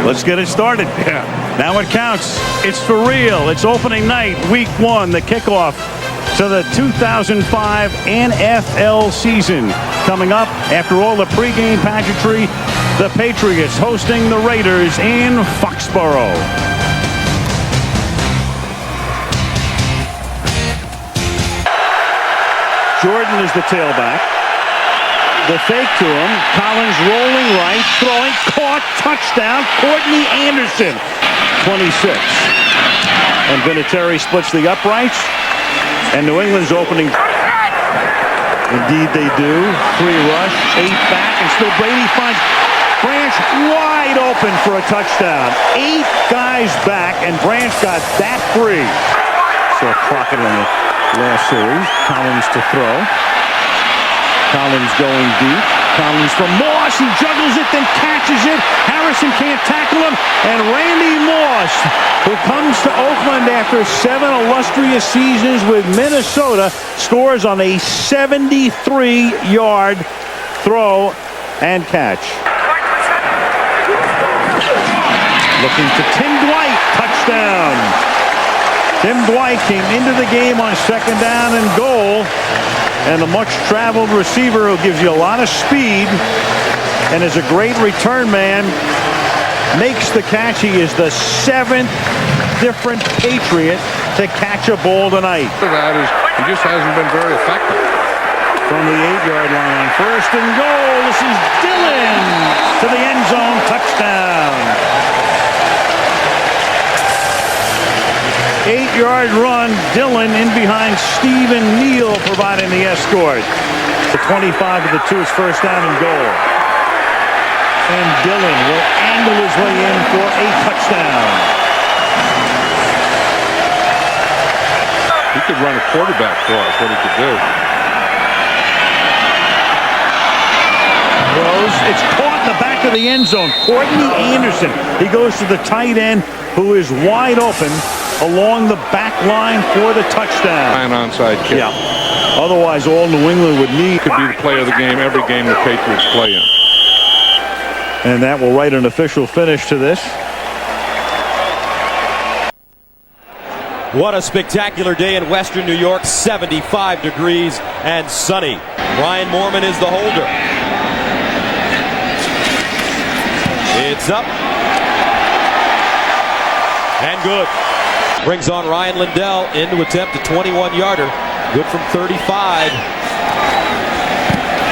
Let's get it started. Yeah. Now it counts. It's for real. It's opening night, week 1, the kickoff to the 2005 NFL season. Coming up after all the pregame pageantry, the Patriots hosting the Raiders in Foxborough. Jordan is the tailback. The fake to him. Collins rolling right, throwing, caught, touchdown. Courtney Anderson, 26. And Vinatieri splits the uprights. And New England's opening. Indeed they do. 3 rush, 8 back, and still Brady finds Branch wide open for a touchdown. 8 guys back, and Branch got that free. Saw Crockett in the last series. Collins to throw. Collins going deep. Collins from Moss. He juggles it, then catches it. Harrison can't tackle him. And Randy Moss, who comes to Oakland after 7 illustrious seasons with Minnesota, scores on a 73-yard throw and catch. Looking to Tim Dwight. Touchdown. Tim Dwight came into the game on 2nd down and goal. And a much-traveled receiver who gives you a lot of speed and is a great return man, makes the catch. He is the 7th different Patriot to catch a ball tonight. That is, he just hasn't been very effective. From the 8-yard line, 1st and goal. This is Dillon to the end zone. Touchdown. 8-yard run. Dillon in behind Stephen Neal, providing the escort. The 25 of the 2 is 1st down and goal. And Dillon will angle his way in for a touchdown. He could run a quarterback for us, what he could do. Throws. It's caught in the back of the end zone. Courtney Anderson. He goes to the tight end, who is wide open along the back line for the touchdown. An onside kick. Yeah. Otherwise, all New England would need could be the play of the game every game the Patriots play in. And that will write an official finish to this. What a spectacular day in Western New York. 75 degrees and sunny. Ryan Moorman is the holder. It's up. And good. Brings on Ryan Lindell in to attempt a 21-yarder. Good from 35.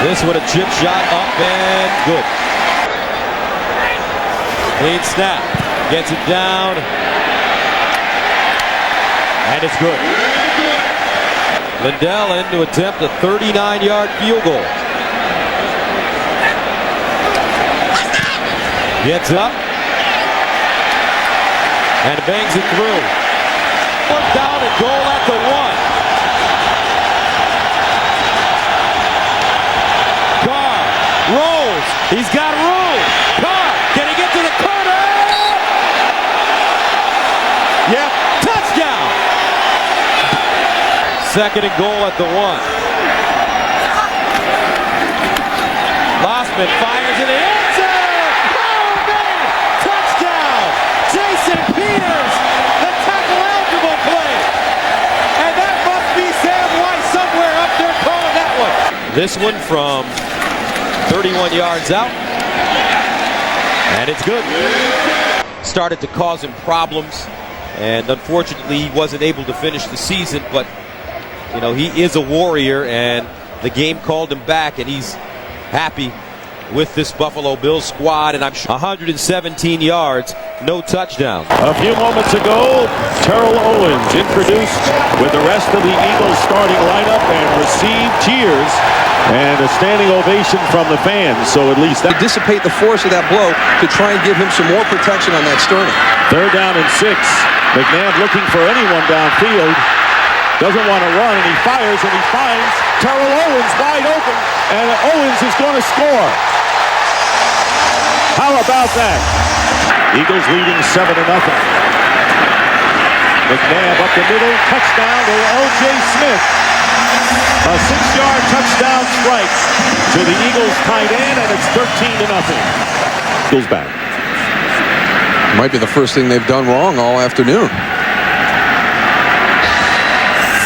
This with a chip shot up and good. Clean snap. Gets it down. And it's good. Lindell in to attempt a 39-yard field goal. Gets up. And bangs it through. 1st down and goal at the 1. Carr rolls. He's got room. Carr, can he get to the corner? Yep, touchdown. 2nd and goal at the 1. Lossman fires in the end zone. Oh, man! Touchdown. Jason Peters. The tackle eligible play. And that must be Sam White somewhere up there calling that one. This one from 31 yards out. And it's good. Started to cause him problems. And unfortunately, he wasn't able to finish the season. But, you know, he is a warrior. And the game called him back. And he's happy with this Buffalo Bills squad, and I'm sure 117 yards, no touchdown. A few moments ago, Terrell Owens introduced with the rest of the Eagles starting lineup and received cheers and a standing ovation from the fans. So at least that dissipate the force of that blow to try and give him some more protection on that sternum. 3rd down and 6. McNabb looking for anyone downfield. Doesn't want to run, and he fires, and he finds Terrell Owens wide open, and Owens is going to score. How about that? Eagles leading 7-0. McNabb up the middle, touchdown to L.J. Smith. A 6-yard touchdown strike to the Eagles tight end, and it's 13-0. Eagles back. Might be the first thing they've done wrong all afternoon.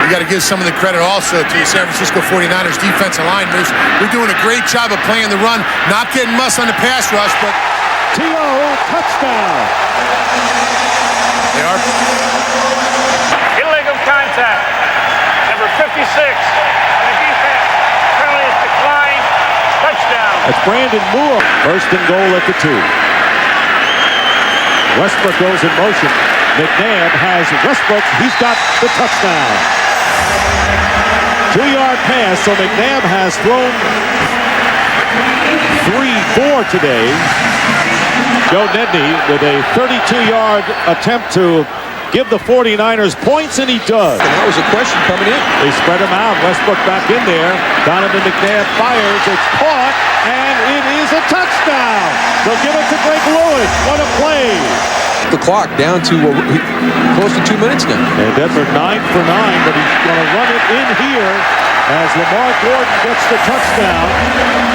You got to give some of the credit also to the San Francisco 49ers defensive line. They're doing a great job of playing the run, not getting muss on the pass rush, but T.O. touchdown. they are. Illegal contact. Number 56. And the defense penalty is declined. Touchdown. That's Brandon Moore. First and goal at the 2. Westbrook goes in motion. McNabb has Westbrook. He's got the touchdown. 2-yard pass, so McNabb has thrown 3-4 today. Joe Nedney with a 32-yard attempt to give the 49ers points, and he does. And that was a question coming in. They spread him out. Westbrook back in there. Donovan McNabb fires. It's caught, and it is a touchdown. They'll give it to Greg Lewis. What a play. The clock down to close to 2 minutes now. And Denver 9 for 9, but he's going to run it in here as Lamar Gordon gets the touchdown.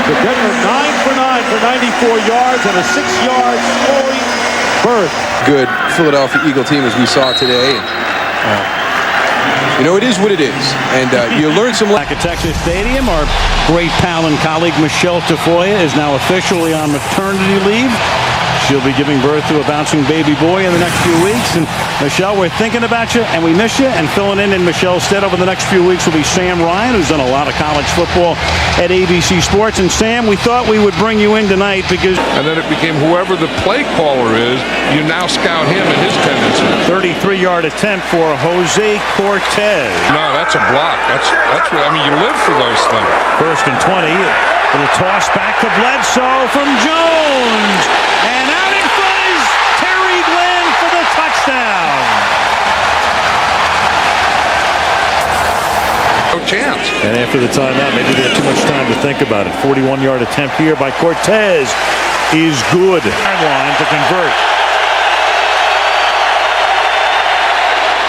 So Denver 9 for 9 for 94 yards and a 6-yard scoring berth. Good Philadelphia Eagle team as we saw today. You know, it is what it is. And you learn some. Back at Texas Stadium, our great pal and colleague Michelle Tafoya is now officially on maternity leave. She'll be giving birth to a bouncing baby boy in the next few weeks. And Michelle, we're thinking about you, and we miss you. And filling in Michelle's stead over the next few weeks will be Sam Ryan, who's done a lot of college football at ABC Sports. And Sam, we thought we would bring you in tonight because... And then it became whoever the play caller is, you now scout him and his tendencies. 33-yard attempt for Jose Cortez. No, that's a block. That's what, I mean, you live for those things. First and 20. Little toss back to Bledsoe from Jones. And out in front is Terry Glenn for the touchdown. No chance. And after the timeout, maybe they had too much time to think about it. 41-yard attempt here by Cortez is good. Line to convert.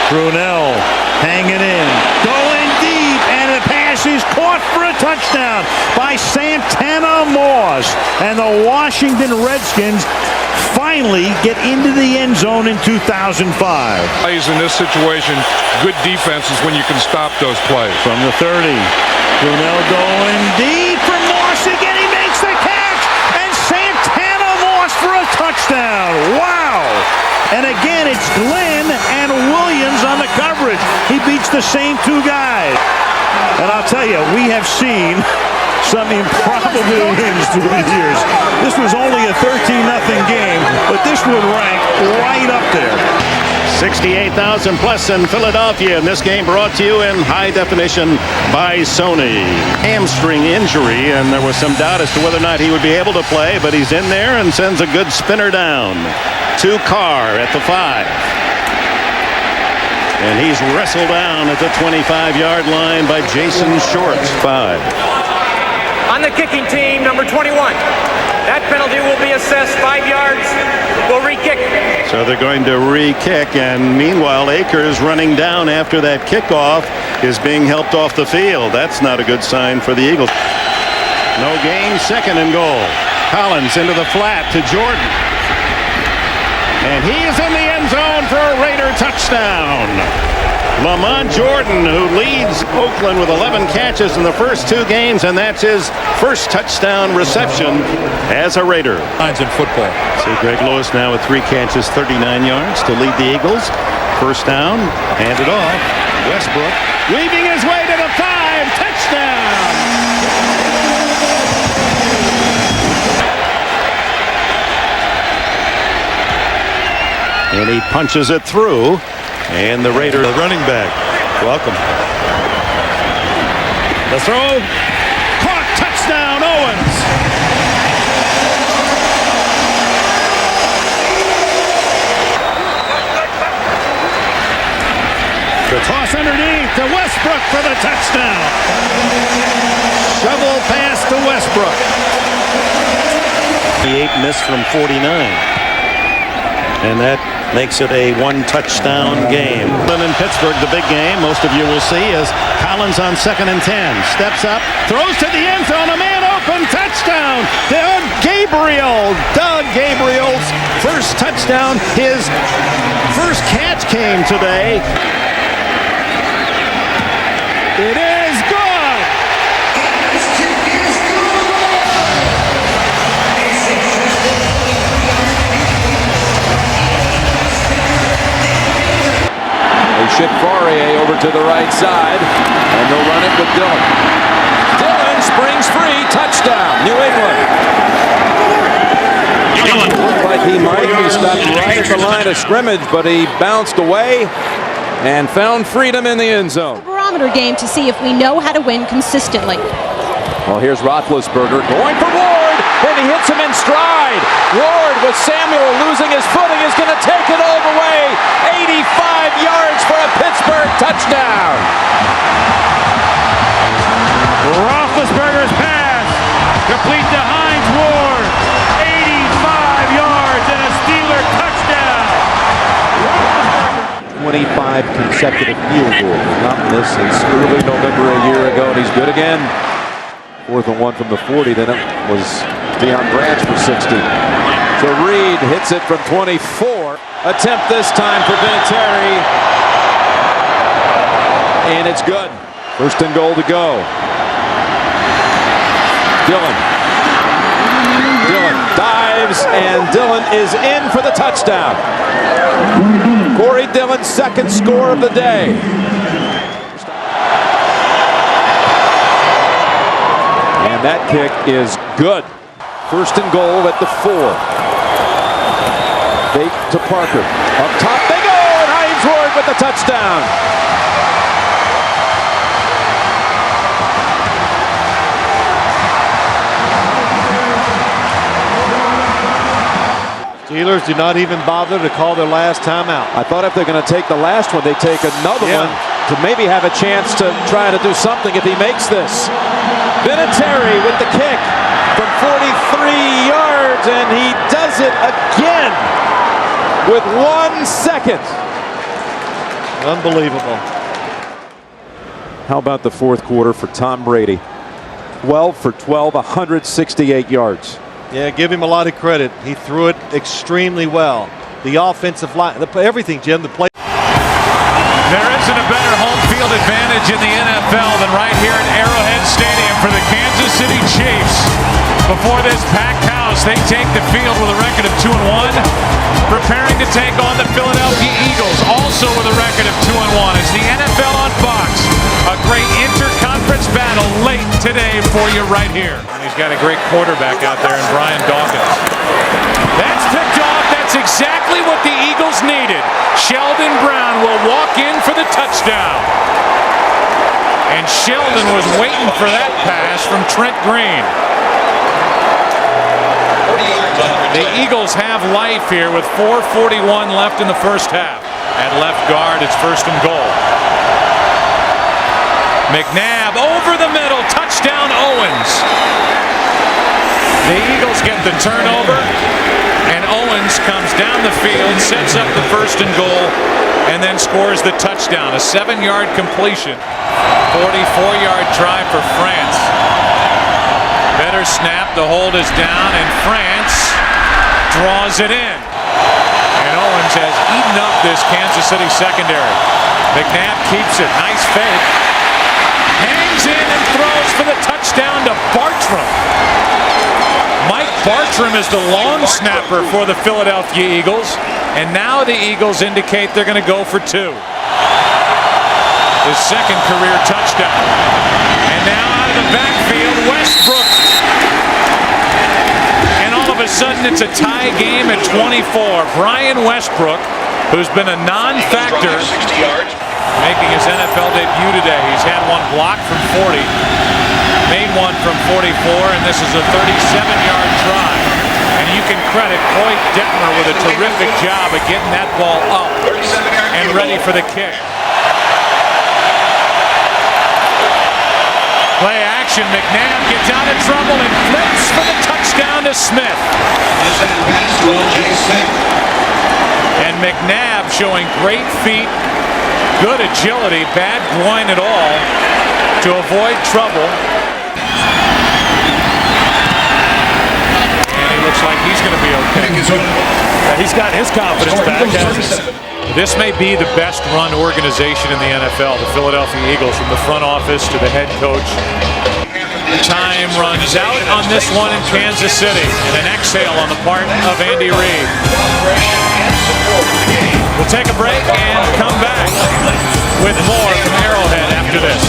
Brunell hanging in, going deep, and the pass is caught for a touchdown by Santana Moss. And the Washington Redskins finally get into the end zone in 2005. Plays in this situation, good defense is when you can stop those plays. From the 30, Brunell going deep for Moss again. He makes the catch, and Santana Moss for a touchdown. Wow! And again, it's Glenn and Williams on the coverage. He beats the same two guys. And I'll tell you, we have seen some improbable wins through the years. This was only a 13-0 game, but this would rank right up there. 68,000 plus in Philadelphia, and this game brought to you in high definition by Sony. Hamstring injury, and there was some doubt as to whether or not he would be able to play, but he's in there and sends a good spinner down to Carr at the 5. And he's wrestled down at the 25-yard line by Jason Short. 5. On the kicking team, number 21. That penalty will be assessed 5 yards. We'll re-kick. So they're going to re-kick, and meanwhile Akers running down after that kickoff is being helped off the field. That's not a good sign for the Eagles. No gain, second and goal. Collins into the flat to Jordan. And he is in the end zone for a Raider touchdown. Lamont Jordan, who leads Oakland with 11 catches in the first 2 games, and that's his first touchdown reception as a Raider. Lines in football. See Greg Lewis now with 3 catches, 39 yards to lead the Eagles. First down, handed off. Westbrook weaving his way to the 5, touchdown. And he punches it through. And the Raider, the running back. Welcome. The throw. Caught. Touchdown, Owens. The toss underneath to Westbrook for the touchdown. Shovel pass to Westbrook. The 8 missed from 49. And that makes it a 1-touchdown game. In Pittsburgh, the big game, most of you will see, is Collins on 2nd and 10. Steps up, throws to the end zone, a man open, touchdown! Doug Gabriel's first touchdown. touchdown. His first catch came today. It is good. They ship Fourier over to the right side, and they'll run it with Dillon. Dillon springs free, touchdown, New England. Looked like he might be stopped right at the line of scrimmage, but he bounced away and found freedom in the end zone. Barometer game to see if we know how to win consistently. Well, here's Roethlisberger going for Ward, and he hits him in stride. Ward, with Samuel losing his footing, is going to take it all the way. 85 yards for a Pittsburgh touchdown. Roethlisberger's pass complete to Hines Ward. 85 yards and a Steeler touchdown. 25 consecutive field goals. Not this since early November a year ago, and he's good again. 4th and 1 from the 40. Then it was Deion Branch for 60. So Reed hits it from 24. Attempt this time for Vinatieri. And it's good. 1st and goal to go. Dillon dives, and Dillon is in for the touchdown. Corey Dillon's 2nd score of the day. And that kick is good. 1st and goal at the 4. Fake to Parker. Up top they go, and Hines Ward with the touchdown. Steelers do not even bother to call their last timeout. I thought if they're going to take the last one, they take another one to maybe have a chance to try to do something if he makes this. Vinatieri with the kick from 43 yards, and he does it again with 1 second. Unbelievable. How about the 4th quarter for Tom Brady? 12 for 12, 168 yards. Yeah, give him a lot of credit. He threw it extremely well. The offensive line, everything, Jim, the play. There isn't a better home field advantage in the NFL than right here at Arrowhead Stadium for the Kansas City Chiefs. Before this packed house, they take the field with a record of 2-1, preparing to take on the Philadelphia Eagles, also with a record of 2-1. It's the NFL on Fox. A great interconference battle late today for you right here. And he's got a great quarterback out there in Brian Dawkins. That's picked off. That's exactly what the Eagles needed. Sheldon Brown will walk in for the touchdown. And Sheldon was waiting for that pass from Trent Green. The Eagles have life here with 4:41 left in the first half. At left guard, it's 1st and goal. McNabb over the middle, touchdown Owens. The Eagles get the turnover, and Owens comes down the field, sets up the 1st and goal, and then scores the touchdown. A 7-yard completion. 44-yard try for France. Better snap, the hold is down, and France draws it in. And Owens has eaten up this Kansas City secondary. McNabb keeps it, nice fake. Hangs in and throws for the touchdown to Bartram. Mike Bartram is the long snapper for the Philadelphia Eagles, and now the Eagles indicate they're going to go for 2. His 2nd career touchdown. And now out of the backfield, Westbrook. And all of a sudden it's a tie game at 24. Brian Westbrook, who's been a non-factor, making his NFL debut today. He's had one block from 40, made one from 44, and this is a 37-yard try. And you can credit Coy Detmer with a terrific job of getting that ball up and ready for the kick. Play action, McNabb gets out of trouble and flips for the touchdown to Smith. And McNabb showing great feet, good agility, bad groin at all to avoid trouble. And he looks like he's going to be okay. he's got his confidence back. This may be the best run organization in the NFL, the Philadelphia Eagles, from the front office to the head coach. Time runs out on this one in Kansas City, and an exhale on the part of Andy Reid. We'll take a break and come back with more from Arrowhead after this.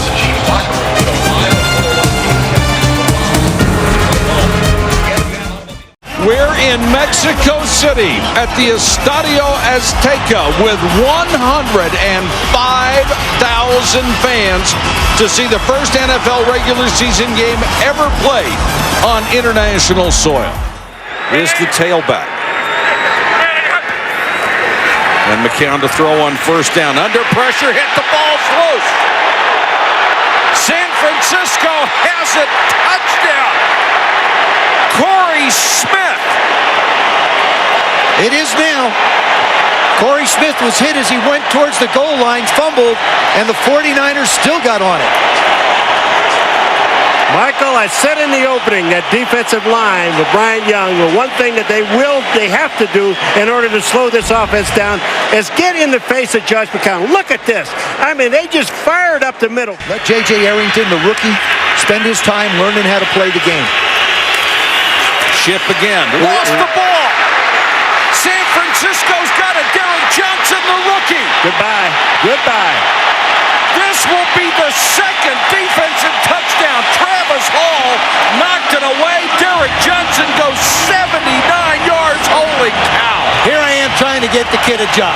We're in Mexico City at the Estadio Azteca with 105,000 fans to see the first NFL regular season game ever played on international soil. Is the tailback. And McCown to throw on first down. Under pressure, hit the ball's loose. San Francisco has it. Touchdown. Corey Smith. It is now. Corey Smith was hit as he went towards the goal line, fumbled, and the 49ers still got on it. Michael, I said in the opening that defensive line with Bryant Young, the one thing that they have to do in order to slow this offense down is get in the face of Josh McCown. Look at this. I mean, they just fired up the middle. Let J.J. Arrington, the rookie, spend his time learning how to play the game. Ship again. Lost the ball. San Francisco's got it. Derek Johnson, the rookie. Goodbye. Goodbye. This will be the second defensive touchdown. Travis Hall knocked it away. Derek Johnson goes 79 yards. Holy cow. Here I am trying to get the kid a job.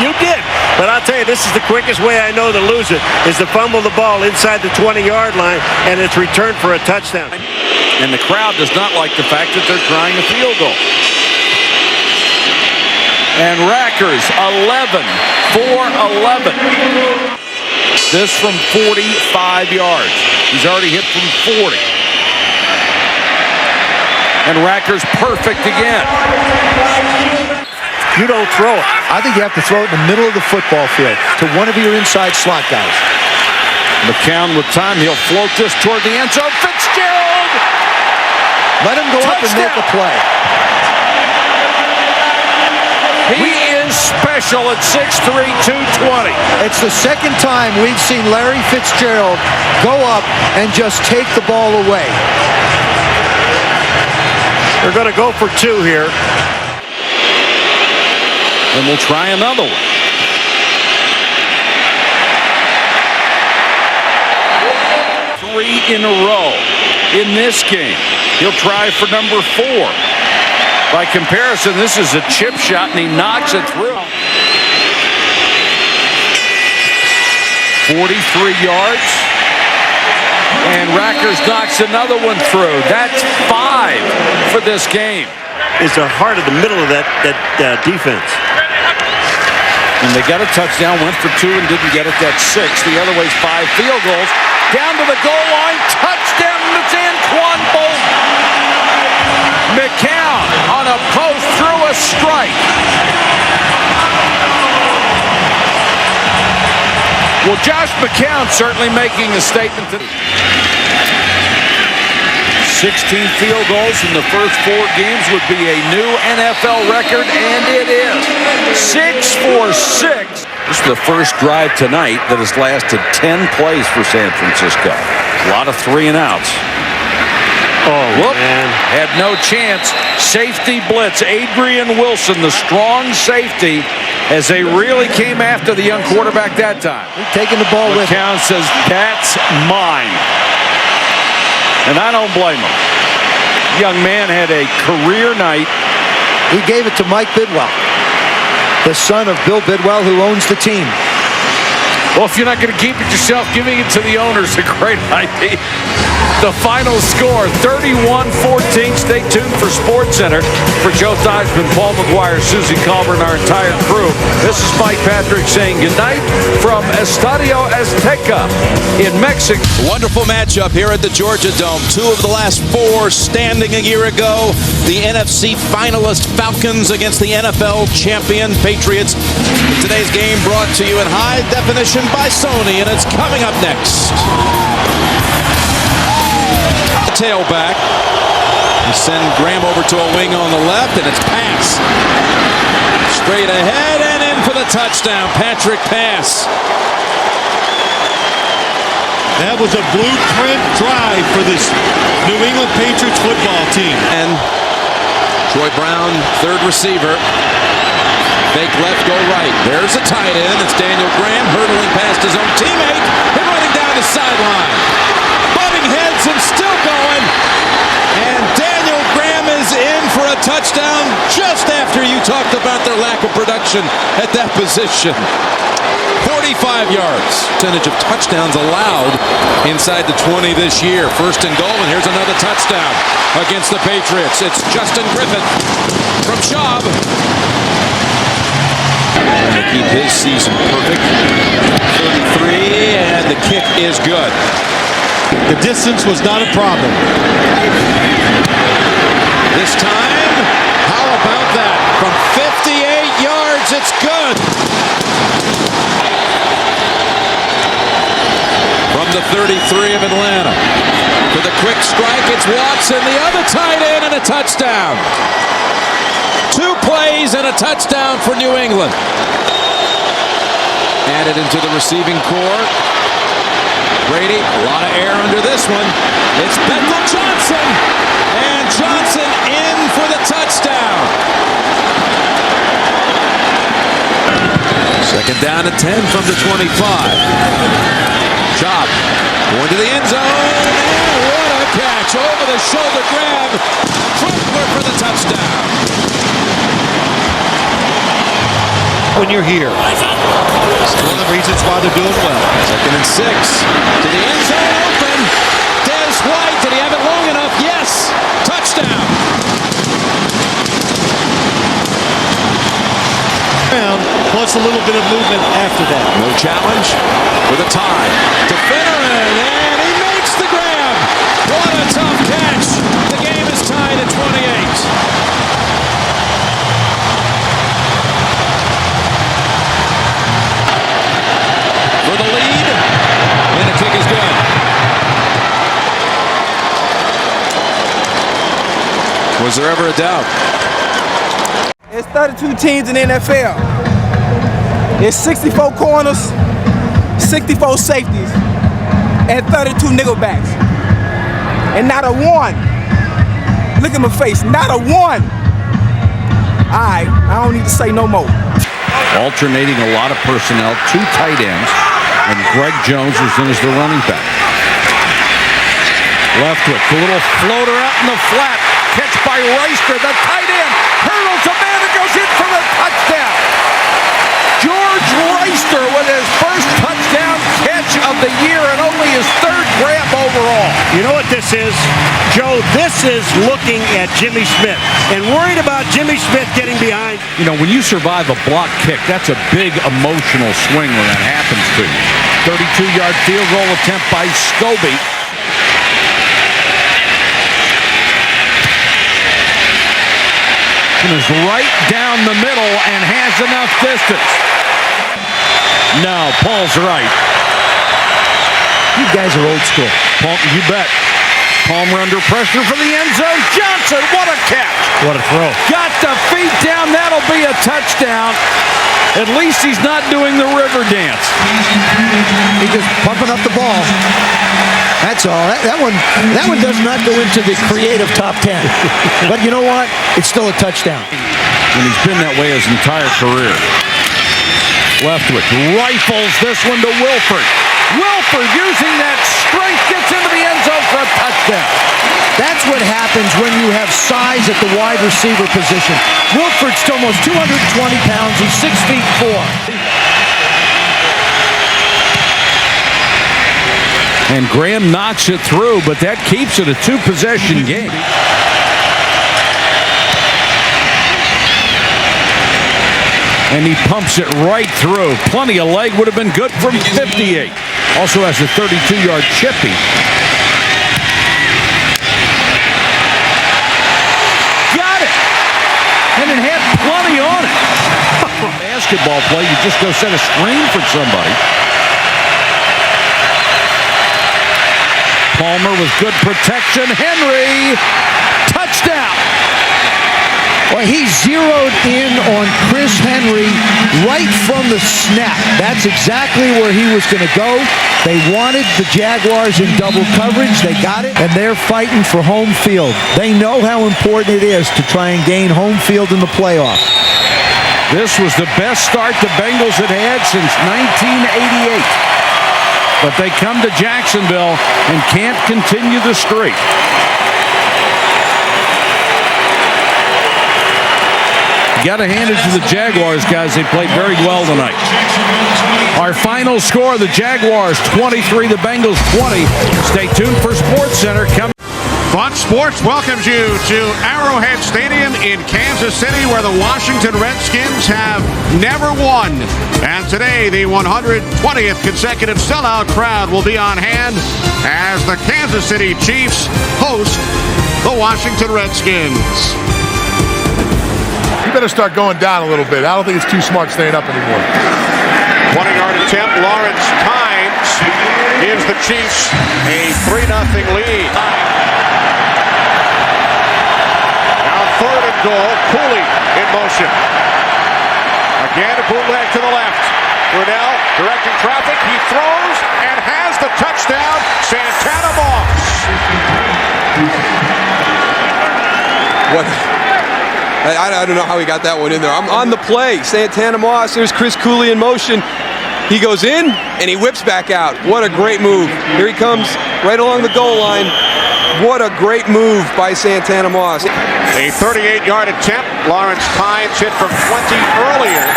You did. But I'll tell you, this is the quickest way I know to lose it, is to fumble the ball inside the 20-yard line, and it's returned for a touchdown. And the crowd does not like the fact that they're trying a field goal. And Rackers 11 for 11. This from 45 yards. He's already hit from 40. And Rackers perfect again. You don't throw it. I think you have to throw it in the middle of the football field to one of your inside slot guys. McCown with time. He'll float this toward the end zone. Fitzgerald! Let him go up and make a play. He is special at 6'3", 220. It's the second time we've seen Larry Fitzgerald go up and just take the ball away. They're going to go for two here. And we'll try another one. Three in a row in this game. He'll try for number 4. By comparison, this is a chip shot, and he knocks it through. 43 yards. And Rackers knocks another one through. That's 5 for this game. Is the heart of the middle of that defense. And they got a touchdown, went for 2 and didn't get it. That's 6. The other way's 5 field goals. Down to the goal line. Touchdown, it's Anquan Bolton. McCown on a post through a strike. Well, Josh McCown certainly making a statement today. 16 field goals in the first 4 games would be a new NFL record, and it is 6 for 6. This is the first drive tonight that has lasted 10 plays for San Francisco. A lot of 3 and outs. Oh, man. Had no chance. Safety blitz. Adrian Wilson, the strong safety, as they really came after the young quarterback that time. Taking the ball with him. McCown says, that's mine. And I don't blame him. Young man had a career night. He gave it to Mike Bidwell, the son of Bill Bidwell, who owns the team. Well, if you're not going to keep it yourself, giving it to the owner is a great idea. The final score, 31-14. Stay tuned for SportsCenter. For Joe Theismann, Paul McGuire, Susie Colbert, and our entire crew, this is Mike Patrick saying goodnight from Estadio Azteca in Mexico. Wonderful matchup here at the Georgia Dome. 2 of the last 4 standing a year ago. The NFC finalist Falcons against the NFL champion Patriots. Today's game brought to you in high definition by Sony, and it's coming up next. Tailback. They send Graham over to a wing on the left, and it's pass. Straight ahead and in for the touchdown. Patrick Pass. That was a blueprint drive for this New England Patriots football team. And Troy Brown, third receiver. Fake left, go right. There's a tight end. It's Daniel Graham hurdling past his own teammate and running down the sideline. Butting heads and still going. And Daniel Graham is in for a touchdown just after you talked about their lack of production at that position. 45 yards. Percentage of touchdowns allowed inside the 20 this year. First and goal, and here's another touchdown against the Patriots. It's Justin Griffith from Schaub. And to keep his season perfect. 33, and the kick is good. The distance was not a problem. This time, how about that? From 58 yards, it's good. From the 33 of Atlanta. For the quick strike, it's Watson, the other tight end, and a touchdown. 2 plays and a touchdown for New England. Added into the receiving core. Brady, a lot of air under this one. It's Bethel Johnson. And Johnson in for the touchdown. Second down at 10 from the 25. Schaub going to the end zone. And what a catch. Over the shoulder grab. Crumpler for the touchdown. When you're here, it's one of the reasons why they're doing well. Second and 6 to the end zone, open. Des White, did he have it long enough? Yes. Touchdown. Plus a little bit of movement after that. No challenge with a tie to Finneran, and he makes the grab. What a tough catch. The game is tied at 28. For the lead, and the kick is good. Was there ever a doubt? It's 32 teams in the NFL. It's 64 corners, 64 safeties, and 32 nickelbacks. And not a one. Look at my face, not a one. All right, I don't need to say no more. Alternating a lot of personnel, 2 tight ends, and Greg Jones is in as the running back. Leftwich, a little floater out in the flat. Catch by Reister, the tight end. Hurdles a man and goes in for the touchdown. George Reister with his first touchdown catch of the year and only his 3rd grab overall. You know what this is, Joe? This is looking at Jimmy Smith and worried about Jimmy Smith getting behind. You know, when you survive a block kick, that's a big emotional swing when that happens to you. 32-yard field goal attempt by Scobie. Is right down the middle and has enough distance. No, Paul's right. You guys are old school. Paul, you bet. Palmer under pressure for the end zone. Johnson, what a catch. What a throw. Got the feet down. That'll be a touchdown. At least he's not doing the river dance. He's just pumping up the ball. That's all. That one does not go into the creative top 10. But you know what? It's still a touchdown. And he's been that way his entire career. Leftwich rifles this one to Wilford. Wilford using that strength gets into the end zone for a touchdown. That's what happens when you have size at the wide receiver position. Wilford's almost 220 pounds. He's 6'4". And Graham knocks it through, but that keeps it a 2-possession game. And he pumps it right through. Plenty of leg, would have been good from 58. Also has a 32-yard chippy. Got it! And it had plenty on it. Basketball play, you just go set a screen for somebody. Palmer with good protection. Henry, touchdown. touchdown. Well, he zeroed in on Chris Henry right from the snap. That's exactly where he was going to go. They wanted the Jaguars in double coverage. They got it, and they're fighting for home field. They know how important it is to try and gain home field in the playoffs. This was the best start the Bengals had had since 1988. But they come to Jacksonville and can't continue the streak. Got to hand it to the Jaguars, guys. They played very well tonight. Our final score, the Jaguars 23, the Bengals 20. Stay tuned for SportsCenter coming. Fox Sports welcomes you to Arrowhead Stadium in Kansas City, where the Washington Redskins have never won. And today, the 120th consecutive sellout crowd will be on hand as the Kansas City Chiefs host the Washington Redskins. You better start going down a little bit. I don't think it's too smart staying up anymore. 20-yard attempt. Lawrence Tynes gives the Chiefs a 3-0 lead. Now 3rd and goal. Cooley in motion. Again, a bootleg to the left. Brunell directing traffic. He throws and has the touchdown. Santana Moss. What? I don't know how he got that one in there. I'm on the play. Santana Moss. There's Chris Cooley in motion. He goes in and he whips back out. What a great move. Here he comes right along the goal line. What a great move by Santana Moss. A 38-yard attempt. Lawrence Tynes hit from 20 earlier.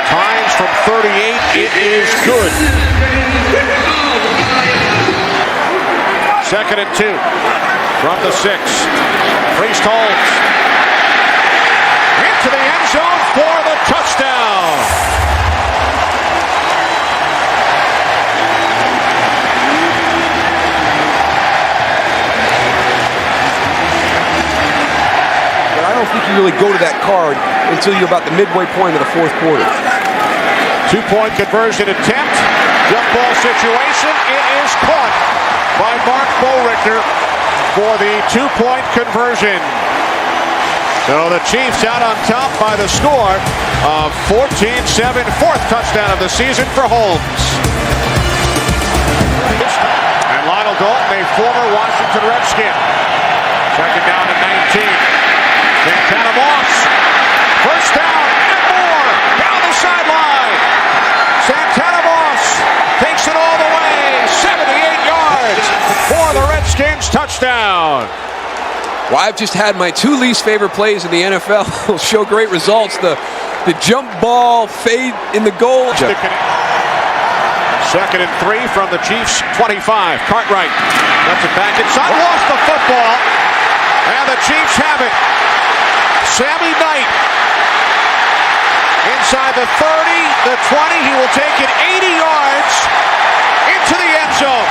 Tynes from 38. It is good. 2nd and 2 from the 6. Priest holds. Into the end zone for the touchdown. But I don't think you really go to that card until you're about the midway point of the 4th quarter. 2-point conversion attempt. Jump ball situation. It is caught by Mark Boerichter for the 2-point conversion. So the Chiefs out on top by the score of 14-7, 4th touchdown of the season for Holmes. And Lionel Dalton, a former Washington Redskin. 2nd down and 19. Santana Moss, 1st down and more, down the sideline. Santana Moss takes it all the way, 78 yards for the Redskins touchdown. Well, I've just had my 2 least favorite plays in the NFL show great results. The jump ball fade in the goal. 2nd and 3 from the Chiefs 25. Cartwright lets it back inside, lost the football, and the Chiefs have it. Sammy Knight inside the 30, the 20. He will take it 80 yards into the end zone.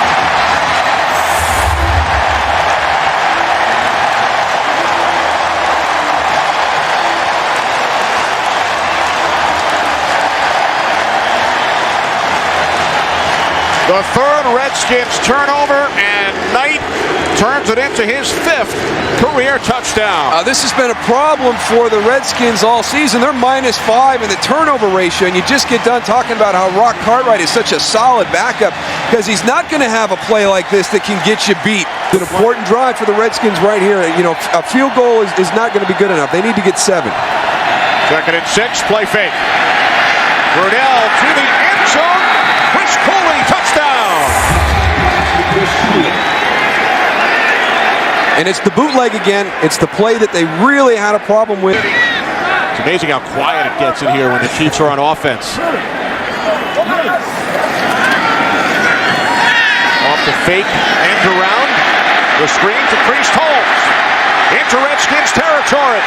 The 3rd Redskins turnover, and Knight turns it into his 5th career touchdown. This has been a problem for the Redskins all season. They're -5 in the turnover ratio, and you just get done talking about how Rock Cartwright is such a solid backup because he's not going to have a play like this that can get you beat. It's an important drive for the Redskins right here. You know, a field goal is not going to be good enough. They need to get 7. 2nd and 6, play fake. Brunell to the end zone. Chris Cooley, touchdown! And it's the bootleg again. It's the play that they really had a problem with. It's amazing how quiet it gets in here when the Chiefs are on offense. Off the fake, end around. The screen to Priest Holmes. Into Redskins territory.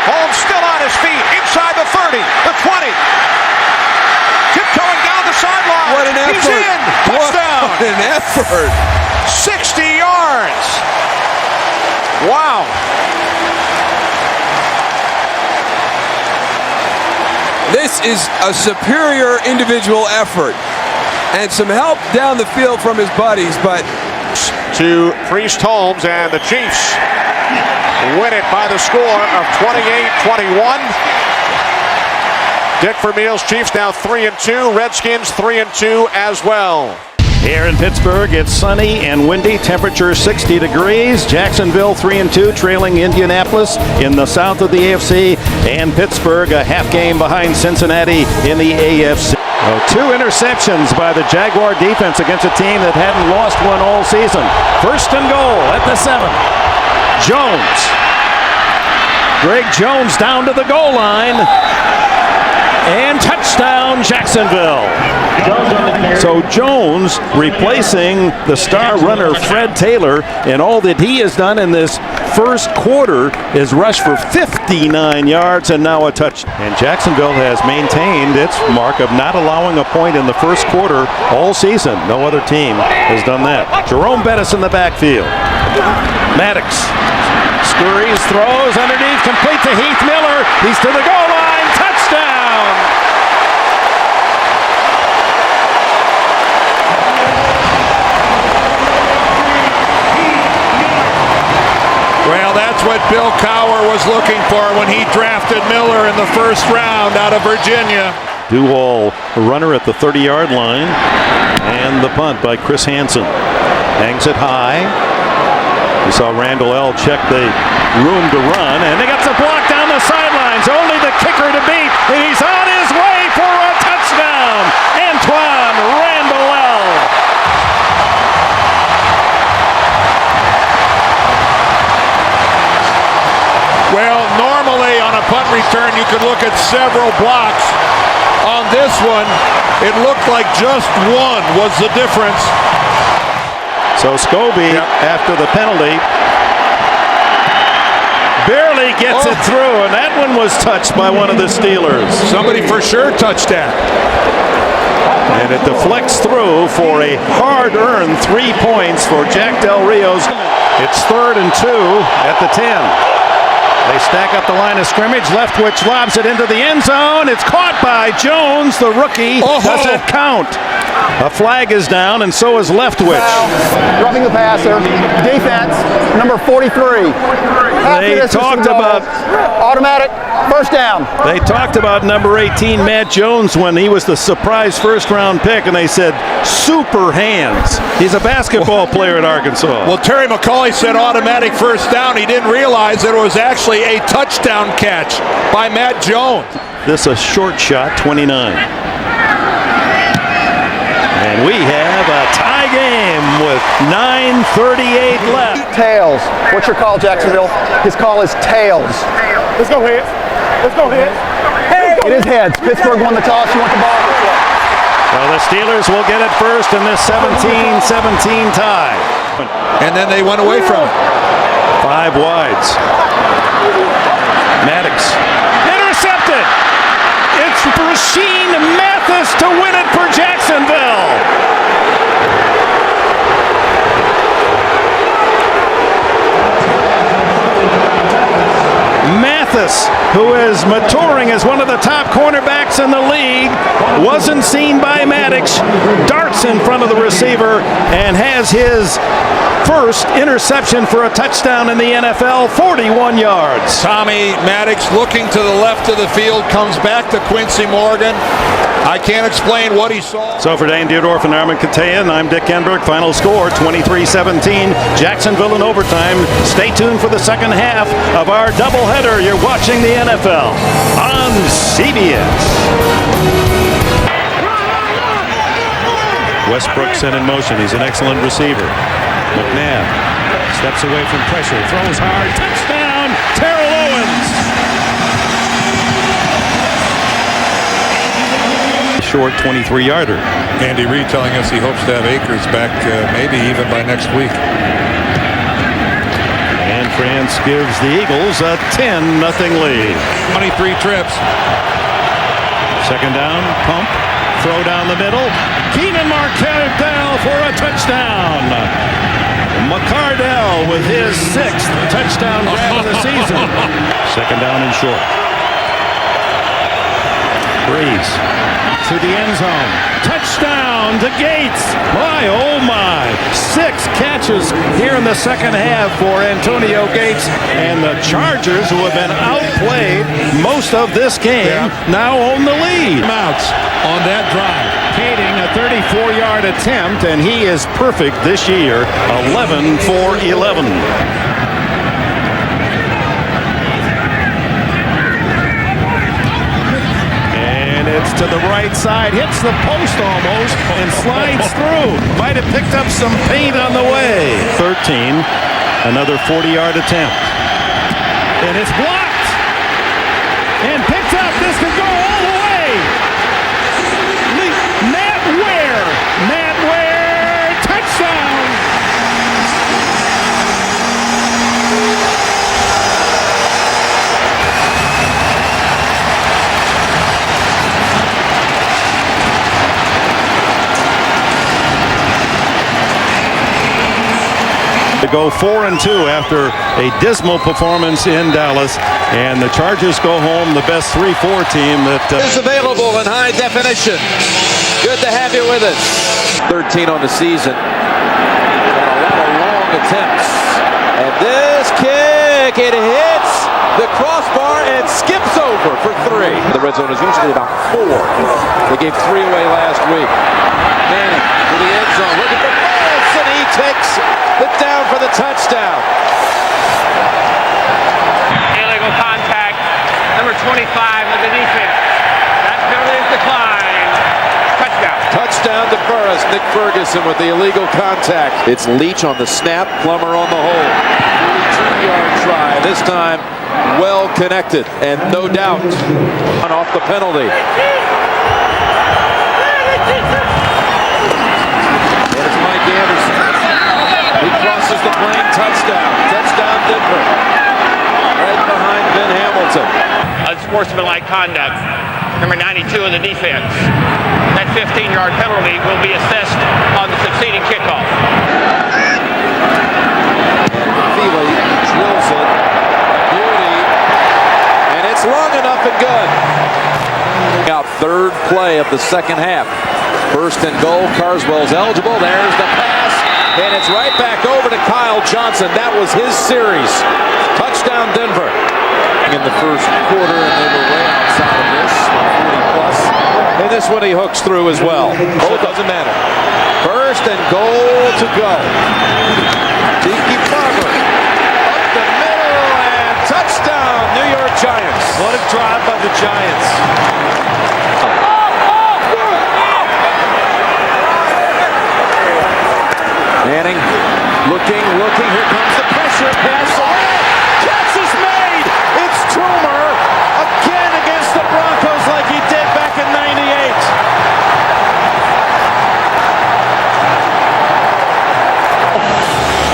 Holmes still on his feet. Inside the 30, the 20. Tiptoeing down the sideline. What an effort. He's in. Touchdown. What an effort. 60 yards. Wow. This is a superior individual effort. And some help down the field from his buddies, but to Priest Holmes, and the Chiefs win it by the score of 28-21. Dick Vermeil's Chiefs now 3-2. Redskins 3-2 as well. Here in Pittsburgh, it's sunny and windy. Temperature 60 degrees. Jacksonville 3-2, trailing Indianapolis in the south of the AFC. And Pittsburgh a half game behind Cincinnati in the AFC. Two interceptions by the Jaguar defense against a team that hadn't lost one all season. First and goal at the 7. Jones. Greg Jones down to the goal line. And touchdown, Jacksonville. So Jones replacing the star runner Fred Taylor, and all that he has done in this first quarter is rush for 59 yards and now a touch. And Jacksonville has maintained its mark of not allowing a point in the first quarter all season. No other team has done that. Jerome Bettis in the backfield. Maddox scurries, throws underneath, complete to Heath Miller. He's to the goal line. Touchdown! Well, that's what Bill Cowher was looking for when he drafted Miller in the first round out of Virginia. Duval, runner at the 30-yard line, and the punt by Chris Hansen. Hangs it high. We saw Randall L. check the room to run, and they got the block down the sidelines. Only the kicker to beat, and he's on his way for a touchdown. Antoine Randall L. Well, normally on a punt return, you could look at several blocks. On this one, it looked like just one was the difference. So Scobie, after the penalty, barely gets it through, and that one was touched by one of the Steelers. Somebody for sure touched that. And it deflects through for a hard-earned 3 points for Jack Del Rio's. It's 3rd and 2 at the 10. They stack up the line of scrimmage. Leftwich lobs it into the end zone. It's caught by Jones, the rookie. Doesn't count. A flag is down, and so is Leftwich. Roughing the passer. Defense, number 43. They talked about automatic first down. They talked about number 18, Matt Jones, when he was the surprise first-round pick, and they said super hands. He's a basketball player at Arkansas. Well, Terry McCauley said automatic first down. He didn't realize that it was actually a touchdown catch by Matt Jones. This a short shot, 29. And we have a tie game with 9:38 left. Tails. What's your call, Jacksonville? His call is tails. Let's go heads. Let's go heads. It is heads. Pittsburgh won the toss. You want the ball? Well, the Steelers will get it first in this 17-17 tie. And then they went away from it. 5 wides. Maddox. Intercepted. It's Rashean Mathis to win it for Jacksonville. Mathis, who is maturing as one of the top cornerbacks in the league, wasn't seen by Maddox, darts in front of the receiver, and has his first interception for a touchdown in the NFL, 41 yards. Tommy Maddox looking to the left of the field, comes back to Quincy Morgan. I can't explain what he saw. So for Dane Dierdorf and Armin Katayan, I'm Dick Enberg. Final score, 23-17. Jacksonville in overtime. Stay tuned for the second half of our doubleheader. You're watching the NFL on CBS. Westbrook set in motion. He's an excellent receiver. McNabb steps away from pressure, throws hard, touchdown, Terrell Owens. Short 23-yarder. Andy Reid telling us he hopes to have Akers back maybe even by next week. And France gives the Eagles a 10-0 lead. 23 trips. Second down, pump, throw down the middle. Keenan McCardell for a touchdown. McCardell with his 6th touchdown grab of the season. Second down and short. Breeze to the end zone. Touchdown to Gates. My, oh my. 6 catches here in the second half for Antonio Gates. And the Chargers, who have been outplayed most of this game, now own the lead. Mounts on that drive. Kading a 34-yard attempt, and he is perfect this year. 11 for 11. It's to the right side, hits the post almost, and slides through. Might have picked up some paint on the way. 13, another 40-yard attempt. And it's blocked. And picked up. This could go all the way. Matt Ware, touchdown. To go 4-2 after a dismal performance in Dallas, and the Chargers go home the best 3-4 team that is available in high definition. Good to have you with us. 13 on the season. And a lot of long attempts. And this kick, it hits the crossbar and skips over for 3. The red zone is usually about 4. They gave 3 away last week. Manning to the end zone, looking for Moss, and he takes it down for the touchdown. Illegal contact, number 25 of the defense. That penalty is declined. Touchdown. Touchdown to Burris. Nick Ferguson with the illegal contact. It's Leach on the snap, Plummer on the hold. 32-yard try, this time well connected, and no doubt off the penalty. There's Mike Anderson. He crosses the plane, touchdown. Touchdown Denver. Right behind Ben Hamilton. Unsportsmanlike conduct, number 92 of the defense. That 15-yard penalty will be assessed on the succeeding kickoff. Feely drills it. Beauty. And it's long enough and good. Out third play of the second half. First and goal. Carswell's eligible. There's the pass. And it's right back over to Kyle Johnson. That was his series. Touchdown Denver. In the first quarter, and they were way outside of this. 40+. And this one he hooks through as well. Oh, it doesn't matter. First and goal to go. Tiki Barber. Up the middle and touchdown, New York Giants. What a drive by the Giants. Manning looking. Here comes the pressure. Pass. Catch is made. It's Toomer again against the Broncos like he did back in '98.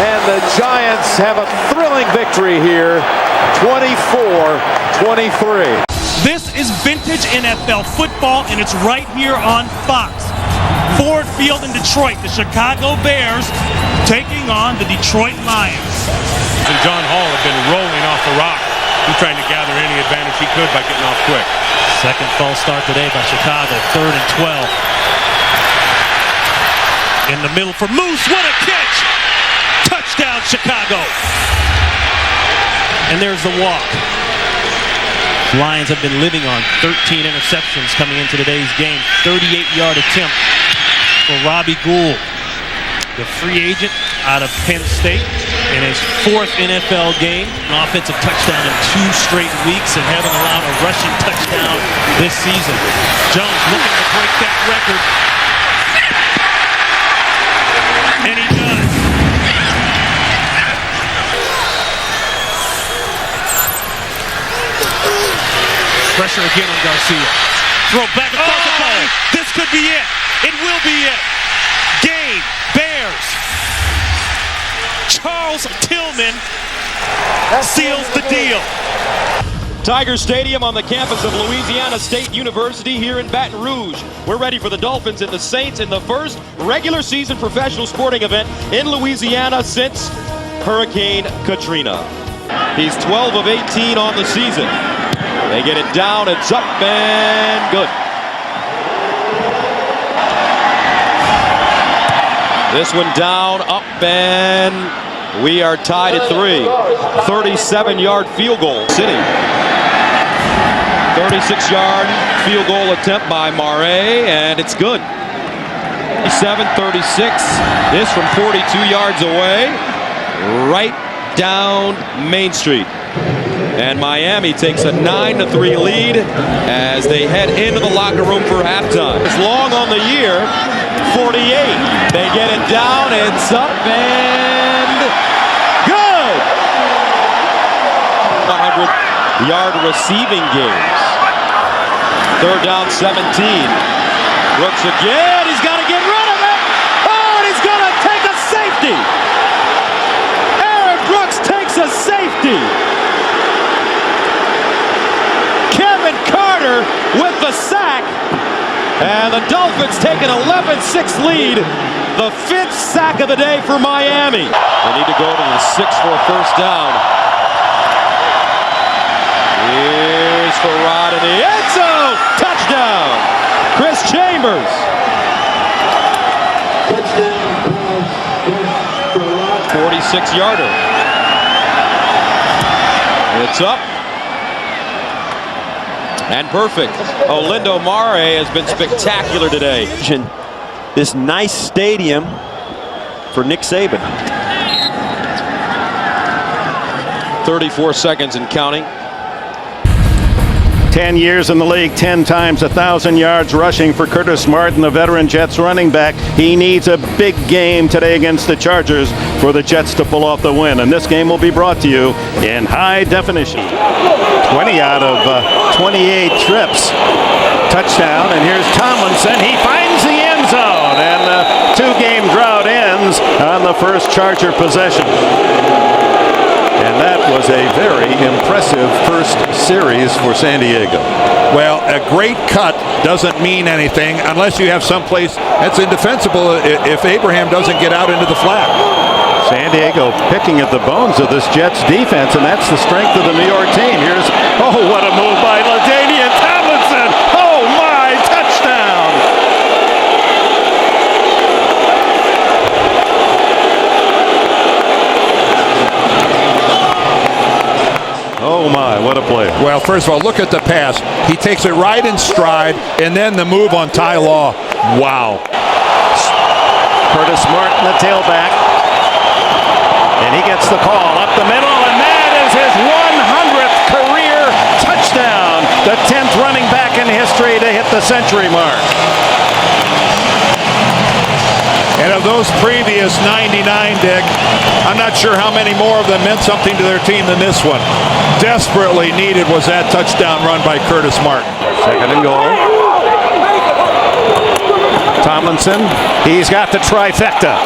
And the Giants have a thrilling victory here, 24-23. This is vintage NFL football, and it's right here on Fox. Ford Field in Detroit, the Chicago Bears taking on the Detroit Lions. And John Hall had been rolling off the rock. He's trying to gather any advantage he could by getting off quick. Second false start today by Chicago, 3rd and 12. In the middle for Moose, what a catch! Touchdown Chicago! And there's the walk. Lions have been living on 13 interceptions coming into today's game. 38-yard attempt for Robbie Gould, the free agent out of Penn State, in his 4th NFL game. An offensive touchdown in 2 straight weeks and haven't allowed a rushing touchdown this season. Jones looking to break that record. And he does. Pressure again on Garcia. Throw back across the ball. This could be it. It will be it. Game. Bears. Charles Tillman seals the deal. Tiger Stadium on the campus of Louisiana State University here in Baton Rouge. We're ready for the Dolphins and the Saints in the first regular season professional sporting event in Louisiana since Hurricane Katrina. He's 12 of 18 on the season. They get it down, it's up and good. This one down, up, and we are tied at 3. 37-yard field goal. City. 36-yard field goal attempt by Mare, and it's good. 37-36. This from 42 yards away, right down Main Street. And Miami takes a 9-3 lead as they head into the locker room for halftime. It's long on the year. 48. They get it down. It's up and good. 100-yard receiving games. Third down, 17. Brooks again. He's got to get rid of it. Oh, and he's going to take a safety. Aaron Brooks takes a safety. Kevin Carter with the sack. And the Dolphins take an 11-6 lead. The 5th sack of the day for Miami. They need to go to the 6 for a first down. Here's Farad in the end zone. Touchdown. Chris Chambers. 46-yarder. It's up. And perfect. Olindo Mare has been spectacular today. This nice stadium for Nick Saban. 34 seconds and counting. 10 years in the league, 10 times 1,000 yards rushing for Curtis Martin, the veteran Jets running back. He needs a big game today against the Chargers for the Jets to pull off the win. And this game will be brought to you in high definition. 20 out of 28 trips. Touchdown, and here's Tomlinson. He finds the end zone, and the 2-game drought ends on the first Charger possession. And that was a very impressive first series for San Diego. Well, a great cut doesn't mean anything unless you have someplace that's indefensible if Abraham doesn't get out into the flat. San Diego picking at the bones of this Jets defense, and that's the strength of the New York team. Here's, oh, what a move by LaDainian Tomlinson. Oh, my, touchdown. Oh, my, what a play. Well, first of all, look at the pass. He takes it right in stride, and then the move on Ty Law. Wow. Curtis Martin, the tailback. And he gets the call up the middle, and that is his 100th career touchdown. The 10th running back in history to hit the century mark. And of those previous 99, Dick, I'm not sure how many more of them meant something to their team than this one. Desperately needed was that touchdown run by Curtis Martin. Second and goal. Tomlinson, he's got the trifecta.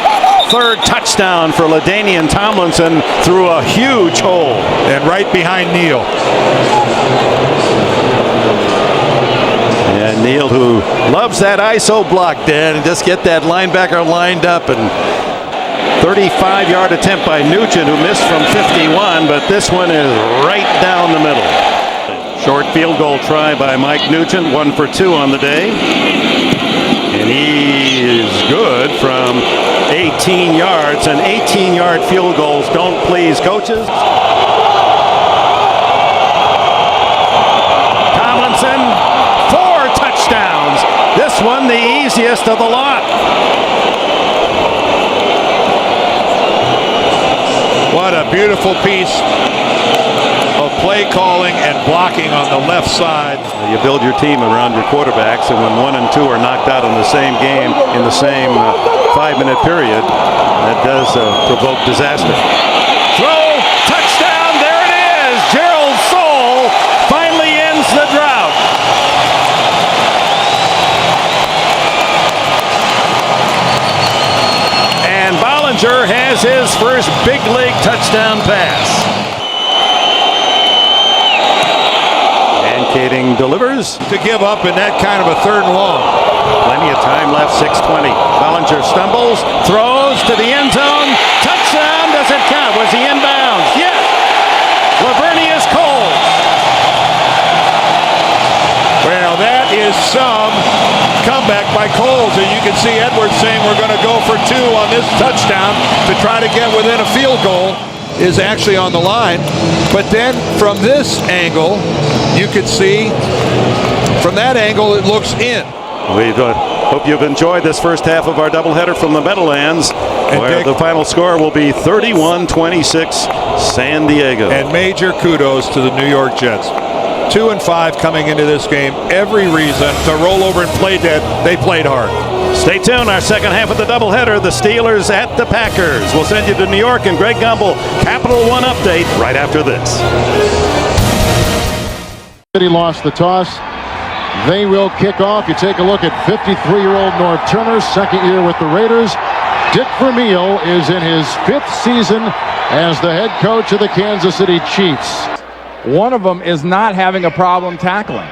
Third touchdown for LaDainian Tomlinson through a huge hole. And right behind Neal. And Neal, who loves that ISO block, Dan, and just get that linebacker lined up. And 35-yard attempt by Nugent, who missed from 51, but this one is right down the middle. Short field goal try by Mike Nugent, 1 for 2 on the day. And he is good from 18 yards, and 18-yard field goals don't please coaches. Tomlinson, 4 touchdowns. This one the easiest of the lot. What a beautiful piece of play calling and blocking on the left side. You build your team around your quarterbacks, and when 1 and 2 are knocked out in the same game in the same 5-minute period, that does provoke disaster. Throw, touchdown, there it is. Gerald Soule finally ends the drought. And Bollinger has his first big league touchdown pass. Kading delivers. To give up in that kind of a 3rd and long. Plenty of time left, 6:20. Bollinger stumbles, throws to the end zone. Touchdown, does it count? Was he inbounds? Yes. Lavernius Coles. is some comeback by Coles. And you can see Edwards saying we're going to go for 2 on this touchdown to try to get within a field goal is actually on the line. But then from this angle, you can see from that angle it looks in. We hope you've enjoyed this first half of our doubleheader from the Meadowlands, where the final score will be 31-26 San Diego. And major kudos to the New York Jets. 2-5 coming into this game. Every reason to roll over and play dead. They played hard. Stay tuned. Our second half of the doubleheader, the Steelers at the Packers. We'll send you to New York and Greg Gumbel, Capital One update right after this. City lost the toss. They will kick off. You take a look at 53-year-old Norv Turner, second year with the Raiders. Dick Vermeil is in his 5th season as the head coach of the Kansas City Chiefs. One of them is not having a problem tackling.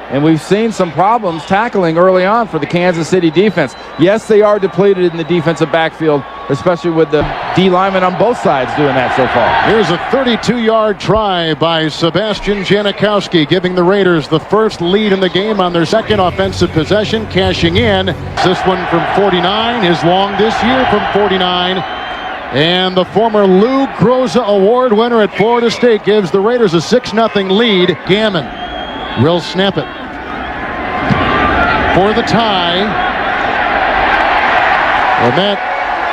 And we've seen some problems tackling early on for the Kansas City defense. Yes, they are depleted in the defensive backfield, especially with the D linemen on both sides doing that so far. Here's a 32-yard try by Sebastian Janikowski, giving the Raiders the first lead in the game on their second offensive possession, cashing in. This one from 49, his long this year from 49. And the former Lou Groza Award winner at Florida State gives the Raiders a 6-0 lead. Gammon will snap it for the tie. And that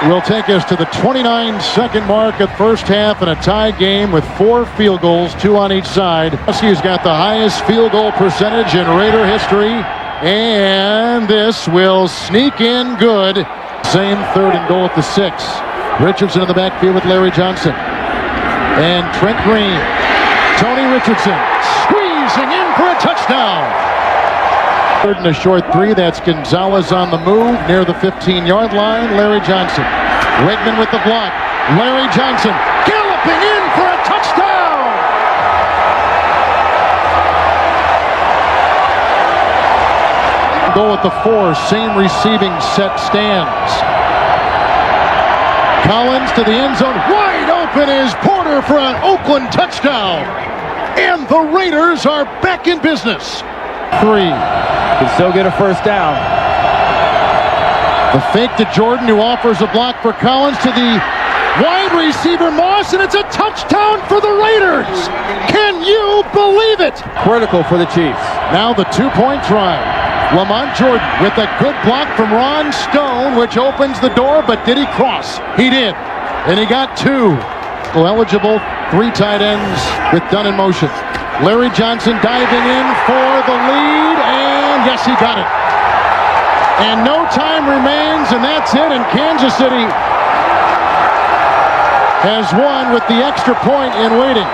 will take us to the 29-second mark at first half in a tie game with 4 field goals, 2 on each side. He's got the highest field goal percentage in Raider history. And this will sneak in good. Same 3rd and goal at the 6. Richardson in the backfield with Larry Johnson. And Trent Green. Tony Richardson squeezing in for a touchdown. 3rd and a short 3. That's Gonzalez on the move near the 15-yard line. Larry Johnson. Wegman with the block. Larry Johnson galloping in for a touchdown. Goal at the 4. Same receiving set stands. Collins to the end zone. Wide open is Porter for an Oakland touchdown. And the Raiders are back in business. 3. Can still get a first down. The fake to Jordan, who offers a block for Collins to the wide receiver Moss, and it's a touchdown for the Raiders. Can you believe it? Critical for the Chiefs. Now the 2-point try. Lamont Jordan with a good block from Ron Stone, which opens the door, but did he cross? He did. And he got 2. Eligible 3 tight ends with Dunn in motion. Larry Johnson diving in for the lead, and yes, he got it. And no time remains, and that's it, and Kansas City has won with the extra point in waiting.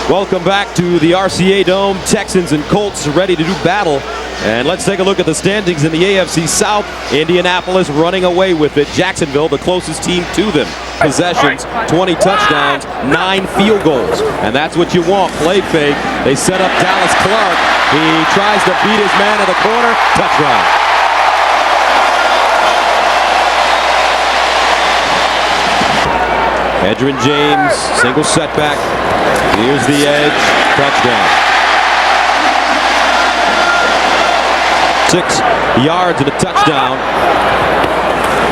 Welcome back to the RCA Dome. Texans and Colts ready to do battle. And let's take a look at the standings in the AFC South. Indianapolis running away with it. Jacksonville, the closest team to them. Possessions, 20 touchdowns, 9 field goals. And that's what you want. Play fake. They set up Dallas Clark. He tries to beat his man in the corner. Touchdown. Edgerrin James, single setback. Here's the edge. Touchdown. 6 yards and a touchdown.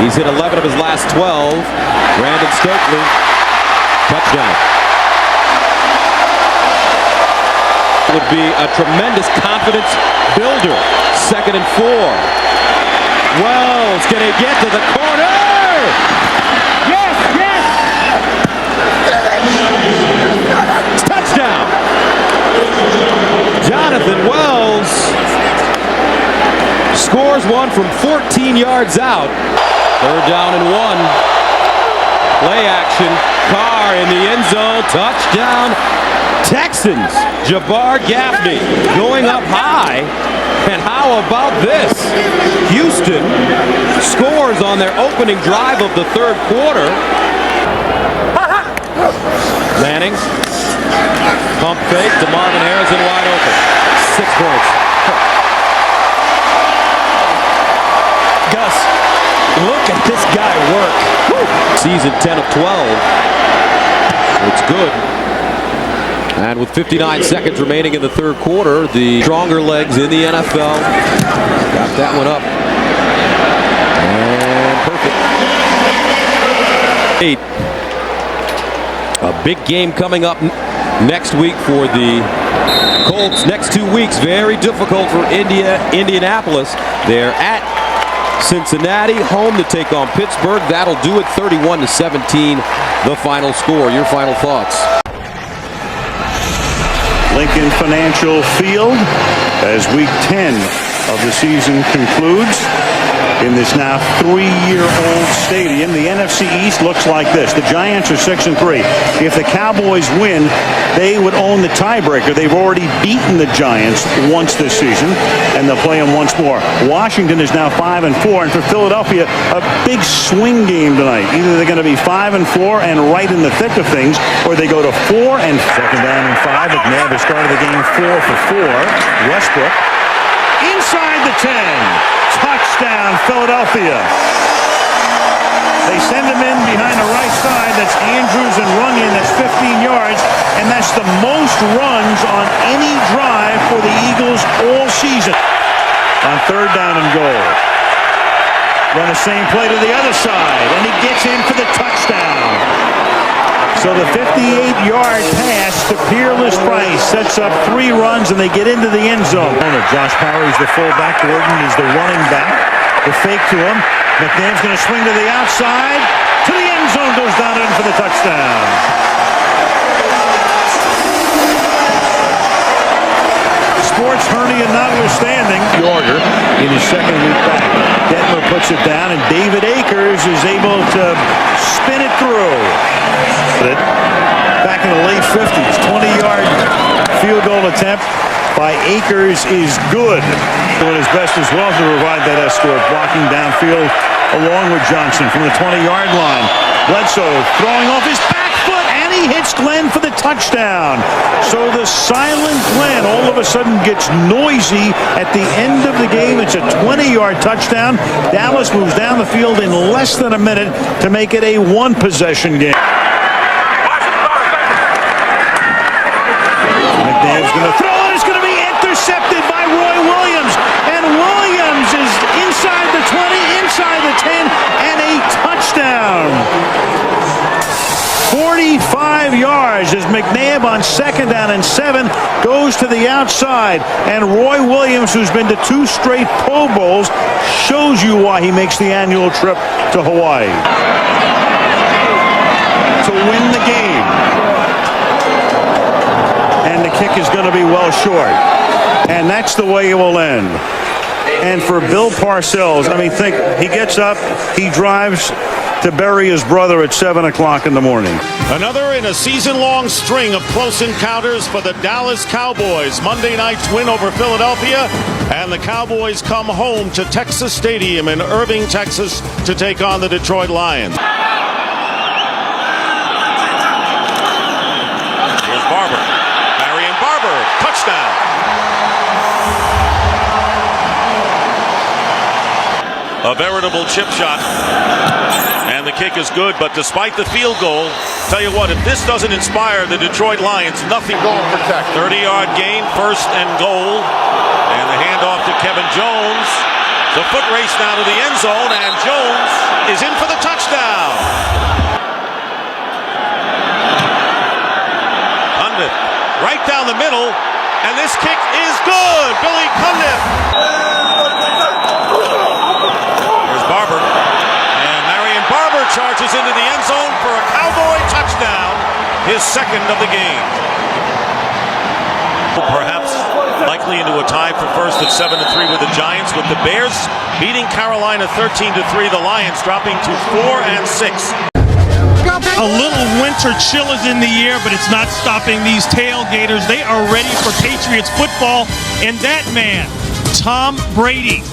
He's hit 11 of his last 12. Brandon Stokely. Touchdown. Would be a tremendous confidence builder. 2nd and 4. Wells gonna get to the corner. Yes, yes. Touchdown. Jonathan Wells scores one from 14 yards out. 3rd down and 1. Play action. Carr in the end zone. Touchdown. Texans. Jabbar Gaffney going up high. And how about this? Houston scores on their opening drive of the 3rd quarter. Manning. Pump fake to Marvin Harrison, wide open. 6 points. Gus, look at this guy work. Woo. Season 10 of 12. It's good. And with 59 seconds remaining in the third quarter, the stronger legs in the NFL got that one up. And perfect. 8. A big game coming up next week for the Colts. Next 2 weeks, very difficult for Indianapolis. They're at Cincinnati, home to take on Pittsburgh. That'll do it, 31-17, the final score. Your final thoughts? Lincoln Financial Field as week 10 of the season concludes in this now 3-year-old stadium. The NFC East looks like this. The Giants are 6-3. If the Cowboys win, they would own the tiebreaker. They've already beaten the Giants once this season, and they'll play them once more. Washington is now 5-4, and for Philadelphia, a big swing game tonight. Either they're going to be 5-4 and right in the thick of things, or they go to 4 and 2nd down and 5. McNabb has started the game 4 for 4. Westbrook inside the 10. Touchdown, Philadelphia. They send him in behind the right side. That's Andrews and Runyon. That's 15 yards. And that's the most runs on any drive for the Eagles all season. On 3rd down and goal. Run the same play to the other side. And he gets in for the touchdown. So the 58-yard pass to Peerless Price sets up 3 runs, and they get into the end zone. Josh Parry's the fullback. Gordon is the running back. The fake to him. McNabb's going to swing to the outside. To the end zone, goes down in for the touchdown. Sports hernia notwithstanding. Yorger in his 2nd week back. Detmer puts it down, and David Akers is able to spin it through. Back in the late 50s, 20-yard field goal attempt by Akers is good. Doing his best as well to provide that escort, blocking downfield along with Johnson from the 20-yard line. Bledsoe throwing off his back foot, and he hits Glenn for the touchdown. So the silent Glenn all of a sudden gets noisy at the end of the game. It's a 20-yard touchdown. Dallas moves down the field in less than a minute to make it a 1-possession game. McNabb's going to throw it. It's going to be intercepted by Roy Williams. And Williams is inside the 20, inside the 10, and a touchdown. 45 yards as McNabb on 2nd down and 7 goes to the outside. And Roy Williams, who's been to 2 straight Pro Bowls, shows you why he makes the annual trip to Hawaii. To win the game. And the kick is going to be well short. And that's the way it will end. And for Bill Parcells, I mean, think, he gets up, he drives to bury his brother at 7 o'clock in the morning. Another in a season-long string of close encounters for the Dallas Cowboys. Monday night's win over Philadelphia, and the Cowboys come home to Texas Stadium in Irving, Texas, to take on the Detroit Lions. Here's Barber. Barber, touchdown. A veritable chip shot. And the kick is good, but despite the field goal, tell you what, if this doesn't inspire the Detroit Lions, nothing. 30-yard gain, 1st and goal. And the handoff to Kevin Jones. The foot race now to the end zone, and Jones is in for the touchdown. Cundiff right down the middle, and this kick is good. Billy Cundiff. Here's Barber, and Marion Barber charges into the end zone for a Cowboy touchdown, his 2nd of the game. Perhaps likely into a tie for 1st at 7-3 with the Giants, with the Bears beating Carolina 13-3. The Lions dropping to 4 and 6. A little winter chill is in the air, but it's not stopping these tailgaters. They are ready for Patriots football, and that man, Tom Brady,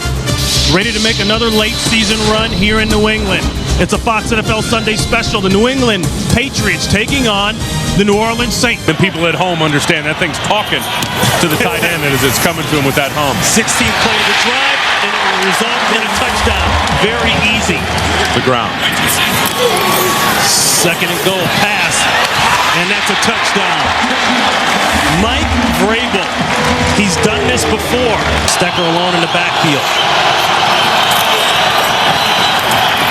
ready to make another late season run here in New England. It's a Fox NFL Sunday special. The New England Patriots taking on the New Orleans Saints. The people at home understand that thing's talking to the tight end as it's coming to him with that hum. 16th play of the drive, and it will result in a touchdown. Very easy. The ground. 2nd and goal pass. And that's a touchdown. Mike Vrabel. He's done this before. Stecker alone in the backfield.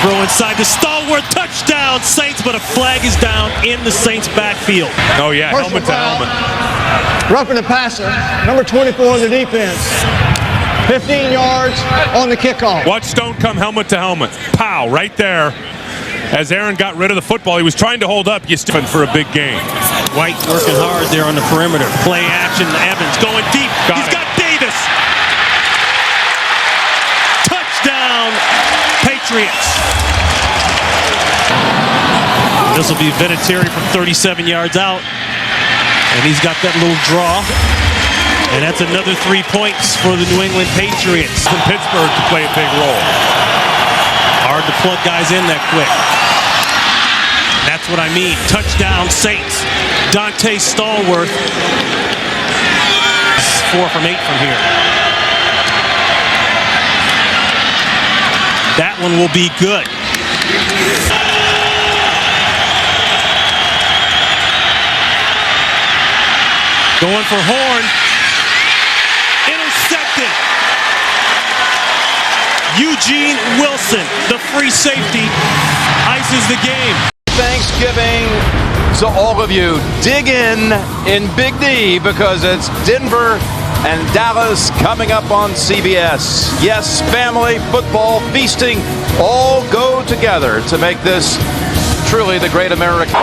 Throw inside to Stallworth. Touchdown, Saints, but a flag is down in the Saints backfield. Oh, yeah, helmet to helmet. Roughing the passer, number 24 on the defense. 15 yards on the kickoff. Watch Stone come helmet to helmet. Pow, right there. As Aaron got rid of the football, he was trying to hold up. You stiffen for a big game. White working hard there on the perimeter. Play action. Evans going deep. He's got Davis. Touchdown, Patriots. This will be Vinatieri from 37 yards out. And he's got that little draw. And that's another 3 points for the New England Patriots. From Pittsburgh to play a big role. Hard to plug guys in that quick. That's what I mean. Touchdown, Saints. Dante Stallworth. 4 from 8 from here. That one will be good. Going for Horn. Intercepted. Eugene Wilson, the free safety, ices the game. Thanksgiving to all of you. Dig in Big D because it's Denver and Dallas coming up on CBS. Yes, family, football, feasting, all go together to make this truly the great American.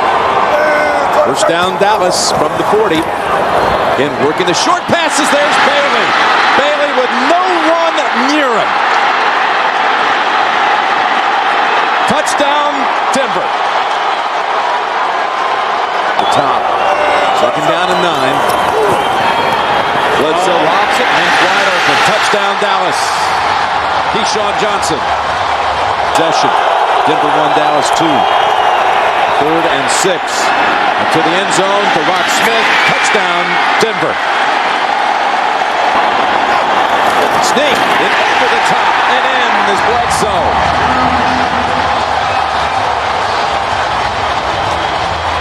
First down, Dallas from the 40. Again, working the short passes. There's Bailey. Bailey with no one near him. Touchdown, Denver. The top. Second down and 9. Bledsoe lobs it, and wide open. Touchdown, Dallas. Keyshawn Johnson. Possession. Denver 1, Dallas 2. 3rd and 6. To the end zone to Rock Smith. Touchdown, Denver. Sneak in over the top and in is Bledsoe.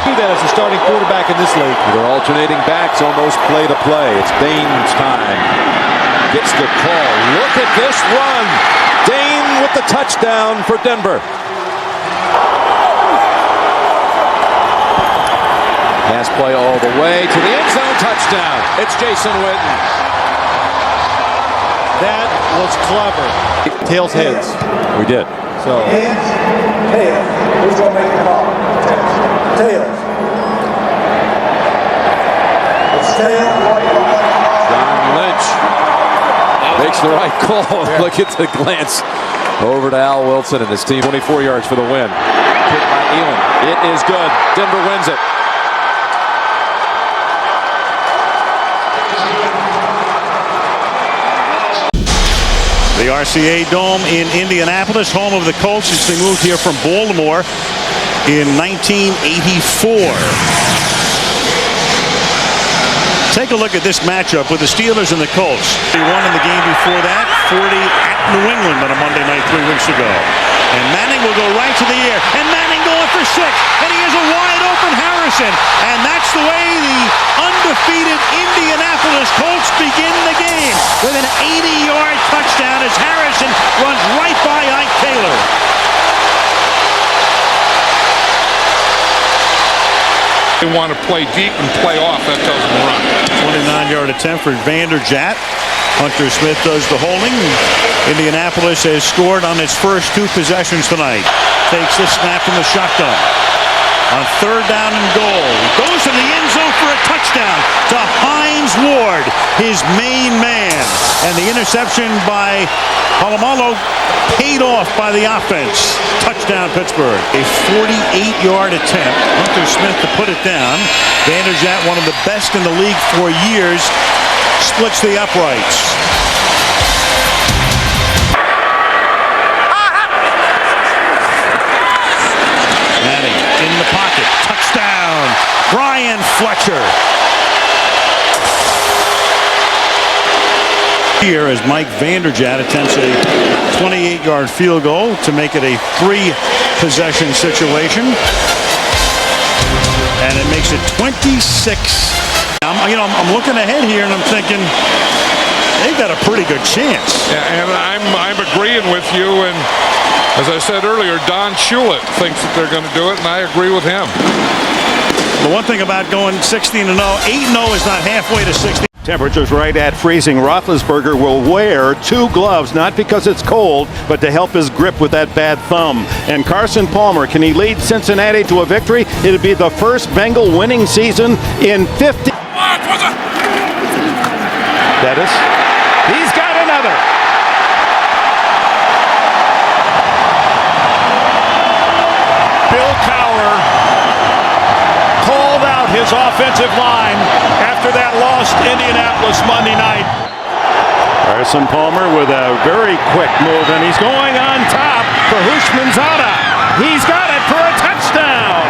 Do that as a starting quarterback in this league. They're alternating backs, almost play to play. It's Dane's time. Gets the call. Look at this run. Dane with the touchdown for Denver. Pass play all the way to the end zone. Touchdown. It's Jason Witten. That was clever. Tails heads. We did. So. Who's going to make the call? Tails. It's Tails. John Lynch makes the right call. Look at the glance over to Al Wilson and his team. 24 yards for the win. Kick by Elam. It is good. Denver wins it. The RCA Dome in Indianapolis, home of the Colts since they moved here from Baltimore in 1984. Take a look at this matchup with the Steelers and the Colts. They won in the game before that, 40 at New England on a Monday night 3 weeks ago. And Manning will go right to the air. And Manning going for 6. And he has a wide open Harrison. And that's the way the undefeated Indianapolis Colts begin the game with an 80-yard touchdown as Harrison runs right by Ike Taylor. They want to play deep and play off. That tells them to run. 29-yard attempt for Vanderjagt. Hunter Smith does the holding. Indianapolis has scored on its first 2 possessions tonight. Takes the snap from the shotgun. On 3rd down and goal. Goes to the end zone for a touchdown to Hines Ward, his main man. And the interception by Polamalu paid off by the offense. Touchdown, Pittsburgh. A 48-yard attempt. Hunter Smith to put it down. Vanderjagt, one of the best in the league for years, splits the uprights. Manning in the pocket. Touchdown. Brian Fletcher. Here as Mike Vanderjagt attempts a 28-yard field goal to make it a 3-possession situation. and it makes it 26. I'm looking ahead here, and I'm thinking they've got a pretty good chance. Yeah, and I'm agreeing with you. And as I said earlier, Don Shulett thinks that they're going to do it, and I agree with him. The one thing about going 16-0, 8-0 is not halfway to 60. Temperatures right at freezing. Roethlisberger will wear 2 gloves, not because it's cold, but to help his grip with that bad thumb. And Carson Palmer, can he lead Cincinnati to a victory? It'll be the first Bengal winning season in 50. Bettis. He's got another. Bill Cowher called out his offensive line after that loss to Indianapolis Monday night. Carson Palmer with a very quick move, and he's going on top for Hushmanzada. He's got it for a touchdown.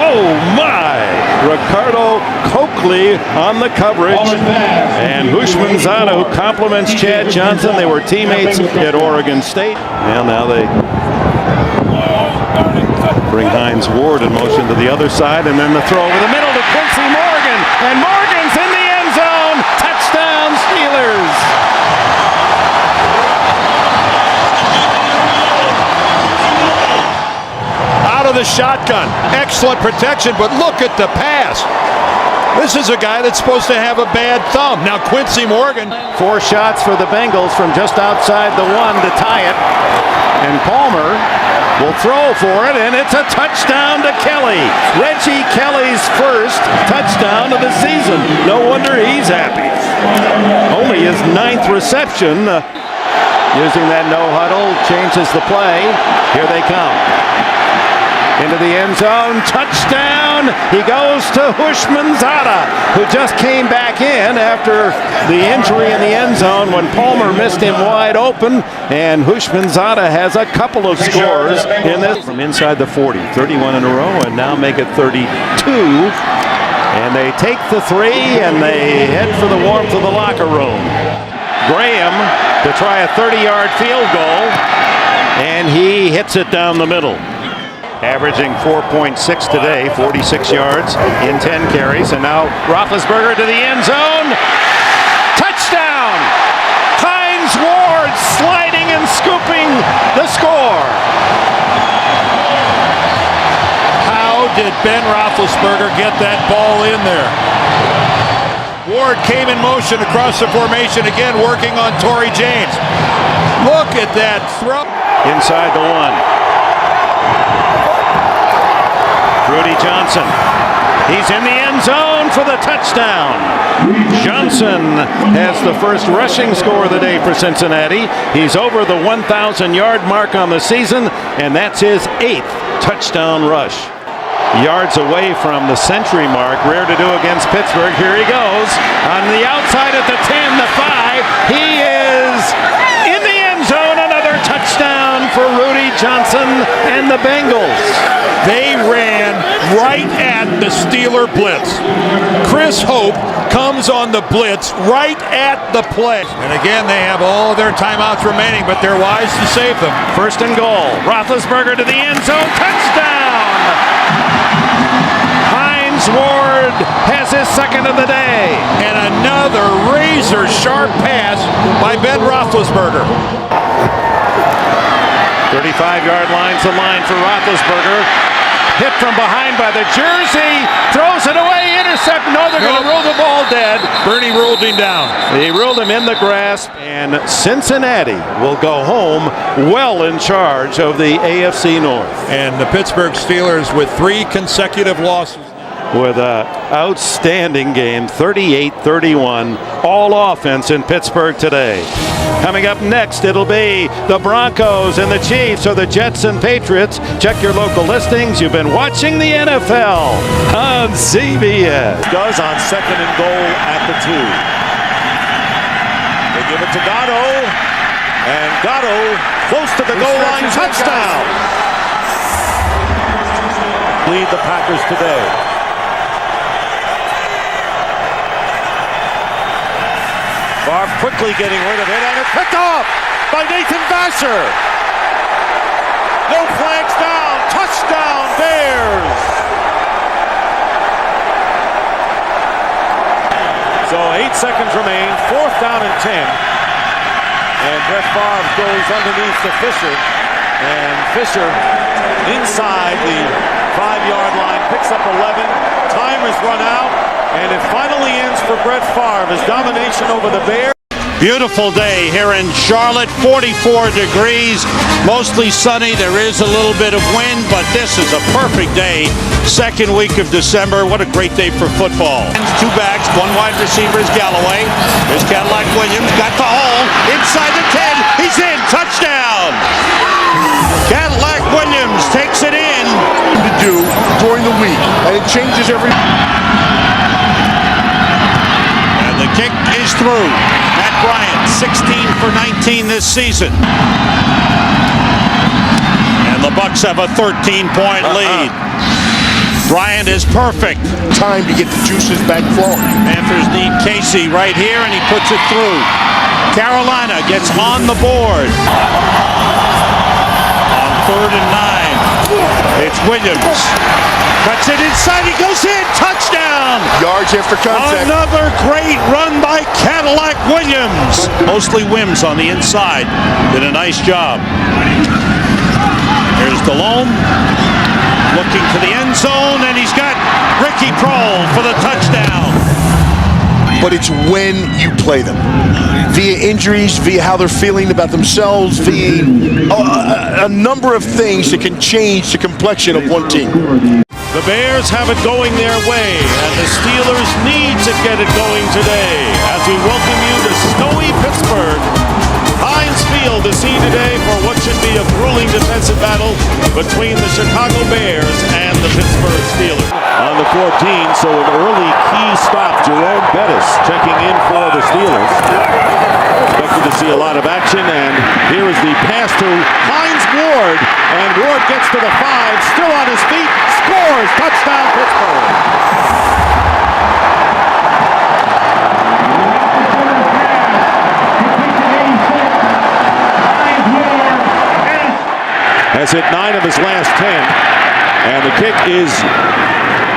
Oh my! Ricardo Coakley on the coverage, and Hushmanzada, who compliments Chad Johnson. They were teammates at Oregon State. And now they bring Hines Ward in motion to the other side, and then the throw over the middle to Quincy Morgan, and Morgan's in the end zone. Touchdown Steelers. Out of the shotgun. Excellent protection, but look at the pass. This is a guy that's supposed to have a bad thumb. Now Quincy Morgan. 4 shots for the Bengals from just outside the 1 to tie it. And Palmer will throw for it, and it's a touchdown to Kelly. Reggie Kelly's first touchdown of the season. No wonder he's happy. Only his 9th reception. Using that no huddle changes the play. Here they come. Into the end zone, touchdown! He goes to Hushmanzada, who just came back in after the injury in the end zone when Palmer missed him wide open, and Hushmanzada has a couple of scores in this from inside the 40, 31 in a row, and now make it 32. And they take the 3, and they head for the warmth of the locker room. Graham to try a 30-yard field goal, and he hits it down the middle. Averaging 4.6 today, 46 yards in 10 carries. And now Roethlisberger to the end zone. Touchdown! Hines Ward sliding and scooping the score. How did Ben Roethlisberger get that ball in there? Ward came in motion across the formation again, working on Torrey James. Look at that throw. Inside the 1. Rudy Johnson. He's in the end zone for the touchdown. Johnson has the first rushing score of the day for Cincinnati. He's over the 1,000-yard mark on the season, and that's his 8th touchdown rush. Yards away from the century mark. Rare to do against Pittsburgh. Here he goes. On the outside at the 10, the 5. He is in the end zone. Another touchdown for Rudy Johnson and the Bengals. They ran right at the Steeler blitz. Chris Hope comes on the blitz right at the play. And again, they have all their timeouts remaining, but they're wise to save them. First and goal. Roethlisberger to the end zone. Touchdown! Hines Ward has his second of the day. And another razor-sharp pass by Ben Roethlisberger. 35-yard line's the line for Roethlisberger. Hit from behind by the jersey. Throws it away. Intercept. No, they're going to rule the ball dead. Bernie ruled him down. He ruled him in the grasp. And Cincinnati will go home well in charge of the AFC North. And the Pittsburgh Steelers with 3 consecutive losses. With an outstanding game, 38-31, all offense in Pittsburgh today. Coming up next, it'll be the Broncos and the Chiefs, or the Jets and Patriots. Check your local listings. You've been watching the NFL on CBS. Does on second and goal at the 2. They give it to Gatto, and Gatto close to the goal line, touchdown. Lead the Packers today. Favre quickly getting rid of it, and it's picked off by Nathan Vasher. No flags down. Touchdown, Bears. So 8 seconds remain, 4th down and 10. And Brett Favre goes underneath to Fisher. And Fisher inside the 5-yard line, picks up 11. Time has run out, and it finally ends for Brett Favre. His domination over the Bears. Beautiful day here in Charlotte, 44 degrees, mostly sunny. There is a little bit of wind, but this is a perfect day. Second week of December. What a great day for football. 2 backs, 1 wide receiver is Galloway. There's Cadillac Williams, got the hole, inside the 10, he's in, touchdown! Cadillac Williams takes it in. To do during the week, and it changes every. And the kick is through. Matt Bryant, 16 for 19 this season. And the Bucks have a 13-point lead. Bryant is perfect. Time to get the juices back flowing. Panthers need Casey right here, and he puts it through. Carolina gets on the board. On 3rd and 9, it's Williams. Cuts it inside, he goes in, touchdown! Yards after contact. Another great run by Cadillac Williams. Mostly Wims on the inside. Did a nice job. Here's Delhomme. Looking to the end zone, and he's got Ricky Prohl for the touchdown. But it's when you play them. Via injuries, via how they're feeling about themselves, via a number of things that can change the complexion of one team. The Bears have it going their way, and the Steelers need to get it going today. As we welcome you to snowy Pittsburgh. Heinz Field, the scene today for what should be a grueling defensive battle between the Chicago Bears and the Pittsburgh Steelers. On the 14, so an early key stop. Jerome Bettis checking in for the Steelers. Expected to see a lot of action, and here is the pass to Hines Ward. And Ward gets to the 5, still on his feet, scores, touchdown Pittsburgh. Has hit 9 of his last 10, and the kick is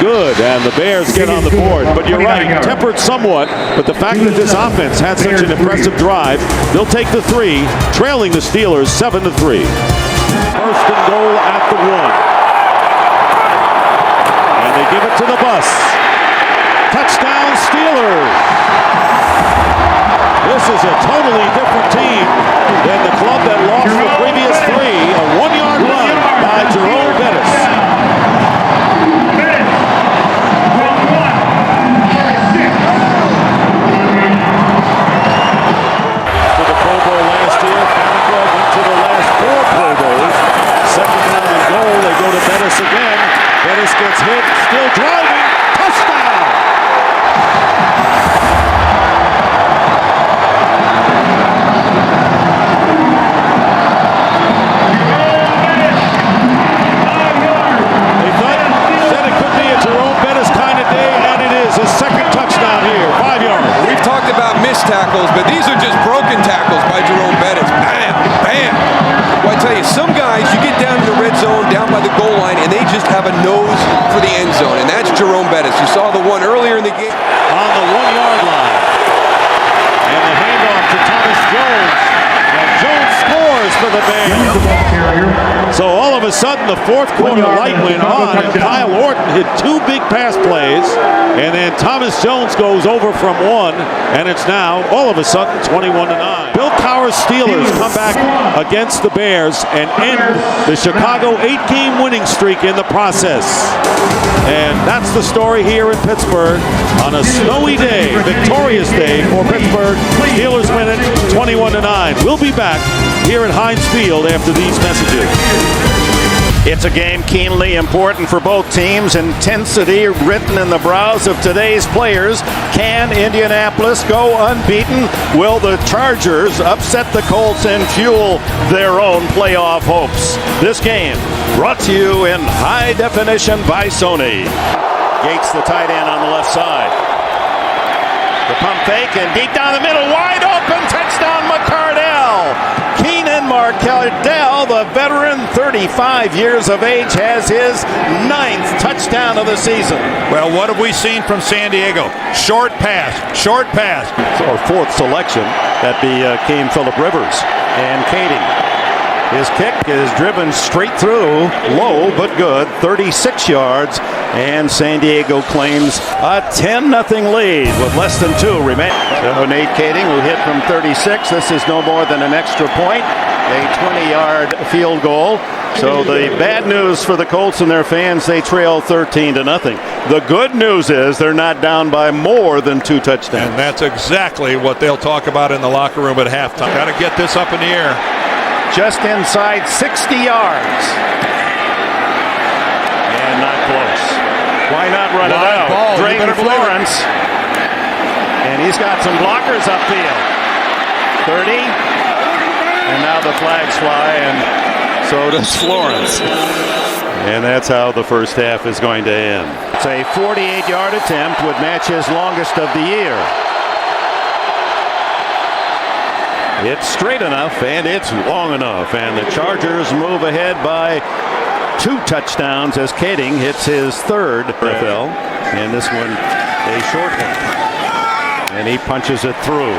good, and the Bears get on the board. But you're right, tempered somewhat, but the fact that this offense had such an impressive drive, they'll take the 3, trailing the Steelers 7-3. First and goal at the 1. And they give it to the bus. Touchdown Steelers! This is a totally different team than the club that lost the previous 3. A 1-yard run by Jerome Bettis. To the Pro Bowl last year, Farrakhan went to the last 4 Pro Bowls. Second down and goal, they go to Bettis again. Bettis gets hit, still driving, touchdown! Tackles, but these are just broken tackles by Jerome Bettis. Bam, bam. Well, I tell you, some guys, you get down in the red zone, down by the goal line, and they just have a nose for the end zone, and that's Jerome Bettis. You saw the one earlier in the game. On the 1-yard line. And the handoff to Thomas Jones. And Jones scores for the Bears. So all of a sudden, the 4th quarter light went on, and Kyle Orton hit 2 big pass plays, and then Thomas Jones goes over from 1, and it's now, all of a sudden, 21-9. Bill Cowher's Steelers come back against the Bears and end the Chicago 8-game winning streak in the process. And that's the story here in Pittsburgh on a snowy day, victorious day for Pittsburgh. Steelers win it 21-9. We'll be back here at Heinz Field after these messages. It's a game keenly important for both teams. Intensity written in the brows of today's players. Can Indianapolis go unbeaten? Will the Chargers upset the Colts and fuel their own playoff hopes? This game brought to you in high definition by Sony. Gates, the tight end, on the left side. The pump fake and deep down the middle, wide open, touchdown McCardell. Keenan Markell, the the veteran, 35 years of age, has his 9th touchdown of the season. Well, what have we seen from San Diego? Short pass, short pass. Our 4th selection, that became Phillip Rivers and Kading. His kick is driven straight through, low but good, 36 yards, and San Diego claims a 10-0 lead with less than 2 remaining. So Nate Kading, who hit from 36, this is no more than an extra point, a 20-yard field goal. So the bad news for the Colts and their fans, they trail 13-0. The good news is they're not down by more than 2 touchdowns. And that's exactly what they'll talk about in the locker room at halftime. Got to get this up in the air. Just inside 60 yards. And not close. Why not run it out? Ball. Drayton Florence. And he's got some blockers upfield. 30. And now the flags fly, and so does Florence. And that's how the first half is going to end. It's a 48-yard attempt, would match his longest of the year. It's straight enough, and it's long enough, and the Chargers move ahead by 2 touchdowns as Kading hits his 3rd NFL, and this one a short one, and he punches it through.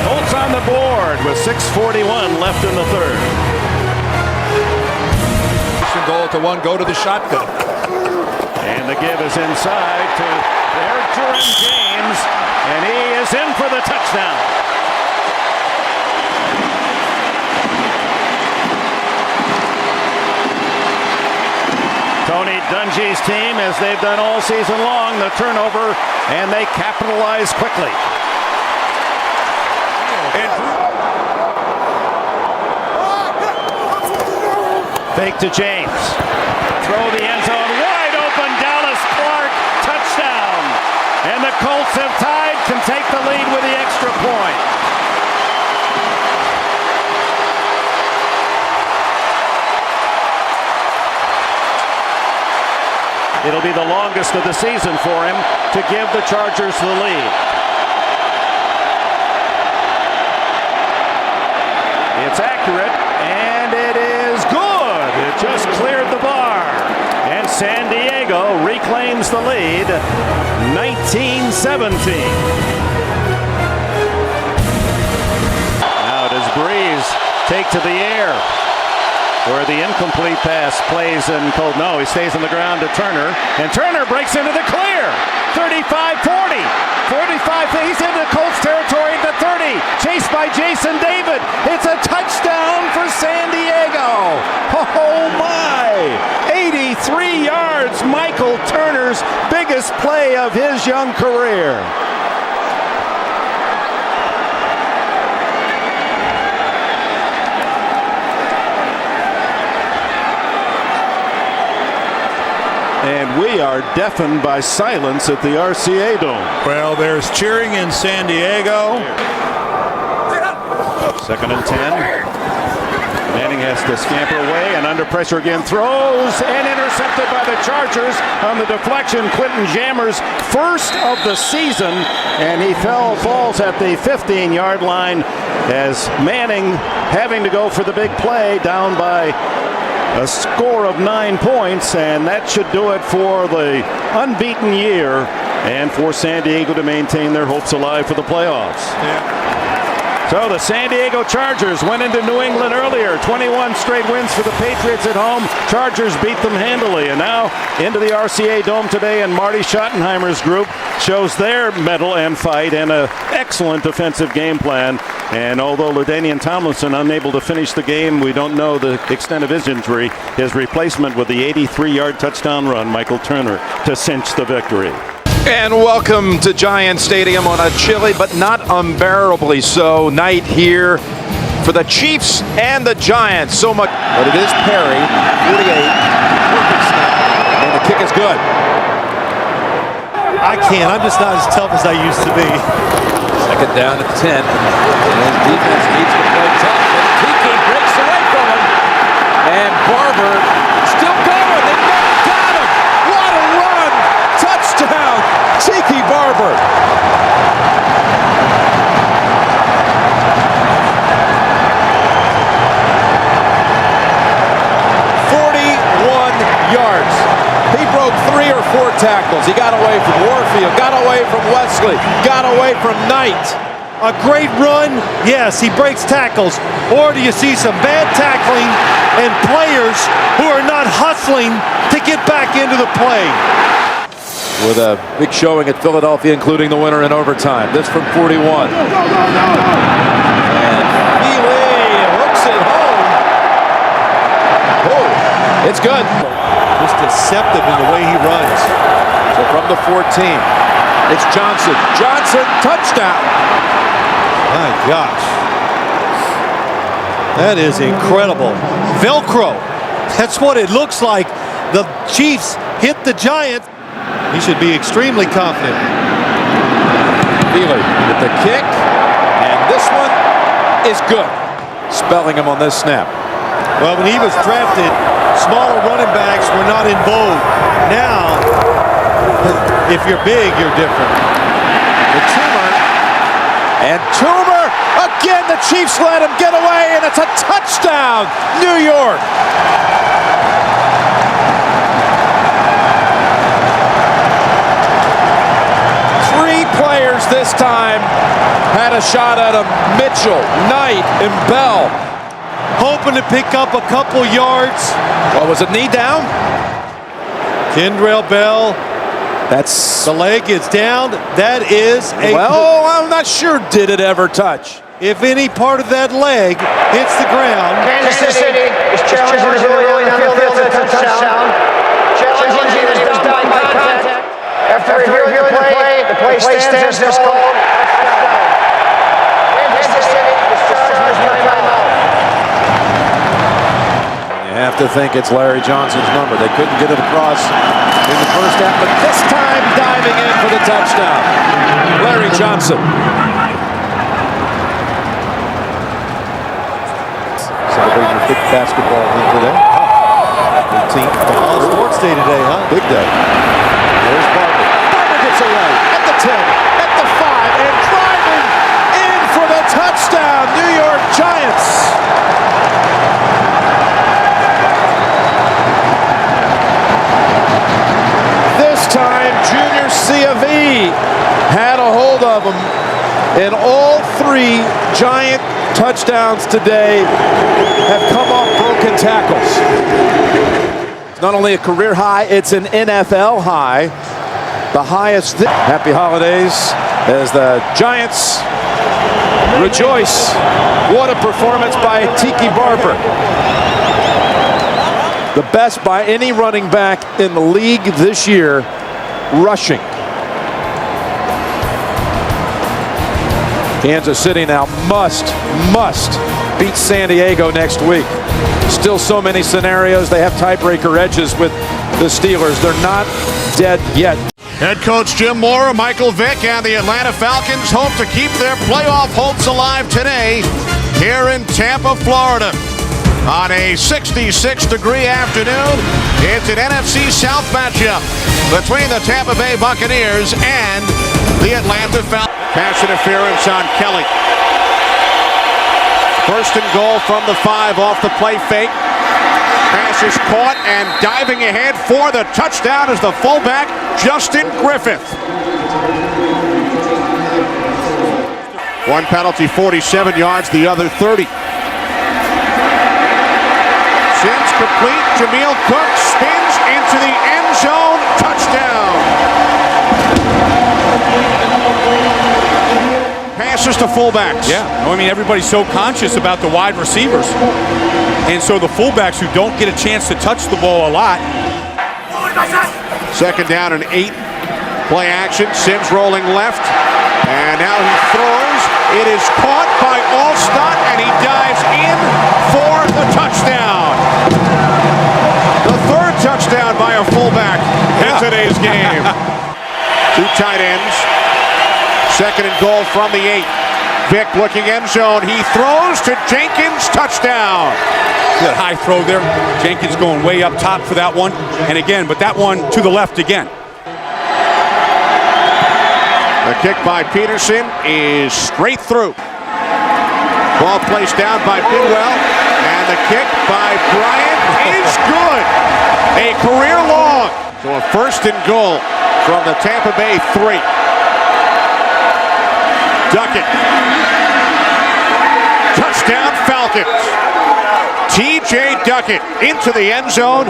Colts on the board with 6:41 left in the 3rd. Goal to 1, go to the shotgun. And the give is inside to Derek James, and he is in for the touchdown. Tony Dungy's team, as they've done all season long, the turnover, and they capitalize quickly. Fake to James. Throw the end zone, wide open, Dallas Clark, touchdown. And the Colts have tied, can take the lead with the extra point. It'll be the longest of the season for him to give the Chargers the lead. It's accurate, and it is good. It just cleared the bar. And San Diego reclaims the lead, 19-17. Now does Breeze take to the air, where the incomplete pass plays in cold. No, he stays on the ground to Turner, and Turner breaks into the clear. 35-40, 45, he's into Colts territory at the 30, chased by Jason David. It's a touchdown for San Diego. Oh my, 83 yards, Michael Turner's biggest play of his young career. And we are deafened by silence at the RCA Dome. Well, there's cheering in San Diego. 2nd and 10. Manning has to scamper away, and under pressure again, throws, and intercepted by the Chargers on the deflection. Quentin Jammer's first of the season, and he falls at the 15-yard line as Manning, having to go for the big play, down by a score of 9 points, and that should do it for the unbeaten year and for San Diego to maintain their hopes alive for the playoffs. So the San Diego Chargers went into New England earlier, 21 straight wins for the Patriots at home. Chargers beat them handily, and now into the RCA Dome today, and Marty Schottenheimer's group shows their mettle and fight and an excellent defensive game plan. And although LaDainian Tomlinson unable to finish the game, we don't know the extent of his injury. His replacement with the 83-yard touchdown run, Michael Turner, to cinch the victory. And welcome to Giant Stadium on a chilly but not unbearably so night here for the Chiefs and the Giants. So much, but it is Perry, 48, perfect snap, and the kick is good. I can't. I'm just not as tough as I used to be. 2nd down at 10. And defense needs to play tough, but Tiki breaks away from him. And Barber still going. They never got him. What a run! Touchdown, Tiki Barber. tackles. He got away from Warfield, got away from Wesley, got away from Knight. A great run, yes, he breaks tackles. Or do you see some bad tackling and players who are not hustling to get back into the play? With a big showing at Philadelphia, including the winner in overtime. This from 41. And Healy hooks it home. Oh, it's good. Just deceptive in the way he runs. So from the 14, it's Johnson. Johnson, touchdown. My gosh. That is incredible. Velcro. That's what it looks like. The Chiefs hit the Giants. He should be extremely confident. Healy with the kick. And this one is good. Spelling him on this snap. Well, when he was drafted, smaller running backs were not in vogue. Now, if you're big, you're different. The Toomer. And Toomer, again, the Chiefs let him get away, and it's a touchdown, New York. Three players this time had a shot at him. Mitchell, Knight, and Bell. Hoping to pick up a couple yards. What was it, knee down? Kendrell Bell. That's the leg is down. That is a. Well, I'm not sure. Did it ever touch? If any part of that leg hits the ground. Kansas City is challenging the goalie on the field for a touchdown. Challenging he was done by contact. After reviewing the play stands as called. Kansas City is charged with timeout. You have to think it's Larry Johnson's number. They couldn't get it across in the first half, but this time diving in for the touchdown. Larry Johnson. Celebrating your big basketball win today. Good team. All sports day today, huh? Big day. There's Barber. Barber gets away at the 10, at the 5, and driving in for the touchdown. New York Giants. Time Junior C.A.V. had a hold of him, and all three Giant touchdowns today have come off broken tackles. It's not only a career high, it's an NFL high, the highest. Happy holidays as the Giants rejoice. What a performance by Tiki Barber. The best by any running back in the league this year, rushing. Kansas City now must beat San Diego next week. Still so many scenarios. They have tiebreaker edges with the Steelers. They're not dead yet. Head coach Jim Mora, Michael Vick, and the Atlanta Falcons hope to keep their playoff hopes alive today here in Tampa, Florida. On a 66-degree afternoon, it's an NFC South matchup between the Tampa Bay Buccaneers and the Atlanta Falcons. Pass interference on Kelly. First and goal from the 5 off the play fake. Pass is caught and diving ahead for the touchdown is the fullback, Justin Griffith. One penalty, 47 yards, the other 30. Sims complete. Jameel Cook spins into the end zone. Touchdown. Passes to fullbacks. Yeah, I mean, everybody's so conscious about the wide receivers. And so the fullbacks who don't get a chance to touch the ball a lot. Second down and 8. Play action. Sims rolling left. And now he throws. It is caught by Alstott, and he dives in for the touchdown. The third touchdown by a fullback in today's game. Two tight ends. Second and goal from the 8. Vick looking end zone. He throws to Jenkins. Touchdown. Good high throw there. Jenkins going way up top for that one. And again, but that one to the left again. The kick by Peterson is straight through. Ball placed down by Bidwell. And the kick by Bryant is good. A career long. So a 1st and goal from the Tampa Bay 3. Duckett. Touchdown Falcons. T.J. Duckett into the end zone,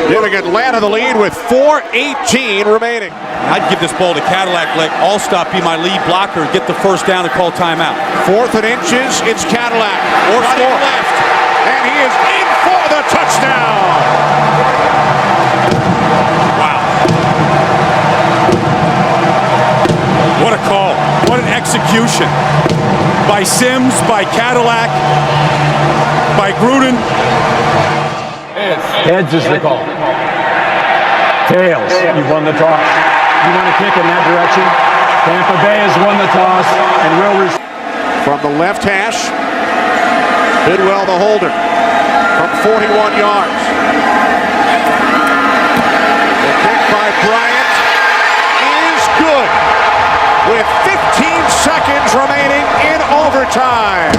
giving Atlanta the lead with 4:18 remaining. I'd give this ball to Cadillac, let Allstott be my lead blocker, get the 1st down and call timeout. 4th and inches, it's Cadillac. Running left, and he is in for the touchdown. Wow. What a call. What an execution. By Sims, by Cadillac, by Gruden. Heads is the call. Tails. You won the toss. You want to kick in that direction? Tampa Bay has won the toss and will receive. From the left hash, Bidwell the holder from 41 yards. The kick by Bryant is good with 15 seconds remaining in overtime.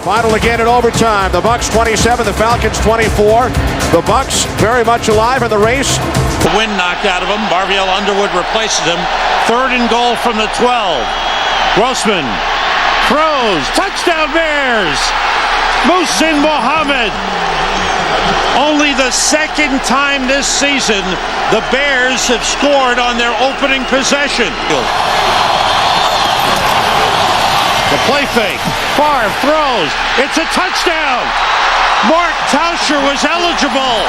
Final again in overtime. The Bucks 27, the Falcons 24. The Bucks very much alive in the race. The wind knocked out of him. Barviel Underwood replaces him. 3rd and goal from the 12. Grossman throws. Touchdown Bears. Muhsin Mohammed. Only the 2nd time this season the Bears have scored on their opening possession. The play fake. Favre throws. It's a touchdown. Mark Tauscher was eligible.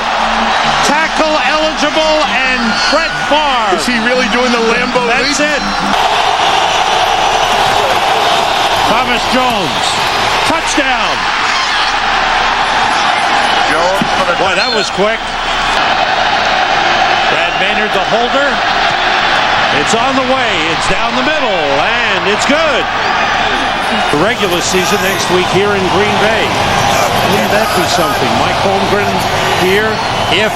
Tackle eligible, and Brett Favre. Is he really doing the Lambeau leap? That's it. Thomas Jones. Touchdown. Boy, that was quick. Brad Maynard, the holder. It's on the way. It's down the middle, and it's good. The regular season next week here in Green Bay. Wouldn't that be something? Mike Holmgren here. If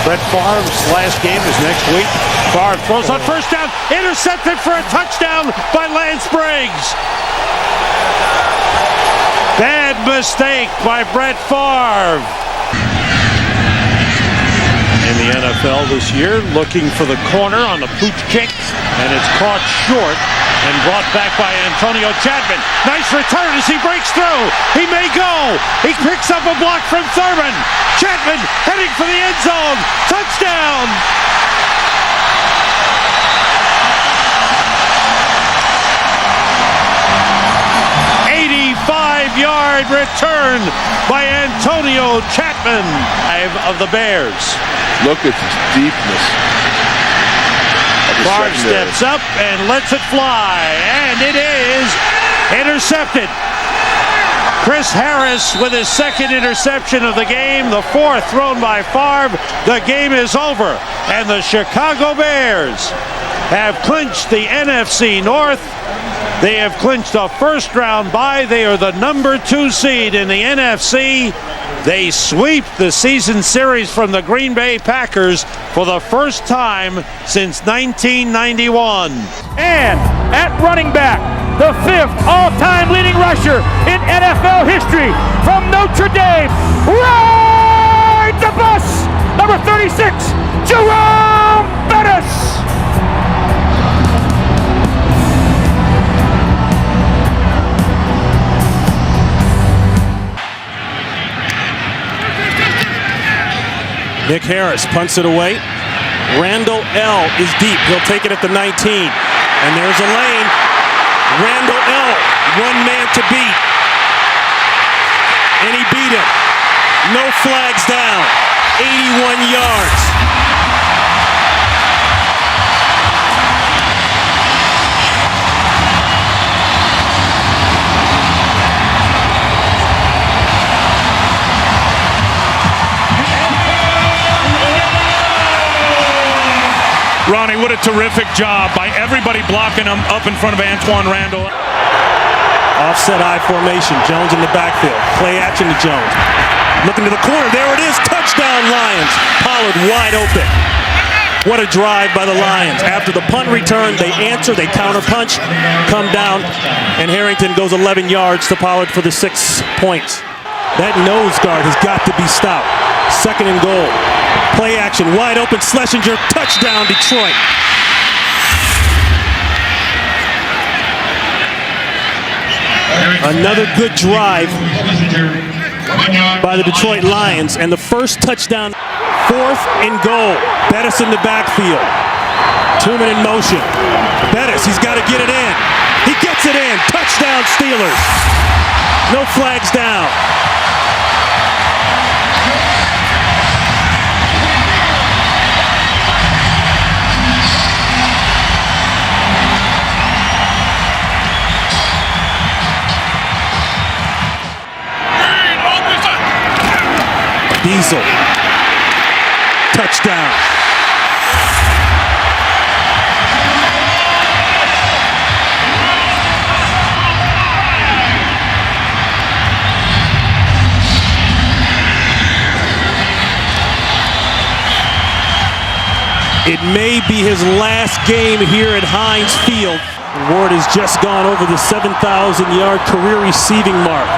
Brett Favre's last game is next week. Favre throws on 1st down. Intercepted for a touchdown by Lance Briggs. Bad mistake by Brett Favre. In the NFL this year, looking for the corner on the pooch kick, and it's caught short and brought back by Antonio Chapman. Nice return as he breaks through. He may go. He picks up a block from Thurman. Chapman heading for the end zone. Touchdown. Yard return by Antonio Chapman of the Bears. Look at the deepness. Favre steps up and lets it fly, and it is intercepted. Chris Harris with his 2nd interception of the game, the 4th thrown by Favre. The game is over, and the Chicago Bears have clinched the NFC North. They have clinched a 1st round bye. They are the number 2 seed in the NFC. They sweep the season series from the Green Bay Packers for the first time since 1991. And at running back, the 5th all-time leading rusher in NFL history from Notre Dame. Ride the bus, number 36, Jerome Bettis. Nick Harris punts it away. Randall L. is deep. He'll take it at the 19. And there's a lane. Randall L. one man to beat. And he beat him. No flags down. 81 yards. Ronnie, what a terrific job by everybody blocking him up in front of Antoine Randall. Offset I formation. Jones in the backfield. Play action to Jones. Looking to the corner. There it is. Touchdown Lions. Pollard wide open. What a drive by the Lions. After the punt return, they answer. They counter punch. Come down. And Harrington goes 11 yards to Pollard for the 6 points. That nose guard has got to be stopped. 2nd and goal. Play action, wide open, Schlesinger, touchdown, Detroit. Another good drive by the Detroit Lions, and the first touchdown. 4th and goal. Bettis in the backfield. Tooman in motion. Bettis, he's got to get it in. He gets it in. Touchdown, Steelers. No flags down. Diesel. Touchdown. It may be his last game here at Heinz Field. Ward has just gone over the 7,000-yard career receiving mark.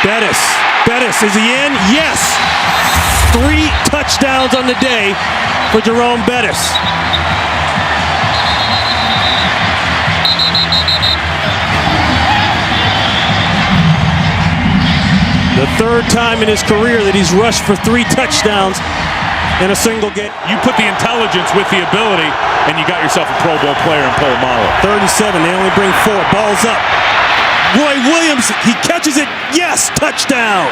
Bettis, is he in? Yes! 3 touchdowns on the day for Jerome Bettis. The 3rd time in his career that he's rushed for 3 touchdowns in a single game. You put the intelligence with the ability, and you got yourself a Pro Bowl player in Polamalu. 3rd and 7, they only bring 4. Ball's up. Roy Williams, he catches it. Yes, touchdown.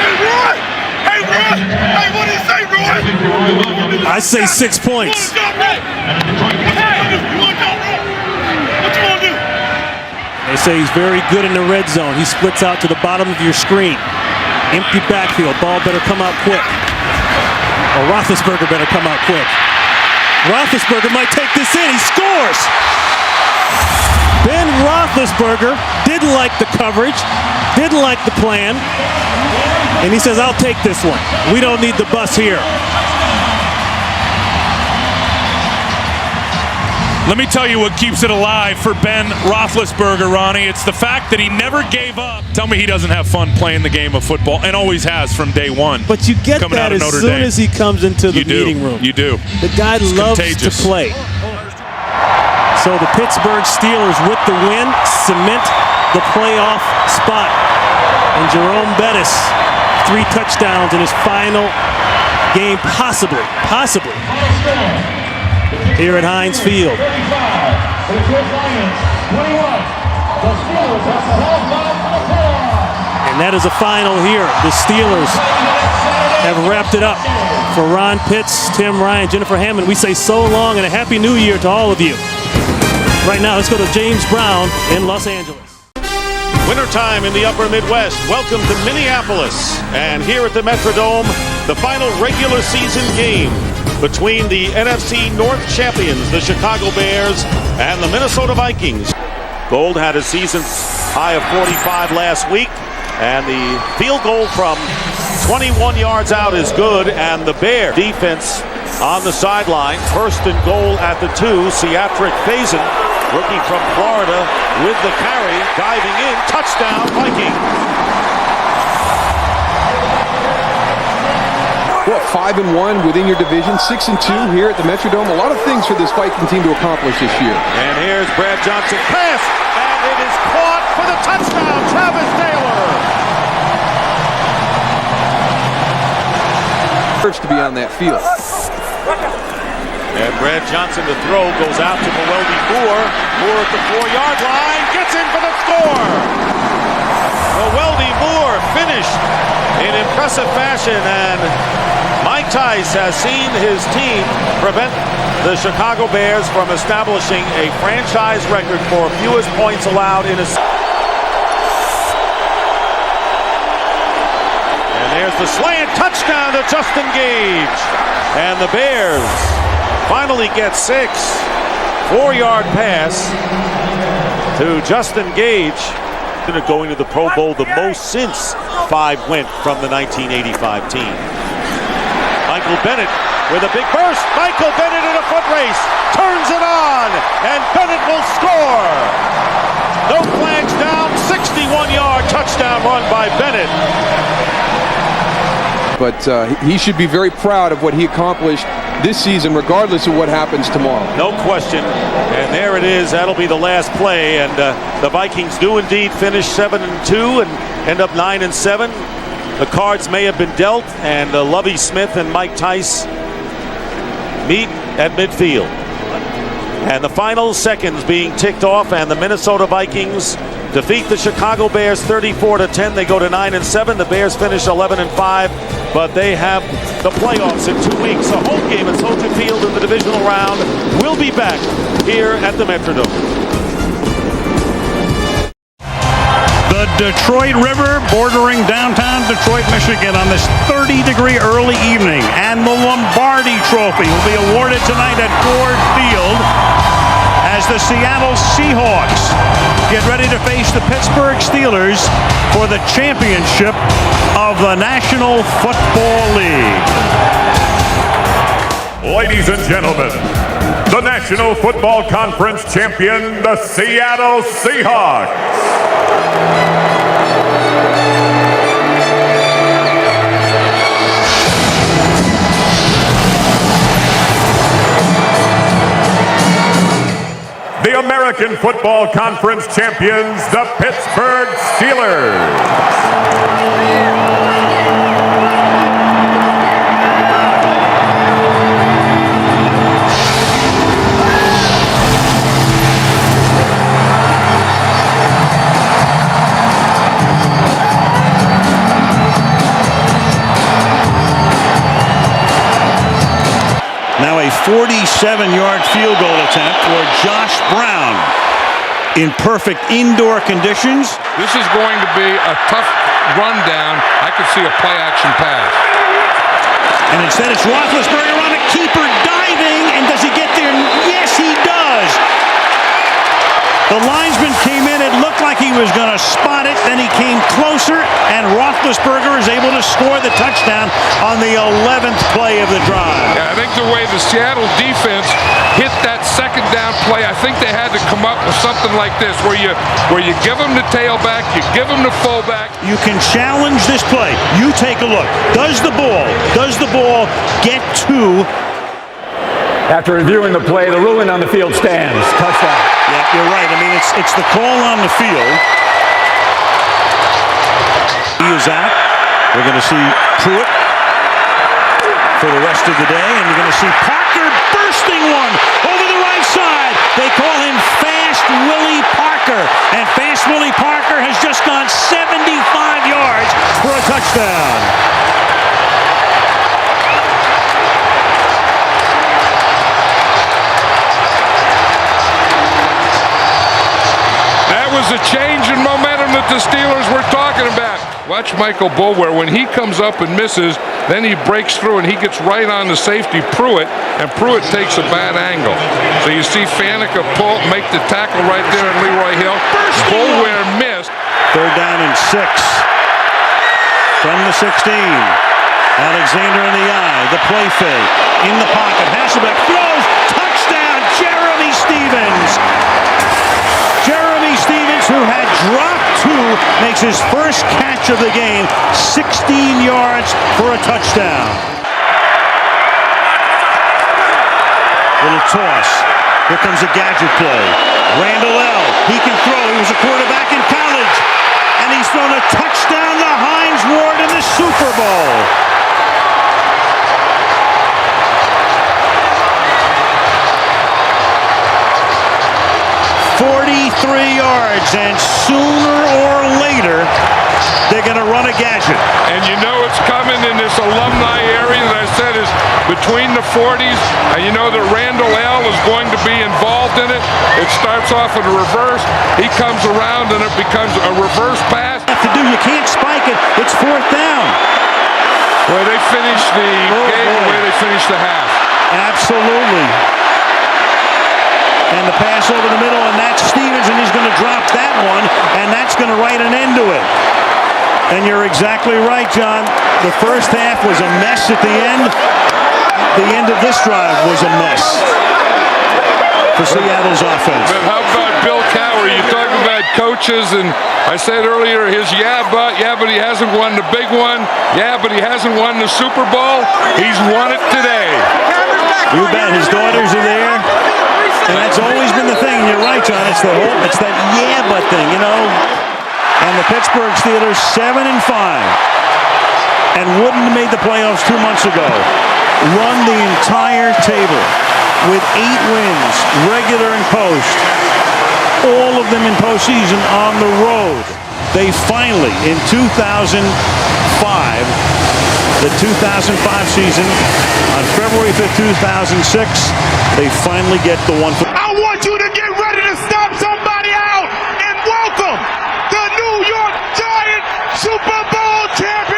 Hey, Roy! Hey, Roy! Hey, what do you say, Roy? I say 6 points. What you want to do? They say he's very good in the red zone. He splits out to the bottom of your screen. Empty backfield. Ball better come out quick. Or Roethlisberger better come out quick. Roethlisberger might take this in. He scores. Ben Roethlisberger didn't like the coverage, didn't like the plan, and he says, I'll take this one. We don't need the bus here. Let me tell you what keeps it alive for Ben Roethlisberger, Ronnie. It's the fact that he never gave up. Tell me he doesn't have fun playing the game of football, and always has from day one. But you get that as soon as he comes into the meeting room. You do. The guy loves to play. So the Pittsburgh Steelers, with the win, cement the playoff spot. And Jerome Bettis, 3 touchdowns in his final game, possibly, here at Heinz Field. And that is a final here. The Steelers have wrapped it up. For Ron Pitts, Tim Ryan, Jennifer Hammond, we say so long and a Happy New Year to all of you. Right now, let's go to James Brown in Los Angeles. Wintertime in the upper Midwest. Welcome to Minneapolis. And here at the Metrodome, the final regular season game between the NFC North champions, the Chicago Bears, and the Minnesota Vikings. Gold had a season high of 45 last week, and the field goal from 21 yards out is good, and the Bear defense on the sideline. 1st and goal at the 2. Seatric Faison, rookie from Florida, with the carry, diving in, touchdown, Viking. What, 5-1 within your division, 6-2 here at the Metrodome. A lot of things for this Viking team to accomplish this year. And here's Brad Johnson, pass, and it is caught for the touchdown, Travis Taylor. To be on that field. And Brad Johnson to throw, goes out to Weldy Moore. Moore at the 4-yard line, gets in for the score. Weldy Moore finished in impressive fashion, and Mike Tice has seen his team prevent the Chicago Bears from establishing a franchise record for fewest points allowed in a season. There's the slant, touchdown to Justin Gage. And the Bears finally get 6. 4-yard pass to Justin Gage. Going to the Pro Bowl the most since 5 went from the 1985 team. Michael Bennett with a big burst. Michael Bennett in a foot race. Turns it on. And Bennett will score. No flags down. 61-yard touchdown run by Bennett. But he should be very proud of what he accomplished this season, regardless of what happens tomorrow. No question. And there it is. That'll be the last play. And the Vikings do indeed finish 7-2 and end up 9-7. The cards may have been dealt, and Lovie Smith and Mike Tice meet at midfield. And the final seconds being ticked off, and the Minnesota Vikings defeat the Chicago Bears 34-10. They go to 9-7. The Bears finish 11-5, but they have the playoffs in 2 weeks. A home game at Soldier Field in the divisional round will be back here at the Metrodome. The Detroit River bordering downtown Detroit, Michigan on this 30-degree early evening. And the Lombardi Trophy will be awarded tonight at Ford Field as the Seattle Seahawks get ready to face the Pittsburgh Steelers for the championship of the National Football League. Ladies and gentlemen, the National Football Conference champion, the Seattle Seahawks. The American Football Conference champions, the Pittsburgh Steelers. Now a 47-yard field goal attempt for Josh Brown in perfect indoor conditions. This is going to be a tough rundown. I could see a play-action pass. And instead it's Roethlisberger on a keeper diving, and does he get there? Yes, he does. The linesman came in, it looked like he was going to spot it, then he came closer, and Roethlisberger is able to score the touchdown on the 11th play of the drive. Yeah, I think the way the Seattle defense hit that second down play, I think they had to come up with something like this, where you give them the tailback, you give them the fullback. You can challenge this play. You take a look. Does the ball get to? After reviewing the play, the ruling on the field stands. Touchdown. Yeah, you're right. I mean, it's the call on the field. He is out. We're going to see Pruitt for the rest of the day, and you're going to see Parker bursting one over the right side. They call him Fast Willie Parker, and Fast Willie Parker has just gone 75 yards for a touchdown. Was a change in momentum that the Steelers were talking about. Watch Michael Boulware. When he comes up and misses, then he breaks through and he gets right on the safety Pruitt, and Pruitt takes a bad angle. So you see Faneca pull, make the tackle right there in Leroy Hill. Boulware missed. 3rd down and 6 from the 16. Alexander in the eye, the play fake, in the pocket. Hasselbeck throws, touchdown, Jeremy Stevens. Jeremy Stevens, who had dropped 2, makes his first catch of the game, 16 yards for a touchdown. Little toss. Here comes a gadget play. Randall L. He can throw. He was a quarterback in college. And he's thrown a touchdown to Hines Ward in the Super Bowl. yards, and sooner or later, they're going to run a gadget. And you know it's coming in this alumni area that I said is between the 40s, and you know that Randall L. is going to be involved in it. It starts off in a reverse. He comes around, and it becomes a reverse pass. You can't spike it. It's 4th down. Where they finished the game, where they finished the half. Absolutely. And the pass over the middle, and that's Stevens, and he's going to drop that one, and that's going to write an end to it. And you're exactly right, John. The first half was a mess at the end. The end of this drive was a mess for Seattle's offense. But how about Bill Cowher. You talk about coaches, and I said earlier his yeah, but he hasn't won the big one. Yeah, but he hasn't won the Super Bowl. He's won it today. You bet his daughters are there. And that's always been the thing. You're right, John. It's that yeah, but thing, you know. And the Pittsburgh Steelers 7-5, and wouldn't have made the playoffs 2 months ago. Run the entire table with 8 wins, regular and post. All of them in postseason on the road. They finally, in 2005, the 2005 season, on February 5th, 2006, they finally get the one. I want you to get ready to stomp somebody out and welcome the New York Giants Super Bowl champions!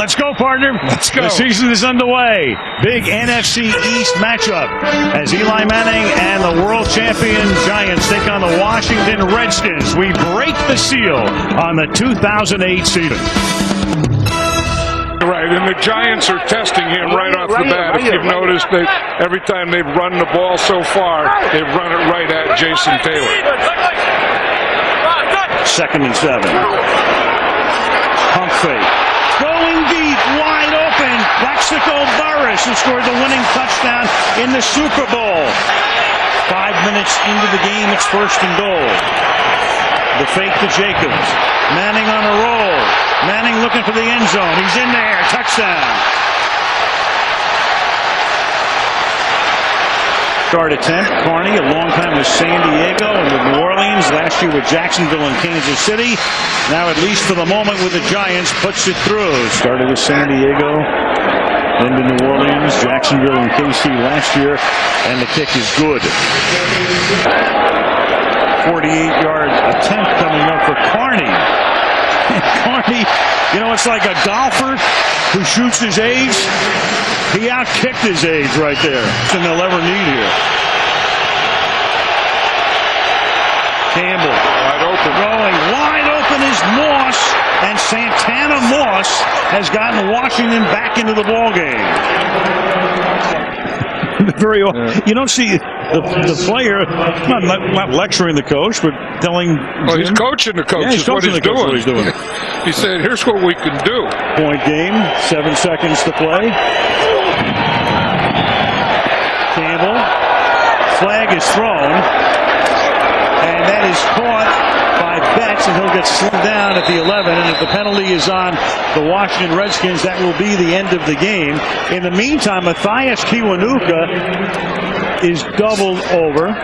Let's go, partner. Let's go. The season is underway. Big NFC East matchup as Eli Manning and the world champion Giants take on the Washington Redskins. We break the seal on the 2008 season. Right, and the Giants are testing him right off the bat. If you've noticed that every time they've run the ball so far, they've run it right at Jason Taylor. 2nd and 7. Pump fake. Going deep, wide open. Plaxico Burress, who scored the winning touchdown in the Super Bowl. 5 minutes into the game, it's 1st and goal. The fake to Jacobs. Manning on a roll. Manning looking for the end zone. He's in there. Touchdown. Start attempt. Carney, a long time with San Diego and with New Orleans. Last year with Jacksonville and Kansas City. Now, at least for the moment with the Giants, puts it through. Started with San Diego, then to New Orleans, Jacksonville and KC last year, and the kick is good. 48-yard attempt coming up for Carney. Carney, you know, it's like a golfer who shoots his age. He out-kicked his age right there. Than they'll ever need here. Campbell. Wide open. Throwing wide open is Moss, and Santana Moss has gotten Washington back into the ballgame. You don't see the player not lecturing the coach, but telling. Well, he's coaching the coach. Yeah, he's coaching what he's doing. He said, "Here's what we can do." Point game. 7 seconds to play. Campbell. Flag is thrown, and that is caught by Betts, and he'll get slimmed down at the 11. And if the penalty is on the Washington Redskins, that will be the end of the game. In the meantime, Matthias Kiwanuka is doubled over.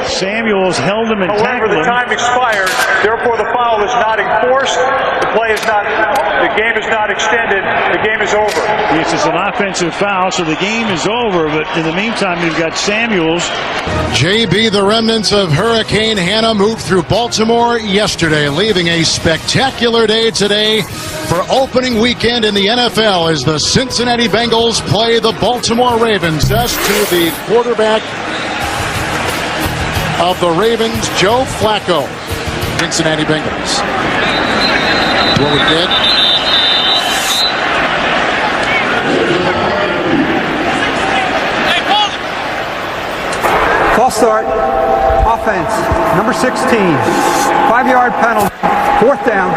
Samuels held him and tackled him. However, the time expired. Therefore, the foul is not enforced. The game is not extended. The game is over. Yes, it's an offensive foul, so the game is over. But in the meantime, you've got Samuels. JB, the remnants of Hurricane Hannah moved through Baltimore yesterday, leaving a spectacular day today for opening weekend in the NFL as the Cincinnati Bengals play the Baltimore Ravens. Just to the quarterback of the Ravens, Joe Flacco. Cincinnati Bengals. What we did. False start. Offense. Number 16. 5-yard penalty. 4th down.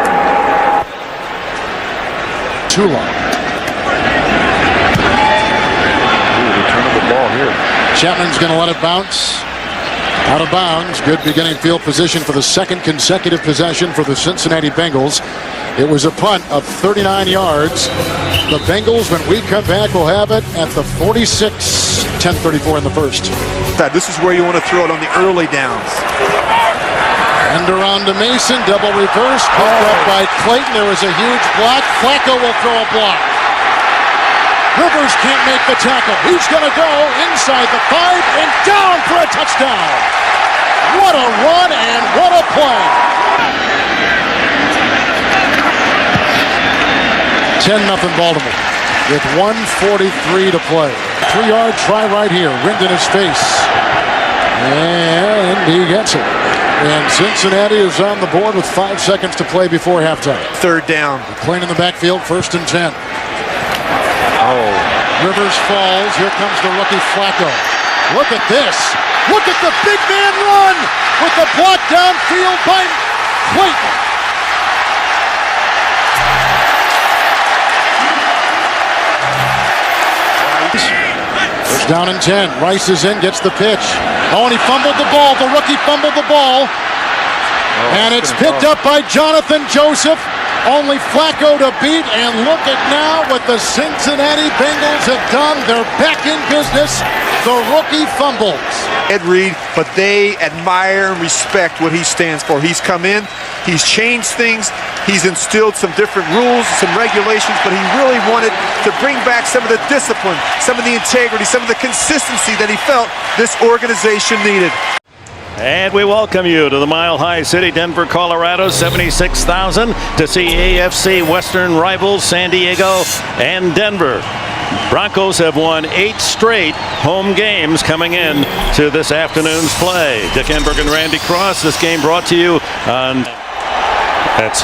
Too long. Return of the ball here. Chapman's going to let it bounce. Out of bounds. Good beginning field position for the 2nd consecutive possession for the Cincinnati Bengals. It was a punt of 39 yards. The Bengals, when we come back, will have it at the 46. 10:34 in the first. This is where you want to throw it on the early downs. And around to Mason. Double reverse. Called up by Clayton. There was a huge block. Flacco will throw a block. Rivers can't make the tackle. He's going to go inside the 5 and down for a touchdown. What a run and what a play. 10-0 Baltimore with 1:43 to play. 3-yard try right here. Wind in his face. And he gets it. And Cincinnati is on the board with 5 seconds to play before halftime. Third down. McLean in the backfield, 1st and 10. Oh. Rivers falls. Here comes the rookie Flacco. Look at this. Look at the big man run with the block downfield by Clayton. First down and 10. Rice is in, gets the pitch. Oh, and he fumbled the ball. The rookie fumbled the ball. And it's picked up by Jonathan Joseph. Only Flacco to beat, and look at now what the Cincinnati Bengals have done. They're back in business. The rookie fumbles. Ed Reed, but they admire and respect what he stands for. He's come in, he's changed things, he's instilled some different rules, some regulations, but he really wanted to bring back some of the discipline, some of the integrity, some of the consistency that he felt this organization needed. And we welcome you to the Mile High City, Denver, Colorado, 76,000 to see AFC Western rivals San Diego and Denver. Broncos have won 8 straight home games coming in to this afternoon's play. Dick Enberg and Randy Cross. This game brought to you on... That's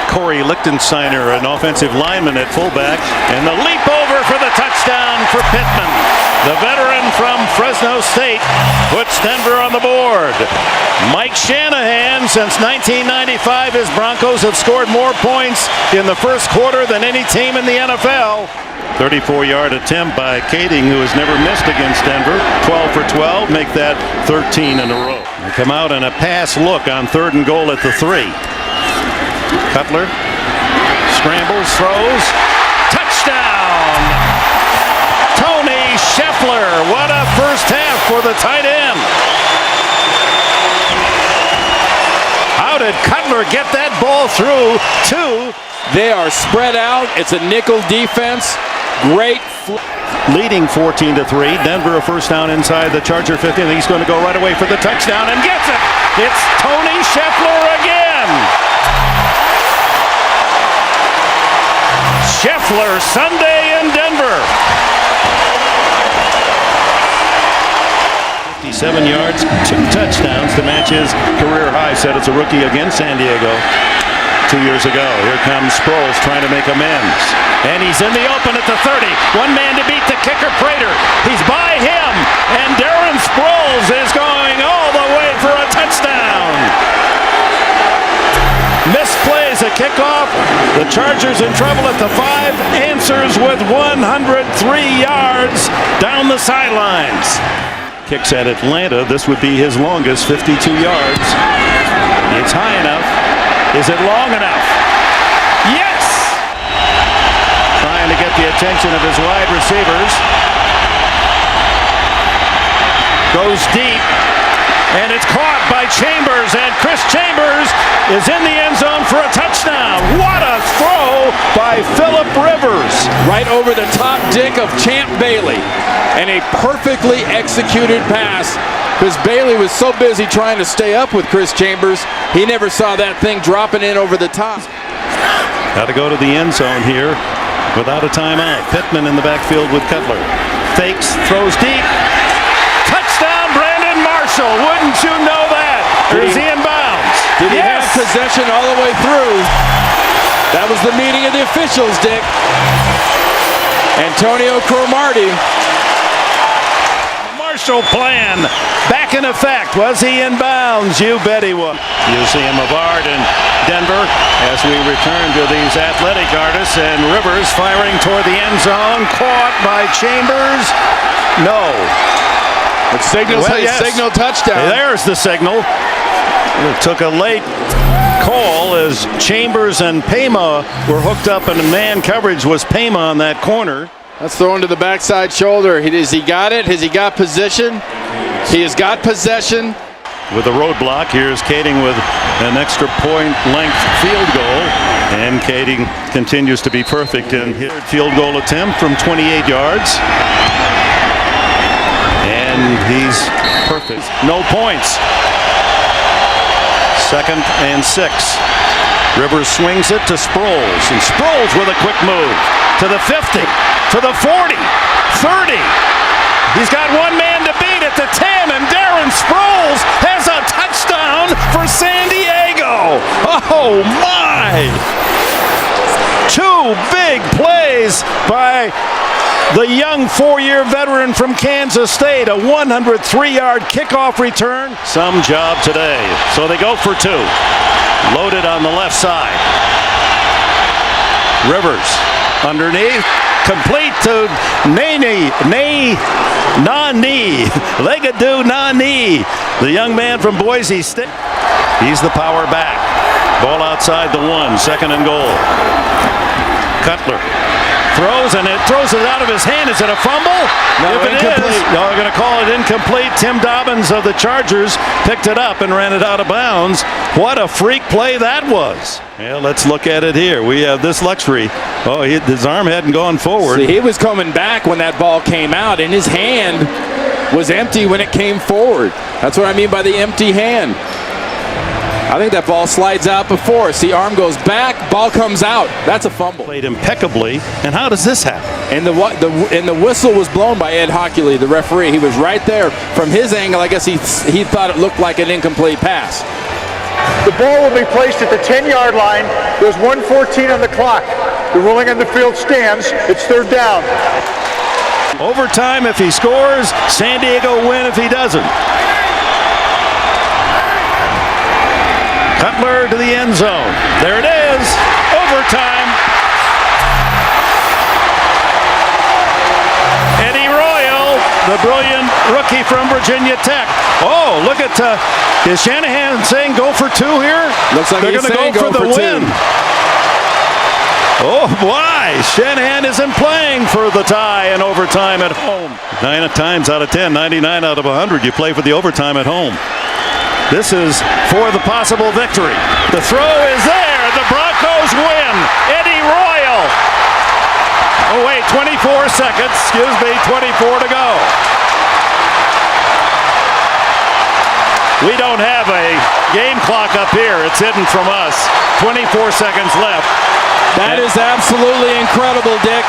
Corey Lichtensteiner, an offensive lineman at fullback. And the leap over for the touchdown for Pittman. The veteran from Fresno State puts Denver on the board. Mike Shanahan, since 1995, his Broncos have scored more points in the first quarter than any team in the NFL. 34-yard attempt by Kading, who has never missed against Denver. 12 for 12, make that 13 in a row. They come out in a pass look on 3rd and goal at the 3. Cutler scrambles, throws, touchdown! Tony Scheffler, what a first half for the tight end. How did Cutler get that ball through to? They are spread out. It's a nickel defense. Great. Leading 14-3. Denver a first down inside the Charger 50. And he's going to go right away for the touchdown and gets it. It's Tony Scheffler again. Scheffler Sunday in Denver. 57 yards, 2 touchdowns to match his career high. Said it's a rookie against San Diego 2 years ago. Here comes Sproles trying to make amends. And he's in the open at the 30. One man to beat the kicker, Prater. He's by him. And Darren Sproles is going all the way for a touchdown. Misplays a kickoff. The Chargers in trouble at the 5. Answers with 103 yards down the sidelines. Kicks at Atlanta. This would be his longest, 52 yards. It's high enough. Is it long enough? Yes! Trying to get the attention of his wide receivers. Goes deep. And it's caught by Chambers, and Chris Chambers is in the end zone for a touchdown. What a throw by Phillip Rivers. Right over the top dick of Champ Bailey. And a perfectly executed pass, because Bailey was so busy trying to stay up with Chris Chambers, he never saw that thing dropping in over the top. Got to go to the end zone here without a timeout. Pittman in the backfield with Cutler. Fakes, throws deep. Touchdown, Brandon Marshall. Wouldn't you know that? Or is he in bounds? Did he have possession all the way through? That was the meeting of the officials, Dick. Antonio Cromartie. Marshall plan back in effect. Was he in bounds? You bet he was. Museum of Art in Denver as we return to these athletic artists, and Rivers firing toward the end zone. Caught by Chambers. No. It signals signal touchdown. There's the signal. It took a late call as Chambers and Pema were hooked up, and the man coverage was Pema on that corner. That's thrown to the backside shoulder. Has he got it? Has he got position? He has got possession. With a roadblock, here's Kading with an extra point-length field goal. And Kading continues to be perfect in his field goal attempt from 28 yards. And he's perfect. No points. 2nd and 6. Rivers swings it to Sproles. And Sproles with a quick move to the 50, to the 40, 30. He's got one man to beat at the 10, and Darren Sproles has a touchdown for Oh, my! 2 big plays by the young 4-year veteran from Kansas State. A 103-yard kickoff return. Some job today. So they go for 2. Loaded on the left side. Rivers underneath. Complete to Nani. Legadou Nani. The young man from Boise State. He's the power back. Ball outside the 1. Second and goal. Cutler throws, and it throws it out of his hand. Is it a fumble? No, if it incomplete. is, no, they're going to call it incomplete. Tim Dobbins of the Chargers picked it up and ran it out of bounds. What a freak play that was. Yeah, let's look at it here. We have this luxury. Oh, his arm hadn't gone forward. See, he was coming back when that ball came out, and his hand was empty when it came forward. That's what I mean by the empty hand. I think that ball slides out before. See, arm goes back, ball comes out. That's a fumble. Played impeccably. And how does this happen? And the whistle was blown by Ed Hockley, the referee. He was right there. From his angle, I guess he thought it looked like an incomplete pass. The ball will be placed at the 10-yard line. There's 1:14 on the clock. The ruling on the field stands. It's third down. Overtime if he scores. San Diego win if he doesn't. Cutler to the end zone. There it is. Overtime. Eddie Royal, the brilliant rookie from Virginia Tech. Oh, look at, is Shanahan saying go for 2 here? Looks like they're going to go for the win. Oh, why? Shanahan isn't playing for the tie in overtime at home. 9 times out of 10, 99 out of 100, you play for the overtime at home. This is for the possible victory. The throw is there. The Broncos win. Eddie Royal. Oh, wait, 24 seconds. Excuse me, 24 to go. We don't have a game clock up here. It's hidden from us. 24 seconds left. That is absolutely incredible, Dick.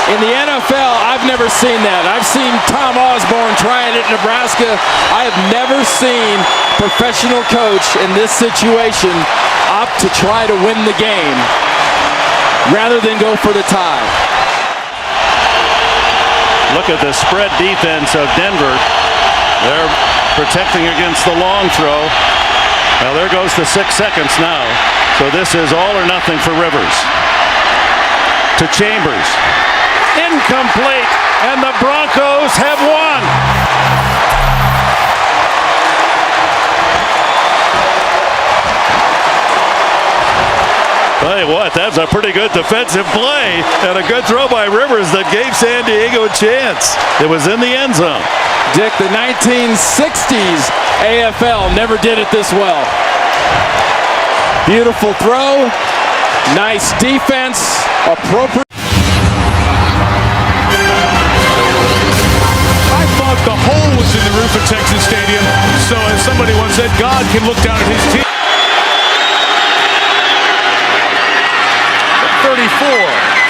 In the NFL, I've never seen that. I've seen Tom Osborne trying it in Nebraska. I have never seen professional coach in this situation opt to try to win the game rather than go for the tie. Look at the spread defense of Denver. They're protecting against the long throw. Well, there goes the 6 seconds now. So this is all or nothing for Rivers. To Chambers. Incomplete, and the Broncos have won. Tell you what, that's a pretty good defensive play and a good throw by Rivers that gave San Diego a chance. It was in the end zone. Dick, the 1960s AFL never did it this well. Beautiful throw, nice defense, appropriate. The hole was in the roof of Texas Stadium, so as somebody once said, God can look down at his team. 34,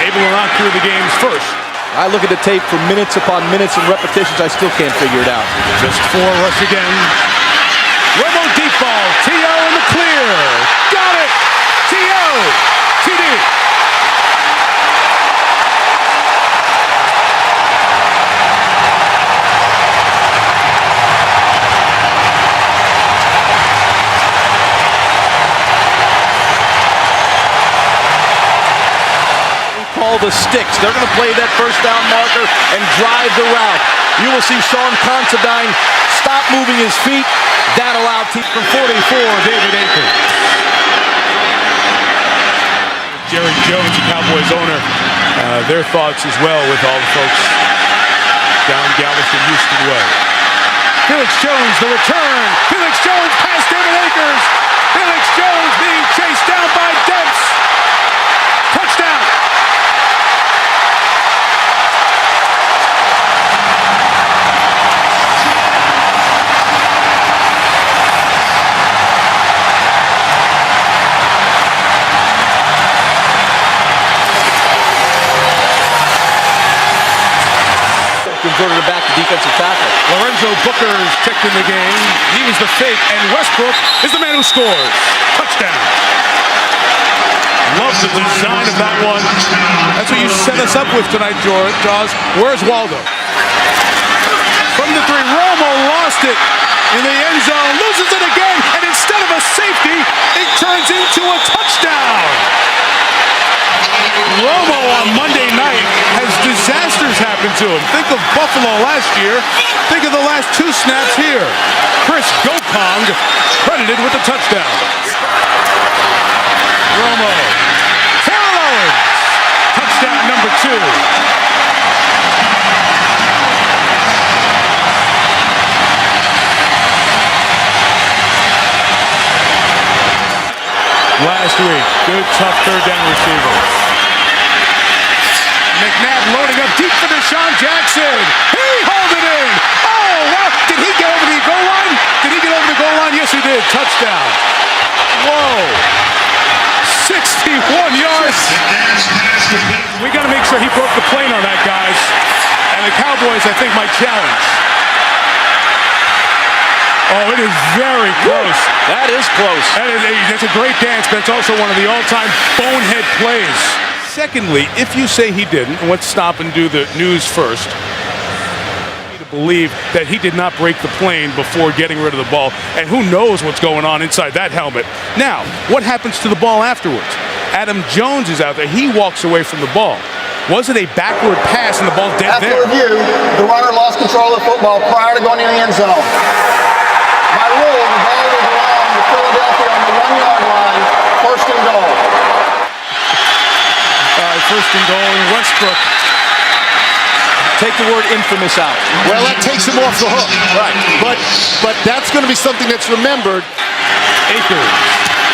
able to knock through the games first. I look at the tape for minutes upon minutes and repetitions, I still can't figure it out. Just 4 rush again. Romo deep ball, T.O. in the clear. Got it! T.O. TD. The sticks. They're going to play that first down marker and drive the route. You will see Sean Considine stop moving his feet. That allowed team from 44, David Akers. Jerry Jones, the Cowboys owner, their thoughts as well with all the folks down Galveston, Houston way. Felix Jones, the return. Felix Jones past David Akers. Felix Jones being chased down by Dents. Touchdown. Converted it back to defensive tackle. Lorenzo Booker's checked in the game. He was the fake, and Westbrook is the man who scores. Touchdown. love the design of that one. That's what you set us up with tonight, Jaws. Where's Waldo? From the three, Romo lost it in the end zone, loses it again, and instead of a safety, it turns into a touchdown. Romo on Monday night has disasters happen to him. Think of Buffalo last year. Think of the last 2 snaps here. Chris Gopong credited with the touchdown. Romo. Terrell Owens. Touchdown number 2. Last week, good tough third down receiver. McNabb loading up deep for Deshaun Jackson. He hauled it in. Oh, wow. Did he get over the goal line? Did he get over the goal line? Yes, he did. Touchdown. Whoa. 61 yards. We got to make sure he broke the plane on that, guys. And the Cowboys, I think, might challenge. Oh, it is very close. That is close. That's a great dance, but it's also one of the all-time bonehead plays. Secondly, if you say he didn't, and let's stop and do the news first, to believe that he did not break the plane before getting rid of the ball, and who knows what's going on inside that helmet. Now, what happens to the ball afterwards? Adam Jones is out there. He walks away from the ball. Was it a backward pass and the ball's dead there? After review, the runner lost control of the football prior to going in the end zone. By rule, the ball will belong to Philadelphia on the 1-yard line, first and goal. First and goal in Westbrook. Take the word infamous out. Well, that takes him off the hook. Right. But that's going to be something that's remembered. Akers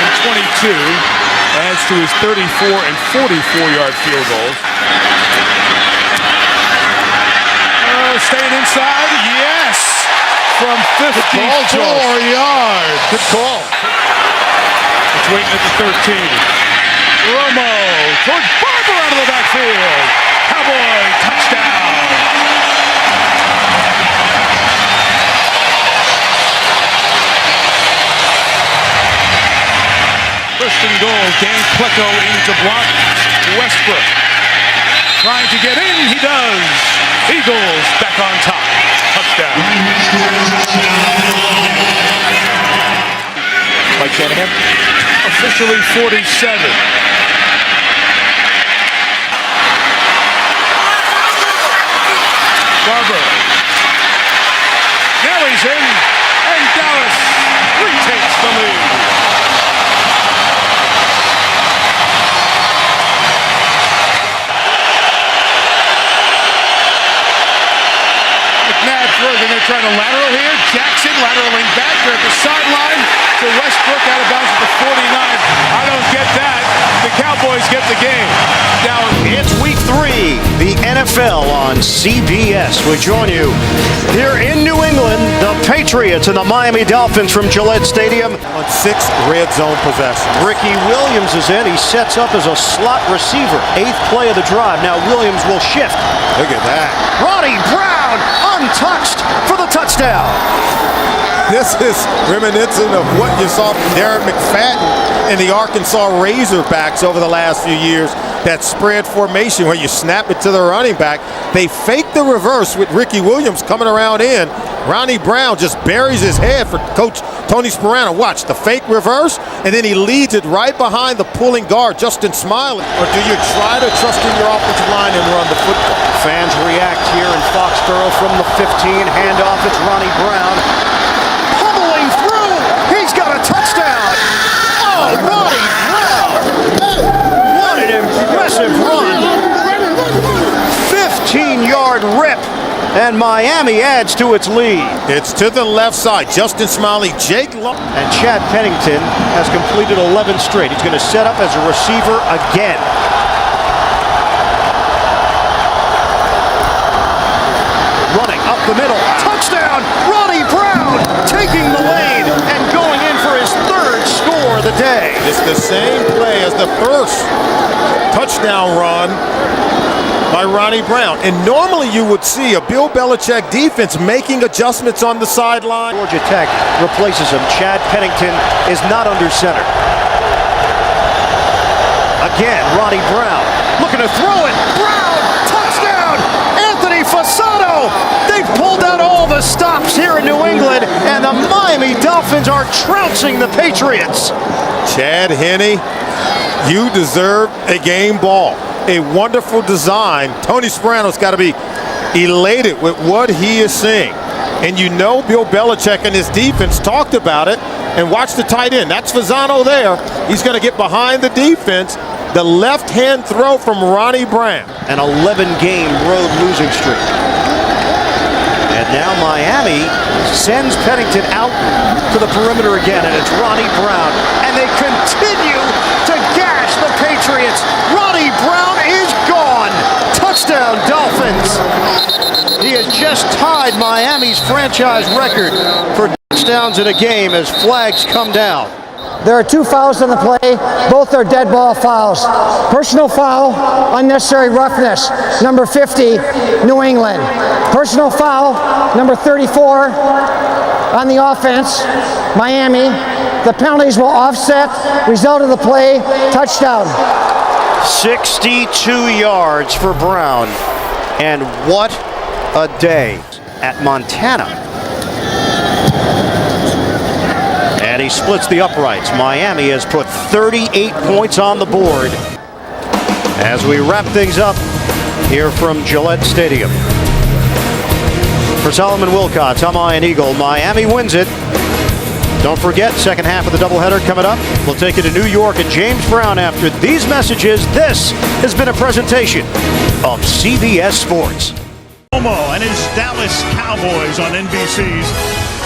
from 22 adds to his 34 and 44-yard field goals. Staying inside, yes! From 54 yards. Good call. It's waiting at the 13. Romo towards Barber out of the backfield. Cowboy touchdown. First and goal. Dan Plecko into block. Westbrook trying to get in. He does. Eagles back on top. Touchdown. Mike Shanahan. Officially 47. Barber. Now he's in. And Dallas retakes the lead. McNabb throws, and they're trying to lateral here. Jackson lateraling back. They're at the sideline to Westbrook out of bounds at the 49. I don't get that. The Cowboys get the game. Now it's week 3, the NFL on CBS. We join you here in New England, the Patriots and the Miami Dolphins from Gillette Stadium. On 6 red zone possessions. Ricky Williams is in. He sets up as a slot receiver. 8th play of the drive. Now Williams will shift. Look at that. Ronnie Brown untouched for the touchdown. This is reminiscent of what you saw from Darren McFadden in the Arkansas Razorbacks over the last few years. That spread formation where you snap it to the running back. They fake the reverse with Ricky Williams coming around in. Ronnie Brown just buries his head for Coach Tony Sparano. Watch the fake reverse, and then he leads it right behind the pulling guard, Justin Smiley. Or do you try to trust in your offensive line and run the football? Fans react here in Foxborough from the 15. Handoff, it's Ronnie Brown. Pummeling through. He's got a touchdown. Oh, Ronnie Brown. What an impressive run. 15-yard rip. And Miami adds to its lead. It's to the left side. Justin Smiley, Jake Long. And Chad Pennington has completed 11 straight. He's going to set up as a receiver again. Running up the middle. Touchdown! Ronnie Brown taking the lane and going in for his 3rd score of the day. It's the same play as the first touchdown run by Ronnie Brown. And normally you would see a Bill Belichick defense making adjustments on the sideline. Georgia Tech replaces him. Chad Pennington is not under center. Again, Ronnie Brown looking to throw it. Brown, touchdown! Anthony Fasano! They've pulled out all the stops here in New England, and the Miami Dolphins are trouncing the Patriots. Chad Henne, you deserve a game ball. A wonderful design. Tony Sparano's got to be elated with what he is seeing. And you know Bill Belichick and his defense talked about it. And watch the tight end. That's Fasano there. He's going to get behind the defense. The left-hand throw from Ronnie Brown. An 11-game road losing streak. And now Miami sends Pennington out to the perimeter again, and it's Ronnie Brown. And they continue to gash the Patriots. Ronnie Brown is gone. Touchdown, Dolphins. He has just tied Miami's franchise record for touchdowns in a game as flags come down. There are 2 fouls on the play. Both are dead ball fouls. Personal foul, unnecessary roughness, number 50, New England. Personal foul, number 34, on the offense, Miami. The penalties will offset. Result of the play, touchdown. 62 yards for Brown. And what a day at Montana. And he splits the uprights. Miami has put 38 points on the board. As we wrap things up here from Gillette Stadium. For Solomon Wilcots, I'm Ian Eagle. Miami wins it. Don't forget, second half of the doubleheader coming up. We'll take you to New York and James Brown after these messages. This has been a presentation of CBS Sports. And his Dallas Cowboys on NBC's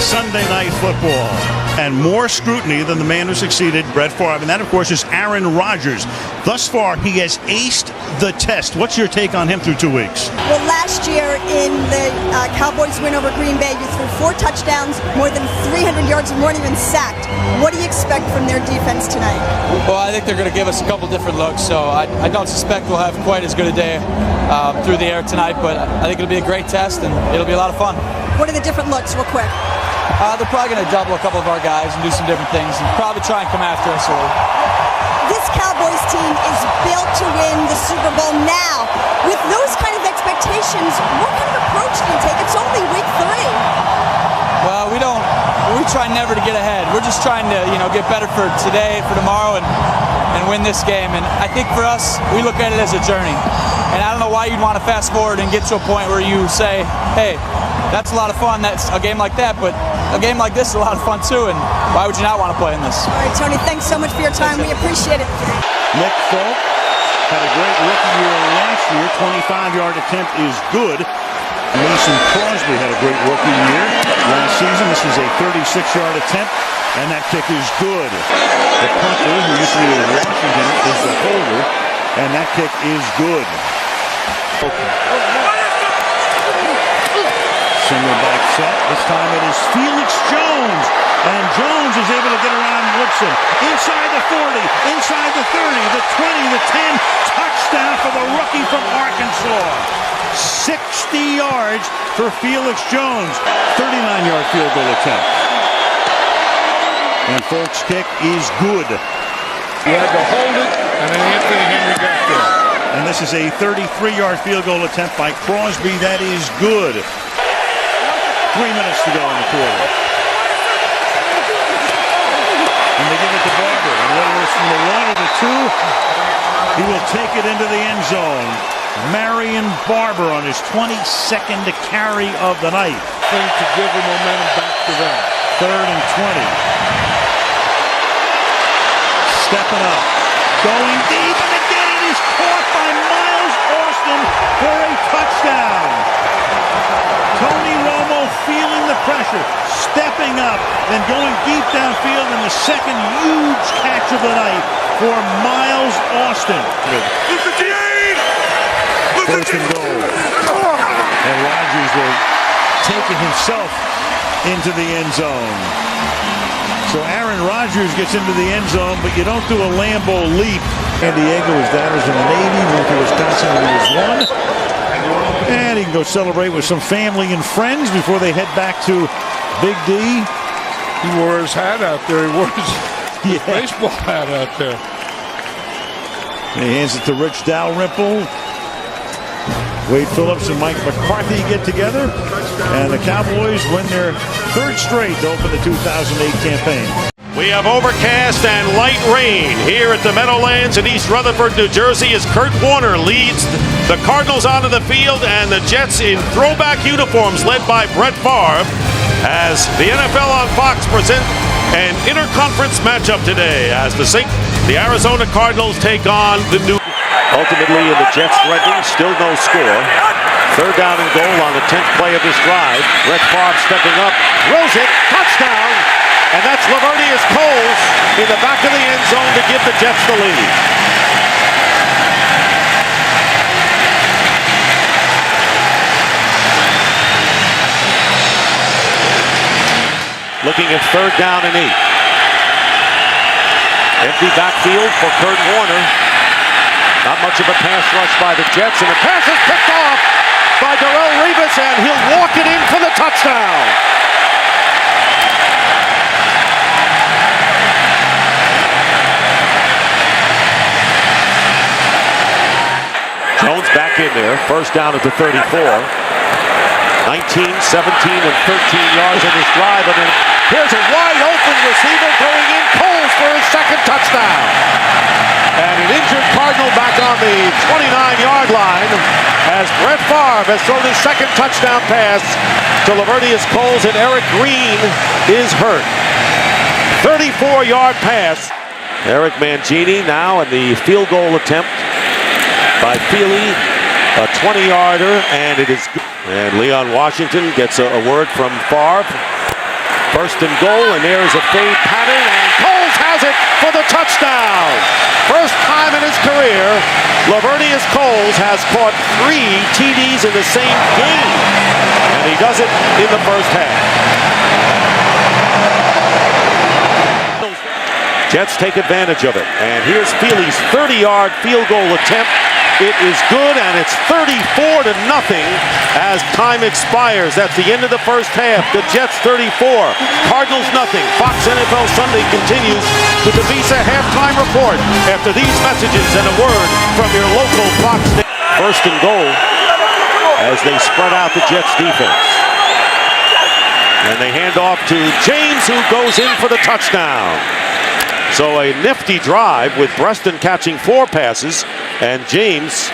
Sunday Night Football. And more scrutiny than the man who succeeded Brett Favre. And that, of course, is Aaron Rodgers. Thus far, he has aced the test. What's your take on him through 2 weeks? Well, last year in the Cowboys win over Green Bay, you threw 4 touchdowns, more than 300 yards, and weren't even sacked. What do you expect from their defense tonight? Well, I think they're going to give us a couple different looks, so I don't suspect we'll have quite as good a day through the air tonight, but I think it'll be a great test, and it'll be a lot of fun. What are the different looks, real quick? They're probably going to double a couple of our guys and do some different things and probably try and come after us early. This Cowboys team is built to win the Super Bowl now. With those kind of expectations, what kind of approach do you take? It's only week 3. Well, we try never to get ahead. We're just trying to, get better for today, for tomorrow, and win this game. And I think for us, we look at it as a journey. And I don't know why you'd want to fast forward and get to a point where you say, hey, that's a lot of fun, that's a game like that, but a game like this is a lot of fun too, and why would you not want to play in this? All right, Tony, thanks so much for your time. We appreciate it. Nick Folk had a great rookie year last year. 25-yard attempt is good. Mason Crosby had a great rookie year last season. This is a 36-yard attempt, and that kick is good. The punter, who used to be in Washington, is the holder, and that kick is good. Single back set. This time it is Felix Jones. And Jones is able to get around Woodson. Inside the 40, inside the 30, the 20, the 10. Touchdown for the rookie from Arkansas. 60 yards for Felix Jones. 39-yard field goal attempt. And Folk's kick is good. He had to hold it, and then Anthony Henry got there. And this is a 33-yard field goal attempt by Crosby. That is good. 3 minutes to go in the quarter. And they give it to Barber. And whether it's from the 1 or the 2, he will take it into the end zone. Marion Barber on his 22nd carry of the night. Thing to give the momentum back to them. 3rd and 20. Stepping up. Going deep. And again it is caught by Miles Austin for a touchdown. Tony Romo feeling the pressure, stepping up, then going deep downfield, and the second huge catch of the night for Miles Austin. First and goal. And Rodgers will take it himself into the end zone. So Aaron Rodgers gets into the end zone, but you don't do a Lambeau leap. San Diego, his dad was in the Navy, went to Wisconsin when he was 1. And he can go celebrate with some family and friends before they head back to Big D. He wore his hat out there. He wore his baseball hat out there. And he hands it to Rich Dalrymple. Wade Phillips and Mike McCarthy get together, and the Cowboys win their third straight to open the 2008 campaign. We have overcast and light rain here at the Meadowlands in East Rutherford, New Jersey, as Kurt Warner leads the Cardinals onto the field and the Jets in throwback uniforms led by Brett Favre, as the NFL on Fox present an interconference matchup today as the Arizona Cardinals take on the New. Ultimately, in the Jets threatening, still no score. Third down and goal on the 10th play of this drive. Brett Favre stepping up, throws it, touchdown, and that's Lavernius Coles in the back of the end zone to give the Jets the lead. Looking at third down and 8. Empty backfield for Kurt Warner. Not much of a pass rush by the Jets, and the pass is picked off by Darrelle Revis, and he'll walk it in for the touchdown. Jones back in there, first down at the 34. 19, 17, and 13 yards on this drive, and then here's a wide open receiver going in, Coles for his second touchdown. And an injured Cardinal back on the 29-yard line as Brett Favre has thrown his second touchdown pass to Lavernius Coles, and Eric Green is hurt. 34-yard pass. Eric Mangini now in the field goal attempt by Feely, a 20-yarder, and it is good. And Leon Washington gets a word from Favre. First and goal, and there's a fade pattern, and Coles has it for the touchdown. First time in his career, Lavernius Coles has caught 3 TDs in the same game, and he does it in the first half. Jets take advantage of it, and here's Feely's 30-yard field goal attempt. It is good, and it's 34-0 as time expires. That's the end of the first half. The Jets 34, Cardinals nothing. Fox NFL Sunday continues with the Visa halftime report after these messages and a word from your local Fox. First and goal as they spread out the Jets defense. And they hand off to James, who goes in for the touchdown. So a nifty drive with Preston catching 4 passes and James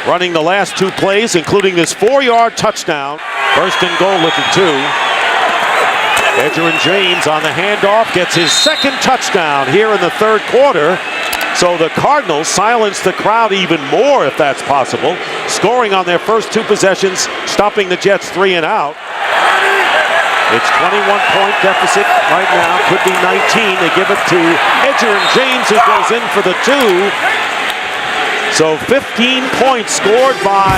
running the last 2 plays, including this 4-yard touchdown. First and goal at the 2. Edgerrin James on the handoff gets his second touchdown here in the third quarter. So the Cardinals silence the crowd even more, if that's possible, scoring on their first 2 possessions, stopping the Jets 3 and out. It's 21-point deficit right now, could be 19. They give it to Edgerrin James, who goes in for the 2. So 15 points scored by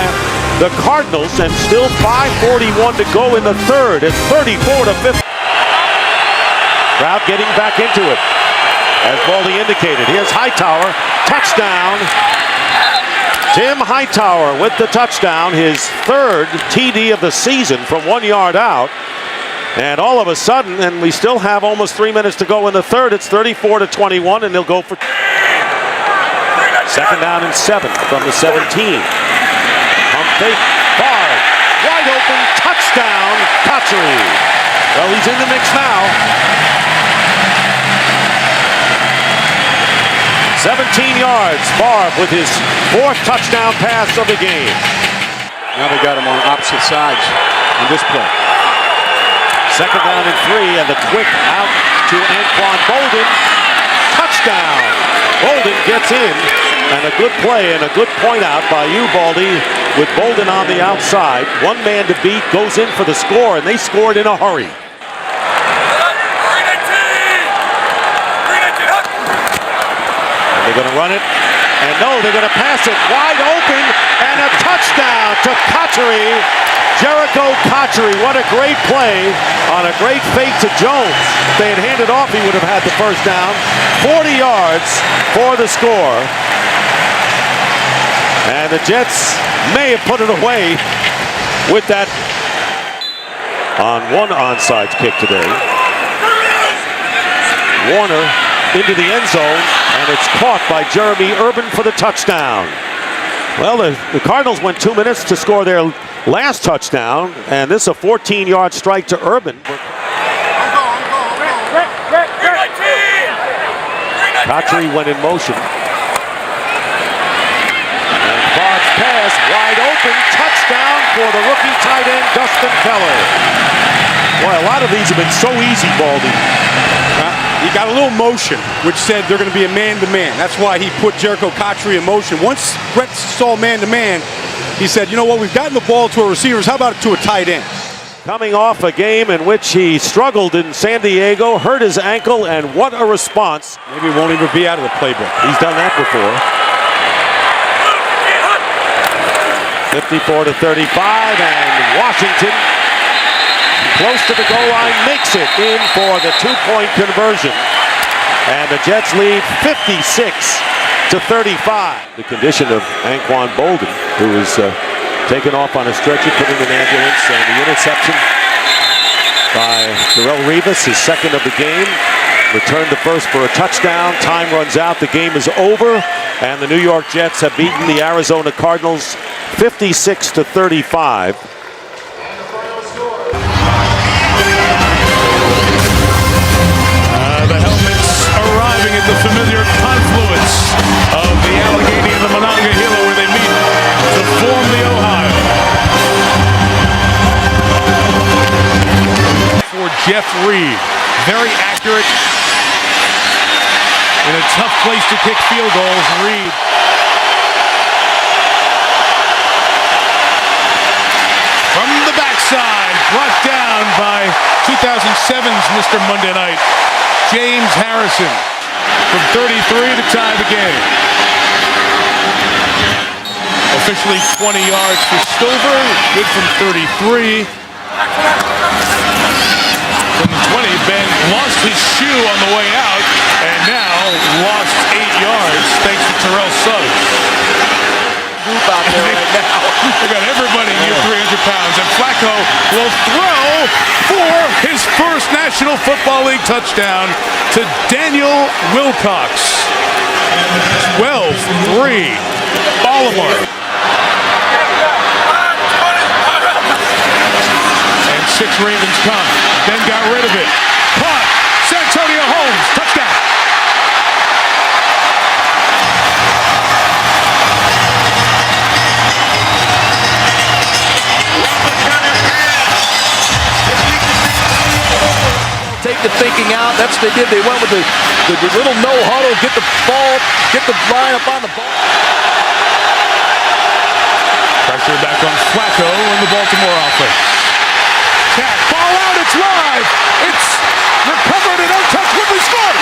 the Cardinals, and still 5:41 to go in the third. It's 34-50. Crowd getting back into it, as Baldy indicated. Here's Hightower, touchdown. Tim Hightower with the touchdown, his 3rd TD of the season from 1 yard out. And all of a sudden, and we still have almost 3 minutes to go in the third, it's 34-21, and they'll go for second down and 7 from the 17. Pump fake, Favre, wide open, touchdown, Cotchery. Well, he's in the mix now. 17 yards, Favre with his 4th touchdown pass of the game. Now they got him on opposite sides on this play. Second down and 3, and the quick out to Anquan Bolden. Touchdown! Bolden gets in, and a good play and a good point out by you, Baldy, with Bolden on the outside. 1 man to beat, goes in for the score, and they scored in a hurry. And they're going to run it, and no, they're going to pass it wide open, and a touchdown to Cotchery. Jericho Cotchery, what a great play on a great fake to Jones. If they had handed off, he would have had the first down. 40 yards for the score. And the Jets may have put it away with that on one onside kick today. Warner into the end zone, and it's caught by Jeremy Urban for the touchdown. Well, the Cardinals went 2 minutes to score their last touchdown, and this is a 14-yard strike to Urban. Cotry went in motion. And Bard's pass, wide open, touchdown for the rookie tight end, Dustin Keller. Boy, a lot of these have been so easy, Baldy. He got a little motion, which said they're going to be a man-to-man. That's why he put Jericho Cotry in motion. Once Brett saw man-to-man, he said, you know what, we've gotten the ball to our receivers. How about it to a tight end? Coming off a game in which he struggled in San Diego, hurt his ankle, and what a response. Maybe he won't even be out of the playbook. He's done that before. 54-35, and Washington, close to the goal line, makes it in for the two-point conversion. And the Jets lead 56-35. The condition of Anquan Bolden, who was taken off on a stretcher, put in an ambulance, and the interception by Darrelle Revis, his second of the game. Returned to first for a touchdown. Time runs out. The game is over, and the New York Jets have beaten the Arizona Cardinals 56-35. The helmets arriving at the familiar confluence of the Allegheny and the Monongahela, where they meet to form the Ohio. For Jeff Reed, very accurate in a tough place to kick field goals. Reed from the backside, brought down by 2007's Mr. Monday Night, James Harrison, from 33 to tie the game. Officially 20 yards for Stover, good from 33. From the 20, Ben lost his shoe on the way out, and now lost 8 yards thanks to Terrell Suggs. Group out there right now. We got everybody near 300 pounds, and Flacco will throw for his first National Football League touchdown to Daniel Wilcox. 12-3, Baltimore. And 6 Ravens come. Ben got rid of it. Caught. Santonio Holmes, touchdown. Take the thinking out. That's what they did. They went with the little no huddle, get the ball, get the line up on the ball. Pressure back on Flacco in the Baltimore offense. Cat, ball out, it's live. It's recovered and untouched. Ridley scores.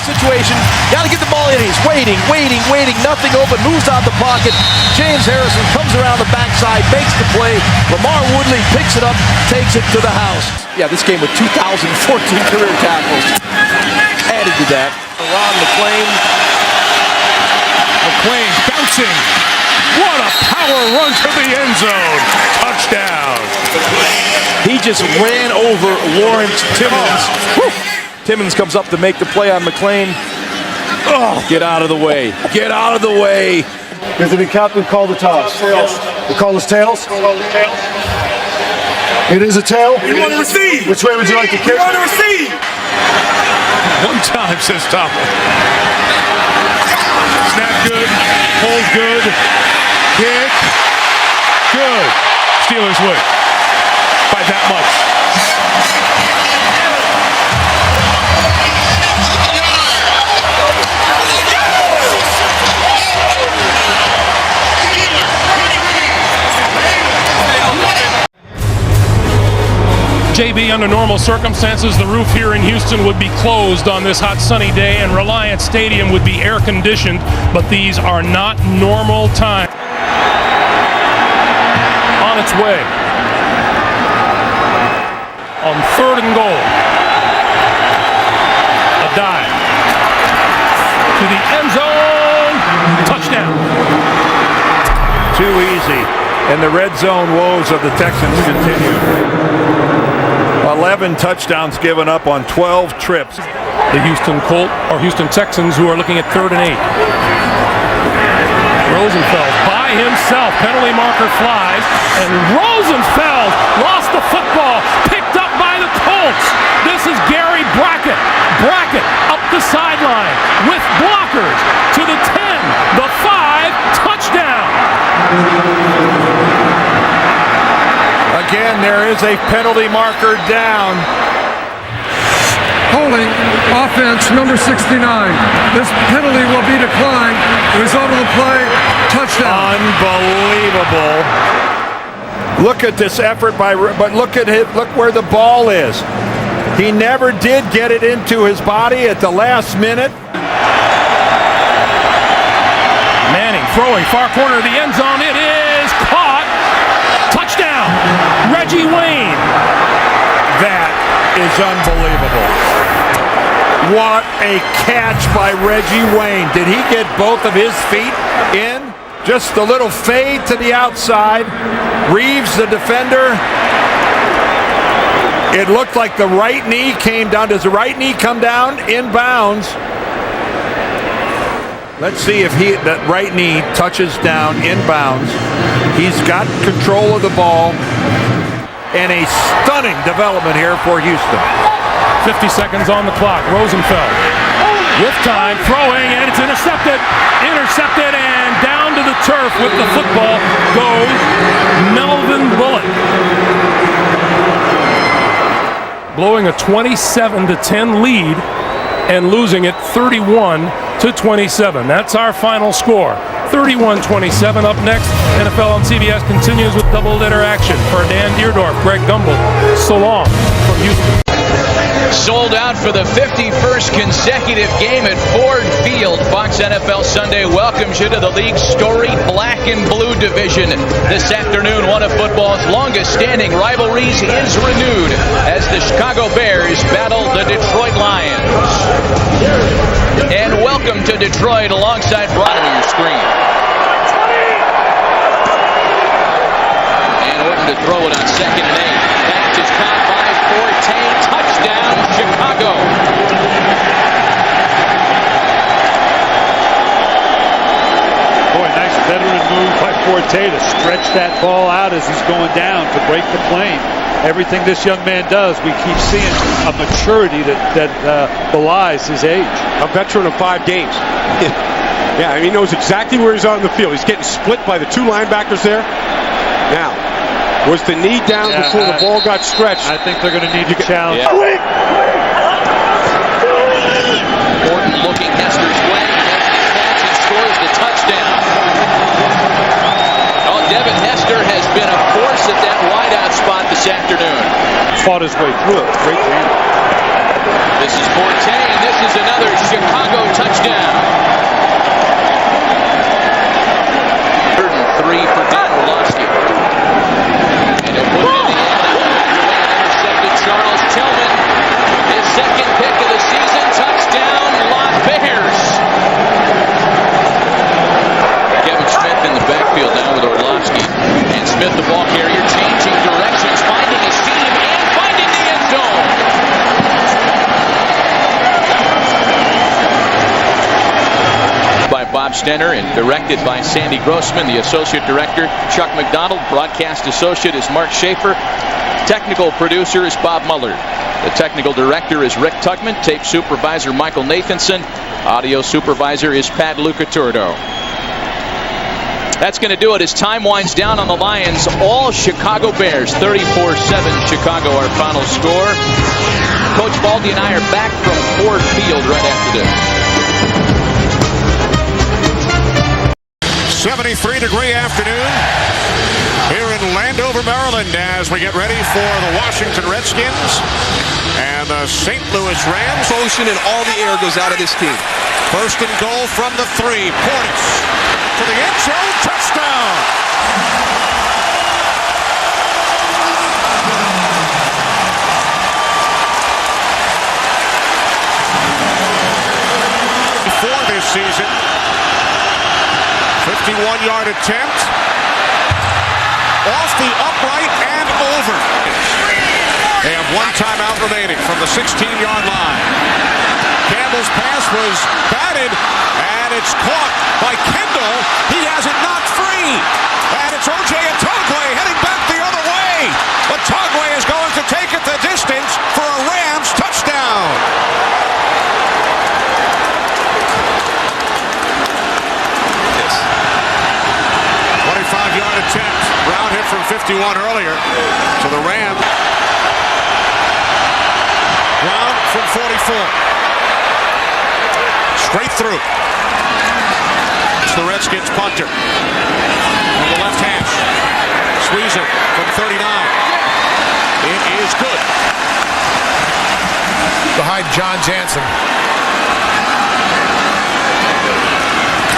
Situation, got to get the ball in. He's waiting, nothing open, moves out the pocket. James Harrison comes around the backside, makes the play. Lamar Woodley picks it up, takes it to the house. Yeah, this game with 2014 career tackles. Added to that. Ron McClain. McClain bouncing. What a power run to the end zone. Touchdown. He just ran over Lawrence Timmons. Timmons comes up to make the play on McClain. Oh, get out of the way. Get out of the way. Does the captain call the toss? Tails. We call this tails? It is a tail? You want to receive. Which way would you like to kick? You want to receive. One time, says Topple. Snap good. Hold good. Kick. Good. Steelers win. By that much. JB, under normal circumstances, the roof here in Houston would be closed on this hot sunny day and Reliant Stadium would be air conditioned, but these are not normal times. On its way. On 3rd and goal. A dive. To the end zone. Touchdown. Too easy. And the red zone woes of the Texans continue. 11 touchdowns given up on 12 trips. The Houston Texans, who are looking at 3rd and 8. Rosenfeld by himself. Penalty marker flies. And Rosenfeld lost the football. Picked up by the Colts. This is Gary Brackett. Brackett up the sideline with blockers to the 10, the 5, touchdown. Again, there is a penalty marker down. Holding offense number 69. This penalty will be declined. The result of the play, touchdown. Unbelievable. Look at this effort but look at it. Look where the ball is. He never did get it into his body at the last minute. Manning throwing far corner of the end zone. It is caught. Touchdown. Reggie Wayne. That is unbelievable. What a catch by Reggie Wayne. Did he get both of his feet in? Just a little fade to the outside. Reeves, the defender. It looked like the right knee came down. Does the right knee come down inbounds? Let's see if that right knee touches down inbounds. He's got control of the ball. And a stunning development here for Houston. 50 seconds on the clock. Rosenfeld with time, throwing, and it's intercepted. Intercepted, and down to the turf with the football goes Melvin Bullock. Blowing a 27-10 lead and losing it 31-27. That's our final score. 31-27. Up next, NFL on CBS continues with double-header action. For Dan Deerdorf, Greg Gumbel, so long from Houston. Sold out for the 51st consecutive game at Ford Field. Fox NFL Sunday welcomes you to the league's storied black and blue division. This afternoon, one of football's longest-standing rivalries is renewed as the Chicago Bears battle the Detroit Lions. And welcome to Detroit alongside Brian on your screen. And Orton to throw it on 2nd and 8. Pass is caught by Forte. Touchdown, Chicago. Boy, nice veteran move by Forte to stretch that ball out as he's going down to break the plane. Everything this young man does, we keep seeing a maturity that belies his age. A veteran of 5 games. Yeah, and he knows exactly where he's on the field. He's getting split by the 2 linebackers there. Now, was the knee down before the ball got stretched? I think they're going to need to challenge. Yeah. Orton looking Hester's way, makes the catch and scores the touchdown. Oh, Devin Hester has been a force at that wideout spot this afternoon. Fought his way through it. Great game. This is Forte, and this is another Chicago touchdown. 3rd and 3 for Dan Orlovsky. And he'll put it in the end. Intercepted Charles Tillman. His 2nd pick of the season. Touchdown, Las Bears. Kevin Smith in the backfield now with Orlovsky. And Smith, the ball carrier, changing directions, finding his seam, and finding the end zone. By Bob Stenner and directed by Sandy Grossman. The associate director, Chuck McDonald. Broadcast associate is Mark Schaefer. Technical producer is Bob Muller. The technical director is Rick Tugman. Tape supervisor Michael Nathanson. Audio supervisor is Pat Lucaturdo. That's going to do it as time winds down on the Lions. All Chicago Bears, 34-7 Chicago, our final score. Coach Baldy and I are back from Ford Field right after this. 73-degree afternoon here in Landover, Maryland, as we get ready for the Washington Redskins and the St. Louis Rams. Motion and all the air goes out of this team. 1st and goal from the 3. Portis to the end zone. Touchdown. For this season. 51-yard attempt. Off the upright and over. They have one timeout remaining from the 16-yard line. Campbell's pass was batted, and it's caught by Kendall. He has it knocked free. And it's O.J. Atogwe heading back the other way. Atogwe is going to take it the distance for a Rams touchdown. Yes. 25-yard attempt. Brown hit from 51 earlier to the Rams. Brown from 44. Straight through. It's the Redskins punter. On the left hash. Squeezer from 39. It is good. Behind John Jansen.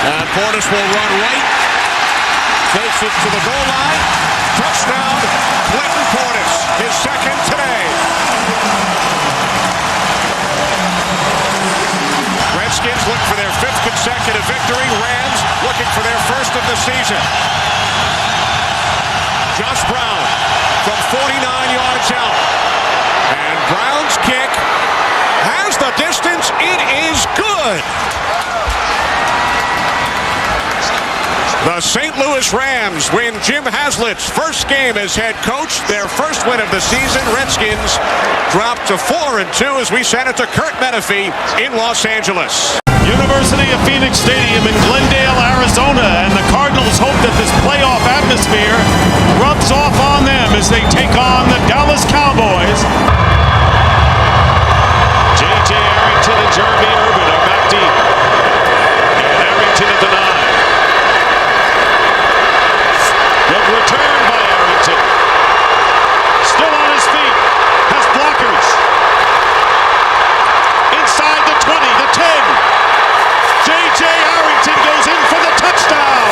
And Portis will run right. Takes it to the goal line. Touchdown, Clinton Portis. His second today. Redskins look for their 5th consecutive victory. Rams looking for their 1st of the season. Josh Brown from 49 yards out. And Brown's kick has the distance. It is good. The St. Louis Rams win Jim Haslett's first game as head coach, their first win of the season. Redskins drop to 4-2 as we send it to Kurt Menefee in Los Angeles. University of Phoenix Stadium in Glendale, Arizona, and the Cardinals hope that this playoff atmosphere rubs off on them as they take on the Dallas Cowboys. J.J. Arrington and Jeremy Urban are back deep. And Arrington at the 9. Good return by Arrington. Still on his feet. Has blockers. Inside the 20, the 10. J.J. Arrington goes in for the touchdown.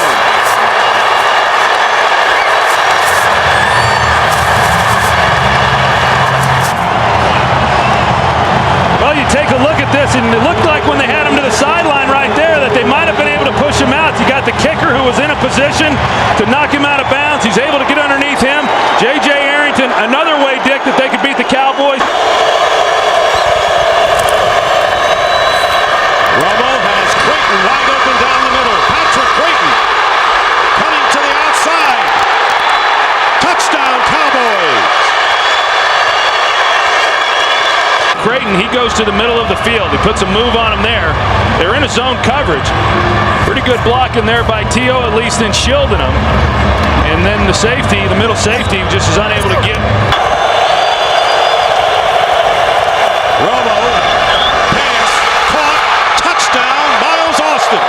Well, you take a look at this, and it looked like when they had him to the sideline right there that they might have been able to push him out. You got the kicker who was in a position to knock him out of bounds. He's able to get underneath him. J.J. Arrington, another way, Dick, that they could beat the Cowboys. Romo has Creighton wide open down the middle. Patrick Creighton cutting to the outside. Touchdown, Cowboys. Creighton, he goes to the middle of the field. He puts a move on him there. They're in a zone coverage. Pretty good blocking there by T.O., at least in shielding him. And then the safety, the middle safety, just is unable to get. Romo, pass, caught, touchdown, Miles Austin.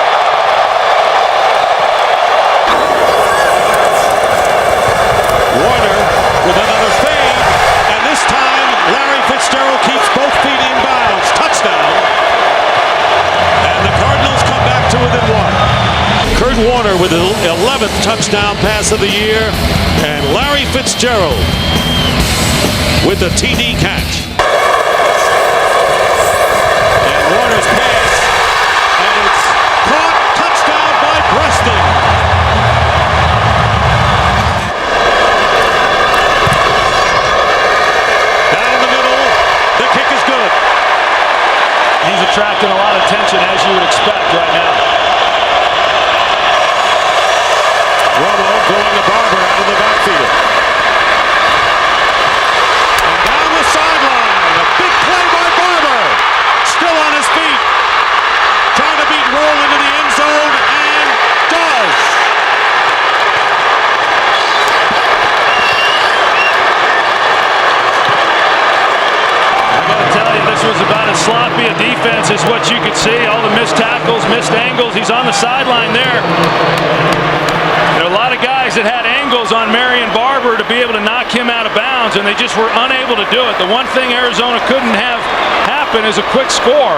Warner with another fade, and this time Larry Fitzgerald keeps both feet in bounds. Touchdown. And the Cardinals come back to within 1. Kurt Warner with the 11th touchdown pass of the year, and Larry Fitzgerald with the TD catch. And Warner's pass, and it's caught, touchdown by Preston. Down the middle, the kick is good. He's attracting a lot of attention, as you would expect right now. Romo going to Barber out of the backfield. And down the sideline, a big play by Barber. Still on his feet. Trying to beat Roll into the end zone, and does. I got to tell you, this was about as sloppy a defense as what you could see. All the missed tackles, missed angles. He's on the sideline there. There are a lot of guys that had angles on Marion Barber to be able to knock him out of bounds, and they just were unable to do it. The one thing Arizona couldn't have happen is a quick score.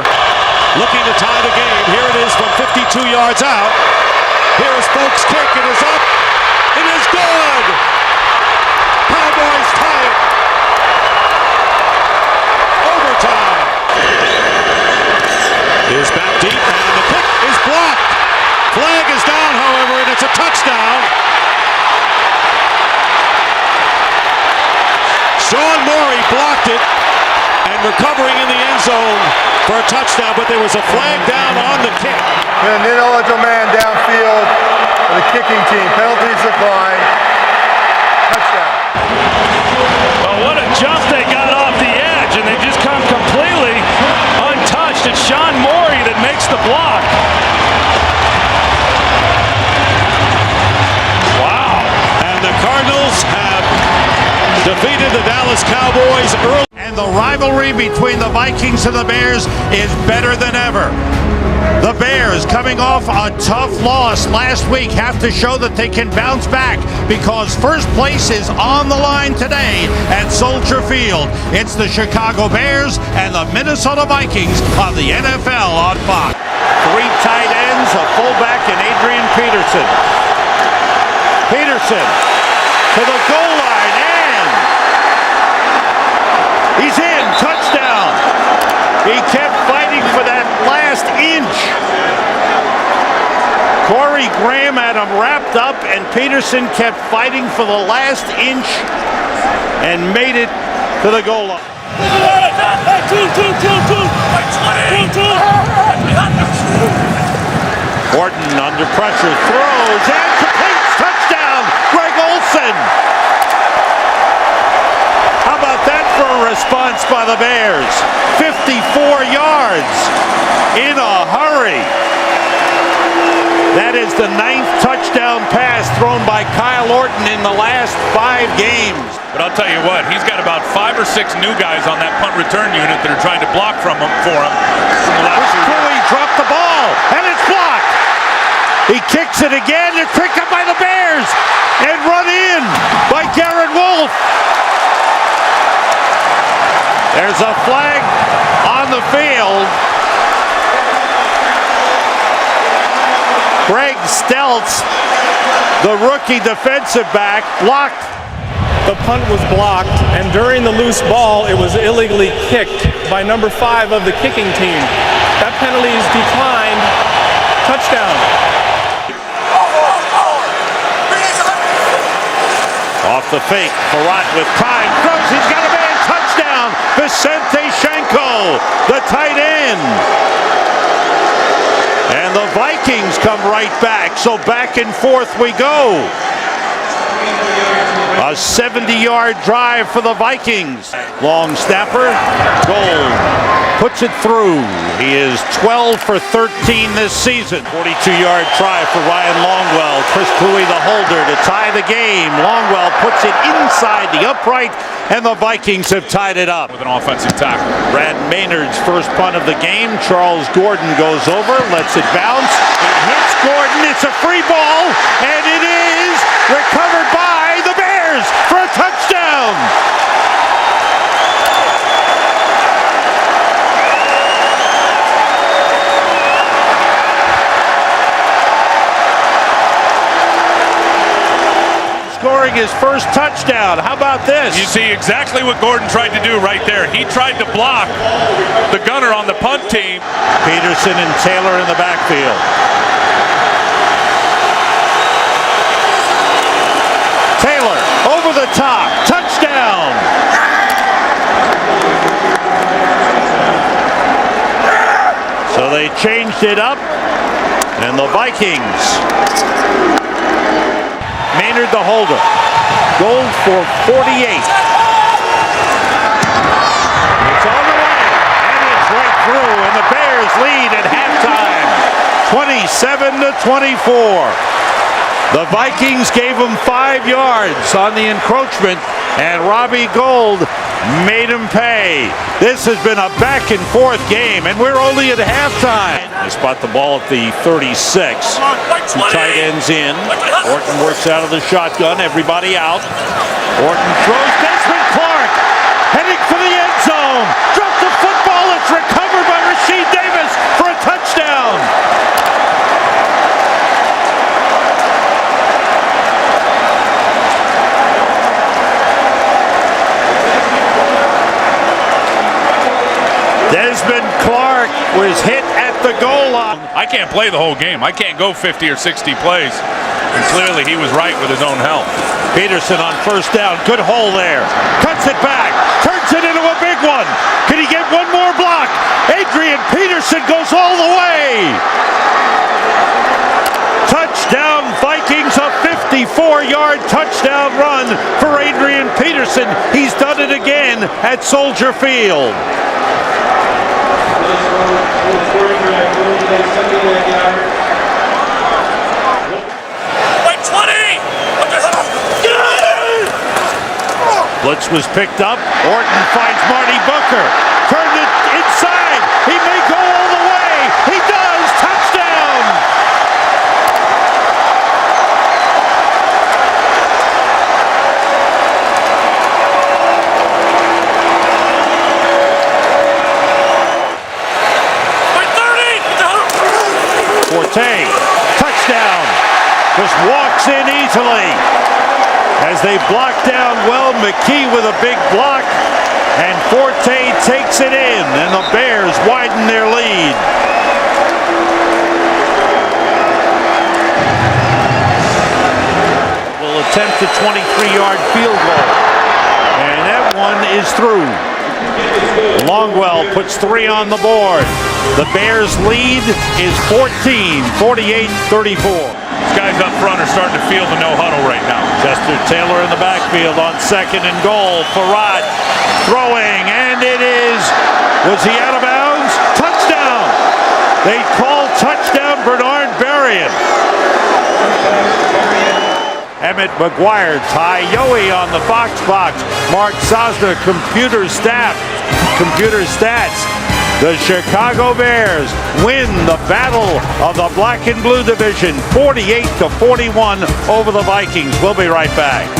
Looking to tie the game. Here it is from 52 yards out. Here is Folk's kick. It is up. It is good. Cowboys tie it. Overtime. Is back deep, and the kick is blocked. Flag is down, however, and it's a Sean Morey blocked it and recovering in the end zone for a touchdown, but there was a flag down on the kick. An ineligible man downfield for the kicking team. Penalties declined. Touchdown. Well, what a jump they got off the edge, and they just come completely untouched. It's Sean Morey that makes the block. Wow. And the Cardinals have defeated the Dallas Cowboys early. And the rivalry between the Vikings and the Bears is better than ever. The Bears, coming off a tough loss last week, have to show that they can bounce back because first place is on the line today at Soldier Field. It's the Chicago Bears and the Minnesota Vikings on the NFL on Fox. Three tight ends, a fullback, and Adrian Peterson. Peterson to the goal line, and he's in. Touchdown. He kept fighting for that last inch. Corey Graham had him wrapped up, and Peterson kept fighting for the last inch and made it to the goal line. Horton under pressure, throws, and completes. Touchdown, Greg Olsen. How about that for a response by the Bears? 54 yards in a hurry. That is the 9th touchdown pass thrown by Kyle Orton in the last 5 games. But I'll tell you what, he's got about 5 or 6 new guys on that punt return unit that are trying to block for him. He dropped the ball, and it's blocked. He kicks it again. It's picked up by the Bears and run in by Garrett Wolf. There's a flag on the field. Greg Stelz, the rookie defensive back, blocked. The punt was blocked, and during the loose ball, it was illegally kicked by number 5 of the kicking team. That penalty is declined. Touchdown. Off the fake, Farrat with time, throws, he's got a man, touchdown, Vicente Shenko, the tight end. And the Vikings come right back, so back and forth we go. A 70-yard drive for the Vikings. Long snapper, Gold puts it through. He is 12 for 13 this season. 42-yard try for Ryan Longwell. Chris Cluey, the holder, to tie the game. Longwell puts it inside the upright, and the Vikings have tied it up. With an offensive tackle. Brad Maynard's first punt of the game. Charles Gordon goes over, lets it bounce. It hits Gordon. It's a free ball, and it is recovered by the Bears for a touchdown. Scoring his first touchdown. How about this? You see exactly what Gordon tried to do right there. He tried to block the gunner on the punt team. Peterson and Taylor in the backfield. Taylor over the top. Touchdown. So they changed it up, and the Vikings. Maynard the holder. Gold for 48. It's on the way, and it's right through, and the Bears lead at halftime, 27-24. The Vikings gave them 5 yards on the encroachment, and Robbie Gold made him pay. This has been a back-and-forth game, and we're only at halftime. They spot the ball at the 36. 2 tight ends in. Orton works out of the shotgun. Everybody out. Orton throws. Desmond Clark heading for the end zone. Dropped the football. It's recovered by Rasheed Davis for a touchdown. Desmond Clark was hit at the goal line. I can't play the whole game. I can't go 50 or 60 plays. And clearly he was right with his own health. Peterson on first down. Good hole there. Cuts gets it back, turns it into a big one. Can he get one more block? Adrian Peterson goes all the way. Touchdown Vikings, a 54-yard touchdown run for Adrian Peterson. He's done it again at Soldier Field. Blitz was picked up. Orton finds Marty Booker. Turned it inside. He may go all the way. He does. Touchdown. Forte. Touchdown. Just walks in easily. As they block down well, McKee with a big block, and Forte takes it in, and the Bears widen their lead. Will attempt a 23-yard field goal, and that one is through. Longwell puts 3 on the board. The Bears' lead is 14, 48-34. These guys up front are starting to feel the no huddle right now. Chester Taylor in the backfield on 2nd and goal. Farad throwing, and it is. Was he out of bounds? Touchdown! They call touchdown Bernard Berrien. Emmett McGuire, Ty Yohe on the Fox box. Mark Sosner, computer stats. The Chicago Bears win the battle of the black and blue division 48-41 over the Vikings. We'll be right back.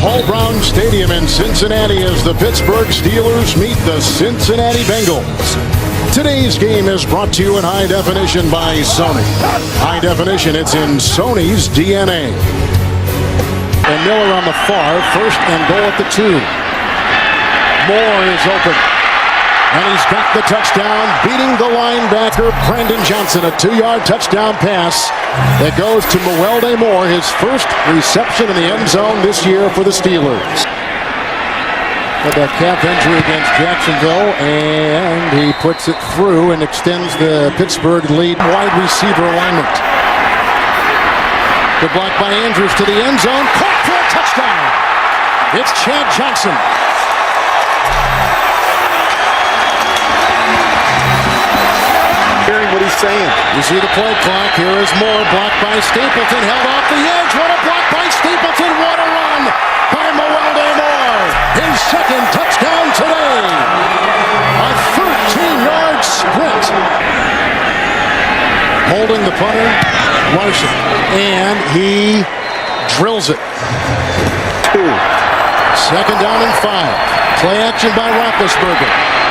Paul Brown Stadium in Cincinnati as the Pittsburgh Steelers meet the Cincinnati Bengals. Today's game is brought to you in high definition by Sony. High definition, it's in Sony's DNA. And Miller on the far, 1st and goal at the 2. Moore is open. And he's got the touchdown, beating the linebacker, Brandon Johnson. A 2-yard touchdown pass that goes to Mewelde Moore, his first reception in the end zone this year for the Steelers. With that calf injury against Jacksonville, and he puts it through and extends the Pittsburgh lead. Wide receiver alignment. The block by Andrews to the end zone, caught for a touchdown. It's Chad Johnson. Hearing what he's saying. You see the play clock. Here is Moore, blocked by Stapleton, held off the edge. What a block by Stapleton. What a run by Mewelde Moore. His 2nd touchdown today. A 13-yard sprint. Holding the punter, Larson. And he drills it. 2nd down and 5. Play action by Roethlisberger.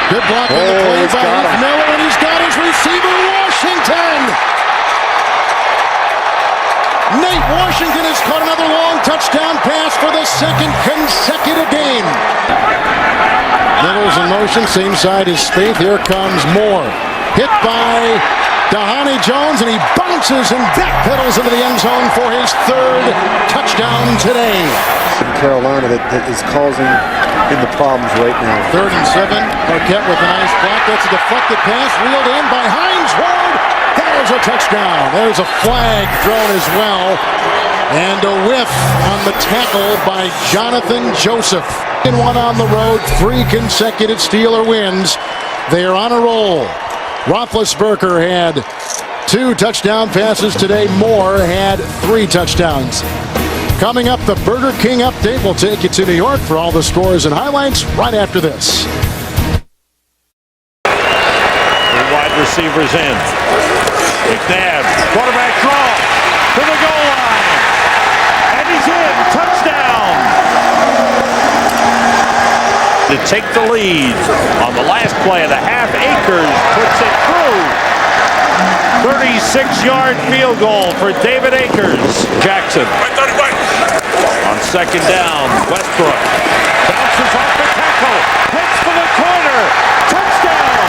Good block on the play by Heath Miller, and he's got his receiver, Washington. Nate Washington has caught another long touchdown pass for the 2nd consecutive game. Miller's in motion, same side as Spaeth. Here comes Moore. Hit by Dhani Jones, and he bounces and backpedals into the end zone for his 3rd touchdown today. Carolina that is causing in the problems right now. 3rd and 7. Marquette with a nice block. That's a deflected pass, reeled in by Hines Ward. There's a touchdown. There's a flag thrown as well. And a whiff on the tackle by Jonathan Joseph. And 1 on the road, 3 consecutive Steeler wins. They are on a roll. Roethlisberger had 2 touchdown passes today. Moore had 3 touchdowns. Coming up, the Burger King update. We'll take you to New York for all the scores and highlights right after this. The wide receivers in. McNabb, quarterback draw to the goal line. And he's in. Touchdown. To take the lead on the last play of the half. Akers puts it through. 36-yard field goal for David Akers. Jackson on 2nd down. Westbrook bounces off the tackle, hits for the corner. Touchdown.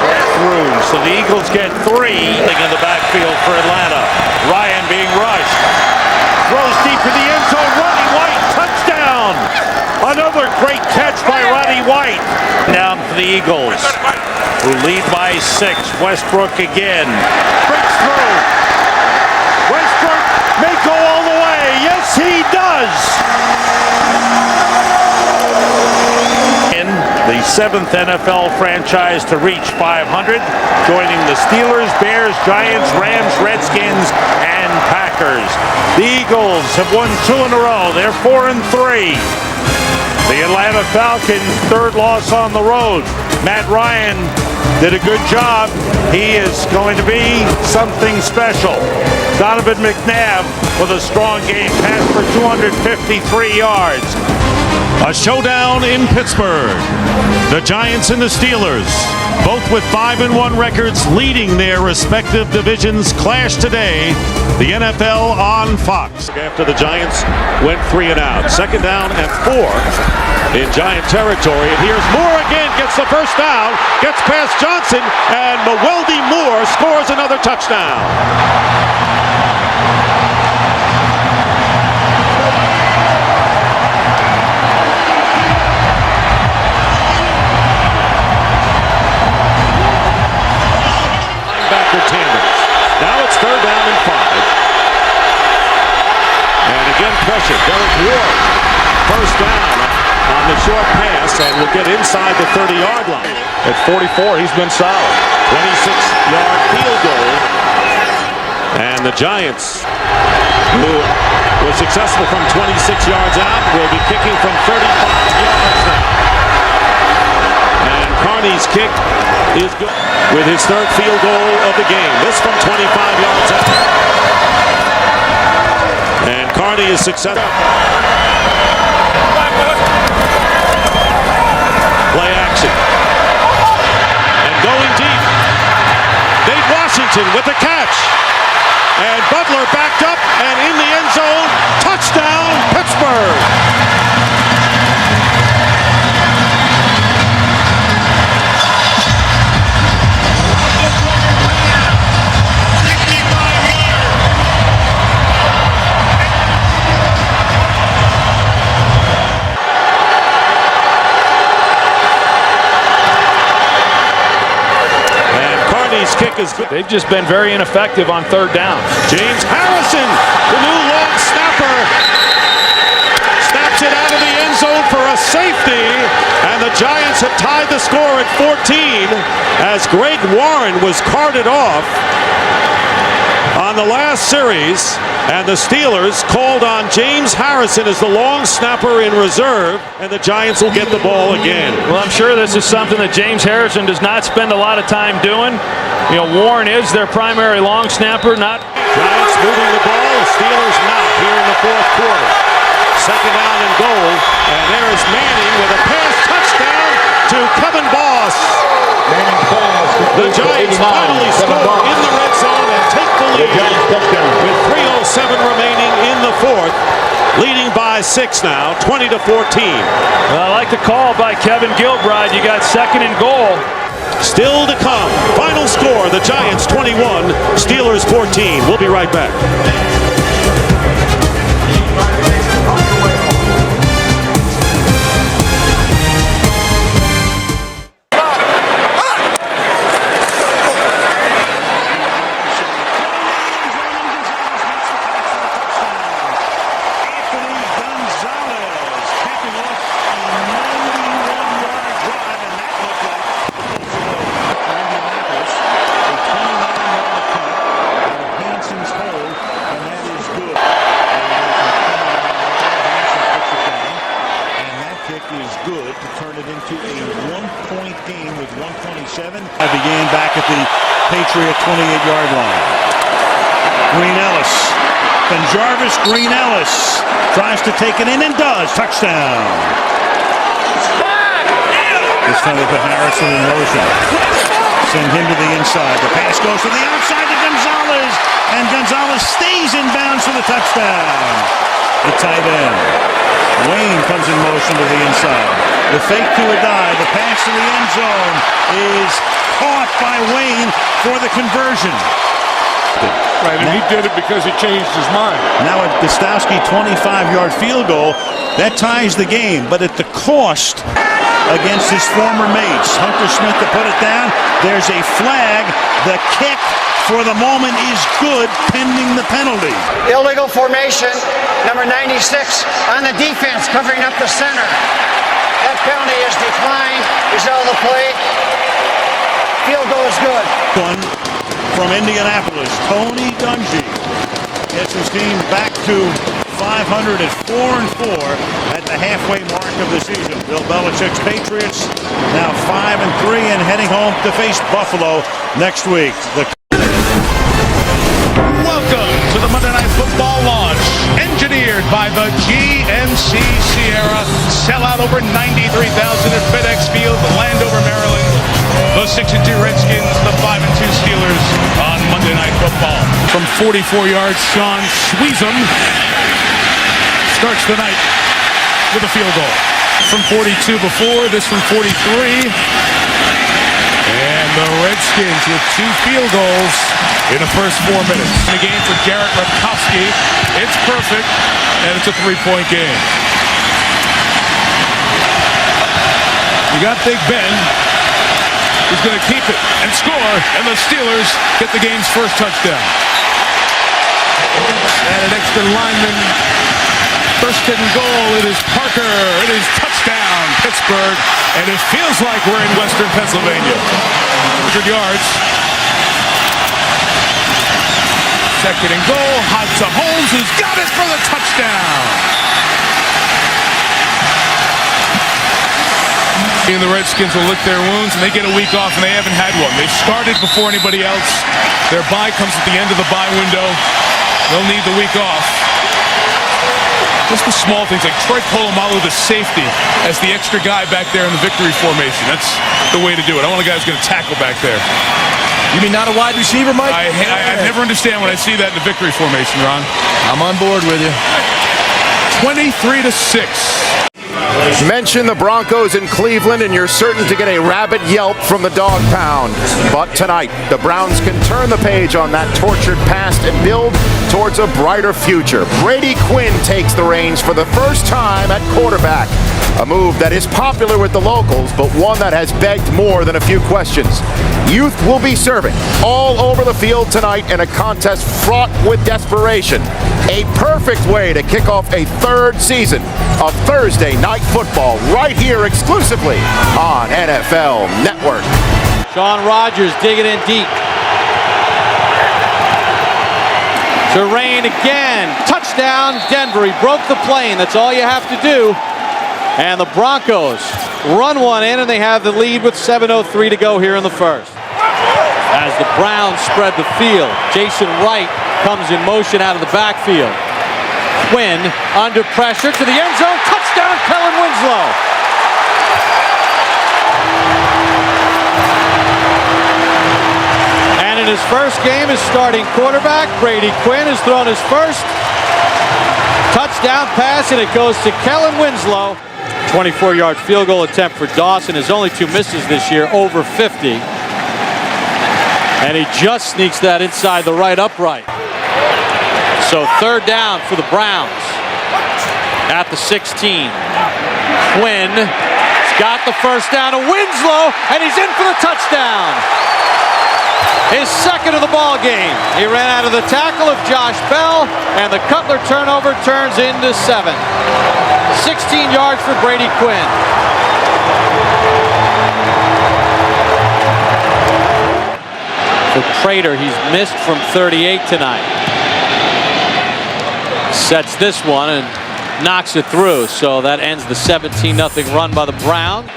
And through So the Eagles get 3 in the backfield for Atlanta. Ryan being rushed. Throws deep in the end zone. Roddy White, touchdown! Another great catch by Roddy White. Down for the Eagles, who lead by 6. Westbrook again. Breaks through. Westbrook may go all the way. Yes, he does. The 7th NFL franchise to reach 500, joining the Steelers, Bears, Giants, Rams, Redskins, and Packers. The Eagles have won 2 in a row. They're 4-3. The Atlanta Falcons' 3rd loss on the road. Matt Ryan did a good job. He is going to be something special. Donovan McNabb with a strong game, passed for 253 yards. A showdown in Pittsburgh. The Giants and the Steelers, both with 5-1 records, leading their respective divisions, clash today. The NFL on Fox. After the Giants went 3 and out. 2nd down and 4 in Giant territory. And here's Moore again, gets the first down, gets past Johnson, and Mewelde Moore scores another touchdown. Now it's 3rd down and 5. And again pressure. Derek Ward. First down on the short pass and will get inside the 30-yard line. At 44, he's been solid. 26-yard field goal. And the Giants, who were successful from 26 yards out, will be kicking from 35 yards now. And Carney's kick is good with his 3rd field goal of the game. This from 25 yards out. And Carney is successful. Play action. And going deep. Nate Washington with the catch. And Butler backed up and in the end zone. Touchdown, Pittsburgh. Kick is good. They've just been very ineffective on 3rd down. James Harrison, the new long snapper, snaps it out of the end zone for a safety, and the Giants have tied the score at 14 as Greg Warren was carted off on the last series, and the Steelers called on James Harrison as the long snapper in reserve, and the Giants will get the ball again. Well, I'm sure this is something that James Harrison does not spend a lot of time doing. You know, Warren is their primary long snapper, not... Giants moving the ball, the Steelers not here in the 4th quarter. 2nd down and goal, and there's Manning with a pass touchdown to Kevin Boss. The Giants finally score in the red zone and take the lead with 3:07 remaining in the 4th. Leading by 6 now, 20-14. Well, I like the call by Kevin Gilbride. You got 2nd and goal. Still to come. Final score, the Giants 21, Steelers 14. We'll be right back. Began back at the Patriot 28-yard line. Green Ellis. And Jarvis Green Ellis tries to take it in and does. Touchdown. This time they put Harrison in motion. Send him to the inside. The pass goes to the outside to Gonzalez. And Gonzalez stays in bounds for the touchdown. The tight end. Wayne comes in motion to the inside. The fake to a dive. The pass to the end zone is caught by Wayne for the conversion. Right, and he did it because he changed his mind. Now a Gostowski 25-yard field goal. That ties the game, but at the cost against his former mates. Hunter Smith to put it down. There's a flag. The kick for the moment is good, pending the penalty. Illegal formation, number 96 on the defense, covering up the center. That penalty is declined. Result of the play. Field goal is good. One from Indianapolis, Tony Dungy gets his team back to 500 at 4-4 at the halfway mark of the season. Bill Belichick's Patriots now 5-3 and heading home to face Buffalo next week. Welcome to the Monday Night Football launch, engineered by the GMC Sierra. Sell out over 93,000 at FedEx Field, Landover, Maryland. The 6-2 Redskins, the 5-2 Steelers on Monday Night Football. From 44 yards, Sean Sweezum starts the night with a field goal. From 42 before, this from 43. And the Redskins with 2 field goals in the first 4 minutes. In the game for Garrett Repkowski. It's perfect, and it's a 3-point game. You got Big Ben, who's going to keep it and score, and the Steelers get the game's first touchdown. And an extra lineman, first and goal. It is Parker. It is touchdown, Pittsburgh, and it feels like we're in Western Pennsylvania. 100 yards. Second and goal. Hodgson Holmes, who's got it for the touchdown. And the Redskins will lick their wounds, and they get a week off, and they haven't had one. They've started before anybody else. Their bye comes at the end of the bye window. They'll need the week off. Just the small things, like Troy Polamalu, the safety, as the extra guy back there in the victory formation. That's the way to do it. I want a guy who's going to tackle back there. You mean not a wide receiver, Mike? I never understand when I see that in the victory formation, Ron. I'm on board with you. 23-6. Mention the Broncos in Cleveland and you're certain to get a rabid yelp from the dog pound. But tonight, the Browns can turn the page on that tortured past and build towards a brighter future. Brady Quinn takes the reins for the first time at quarterback. A move that is popular with the locals, but one that has begged more than a few questions. Youth will be serving all over the field tonight in a contest fraught with desperation. A perfect way to kick off a third season of Thursday Night Football right here exclusively on NFL Network. Sean Rogers digging in deep. To Rain again. Touchdown, Denver. He broke the plane. That's all you have to do. And the Broncos run one in, and they have the lead with 7:03 to go here in the first. As the Browns spread the field, Jason Wright comes in motion out of the backfield. Quinn under pressure to the end zone. Touchdown, Kellen Winslow. And in his first game as starting quarterback, Brady Quinn has thrown his first touchdown pass, and it goes to Kellen Winslow. 24-yard field goal attempt for Dawson. His only 2 misses this year, over 50. And he just sneaks that inside the right upright. So third down for the Browns at the 16. Quinn got the first down to Winslow, and he's in for the touchdown. His second of the ball game. He ran out of the tackle of Josh Bell, and the Cutler turnover turns into 7. 16 yards for Brady Quinn. For Prater, he's missed from 38 tonight. Sets this one and knocks it through, so that ends the 17-0 run by the Browns.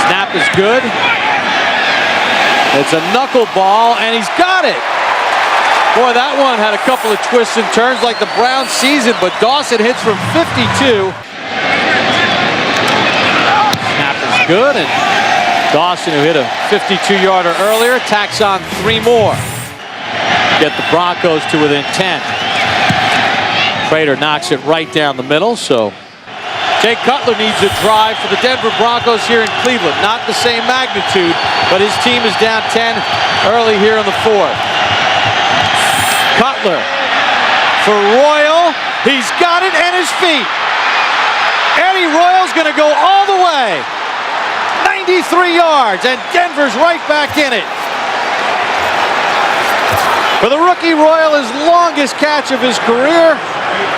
Snap is good. It's a knuckleball, and he's got it. Boy, that one had a couple of twists and turns like the Browns season, but Dawson hits from 52. Snap is good, and Dawson, who hit a 52-yarder earlier, tacks on 3 more. Get the Broncos to within 10. Prater knocks it right down the middle, so Jay Cutler needs a drive for the Denver Broncos here in Cleveland. Not the same magnitude, but his team is down 10 early here in the fourth. Cutler for Royal. He's got it and his feet. Eddie Royal's going to go all the way. 93 yards, and Denver's right back in it. For the rookie, Royal, his longest catch of his career.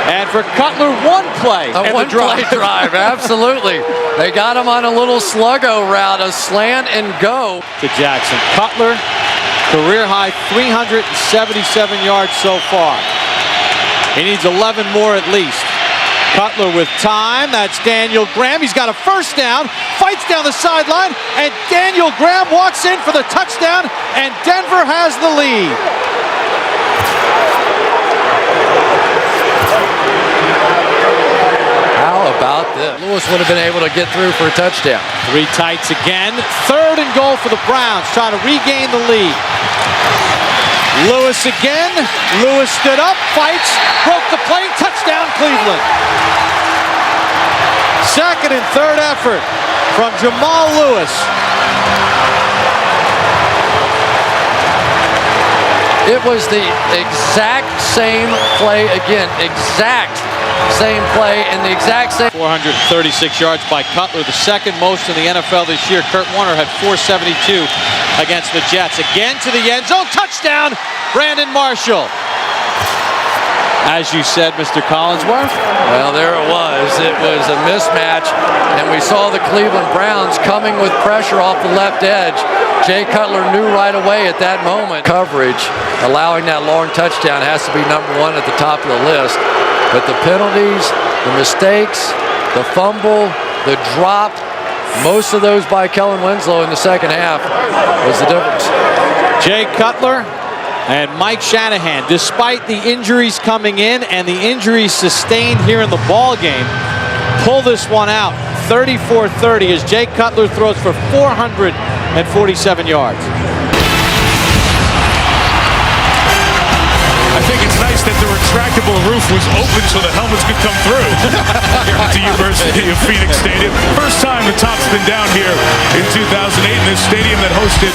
And for Cutler, one play. A one-play drive, absolutely. They got him on a little sluggo route, a slant and go. To Jackson. Cutler, career high 377 yards so far. He needs 11 more at least. Cutler with time. That's Daniel Graham. He's got a first down. Fights down the sideline. And Daniel Graham walks in for the touchdown. And Denver has the lead. How about this? Lewis would have been able to get through for a touchdown. Three tights again. 3rd and goal for the Browns, trying to regain the lead. Lewis again. Lewis stood up, fights, broke the play, touchdown Cleveland. 2nd and 3rd effort from Jamal Lewis. It was the exact same play again. Exact same play and the exact same. 436 yards by Cutler, the second most in the NFL this year. Kurt Warner had 472 against the Jets. Again to the end zone. Touchdown, Brandon Marshall. As you said, Mr. Collinsworth. Well, there it was. It was a mismatch, and we saw the Cleveland Browns coming with pressure off the left edge. Jay Cutler knew right away at that moment. Coverage, allowing that long touchdown has to be number one at the top of the list. But the penalties, the mistakes, the fumble, the drop, most of those by Kellen Winslow in the second half was the difference. Jay Cutler and Mike Shanahan, despite the injuries coming in and the injuries sustained here in the ball game, pull this one out 34-30 as Jay Cutler throws for 447 yards. I think it's nice that the retractable roof was open so the helmets could come through here at the University of Phoenix Stadium. First time the top's been down here in 2008 in this stadium that hosted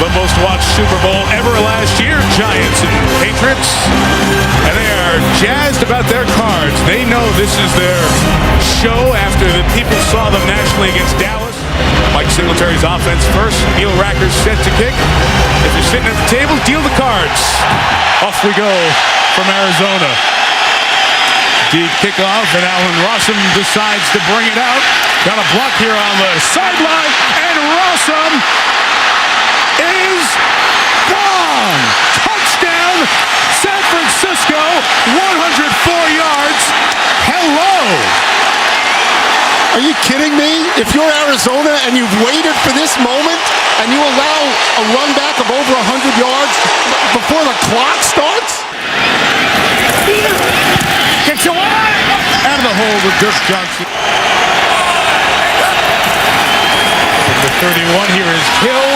the most watched Super Bowl ever last year, Giants and Patriots. And they are jazzed about their cards. They know this is their show after the people saw them nationally against Dallas. Mike Singletary's offense first. Neil Racker's set to kick. If you're sitting at the table, deal the cards. Off we go from Arizona. Deep kickoff, and Allen Rossum decides to bring it out. Got a block here on the sideline, and Rossum is gone. Touchdown, San Francisco, 104 yards. Hello. Are you kidding me? If you're Arizona and you've waited for this moment and you allow a run back of over 100 yards before the clock starts? Kicks away! Out of the hole with Dirk Johnson. The 31 here is Hill.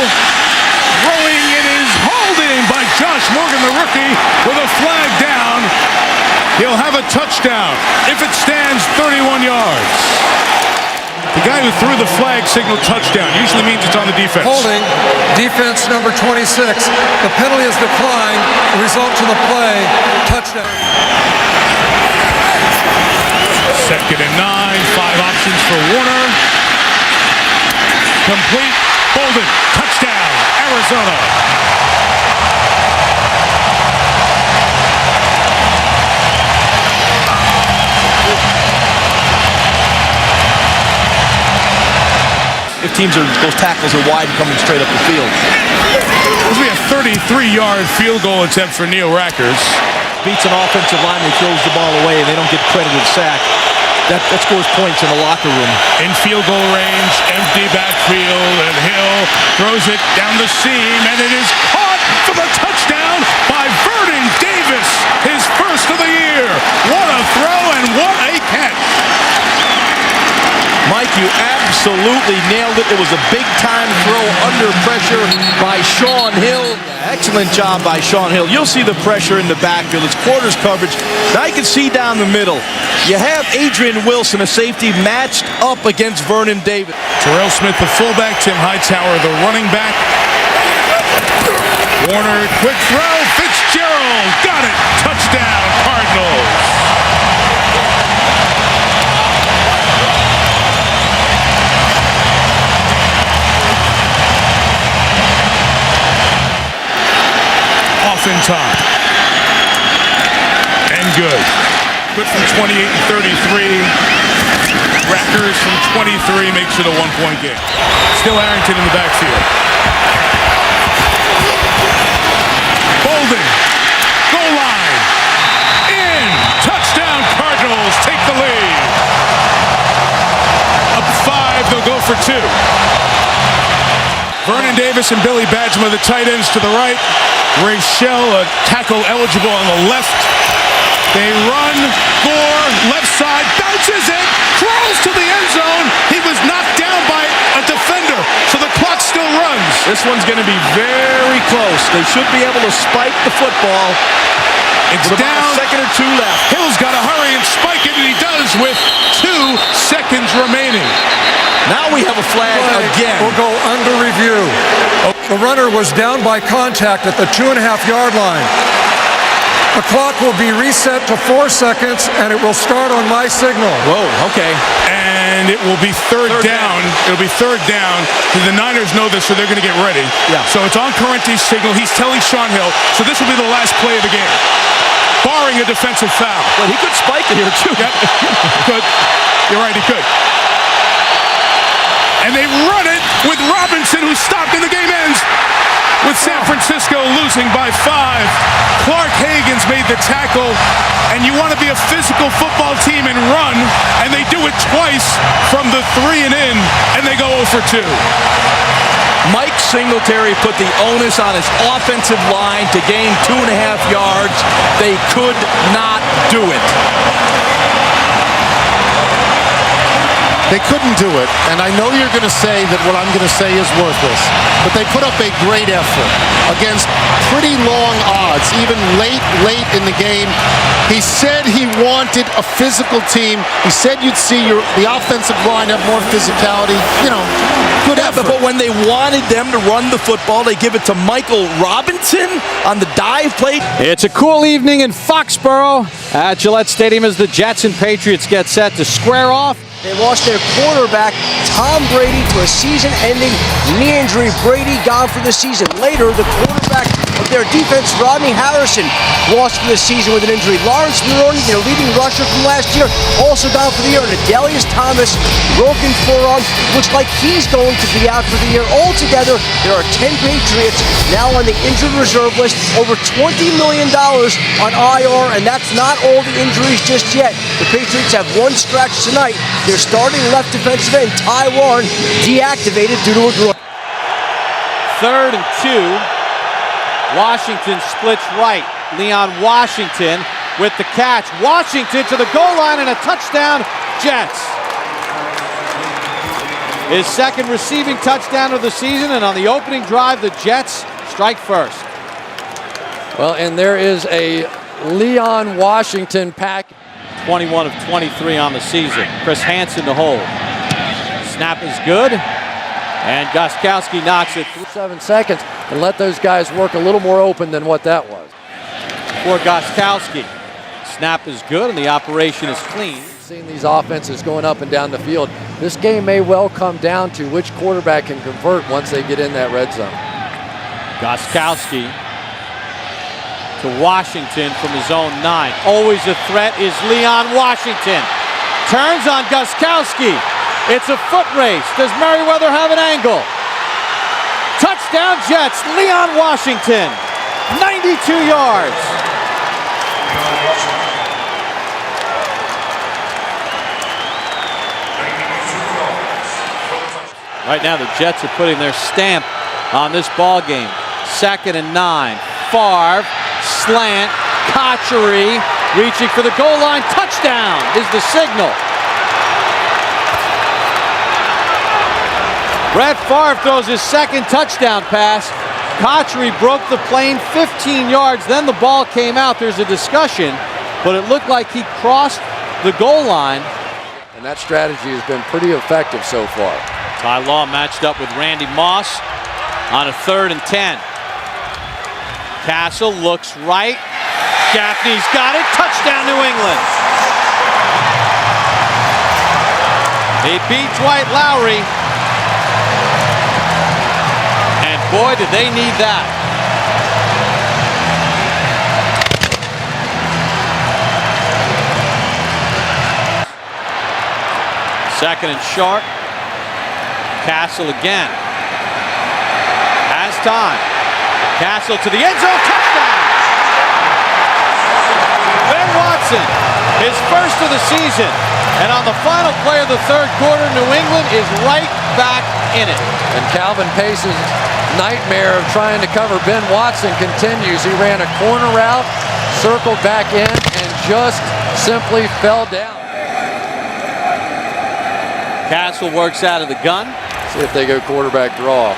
Throwing, it is holding by Josh Morgan, the rookie, with a flag down. He'll have a touchdown if it stands 31 yards. The guy who threw the flag signaled touchdown. Usually means it's on the defense. Holding, defense number 26. The penalty is declined. The result to the play, touchdown. 2nd and 9, 5 options for Warner. Complete, Bolden, touchdown, Arizona. If those tackles are wide and coming straight up the field. This will be a 33-yard field goal attempt for Neil Rackers. Beats an offensive line who throws the ball away and they don't get credited sack. That scores points in the locker room. In field goal range, empty backfield, and Hill throws it down the seam, and it is caught for the touchdown by Vernon Davis, his first of the year. What a throw and what a catch. Mike, you absolutely nailed it. It was a big-time throw under pressure by Sean Hill. Excellent job by Sean Hill. You'll see the pressure in the backfield. It's quarters coverage. Now you can see down the middle. You have Adrian Wilson, a safety, matched up against Vernon Davis. Terrell Smith, the fullback. Tim Hightower, the running back. Warner, quick throw. Fitzgerald got it. Touchdown, Cardinals. Off in time. And good. Good from 28 and 33. Rackers from 23 makes it a one-point game. Still Arrington in the backfield. Bolden. Goal line. In. Touchdown Cardinals. Take the lead. Up 5. They'll go for 2. Vernon Davis and Billy Badgema, the tight ends to the right. Rachel, a tackle eligible on the left. They run. Gore, left side, bounces it, crawls to the end zone. He was knocked down by a defender, so the clock still runs. This one's going to be very close. They should be able to spike the football. It's with down. About a second or 2 left. Hill's got to hurry and spike it, and he does with 2 seconds remaining. Now we have a flag again. We'll go under review. The runner was down by contact at the 2.5-yard line. The clock will be reset to 4 seconds, and it will start on my signal. Whoa, okay. And it will be third down. It'll be third down. The Niners know this, so they're going to get ready. Yeah. So it's on Corrente's signal. He's telling Sean Hill. So this will be the last play of the game, barring a defensive foul. Well, he could spike it here, too. Yep. Could. You're right, he could. And they run it with Robinson, who stopped, and the game ends with San Francisco losing by 5. Clark Hagan's made the tackle, and you want to be a physical football team and run, and they do it twice from the 3 and in, and they go 0 for 2. Mike Singletary put the onus on his offensive line to gain 2.5 yards. They could not do it. They couldn't do it, and I know you're going to say that what I'm going to say is worthless, but they put up a great effort against pretty long odds, even late in the game. He said he wanted a physical team. He said you'd see the offensive line have more physicality. You know, good effort. But when they wanted them to run the football, they give it to Michael Robinson on the dive play. It's a cool evening in Foxborough at Gillette Stadium as the Jets and Patriots get set to square off. They lost their quarterback, Tom Brady, to a season-ending knee injury. Brady gone for the season. Later, the quarterback of their defense, Rodney Harrison, lost for the season with an injury. Lawrence Maroney, their leading rusher from last year, also gone for the year. And Adelius Thomas, broken forearm, looks like he's going to be out for the year. Altogether, there are 10 Patriots now on the injured reserve list, over $20 million on IR, and that's not all the injuries just yet. The Patriots have one scratch tonight. Their starting left defensive end, Taiwan, deactivated due to a groin. 3rd and 2. Washington splits right. Leon Washington with the catch. Washington to the goal line and a touchdown, Jets. His second receiving touchdown of the season, and on the opening drive, the Jets strike first. Well, and there is a Leon Washington pack. 21 of 23 on the season. Chris Hansen to hold. Snap is good. And Gostkowski knocks it 7 seconds and let those guys work a little more open than what that was. For Gostkowski. Snap is good and the operation is clean. Seeing these offenses going up and down the field, this game may well come down to which quarterback can convert once they get in that red zone. Gostkowski to Washington from his own 9. Always a threat is Leon Washington. Turns on Gostkowski. It's a foot race. Does Merriweather have an angle? Touchdown Jets, Leon Washington. 92 yards. Right now the Jets are putting their stamp on this ball game. 2nd and 9. Favre, slant, Cotchery, reaching for the goal line. Touchdown is the signal. Brett Favre throws his second touchdown pass. Cotchery broke the plane 15 yards. Then the ball came out. There's a discussion, but it looked like he crossed the goal line. And that strategy has been pretty effective so far. Ty Law matched up with Randy Moss on a 3rd and 10. Castle looks right. Gaffney's got it. Touchdown, New England. He beat Dwight Lowry. And boy, did they need that. Second and short. Castle again. Has time. Castle to the end zone. Touchdown! Ben Watson, his first of the season. And on the final play of the 3rd quarter, New England is right back in it. And Calvin Pace's nightmare of trying to cover Ben Watson continues. He ran a corner route, circled back in, and just simply fell down. Castle works out of the gun. See if they go quarterback draw.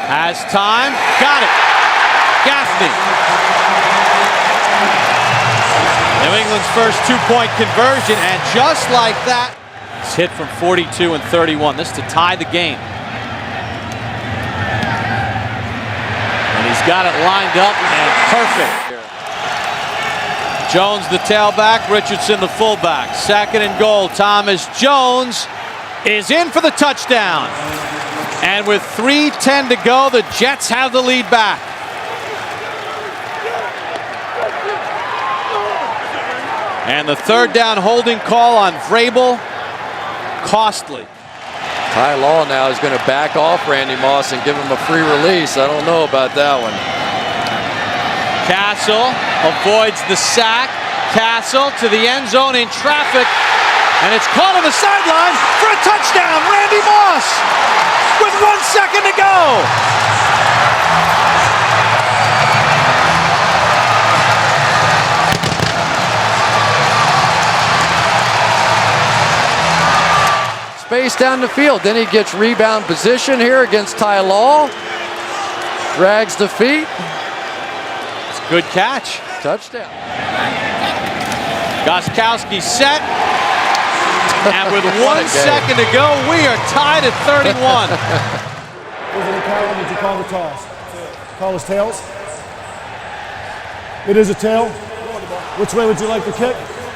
Has time. Got it. Gaffney. New England's first 2-point conversion, and just like that, it's hit from 42 and 31. This to tie the game. And he's got it lined up and perfect. Jones the tailback, Richardson the fullback. 2nd and goal. Thomas Jones is in for the touchdown. And with 3:10 to go, the Jets have the lead back. And the 3rd down holding call on Vrabel. Costly. Ty Law now is going to back off Randy Moss and give him a free release. I don't know about that one. Castle avoids the sack. Castle to the end zone in traffic. And it's caught on the sideline for a touchdown. Randy Moss with 1 second to go. Space down the field. Then he gets rebound position here against Ty Law. Drags the feet. It's a good catch. Touchdown. Gostkowski set. And with 1 second to go, we are tied at 31. President Calvin, did you call the toss? Call us tails? It is a tail. Which way would you like to kick?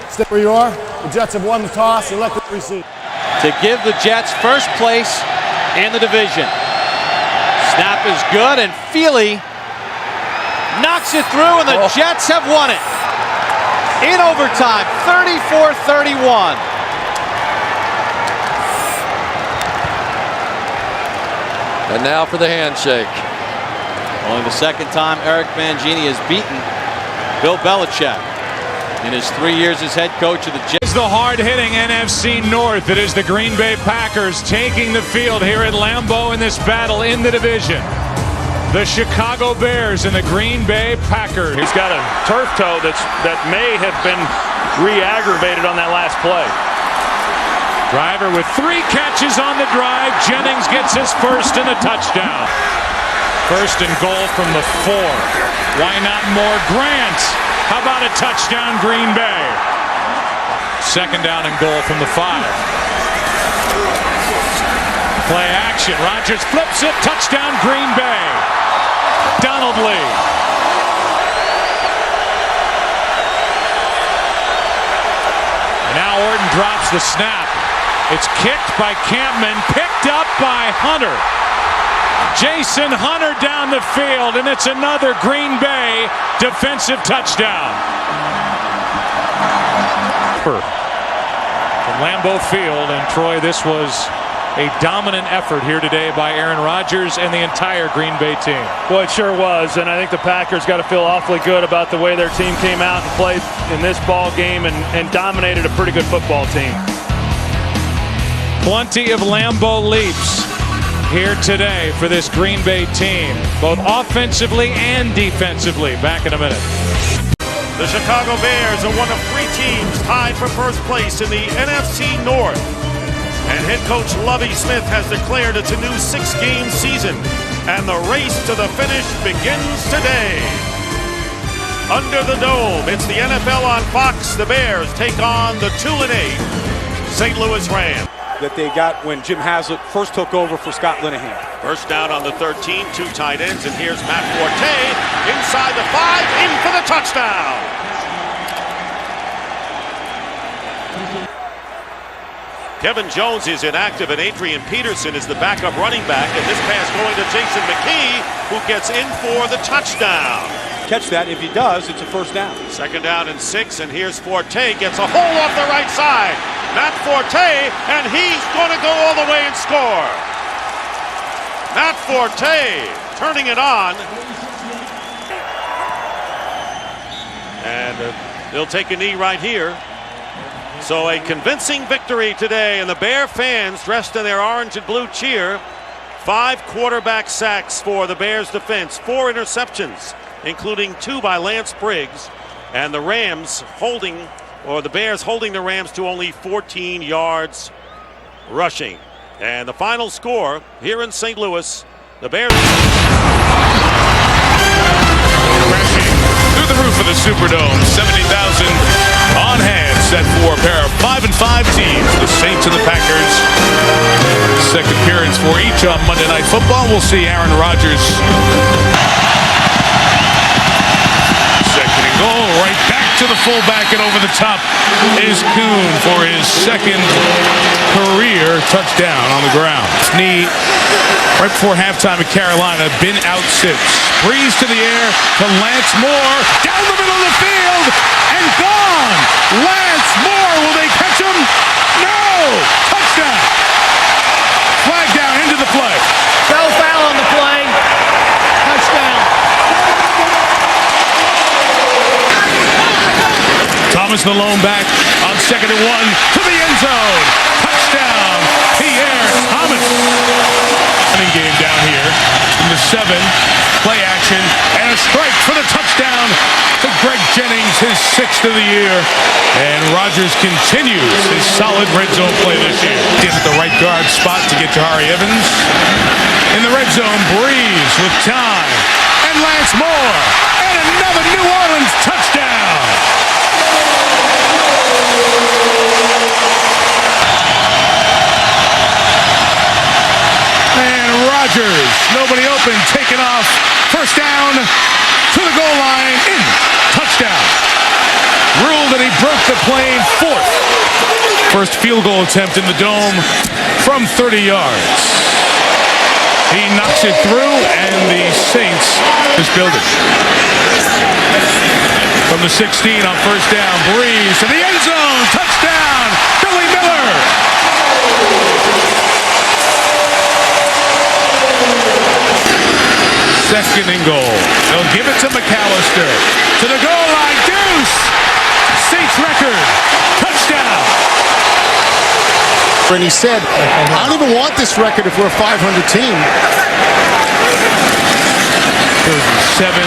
Stay where you are. The Jets have won the toss. Elect to receive. To give the Jets first place in the division. Snap is good, and Feely knocks it through, and the Jets have won it. In overtime, 34-31. And now for the handshake. Only the 2nd time Eric Mangini has beaten Bill Belichick in his 3 years as head coach of the Jets. It's the hard-hitting NFC North. It is the Green Bay Packers taking the field here at Lambeau in this battle in the division. The Chicago Bears and the Green Bay Packers. He's got a turf toe that may have been re-aggravated on that last play. Driver with 3 catches on the drive. Jennings gets his first and a touchdown. 1st and goal from the 4. Why not more Grant? How about a touchdown, Green Bay? 2nd down and goal from the 5. Play action. Rodgers flips it. Touchdown, Green Bay. Donald Lee. And now Orton drops the snap. It's kicked by Campman, picked up by Hunter. Jason Hunter down the field, and it's another Green Bay defensive touchdown. From Lambeau Field, and Troy, this was a dominant effort here today by Aaron Rodgers and the entire Green Bay team. Well, it sure was, and I think the Packers got to feel awfully good about the way their team came out and played in this ball game and dominated a pretty good football team. Plenty of Lambeau leaps here today for this Green Bay team, both offensively and defensively. Back in a minute. The Chicago Bears are one of 3 teams tied for first place in the NFC North. And head coach Lovie Smith has declared it's a new 6-game season. And the race to the finish begins today. Under the dome, it's the NFL on Fox. The Bears take on the 2-8 St. Louis Rams. That they got when Jim Haslett first took over for Scott Linehan. First down on the 13, 2 tight ends, and here's Matt Forte inside the 5, in for the touchdown. Kevin Jones is inactive, and Adrian Peterson is the backup running back, and this pass going to Jason McKee, who gets in for the touchdown. Catch that. If he does, it's a first down. Second down and 6, and here's Forte, gets a hole off the right side. Matt Forte, and he's going to go all the way and score. Matt Forte turning it on. And they'll take a knee right here. So a convincing victory today, and the Bear fans dressed in their orange and blue cheer. 5 quarterback sacks for the Bears defense, 4 interceptions, including 2 by Lance Briggs, and the Bears holding the Rams to only 14 yards rushing. And the final score here in St. Louis, the Bears crashing through the roof of the Superdome. 70,000 on hand, set for a pair of 5-5 teams, the Saints and the Packers. Second appearance for each on Monday Night Football. We'll see Aaron Rodgers. Second and goal, right back to the fullback, and over the top is Kuhn for his second career touchdown on the ground. Knee right before halftime at Carolina, been out since. Breeze to the air to Lance Moore, down the middle of the field, and gone! Lance Moore, will they catch him? No! Touchdown! Flag down into the play. Fell foul on the play. Touchdown. Thomas the lone back on 2nd and 1 to the end zone. Touchdown, Pierre Thomas. Running game down here in the 7. Play action and a strike for the touchdown to Greg Jennings, his 6th of the year. And Rodgers continues his solid red zone play this year. Gets at the right guard spot to get Jahari Evans. In the red zone, Breeze with time. And Lance Moore. And another New Orleans touchdown. Rodgers, nobody open, taken off, first down, to the goal line, in, touchdown. Ruled that he broke the plane, 4th. First field goal attempt in the Dome from 30 yards. He knocks it through, and the Saints is building. From the 16 on first down, Breeze to the end zone, touchdown, Billy Miller. Second and goal. They'll give it to McAllister. To the goal line. Deuce! Saints record. Touchdown. And he said, I don't even want this record if we're a 500 team. 3rd and 7.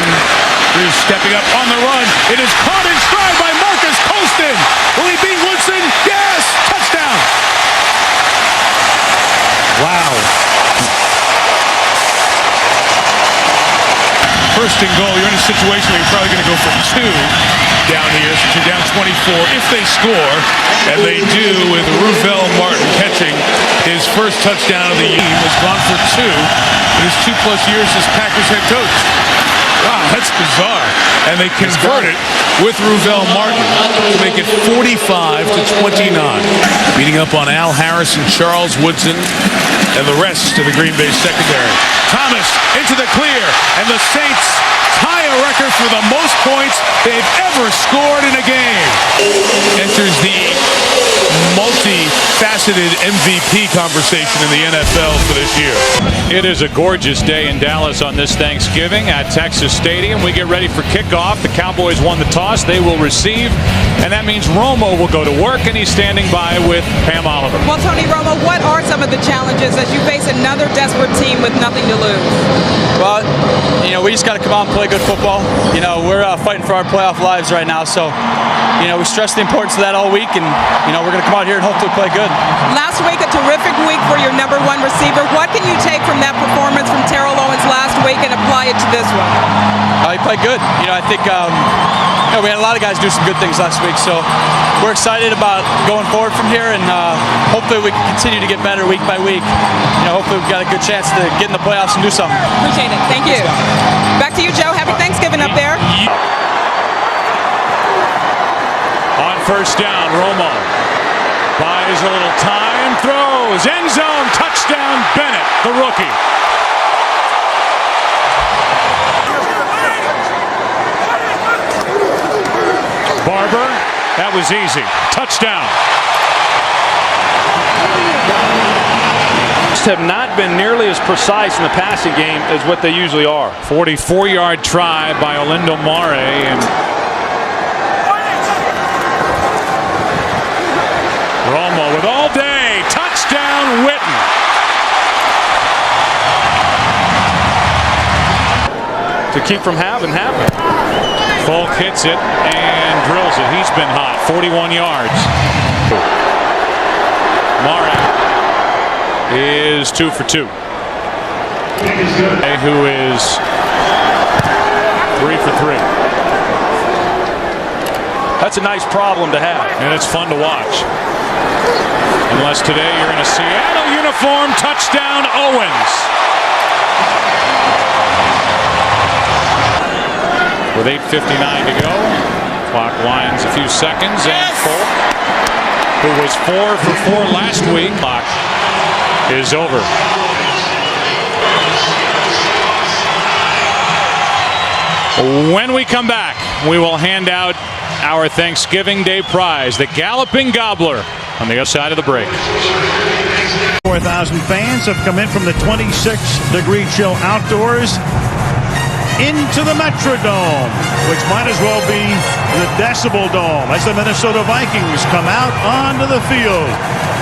Breeze stepping up on the run. It is caught in stride by Marcus Colston. Will he beat Woodson? Yes! Touchdown. Wow. First and goal, you're in a situation where you're probably going to go for 2 down here, since you're down 24 if they score, and they do, with Ruvel Martin catching his first touchdown of the year. Has gone for 2 in his 2+ years as Packers head coach. Wow, that's bizarre. And they convert it with Ruvel Martin to make it 45-29. Beating up on Al Harris and Charles Woodson and the rest of the Green Bay secondary. Thomas into the clear, and the Saints tie a record for the most points they've ever scored in a game. Enters the multi-faceted MVP conversation in the NFL for this year. It is a gorgeous day in Dallas on this Thanksgiving at Texas Stadium. We get ready for kickoff. The Cowboys won the toss. They will receive, and that means Romo will go to work, and he's standing by with Pam Oliver. Well, Tony Romo, what are some of the challenges as you face another desperate team with nothing to lose? Well, you know, we just got to come out and play good football. You know, we're fighting for our playoff lives right now, so, you know, we stress the importance of that all week, and, you know, we're going to come out here and hopefully play good. Last week, a terrific week for your #1 receiver. What can you take from that performance from Terrell Owens last week and apply it to this one? He played good. You know, I think you know, we had a lot of guys do some good things last week, so we're excited about going forward from here, and hopefully we can continue to get better week by week. You know, hopefully we've got a good chance to get in the playoffs and do something. Appreciate it. Thank you. Back to you, Joe. Happy Thanksgiving up there. On first down, Romo buys a little time, throws, end zone, touchdown, Bennett, the rookie. Barber, that was easy. Touchdown. Have not been nearly as precise in the passing game as what they usually are. 44-yard try by Olindo Mare, and Romo with all day. Touchdown, Witten. To keep from having happened. Folk hits it and drills it. He's been hot. 41 yards. Mare is 2 for 2. Who is 3 for 3. That's a nice problem to have. And it's fun to watch. Unless today you're in a Seattle uniform. Touchdown, Owens. With 8:59 to go. Clock winds a few seconds. And Folk, who was 4 for 4 last week, is over. When we come back, we will hand out our Thanksgiving Day prize, the Galloping Gobbler, on the other side of the break. 4,000 fans have come in from the 26-degree chill outdoors into the Metrodome, which might as well be the Decibel Dome, as the Minnesota Vikings come out onto the field,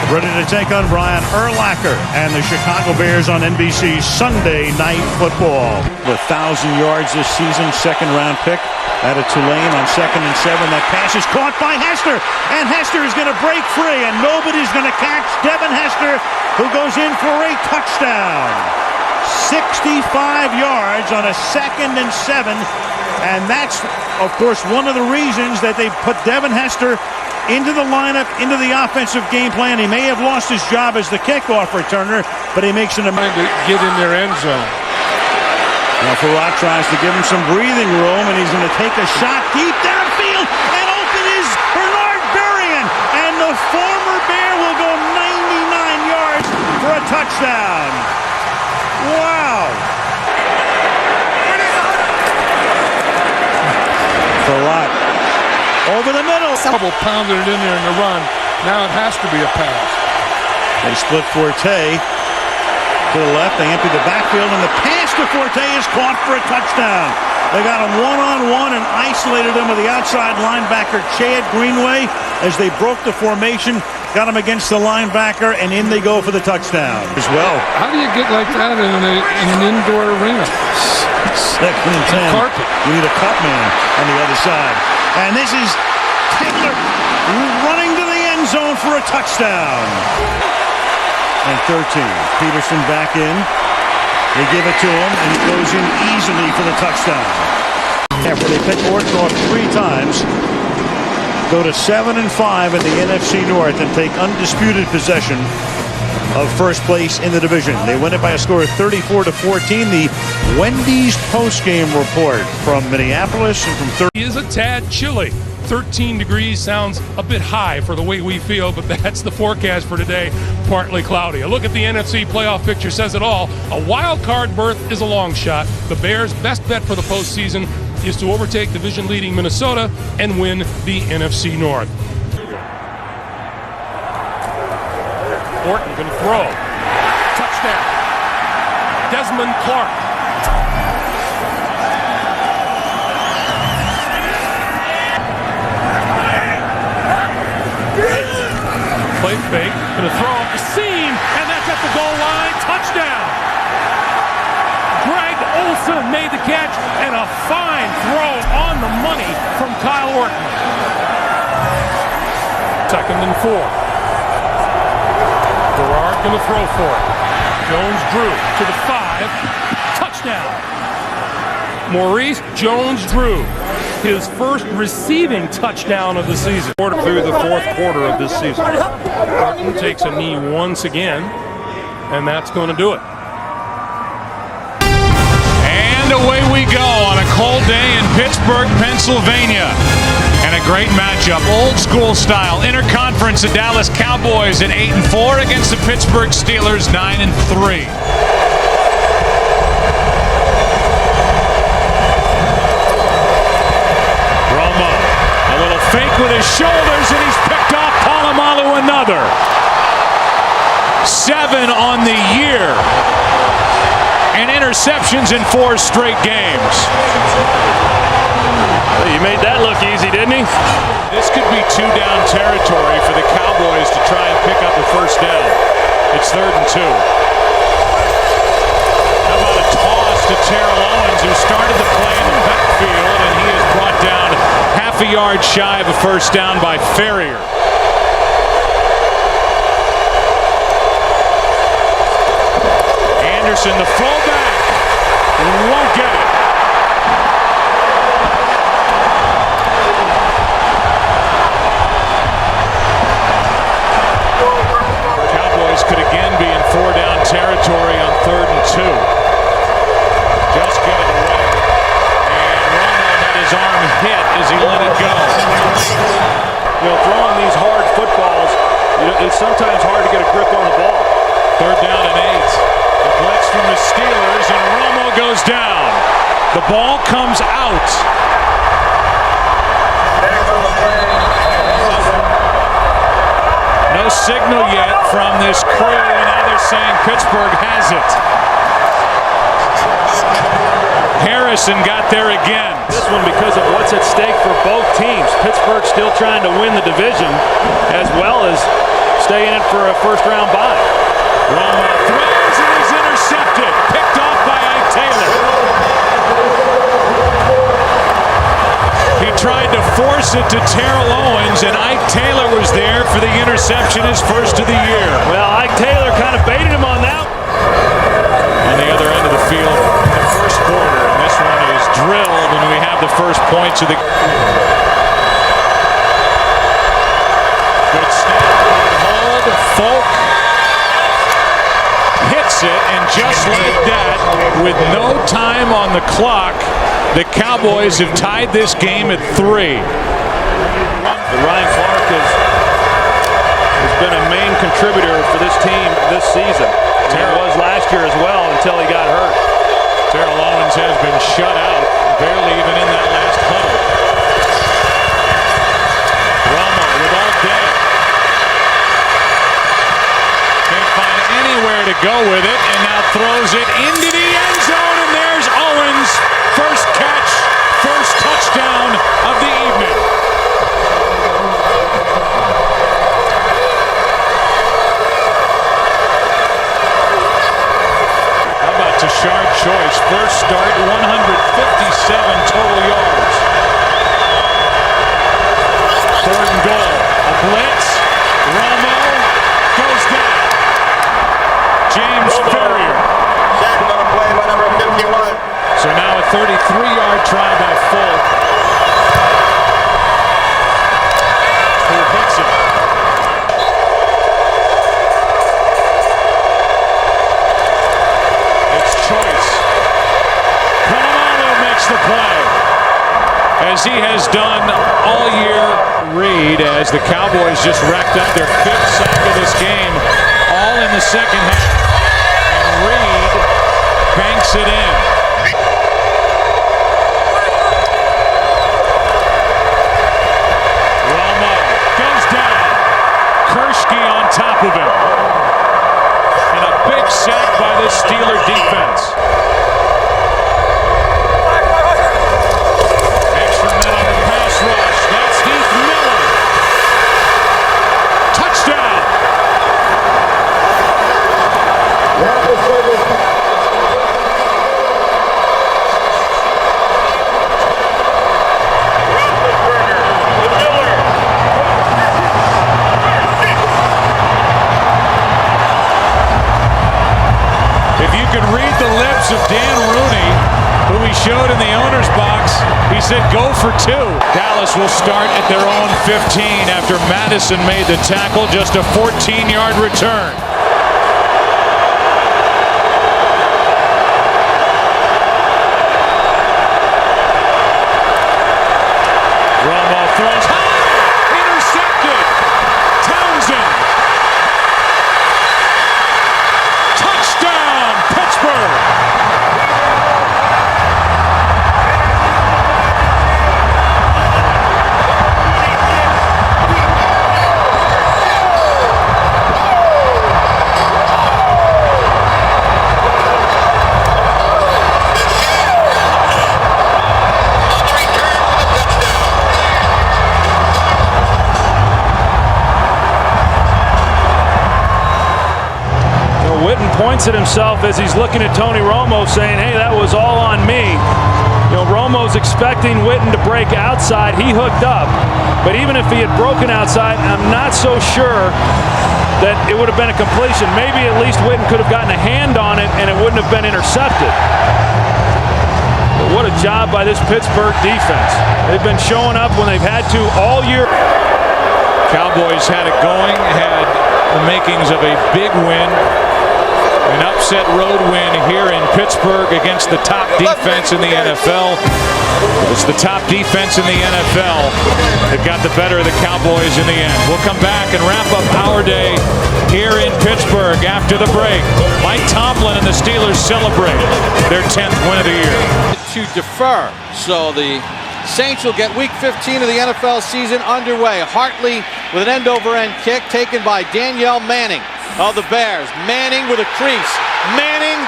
ready to take on Brian Urlacher and the Chicago Bears on NBC Sunday Night Football. With 1,000 yards this season, second-round pick out of Tulane on 2nd and 7. That pass is caught by Hester, and Hester is going to break free, and nobody's going to catch Devin Hester, who goes in for a touchdown. 65 yards on a 2nd and 7, and that's, of course, one of the reasons that they put Devin Hester into the lineup, into the offensive game plan. He may have lost his job as the kickoff returner, but he makes an amount to get in their end zone. Now Farad tries to give him some breathing room, and he's going to take a shot deep downfield, and open is Bernard Berrien, and the former Bear will go 99 yards for a touchdown. Wow. Farad over the middle. Double pounded it in there in the run. Now it has to be a pass. They split Forte to the left. They empty the backfield, and the pass to Forte is caught for a touchdown. They got him one-on-one and isolated him with the outside linebacker, Chad Greenway, as they broke the formation. Got him against the linebacker, and in they go for the touchdown as well. How do you get like that in an indoor arena? 2nd and 10. Carpet. You need a cut man on the other side. And this is Taylor running to the end zone for a touchdown. And 13. Peterson back in. They give it to him, and he goes in easily for the touchdown. After they pick Orton off 3 times, go to 7-5 in the NFC North and take undisputed possession of first place in the division. They win it by a score of 34-14. The Wendy's postgame report from Minneapolis and from 30. Is a tad chilly. 13 degrees sounds a bit high for the way we feel, but that's the forecast for today. Partly cloudy. A look at the NFC playoff picture says it all. A wild card berth is a long shot. The Bears' best bet for the postseason is to overtake division-leading Minnesota and win the NFC North. Orton can throw. Touchdown. Desmond Clark. Play fake. Going to throw up the seam, and that's at the goal line. Touchdown. Greg made the catch, and a fine throw on the money from Kyle Orton. 2nd and 4. Gerard going to throw for it. Jones-Drew to the 5. Touchdown. Maurice Jones-Drew, his first receiving touchdown of the season. Through the 4th quarter of this season. Orton takes a knee once again, and that's going to do it. And away we go on a cold day in Pittsburgh, Pennsylvania. And a great matchup, old school style. Interconference, the Dallas Cowboys at 8-4 against the Pittsburgh Steelers 9-3. Romo, a little fake with his shoulders, and he's picked off Polamalu another. 7 on the year. And interceptions in 4 straight games. He made that look easy, didn't he? This could be 2-down territory for the Cowboys to try and pick up a first down. It's 3rd and 2. How about a toss to Terrell Owens, who started the play in the backfield, and he is brought down half a yard shy of a first down by Ferrier. Anderson, the fullback, won't get it. Cowboys could again be in 4-down territory on 3rd and 2. Just get it away. And Romo had his arm hit as he let it go. You know, throwing these hard footballs, it's sometimes hard to get a grip on the ball. 3rd down and 8. The blitz from the Steelers, and Romo goes down. The ball comes out. No signal yet from this crew, and now they're saying Pittsburgh has it. Harrison got there again. This one because of what's at stake for both teams. Pittsburgh still trying to win the division as well as stay in it for a first-round bye. Romo throws and he's intercepted. Picked off by Ike Taylor. He tried to force it to Terrell Owens, and Ike Taylor was there for the interception, his first of the year. Well, Ike Taylor kind of baited him on that. On the other end of the field in the first quarter, and this one is drilled, and we have the first points of the... Good snap, good hold, Folk hits it, and just like that, with no time on the clock, the Cowboys have tied this game at 3. Ryan Clark has been a main contributor for this team this season. He was last year as well until he got hurt. Terrell Owens has been shut out, barely even in that last huddle. Romo with all day. Can't find anywhere to go with it, and now throws it into the end zone, and there's Owens. First catch, first touchdown of the evening. How about Tashard Choice? First start, 157 total yards. 3rd and goal. A blitz. Romo goes down. James Ferrier. Sacked on a play by number 51. So now a 33-yard try by Folk. Who hits it? It's Choice. Polamalu makes the play, as he has done all year. Reed, as the Cowboys just racked up their 5th sack of this game, all in the second half. And Reed banks it in. On top of him. And a big sack by this Steeler defense. Extra men on the pass rush. That's Heath Miller. Touchdown. of Dan Rooney, who we showed in the owner's box. He said go for 2. Dallas will start at their own 15 after Madison made the tackle. Just a 14-yard return. Romo throws high, intercepted. Townsend. Touchdown, Pittsburgh. Points at himself as he's looking at Tony Romo saying, hey, that was all on me. You know, Romo's expecting Witten to break outside. He hooked up. But even if he had broken outside, I'm not so sure that it would have been a completion. Maybe at least Witten could have gotten a hand on it and it wouldn't have been intercepted. But what a job by this Pittsburgh defense. They've been showing up when they've had to all year. Cowboys had it going, had the makings of a big win. An upset road win here in Pittsburgh against the top defense in the NFL. It's the top defense in the NFL that got the better of the Cowboys in the end. We'll come back and wrap up our day here in Pittsburgh after the break. Mike Tomlin and the Steelers celebrate their 10th win of the year. To defer, so the Saints will get Week 15 of the NFL season underway. Hartley with an end-over-end kick taken by Danielle Manning of the Bears. Manning with a crease. Manning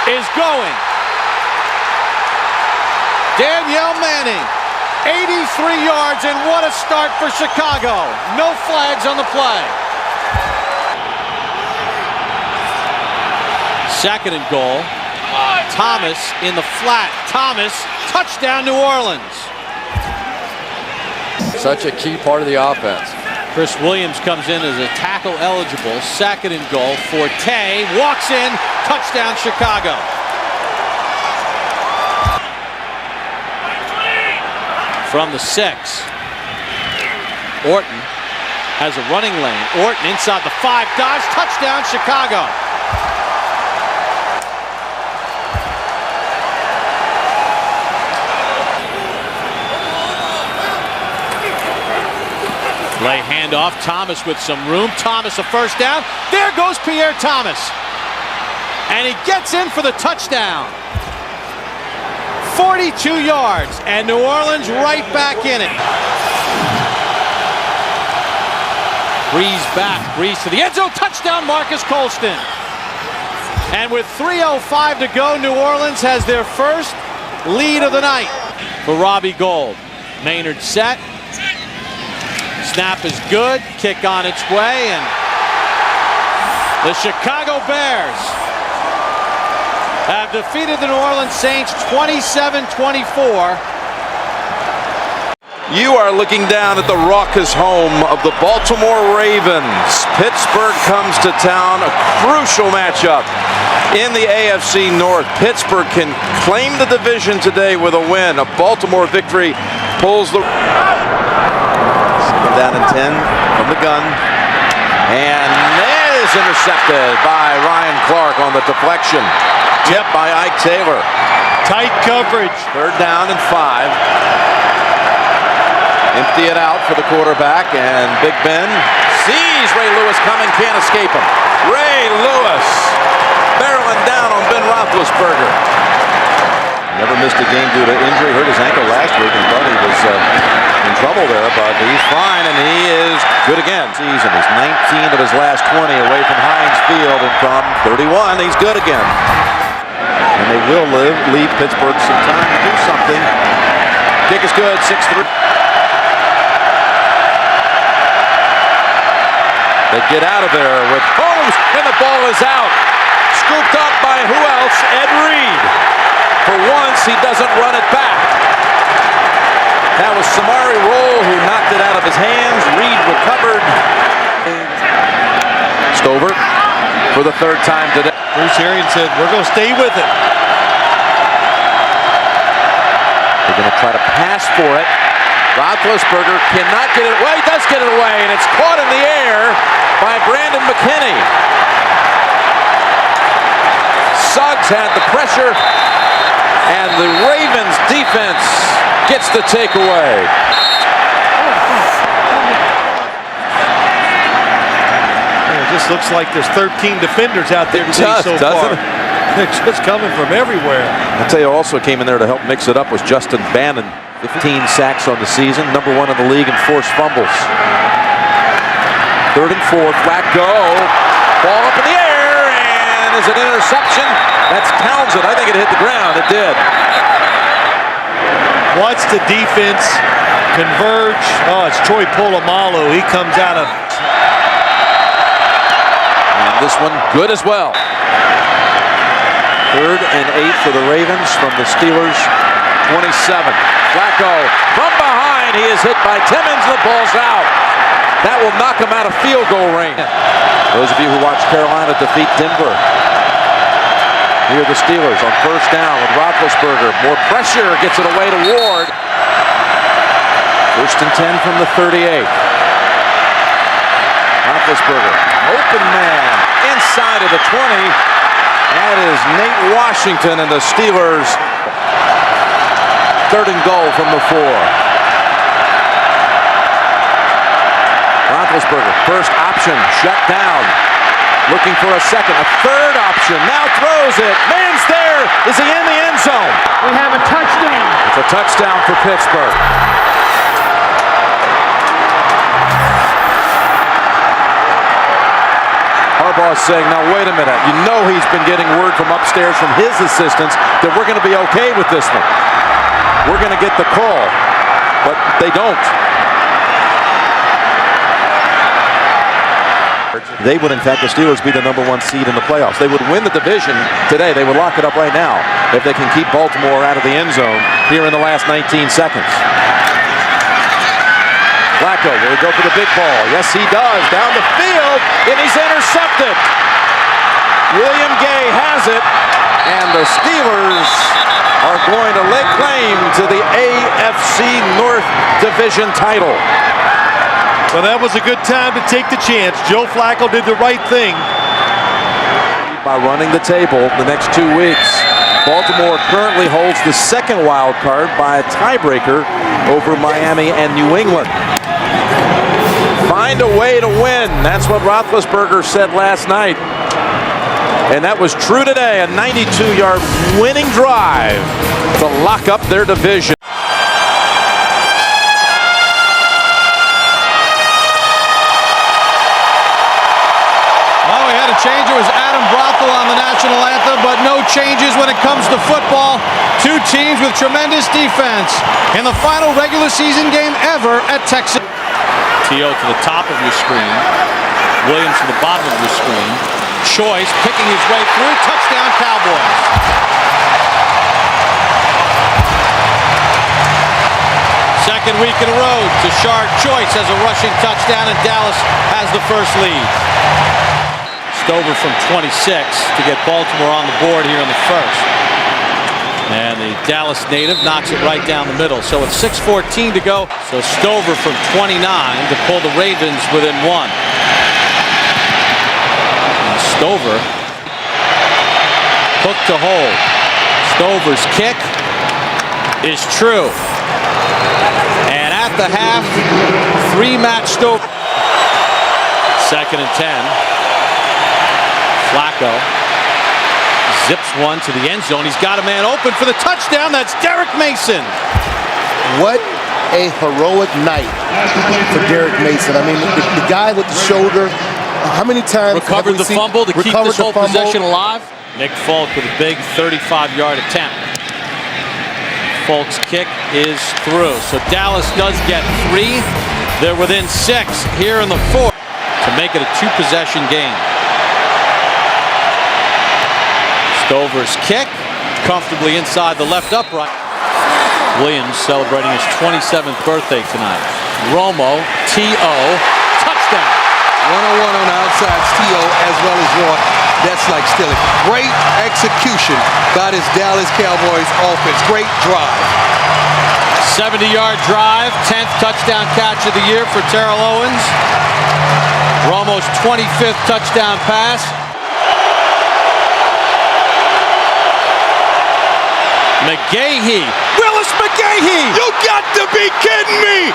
is going. Danielle Manning, 83 yards, and what a start for Chicago. No flags on the play. Second and goal. Thomas in the flat. Thomas, touchdown New Orleans. Such a key part of the offense. Chris Williams comes in as a tackle eligible. Second and goal. Forte walks in. Touchdown Chicago. From the 6. Orton has a running lane. Orton inside the 5. Dodge. Touchdown Chicago. Play handoff. Thomas with some room. Thomas a first down. There goes Pierre Thomas. And he gets in for the touchdown. 42 yards. And New Orleans right back in it. Breeze back. Breeze to the end zone. Touchdown Marcus Colston. And with 3:05 to go, New Orleans has their first lead of the night. For Robbie Gould. Maynard set. Snap is good. Kick on its way. And the Chicago Bears have defeated the New Orleans Saints 27-24. You are looking down at the raucous home of the Baltimore Ravens. Pittsburgh comes to town, a crucial matchup in the AFC North. Pittsburgh can claim the division today with a win. A Baltimore victory pulls the... Down in 10 from the gun. And that is intercepted by Ryan Clark on the deflection. Tipped by Ike Taylor. Tight coverage. Third down and 5. Empty it out for the quarterback, and Big Ben sees Ray Lewis coming, can't escape him. Ray Lewis barreling down on Ben Roethlisberger. Never missed a game due to injury. Hurt his ankle last week and thought he was in trouble there, but he's fine, and he is good again. Season is 19 of his last 20 away from Heinz Field, and from 31, he's good again. And they will leave Pittsburgh some time to do something. Kick is good, 6-3. They get out of there with Holmes, and the ball is out. Scooped up by who else? Ed Reed. For once, he doesn't run it back. That was Samari Roll who knocked it out of his hands. Reed recovered. Stover for the third time today. Bruce Arians said, we're going to stay with it. Going to try to pass for it. Roethlisberger cannot get it away. He does get it away, and it's caught in the air by Brandon McKinney. Suggs had the pressure, and the Ravens defense gets the takeaway. It just looks like there's 13 defenders out there today so far. They're just coming from everywhere. I'll tell you, also came in there to help mix it up was Justin Bannon. 15 sacks on the season, #1 in the league in forced fumbles. 3rd and 4, Flacco, ball up in the air, and is it an interception? That's Townsend. I think it hit the ground. It did. Watch the defense converge. Oh, it's Troy Polamalu. He comes out of... And this one good as well. 3rd and 8 for the Ravens from the Steelers' 27. Flacco from behind. He is hit by Timmons. The ball's out. That will knock him out of field goal range. Those of you who watched Carolina defeat Denver. Here are the Steelers on 1st down with Roethlisberger. More pressure. Gets it away to Ward. 1st and 10 from the 38. Roethlisberger. Open man. Inside of the 20. That is Nate Washington and the Steelers. 3rd and goal from the 4. Roethlisberger, first option, shut down. Looking for a second, a 3rd option, now throws it. Man's there. Is he in the end zone? We have a touchdown. It's a touchdown for Pittsburgh. Harbaugh's saying, now wait a minute. You know he's been getting word from upstairs from his assistants that we're going to be okay with this one. We're going to get the call, but they don't. They would, in fact, the Steelers be the #1 seed in the playoffs. They would win the division today. They would lock it up right now if they can keep Baltimore out of the end zone here in the last 19 seconds. Flacco, will he go for the big ball? Yes, he does. Down the field, and he's intercepted. William Gay has it, and the Steelers are going to lay claim to the AFC North Division title. Well, that was a good time to take the chance. Joe Flacco did the right thing. By running the table the next 2 weeks. Baltimore currently holds the 2nd wild card by a tiebreaker over Miami and New England. Find a way to win. That's what Roethlisberger said last night. And that was true today. A 92-yard winning drive to lock up their division. Well, we had a change. It was Adam Brothel on the national anthem, but no changes when it comes to football. 2 teams with tremendous defense in the final regular season game ever at Texas. T.O. to the top of your screen. Williams to the bottom of your screen. Choice picking his way through. Touchdown, Cowboys. Second week in a row, Tashard Choice has a rushing touchdown, and Dallas has the first lead. Stover from 26 to get Baltimore on the board here in the first. And the Dallas native knocks it right down the middle. So with 6:14 to go, so Stover from 29 to pull the Ravens within 1. And Stover, hook to hold. Stover's kick is true. And at the half, 3 Matt Stover. 2nd and 10. Flacco zips one to the end zone. He's got a man open for the touchdown. That's Derek Mason. What a heroic night for Derek Mason. I mean, the guy with the shoulder, how many times recovered the fumble to keep this whole possession alive? Nick Folk with a big 35-yard attempt. Folk's kick is through. So Dallas does get 3. They're within 6 here in the 4th to make it a 2-possession game. Stover's kick, comfortably inside the left upright. Williams celebrating his 27th birthday tonight. Romo, T.O., touchdown. 1-on-1 on the outside, T.O. as well as Roy. That's like stealing. Great execution by this Dallas Cowboys offense. Great drive. 70-yard drive, 10th touchdown catch of the year for Terrell Owens. Romo's 25th touchdown pass. McGahee. Willis McGahee! You got to be kidding me!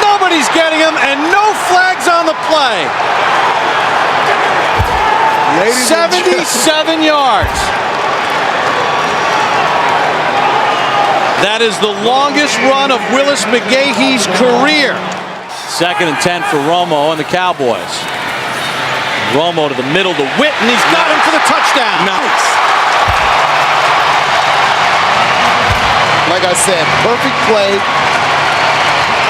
Nobody's getting him, and no flags on the play. 77 yards. That is the longest run of Willis McGahee's career. 2nd and 10 for Romo and the Cowboys. Romo to the middle to Witten. He's got him for the touchdown. Nice. Like I said, perfect play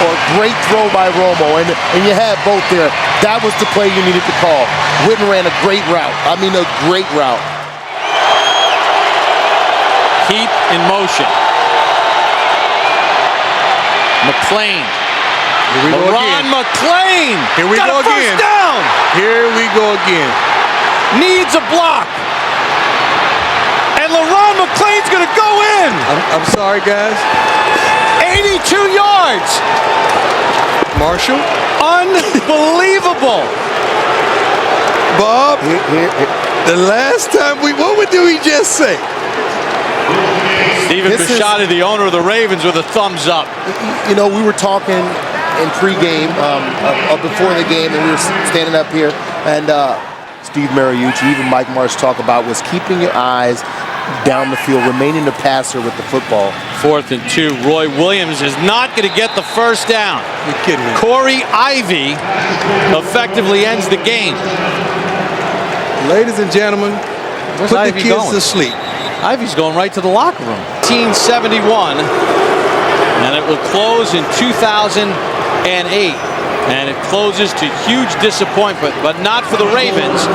or great throw by Romo. And you had both there. That was the play you needed to call. Witten ran a great route. I mean, a great route. Heat in motion. McClain. Here we go again. McClain. Here we go again. First down. Here we go again. Needs a block. And LeRon McClain's going to go in. I'm sorry, guys. 82 yards. Marshall. Unbelievable. Bob, the last time what did we just say? Stephen Bisciotti, the owner of the Ravens, with a thumbs up. You know, we were talking in pregame, before the game, and we were standing up here, and Steve Mariucci, even Mike Marsh talk about was keeping your eyes down the field, remaining the passer with the football. 4th and 2. Roy Williams is not going to get the first down. You're kidding me. Corey Ivy effectively ends the game. Ladies and gentlemen, Where's put Ivy the kids going? to sleep. Ivy's going right to the locker room. 1971, and it will close in 2008. And it closes to huge disappointment, but not for the Ravens,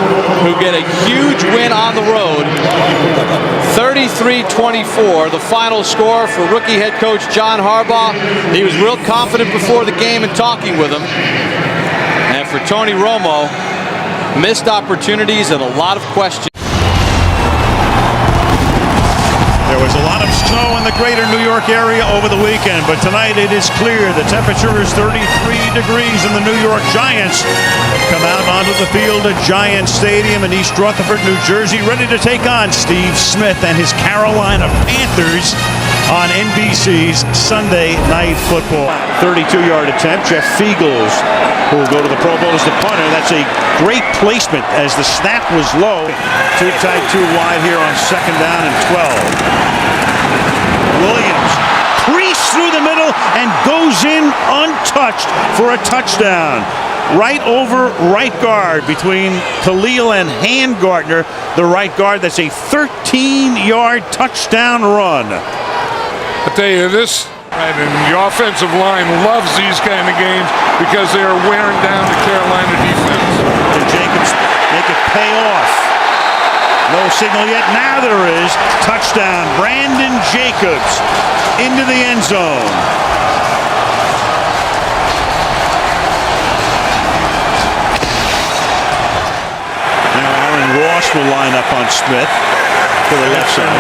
who get a huge win on the road. 33-24, the final score for rookie head coach John Harbaugh. He was real confident before the game and talking with him. And for Tony Romo, missed opportunities and a lot of questions. There was a lot of snow in the greater New York area over the weekend, but tonight it is clear. The temperature is 33 degrees, and the New York Giants come out onto the field at Giant Stadium in East Rutherford, New Jersey, ready to take on Steve Smith and his Carolina Panthers on NBC's Sunday Night Football. 32-yard attempt. Jeff Fiegels, who will go to the Pro Bowl as the punter. That's a great placement as the snap was low. Too tight, too wide here on 2nd down and 12. Williams creased through the middle and goes in untouched for a touchdown. Right over right guard between Khalil and Handgartner, the right guard. That's a 13-yard touchdown run. I tell you this, and the offensive line loves these kind of games because they are wearing down the Carolina defense. Can Jacobs make it pay off? No signal yet. Now there is. Touchdown. Brandon Jacobs into the end zone. Now Aaron Ross will line up on Smith to the left side.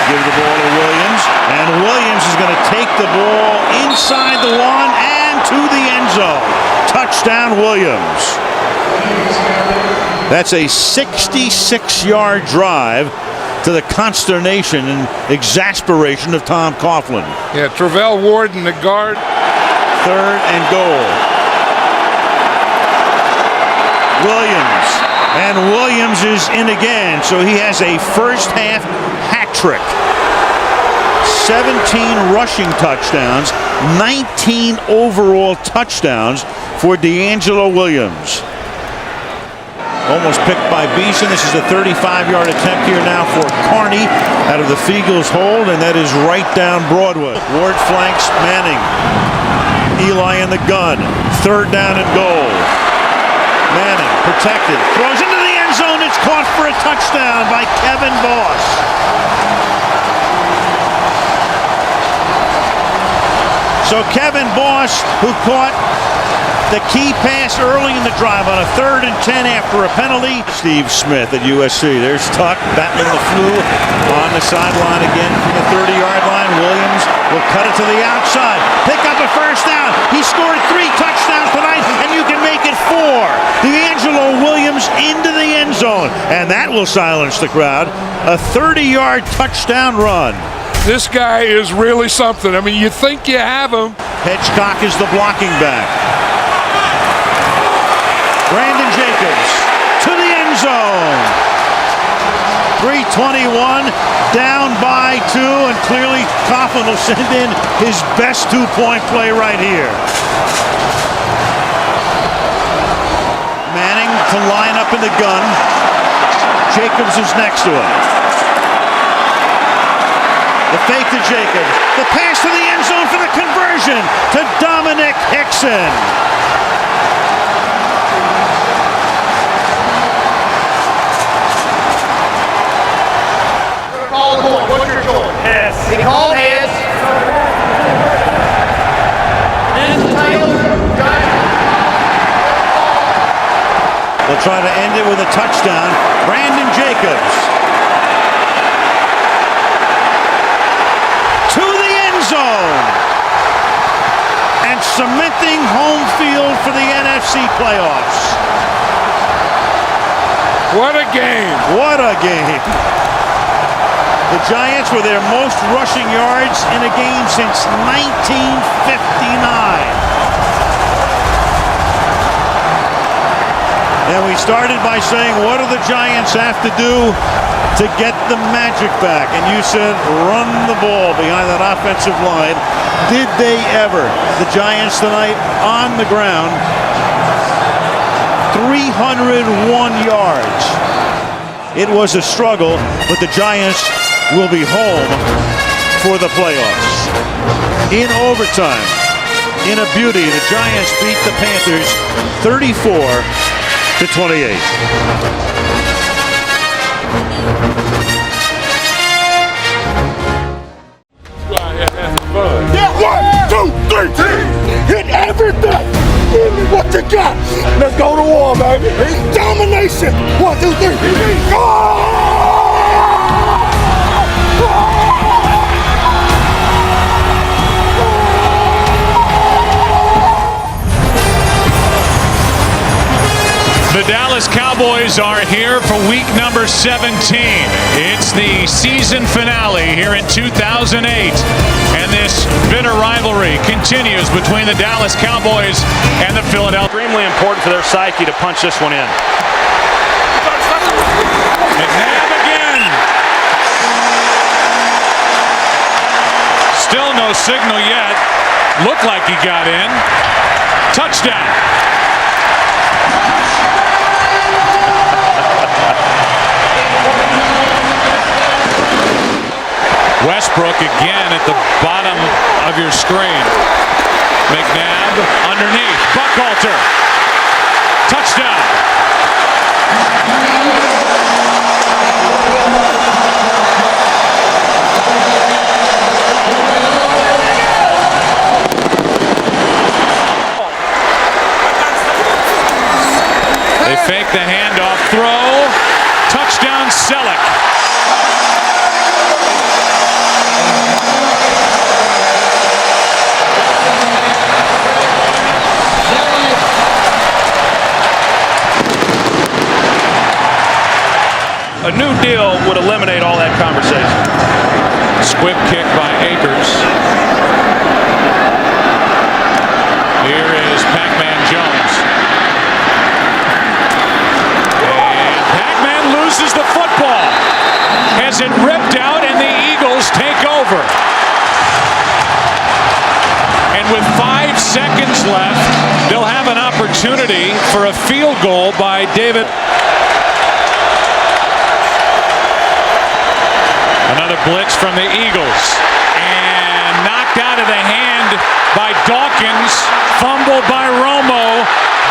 Give the ball to Williams. And Williams is going to take the ball inside the 1 and to the end zone. Touchdown Williams. That's a 66-yard drive to the consternation and exasperation of Tom Coughlin. Yeah, Travell Ward in the guard. 3rd and goal. Williams. And Williams is in again, so he has a first half hat trick. 17 rushing touchdowns, 19 overall touchdowns for D'Angelo Williams. Almost picked by Beeson. This is a 35-yard attempt here now for Carney out of the Fiegels hold, and that is right down Broadway. Ward flanks Manning. Eli in the gun. 3rd down and goal. Manning protected. Throws into the end zone. It's caught for a touchdown by Kevin Boss. So Kevin Boss, who caught The key pass early in the drive on a 3rd and 10 after a penalty. Steve Smith at USC. There's Tuck battling the flu on the sideline again from the 30-yard line. Williams will cut it to the outside. Pick up a first down. He scored 3 touchdowns tonight, and you can make it 4. DeAngelo Williams into the end zone, and that will silence the crowd. A 30-yard touchdown run. This guy is really something. I mean, you think you have him. Hedgecock is the blocking back. Brandon Jacobs to the end zone. 3:21, down by 2, and clearly Coughlin will send in his best 2-point play right here. Manning to line up in the gun. Jacobs is next to him. The fake to Jacobs. The pass to the end zone for the conversion to Dominic Hickson. What's your goal? Yes. He called heads. They'll try to end it with a touchdown. Brandon Jacobs to the end zone and cementing home field for the NFC playoffs. What a game. What a game. The Giants were their most rushing yards in a game since 1959. And we started by saying, what do the Giants have to do to get the magic back? And you said, run the ball behind that offensive line. Did they ever? The Giants tonight on the ground, 301 yards. It was a struggle, but the Giants will be home for the playoffs. In overtime, in a beauty, the Giants beat the Panthers 34-28. Yeah, 1, 2, 3, hit everything. Give me what you got. Let's go to war, baby. Domination. 1, 2, 3. Go! The Dallas Cowboys are here for week number 17. It's the season finale here in 2008. And this bitter rivalry continues between the Dallas Cowboys and the Philadelphia. Extremely important for their psyche to punch this one in. McNabb again. Still no signal yet. Looked like he got in. Touchdown. Westbrook again at the bottom of your screen. McNabb underneath. Buckhalter. Touchdown. They fake the handoff throw. Touchdown Selleck. A new deal would eliminate all that conversation. Squib kick by Akers. Here is Pac-Man Jones. And Pac-Man loses the football. Has it ripped out and the Eagles take over. And with 5 seconds left, they'll have an opportunity for a field goal by David. Another blitz from the Eagles. And knocked out of the hand by Dawkins. Fumbled by Romo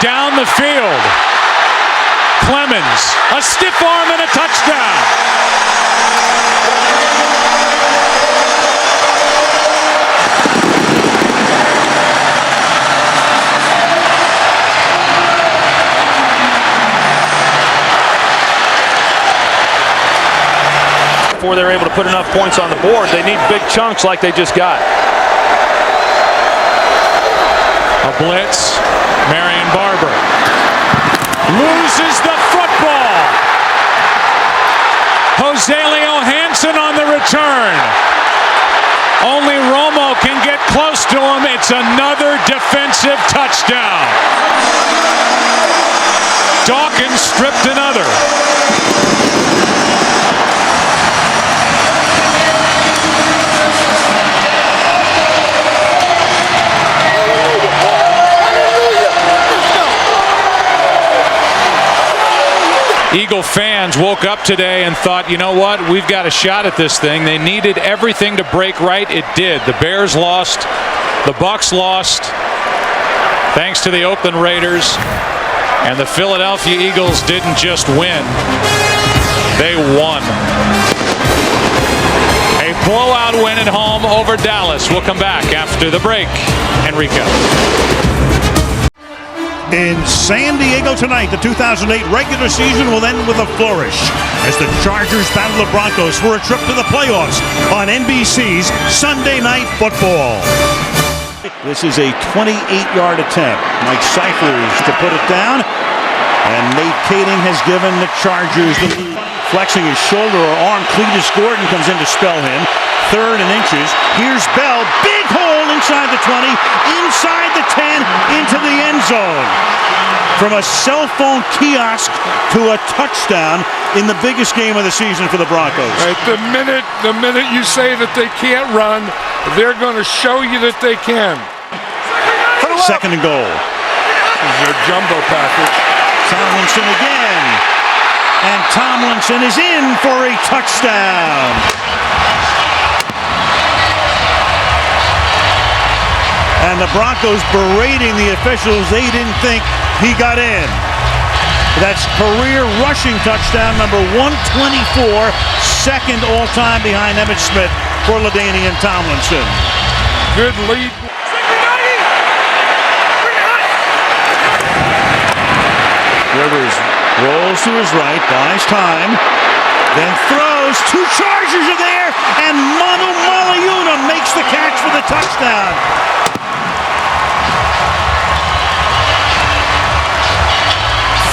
down the field. Clemens, a stiff arm and a touchdown. before they're able to put enough points on the board. They need big chunks like they just got. A blitz. Marion Barber loses the football. Joselio Hansen on the return. Only Romo can get close to him. It's another defensive touchdown. Dawkins stripped another. Eagle fans woke up today and thought, you know what, we've got a shot at this thing. They needed everything to break right. It did. The Bears lost. The Bucs lost. Thanks to the Oakland Raiders. And the Philadelphia Eagles didn't just win. They won. A blowout win at home over Dallas. We'll come back after the break. Enrico. In San Diego tonight, the 2008 regular season will end with a flourish as the Chargers battle the Broncos for a trip to the playoffs on NBC's Sunday Night Football. This is a 28-yard attempt. Mike Cyphers to put it down, and Nate Kading has given the Chargers the lead. Flexing his shoulder or arm, Cletus Gordon comes in to spell him. 3rd and inches. Here's Bell. Big hole inside the 20, inside the 10, into the end zone. From a cell phone kiosk to a touchdown in the biggest game of the season for the Broncos. Right, the minute you say that they can't run, they're going to show you that they can. 2nd and goal. This is a jumbo package. Tomlinson again. And Tomlinson is in for a touchdown. And the Broncos berating the officials. They didn't think he got in. That's career rushing touchdown number 124, 2nd all-time behind Emmitt Smith for LaDainian Tomlinson. Good lead. Rivers rolls to his right, buys time, then throws. 2 Chargers are there, and Manu Malayuna makes the catch for the touchdown.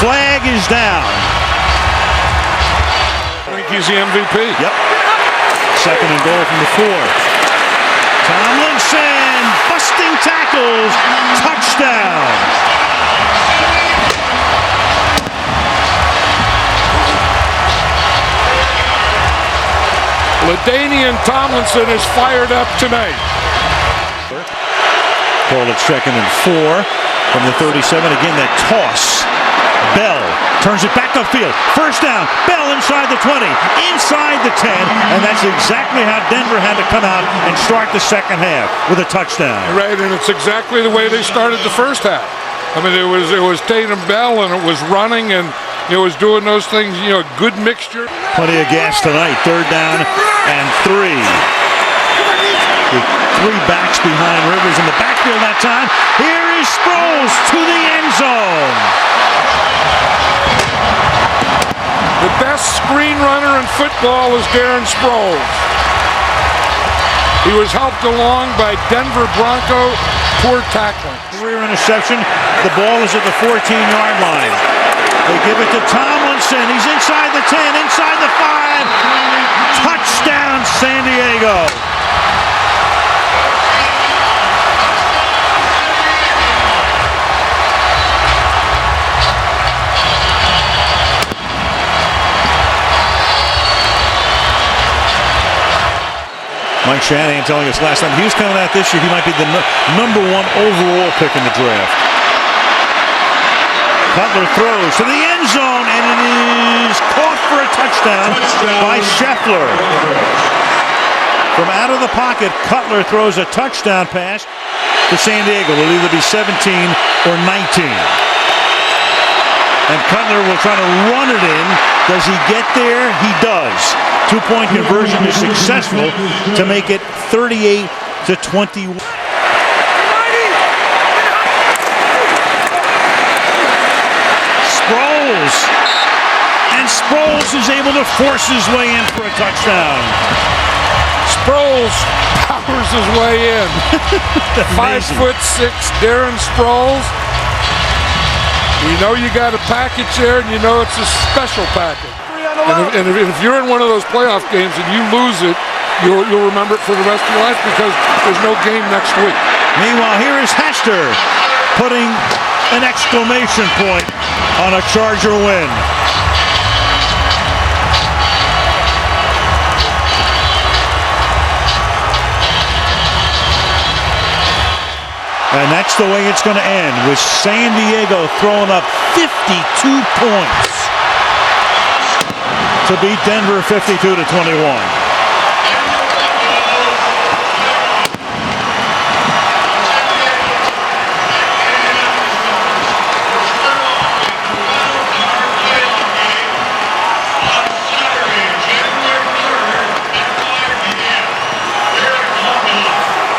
Flag is down. I think he's the MVP. Yep. 2nd and goal from the 4. Tomlinson busting tackles, touchdown. LaDainian Tomlinson is fired up tonight. Call it 2nd and 4 from the 37. Again, that toss. Bell turns it back upfield. 1st down. Bell inside the 20, inside the 10, and that's exactly how Denver had to come out and start the 2nd half with a touchdown. Right, and it's exactly the way they started the 1st half. I mean, it was Tatum Bell, and it was running, and it was doing those things. You know, good mixture. Plenty of gas tonight. 3rd down and 3. With 3 backs behind Rivers in the backfield that time. Here is Sproles to the end zone. The best screen runner in football is Darren Sproles. He was helped along by Denver Bronco poor tackling. Career interception. The ball is at the 14-yard line. They give it to Tomlinson. He's inside the 10, inside the 5. Touchdown, San Diego. Mike Shanahan telling us last time he was coming out this year, he might be the number 1 overall pick in the draft. Cutler throws to the end zone, and it is caught for a touchdown by Scheffler. From out of the pocket, Cutler throws a touchdown pass to San Diego. It'll either be 17 or 19. And Cutler will try to run it in. Does he get there? He does. 2-point conversion is successful to make it 38-21. Sproles and Sproles is able to force his way in for a touchdown. Sproles powers his way in. 5'6" Darren Sproles. You know you got a package there, and you know it's a special package. And if you're in one of those playoff games and you lose it, you'll remember it for the rest of your life because there's no game next week. Meanwhile, here is Hester putting an exclamation point on a Charger win. And that's the way it's going to end, with San Diego throwing up 52 points to beat Denver 52-21.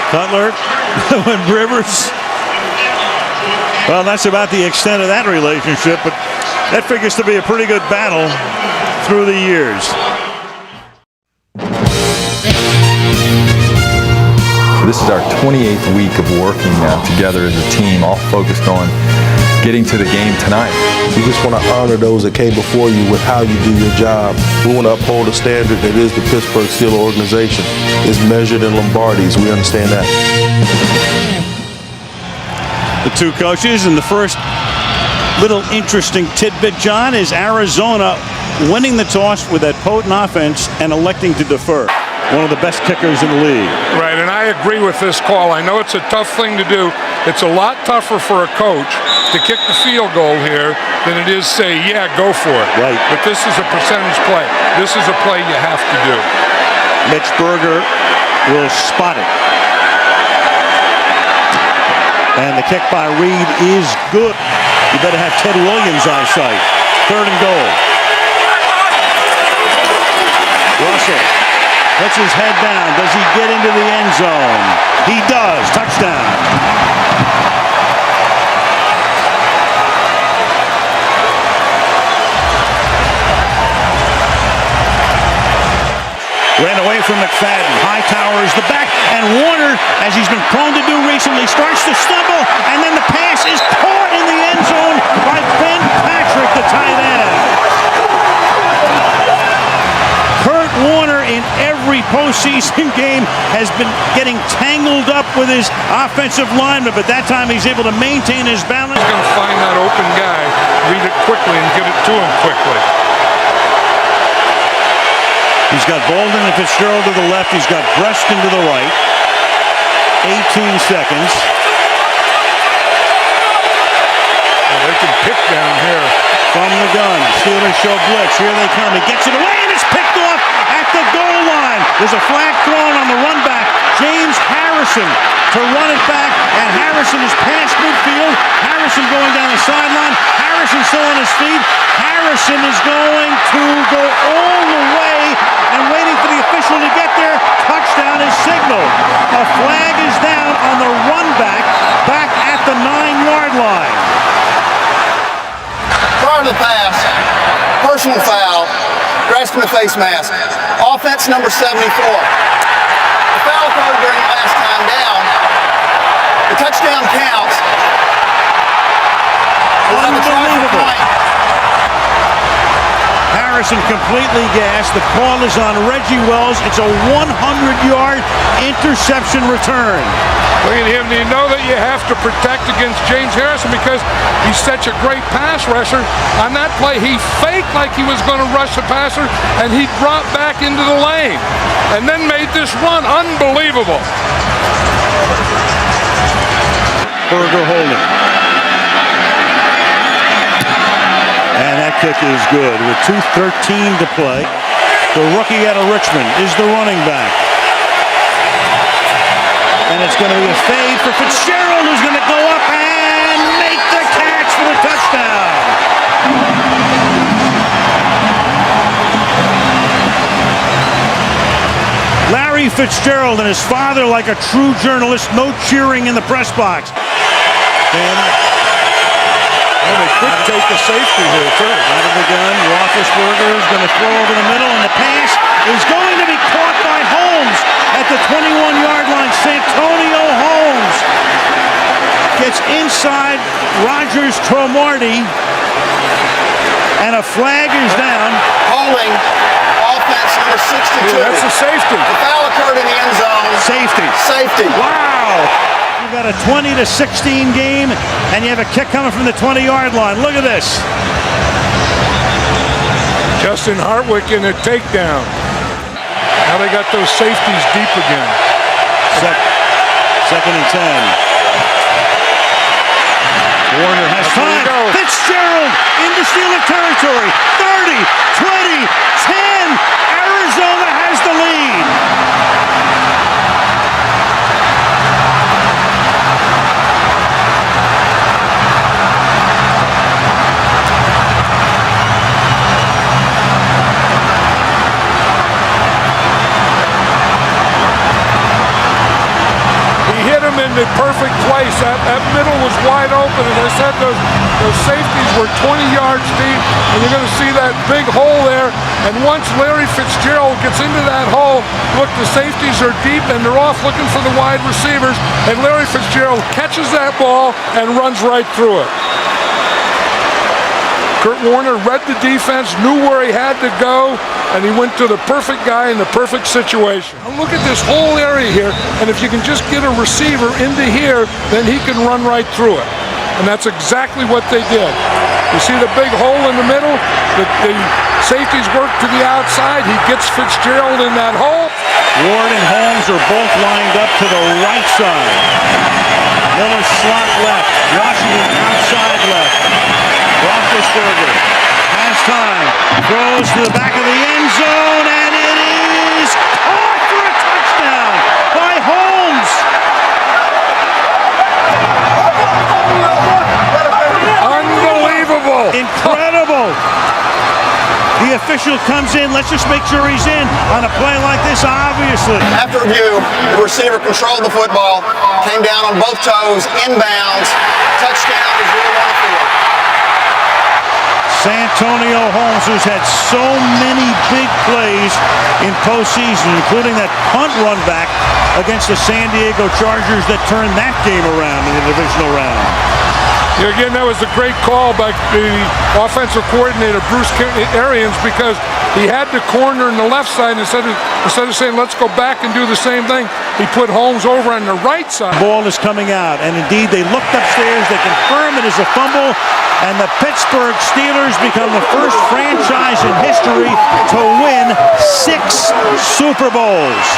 Cutler, when Rivers, well, that's about the extent of that relationship, but that figures to be a pretty good battle through the years. This is our 28th week of working together as a team, all focused on getting to the game tonight. We just want to honor those that came before you with how you do your job. We want to uphold a standard that is the Pittsburgh Steelers organization. It's measured in Lombardis. We understand that. The two coaches, and the first little interesting tidbit, John, is Arizona winning the toss with that potent offense and electing to defer. One of the best kickers in the league. Right, and I agree with this call. I know it's a tough thing to do. It's a lot tougher for a coach to kick the field goal here than it is say, yeah, go for it. Right. But this is a percentage play. This is a play you have to do. Mitch Berger will spot it. And the kick by Reed is good. You better have Ted Williams' eyesight. 3rd and goal. Russell puts his head down. Does he get into the end zone? He does. Touchdown. Ran away from McFadden. Hightower is the back. And Warner, as he's been prone to do recently, starts to stumble. And then the pass is caught in the end zone by Ben Patrick, the tight end. Kurt Warner in every postseason game has been getting tangled up with his offensive lineman, but that time he's able to maintain his balance. He's going to find that open guy, read it quickly, and get it to him quickly. He's got Bolden and Fitzgerald to the left. He's got Breston to the right. 18 seconds. Well, they can pick down here. From the gun. Steelers show blitz. Here they come. He gets it away, and it's picked off at the goal line. There's a flag thrown on the run back. James Harrison to run it back, and Harrison is past midfield. Harrison going down the sideline. Harrison still on his feet. Harrison is going to go all the way and waiting for the official to get there. Touchdown is signaled. A flag is down on the run back at the 9-yard line. Prior to the pass, personal foul, grasping the face mask. Offense number 74. The foul occurred during the last time down. The touchdown counts. Unbelievable. Harrison completely gassed. The call is on Reggie Wells. It's a 100-yard interception return. Look at him. You know that you have to protect against James Harrison because he's such a great pass rusher. On that play, he faked like he was going to rush the passer, and he dropped back into the lane and then made this run. Unbelievable. Berger holding. And that kick is good with 2:13 to play. The rookie out of Richmond is the running back. And it's going to be a fade for Fitzgerald, who's going to go up and make the catch for the touchdown. Larry Fitzgerald and his father, like a true journalist, no cheering in the press box. And And they could take the safety here, too. Out of the gun, Roethlisberger is going to throw over the middle, and the pass is going to be caught by Holmes at the 21-yard line. Santonio Holmes gets inside Rogers Cromartie, and a flag is down. Holding offense number 62. Yeah, that's a safety. The foul occurred in the end zone. Safety. Safety. Wow. You've got a 20-16 game, and you have a kick coming from the 20-yard line. Look at this. Justin Hartwick in a takedown. Now they got those safeties deep again. Second and 10. Warner has time. Fitzgerald into Steeler territory. 30, 20, 10. Arizona has the lead. In the perfect place. That middle was wide open, and I said those safeties were 20 yards deep, and you're going to see that big hole there. And once Larry Fitzgerald gets into that hole, look, the safeties are deep, and they're off looking for the wide receivers, and Larry Fitzgerald catches that ball and runs right through it. Kurt Warner read the defense, knew where he had to go, and he went to the perfect guy in the perfect situation. Now look at this whole area here, and if you can just get a receiver into here, then he can run right through it. And that's exactly what they did. You see the big hole in the middle? The safeties work to the outside. He gets Fitzgerald in that hole. Ward and Holmes are both lined up to the right side. Miller slot left. Washington outside left. Roethlisberger has time. Throws to the back of the end zone, and it is caught for a touchdown by Holmes. Unbelievable. Incredible. The official comes in. Let's just make sure he's in on a play like this, obviously. After review, the receiver controlled the football, came down on both toes, inbounds. Touchdown is rule 1-4. Santonio Holmes, who's had so many big plays in postseason, including that punt run back against the San Diego Chargers that turned that game around in the divisional round. Yeah, again, that was a great call by the offensive coordinator, Bruce Arians, because he had the corner in the left side. Instead of saying, let's go back and do the same thing, he put Holmes over on the right side. Ball is coming out, and indeed, they looked upstairs. They confirm it is a fumble, and the Pittsburgh Steelers become the first franchise in history to win 6 Super Bowls.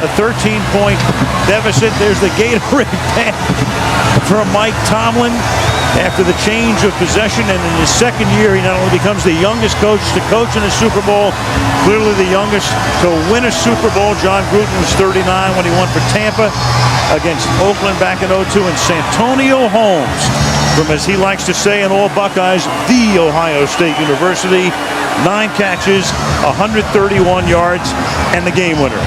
A 13-point deficit. There's the Gatorade ban from Mike Tomlin after the change of possession, and in his second year, he not only becomes the youngest coach to coach in a Super Bowl, clearly the youngest to win a Super Bowl. John Gruden was 39 when he won for Tampa against Oakland back in 2002, and Santonio Holmes, from, as he likes to say in all Buckeyes, the Ohio State University, 9 catches, 131 yards, and the game winner.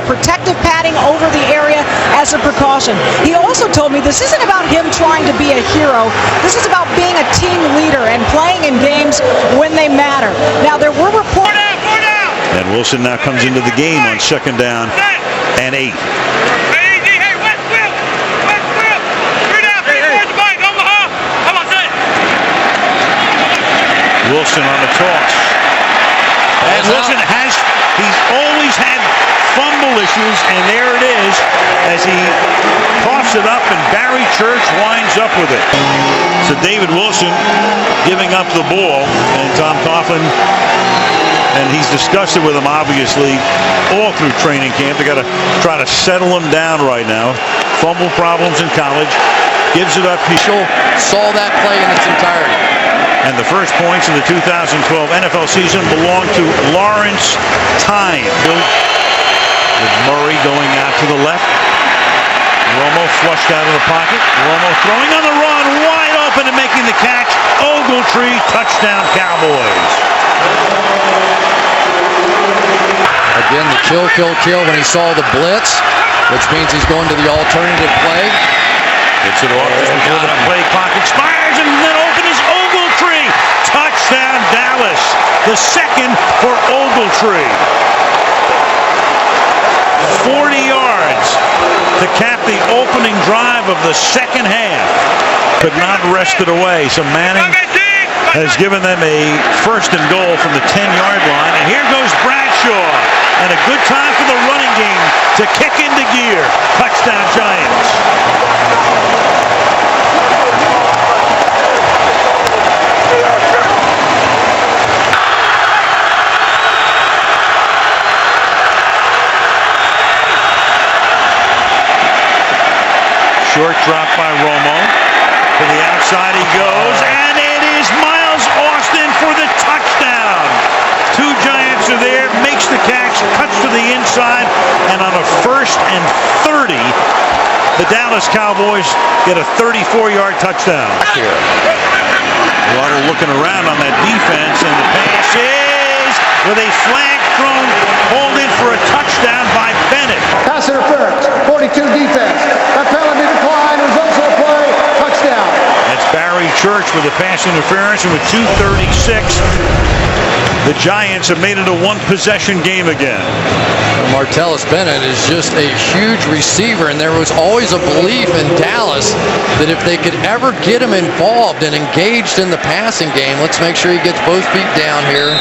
Protective padding over the area as a precaution. He also told me this isn't about him trying to be a hero. This is about being a team leader and playing in games when they matter. Now, there were reports. And Wilson now comes into the game on 2nd down and 8. Wilson on the toss. And Wilson he's always had fumble issues, and there it is as he coughs it up, and Barry Church winds up with it. So David Wilson giving up the ball, and Tom Coughlin, and he's discussed it with him, obviously, all through training camp. They got to try to settle him down right now. Fumble problems in college. Gives it up. He saw that play in its entirety. And the first points in the 2012 NFL season belong to Lawrence Tyne. With Murray going out to the left. Romo flushed out of the pocket. Romo throwing on the run, wide open and making the catch. Ogletree, touchdown Cowboys. Again, the kill when he saw the blitz, which means he's going to the alternative play. Gets it off just before the play clock expires, and then open is Ogletree. Touchdown Dallas. The second for Ogletree. 40 yards to cap the opening drive of the second half. Could not wrest it away. So Manning has given them a first and goal from the 10-yard line. And here goes Bradshaw. And a good time for the running game to kick into gear. Touchdown Giants. Short drop by Romo. To the outside he goes, and it is Miles Austin for the touchdown. Two Giants are there, makes the catch, cuts to the inside, and on a 1st and 30, the Dallas Cowboys get a 34-yard touchdown. Waddle looking around on that defense, and the pass is with a flag thrown, pulled in for a touchdown by Bennett. Pass interference, 42 defense. That penalty decline results in a play, touchdown. That's Barry Church with a pass interference, and with 2:36, the Giants have made it a one-possession game again. Martellus Bennett is just a huge receiver, and there was always a belief in Dallas that if they could ever get him involved and engaged in the passing game, let's make sure he gets both feet down here.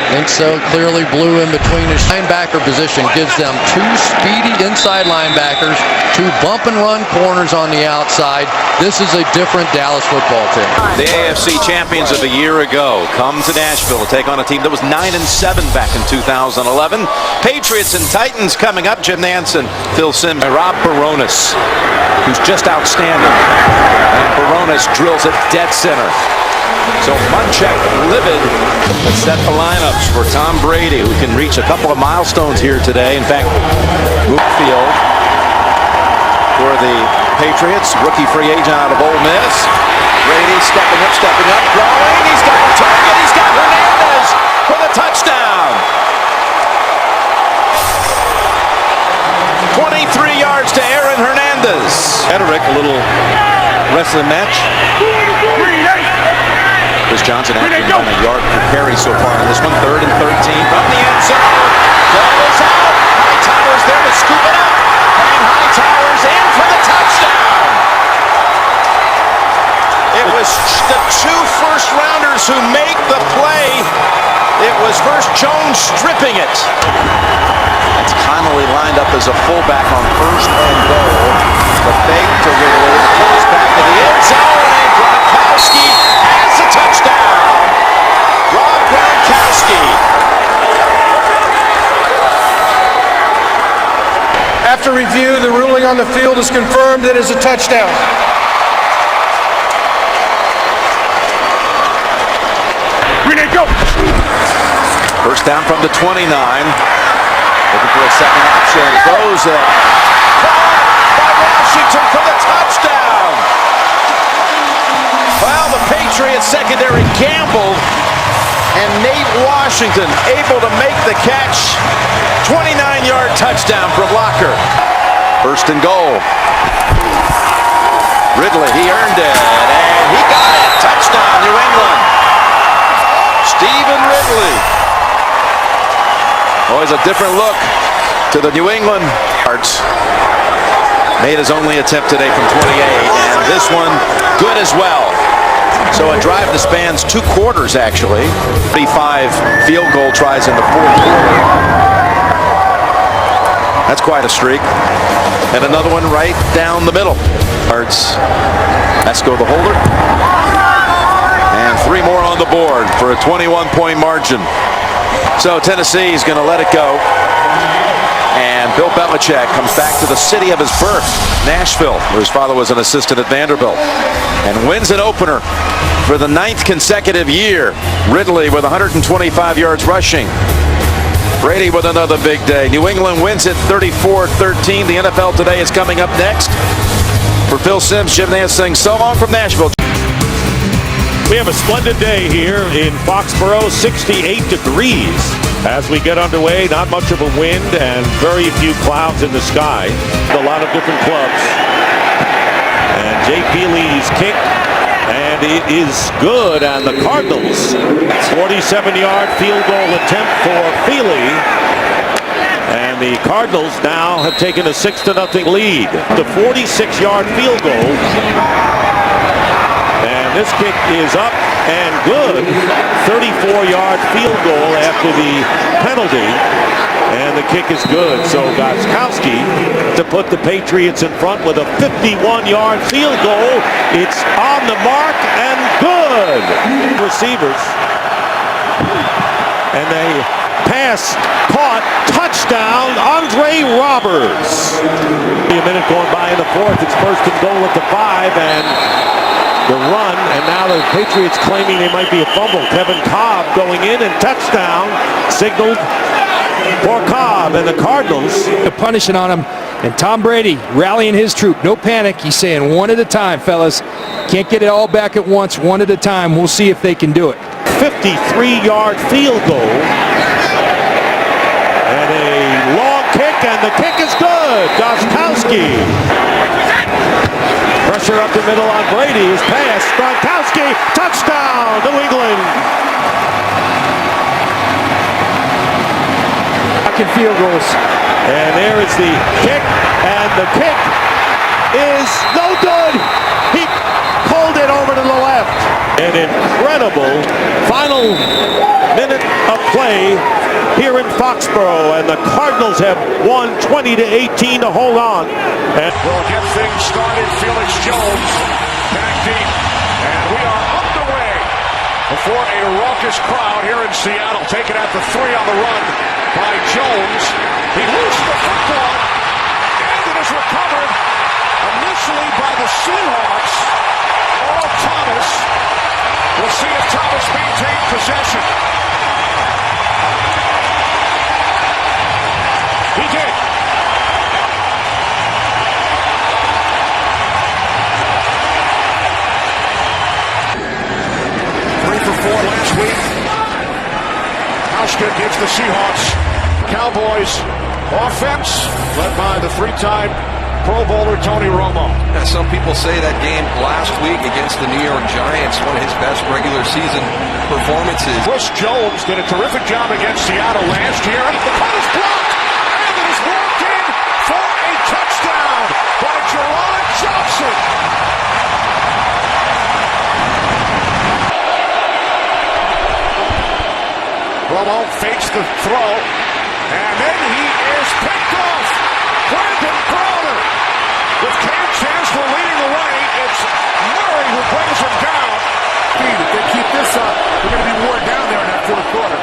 I think so. Clearly blew in between his linebacker position. Gives them two speedy inside linebackers, two bump and run corners on the outside. This is a different Dallas football team. The AFC champions of a year ago come to Nashville to take on a team that was 9-7 back in 2011. Patriots and Titans coming up. Jim Nantz, Phil Simms, Rob Baronis, who's just outstanding. And Baronis drills it dead center. So Munchak livid, but set the lineups for Tom Brady, who can reach a couple of milestones here today. In fact, move field for the Patriots, rookie free agent out of Ole Miss. Brady stepping up, throwing. He's got a target. He's got Hernandez for the touchdown. 23 yards to Aaron Hernandez. Hederick, a little rest of the match. Chris Johnson actually done a yard per carry so far in this one. 3rd and 13 from the end zone. Ball is out. Hightower's there to scoop it up. And Hightower's in for the touchdown. It was the two first-rounders who make the play. It was first Jones stripping it. It's Connolly lined up as a fullback on 1st and goal. The fake to Ridley. Comes back to the end zone. And Gronkowski has the touchdown. Rob Gronkowski. After review, the ruling on the field is confirmed. It is a touchdown. Go. First down from the 29. Looking for a second option. Throws it. Caught by Washington for the touchdown. Well, the Patriots secondary gambled, and Nate Washington able to make the catch. 29-yard touchdown from Locker. 1st and goal. Ridley, he earned it, and he got it. Touchdown, New England. Stephen Ridley. Always a different look to the New England Hearts. Made his only attempt today from 28, and this one good as well. So a drive that spans 2 quarters, actually. 35 field goal tries in the 4th quarter. That's quite a streak. And another one right down the middle. Yards. Esco the holder. And 3 more on the board for a 21-point margin. So Tennessee is going to let it go. And Bill Belichick comes back to the city of his birth, Nashville, where his father was an assistant at Vanderbilt, and wins an opener for the 9th consecutive year. Ridley with 125 yards rushing. Brady with another big day. New England wins it 34-13. The NFL Today is coming up next. For Phil Simms, Jim Nance saying so long from Nashville. We have a splendid day here in Foxborough, 68 degrees. As we get underway, not much of a wind and very few clouds in the sky. A lot of different clubs. And Jay Feely's kick, and it is good on the Cardinals. 47-yard field goal attempt for Feely. And the Cardinals now have taken a 6-0 lead. The 46-yard field goal. And this kick is up and good. 34-yard field goal after the penalty. And the kick is good. So Gostkowski to put the Patriots in front with a 51-yard field goal. It's on the mark and good. Receivers. And they pass, caught, touchdown, Andre Roberts. A minute going by in the 4th. It's 1st and goal at the 5, and the run, and now the Patriots claiming they might be a fumble. Kevin Cobb going in and touchdown, signaled for Cobb, and the Cardinals punishing on him, and Tom Brady rallying his troop. No panic. He's saying one at a time, fellas. Can't get it all back at once. One at a time. We'll see if they can do it. 53-yard field goal. And a long kick, and the kick is good. Gostkowski. Pressure up the middle on Brady. His pass. Gronkowski. Touchdown, New England. Fucking field goals. And there is the kick, and the kick is no good. He pulled it over to the left. An incredible final minute of play here in Foxborough, and the Cardinals have won 20-18 to hold on. And we'll get things started. Felix Jones back deep, and we are underway before a raucous crowd here in Seattle. Taken at the 3 on the run by Jones. He loosed the football, and it is recovered initially by the Seahawks. Earl Thomas. We'll see if Thomas maintains possession. He did. Three for 4 last week. Hauschka gives the Seahawks. Cowboys offense led by the 3-time Pro Bowler Tony Romo. Some people say that game last week against the New York Giants, one of his best regular season performances. Chris Jones did a terrific job against Seattle last year. And the punt is blocked. And it is walked in for a touchdown by Jerron Johnson. Romo fakes the throw. And then he is picked off. Brandon Browner. With Cam Chancellor leading the way, it's Murray who brings him down. If they keep this up, they're going to be worn down there in that 4th quarter.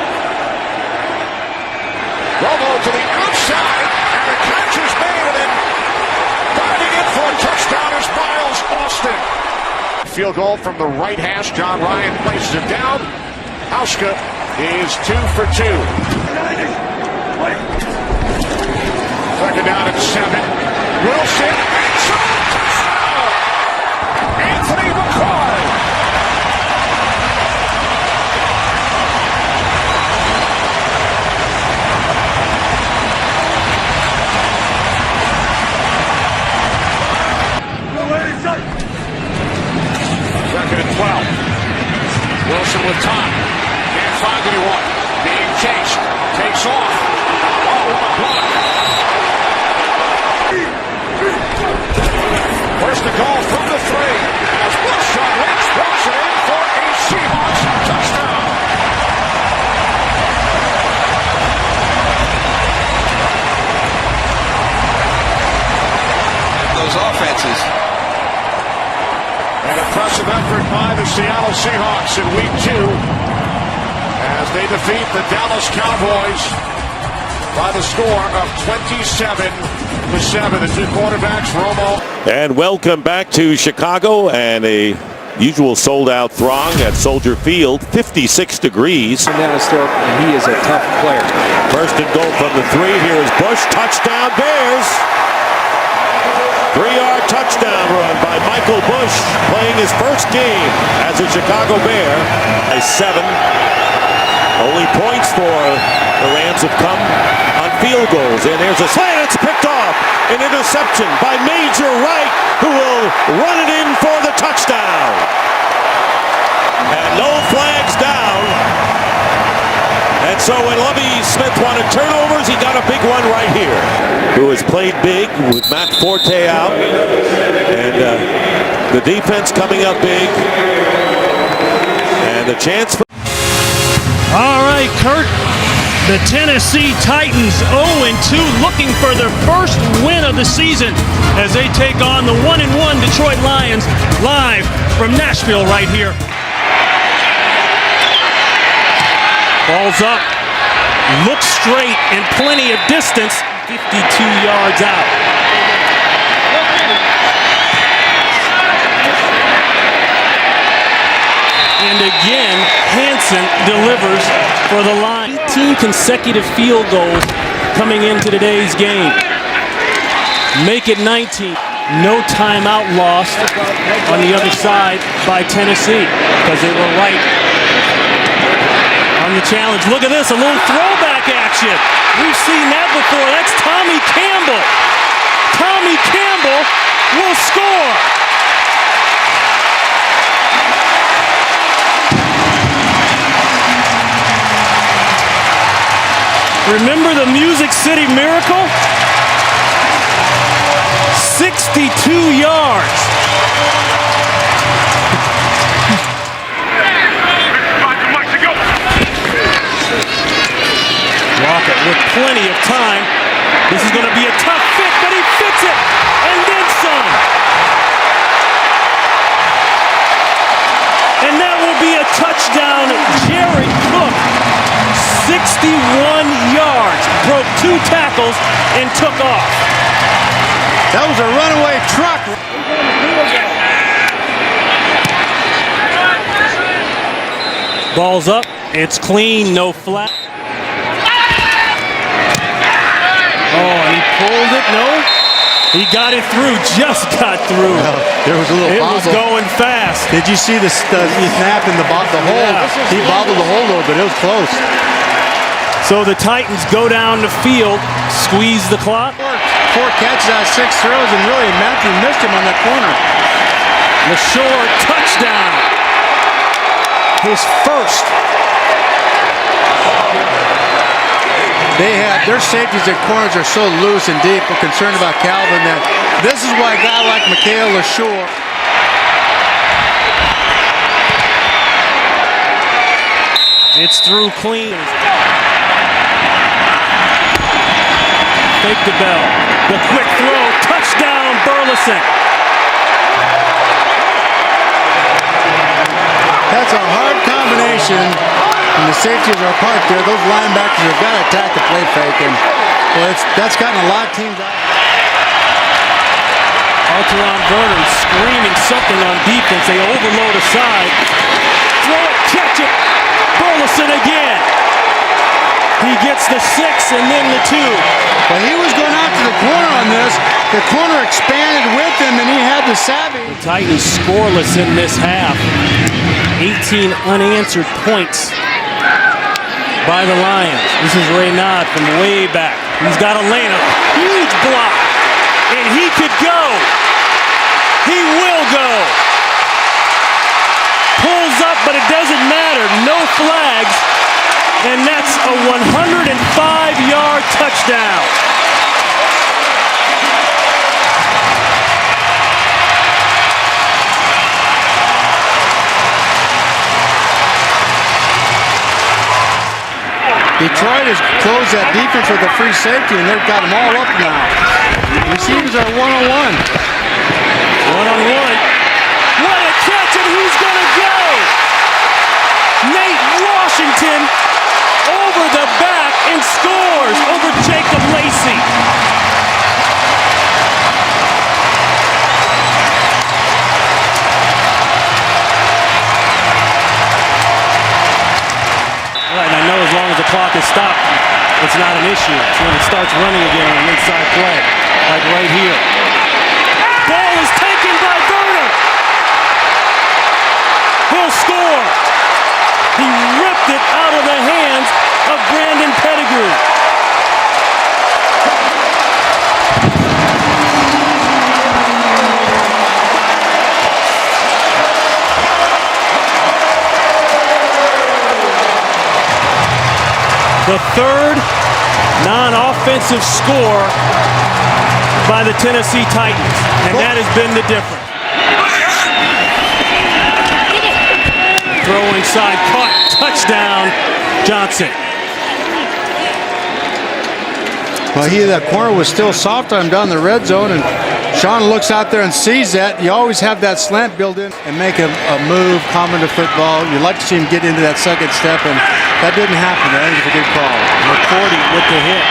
Romo to the outside, and the catch is made, and then diving in for a touchdown is Miles Austin. Field goal from the right hash. John Ryan places it down. Hauschka is 2 for 2. Second down and 7. Wilson. Anthony McCoy. Second and 12. Wilson with time. Can't find anyone. Being chased. Takes off. Oh, what a block. First to goal from the 3. As Wilson walks it in for a Seahawks touchdown. Seattle Seahawks in week 2 as they defeat the Dallas Cowboys by the score of 27-7. The two quarterbacks, Romo. And welcome back to Chicago and a usual sold-out throng at Soldier Field, 56 degrees. And he is a tough player. First and goal from the 3. Here is Bush. Touchdown Bears. 3-yard touchdown run by Michael Bush, playing his first game as a Chicago Bear. A 7. Only points for the Rams have come on field goals. And there's a slant. It's picked off. An interception by Major Wright, who will run it in for the touchdown. And no flags down. And so when Lovie Smith wanted turnovers, he got a big one right here. Who has played big with Matt Forte out. And the defense coming up big. And the chance for... All right, Kurt. The Tennessee Titans 0-2, looking for their first win of the season as they take on the 1-1 Detroit Lions, live from Nashville right here. Ball's up, looks straight and plenty of distance, 52 yards out. And again, Hansen delivers for the Lions. 18 consecutive field goals coming into today's game. Make it 19. No timeout lost on the other side by Tennessee because they were right on the challenge. Look at this, a little throwback action. We've seen that before. That's Tommy Campbell. Tommy Campbell will score. Remember the Music City Miracle? 62 yards. Lockett with plenty of time. This is going to be a tough fit, but he fits it, and then some. And that will be a touchdown. Jared Cook, 61 yards, broke 2 tackles, and took off. That was a runaway truck. Ball's up. It's clean, no flat. Oh, and he pulled it. No. He got it through. Just got through. Well, there was a little bobble. It was going fast. Did you see the snap in the hole? Yeah. He bobbled the hole a little bit. It was close. So the Titans go down the field, squeeze the clock. 4 catches out of 6 throws, and really Matthew missed him on that corner. LaShore, touchdown. His first. Their safeties and corners are so loose and deep. We're concerned about Calvin that this is why a guy like Mikhail LaShore. It's through clean. Fake the bell. The quick throw. Touchdown, Burleson. That's a hard combination. And the safeties are apart there. Those linebackers have got to attack the play fake. And well, that's gotten a lot of teams out. Alteron Vernon screaming something on defense. They overload aside. Throw it, catch it. Burleson again. He gets the 6 and then the 2. But he was going out to the corner on this. The corner expanded with him, and he had the savvy. The Titans scoreless in this half. 18 unanswered points by the Lions. This is Raynaud from way back. He's got a lane, a huge block, and he could go. He will go. Pulls up, but it doesn't matter. No flags, and that's a 105-yard touchdown. Detroit has closed that defense with a free safety, and they've got them all up now. Receivers are one-on-one. One-on-one. What a catch, and he's going to go! Washington over the back and scores over Jacob Lacey. Right, and I know as long as the clock is stopped, it's not an issue. It's when it starts running again on an inside play, like right here. Ball is taken by Werner. He'll score. He ripped it out of the hands of Brandon Pettigrew. The third non-offensive score by the Tennessee Titans, and that has been the difference. Throwing side, caught, touchdown, Johnson. Well, that corner was still soft on him down the red zone, and Sean looks out there and sees that. You always have that slant built in and make a move common to football. You'd like to see him get into that second step, and that didn't happen. I think it's a good call. McCourty with the hit.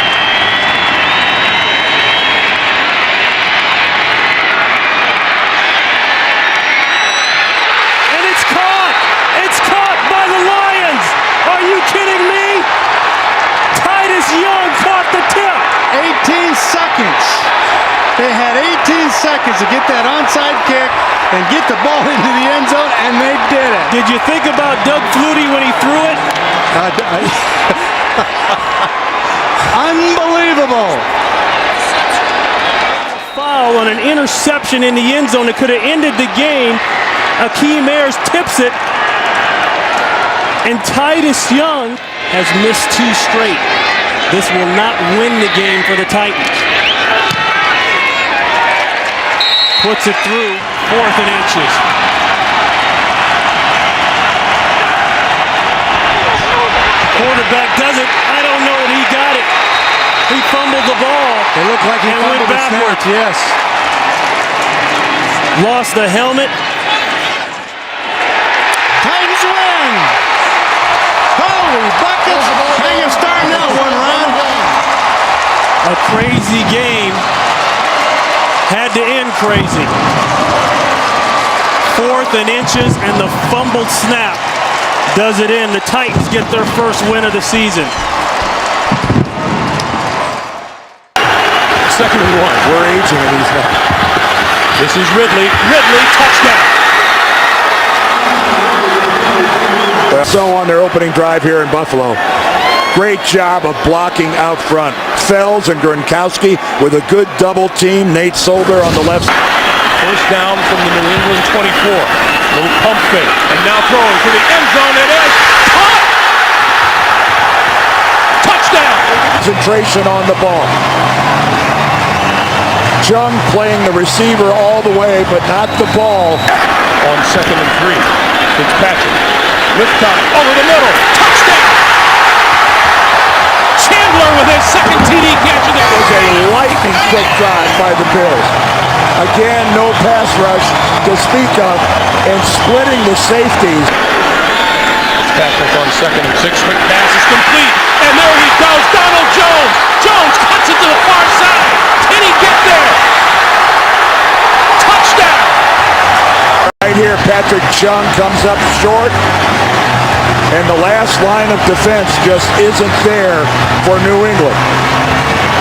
And it's caught! It's caught by the Lions! Are you kidding me? Titus Young caught the tip! 18 seconds. They had 18 seconds to get that onside kick and get the ball into the end zone, and they did it. Did you think about Doug Flutie when he threw it? Unbelievable. Foul on an interception in the end zone that could have ended the game. Akeem Ayers tips it, and Titus Young has missed 2 straight. This will not win the game for the Titans. Puts it through, 4th and inches. Quarterback does it. I don't know that he got it. He fumbled the ball. It looked like he fumbled the snap, yes. Lost the helmet. Titans win! Holy buckets! How you starting that one, Ron? A crazy game. Had to end crazy. 4th and inches, and the fumbled snap does it in. The Titans get their first win of the season. 2nd and 1. We're aging in these now. This is Ridley. Ridley, touchdown. So on their opening drive here in Buffalo. Great job of blocking out front. Fells and Gronkowski with a good double team. Nate Solder on the left. First down from the New England 24. Little pump fake. And now throwing to the end zone. It is caught! Touchdown! Concentration on the ball. Chung playing the receiver all the way, but not the ball. On 2nd and 3. Fitzpatrick. Lift time. Over the middle. Touchdown! Chandler with his 2nd TD catch. That was a lightning quick drive by the Bills. Again, no pass rush to speak of, and splitting the safeties. Patrick on 2nd and 6. Quick pass is complete. And there he goes. Donald Jones. Jones cuts it to the far side. Can he get there? Touchdown! Right here, Patrick Chung comes up short. And the last line of defense just isn't there for New England.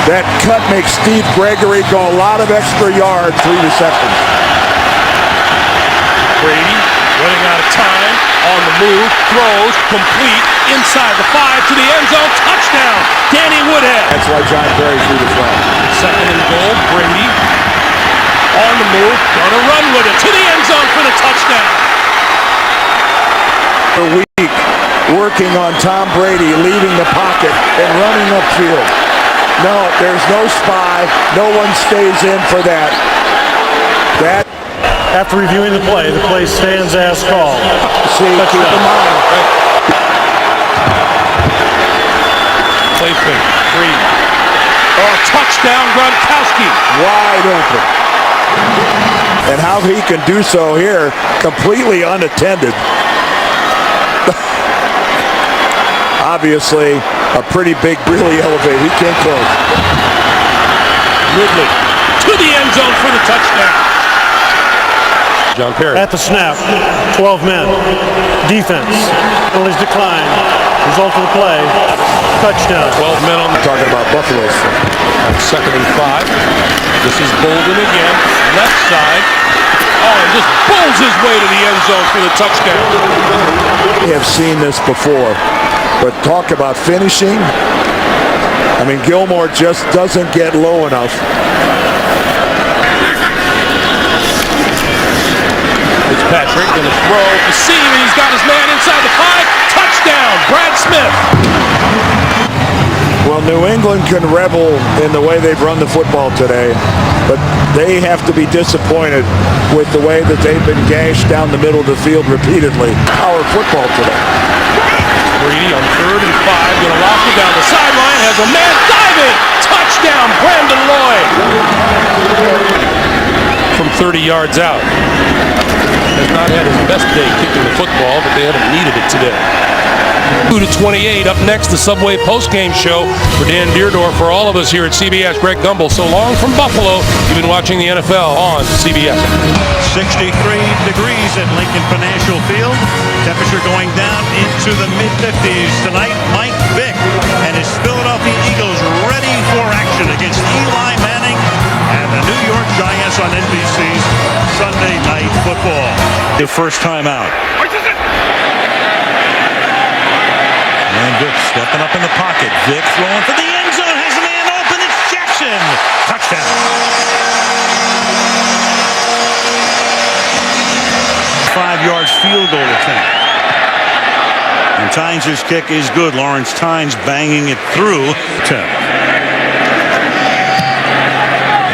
That cut makes Steve Gregory go a lot of extra yards, 3 receptions. Brady running out of time, on the move, throws, complete, inside the 5 to the end zone, touchdown, Danny Woodhead. That's why John Perry threw the flag. 2nd and goal, Brady on the move, gonna run with it to the end zone for the touchdown. A week working on Tom Brady leaving the pocket and running upfield. No, there's no spy. No one stays in for that. After reviewing the play stands as called. See, keep in mind. Play fake, Brady. Oh, touchdown, Gronkowski. Wide open. And how he can do so here, completely unattended. obviously a pretty big, really elevated. He can't close. Ridley to the end zone for the touchdown. John Perry. At the snap, 12 men. Defense. Penalties decline. Result of the play, touchdown. 12 men on the Talking about Buffalo. second and 5. This is Bolden again. Left side. Oh, and just bowls his way to the end zone for the touchdown. We have seen this before, but talk about finishing. I mean, Gilmore just doesn't get low enough. Fitzpatrick going to throw the seam, and he's got his man inside the 5. Touchdown, Brad Smith. Well, New England can revel in the way they've run the football today, but they have to be disappointed with the way that they've been gashed down the middle of the field repeatedly. Our football today. Brady on 3rd and 5, going to lock it down the sideline, has a man diving. Touchdown, Brandon Lloyd. From 30 yards out. Has not had his best day kicking the football, but they haven't needed it today. 2-28. Up next, the Subway postgame show for Dan Deerdorf. For all of us here at CBS, Greg Gumbel. So long from Buffalo. You've been watching the NFL on CBS. 63 degrees at Lincoln Financial Field. Temperature going down into the mid-50s tonight. Mike Vick and his Philadelphia Eagles ready for action against Eli Manning and the New York Giants on NBC's Sunday Night Football. Their first time out. And Vick stepping up in the pocket. Vick throwing for the end zone. Has a man open. It's Jackson. Touchdown. 5-yard field goal attempt. And Tynes' kick is good. Lawrence Tynes banging it through.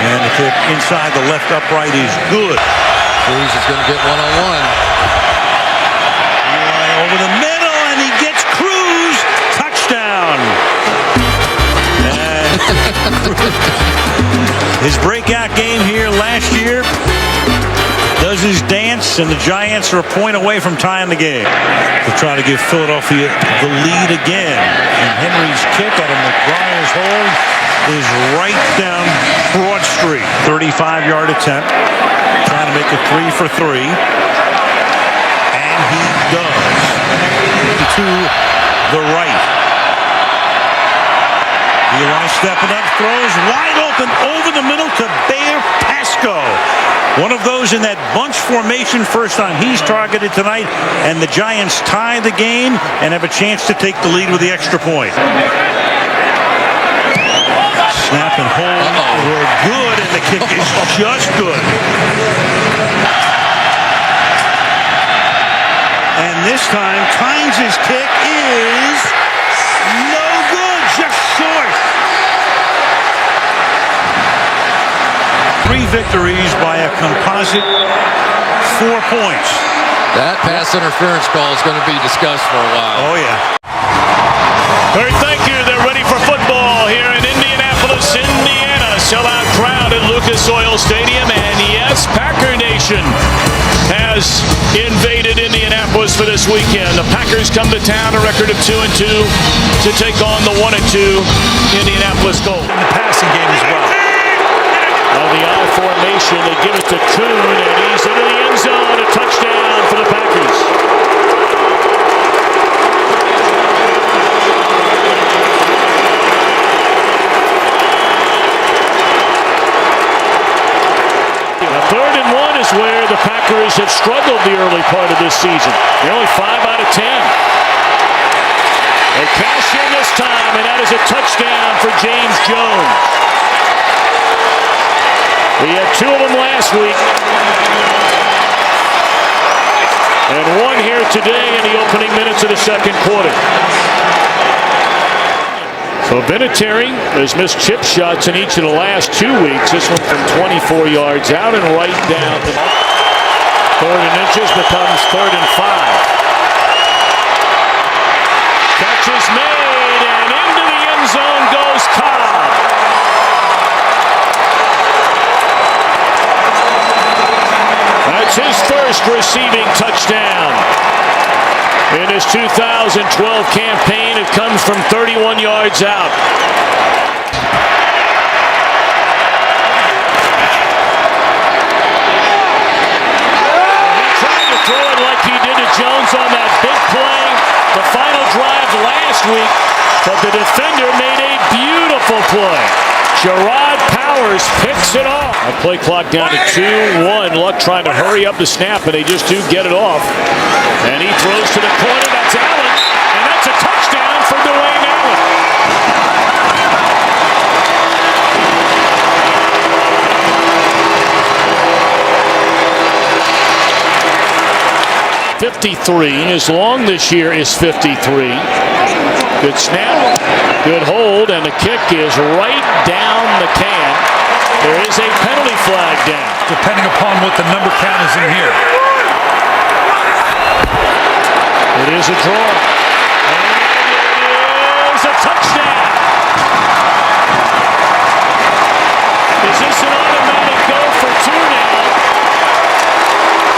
And the kick inside the left upright is good. Cruz is going to get one-on-one. Eli over the middle, and he gets Cruz. Touchdown. And his breakout game here last year does his dance, and the Giants are a point away from tying the game. They'll try to give Philadelphia the lead again. And Henry's kick out of McBriar's hole is right down Broad Street. 35-yard attempt. Trying to make it 3 for 3. And he does. To the right. Eli stepping up, throws wide open over the middle to Bayer Pasco. One of those in that bunch formation first time he's targeted tonight, and the Giants tie the game and have a chance to take the lead with the extra point. Snap and hold were good, and the kick is just good. And this time, Tynes' kick is no good, just short. 3 victories by a composite 4 points. That pass interference call is going to be discussed for a while. Oh, yeah. All right, thank you. They're ready for football here in Indianapolis, Indiana. Sellout crowd at Lucas Oil Stadium. And yes, Packer Nation has invaded Indianapolis for this weekend. The Packers come to town, a record of 2-2, to take on the 1-2 Indianapolis Colts. In the passing game as well. On the I formation, they give it to Kuhn, and he's into the end zone. A touchdown for the Packers. Now, 3rd and 1 is where the Packers have struggled the early part of this season. They're only 5 out of 10. They cash in this time, and that is a touchdown for James Jones. We had 2 of them last week. And 1 here today in the opening minutes of the second quarter. So Vinatieri has missed chip shots in each of the last 2 weeks. This one from 24 yards out and right down to 3rd and inches becomes 3rd and 5. Catch is made, and into the end zone goes Cobb. That's his first receiving touchdown. In his 2012 campaign, it comes from 31 yards out. He tried to throw it like he did to Jones on that big play, the final drive last week, but the defender made a beautiful play. Gerard Powers picks it off. A play clock down to 2-1. Luck trying to hurry up the snap, and they just do get it off. And he throws to the corner. That's Allen. And that's a touchdown for Dwayne Allen. 53. His long this year is 53. Good snap, good hold, and the kick is right down the can. There is a penalty flag down. Depending upon what the number count is in here. It is a draw. And it is a touchdown. Is this an automatic go for two now?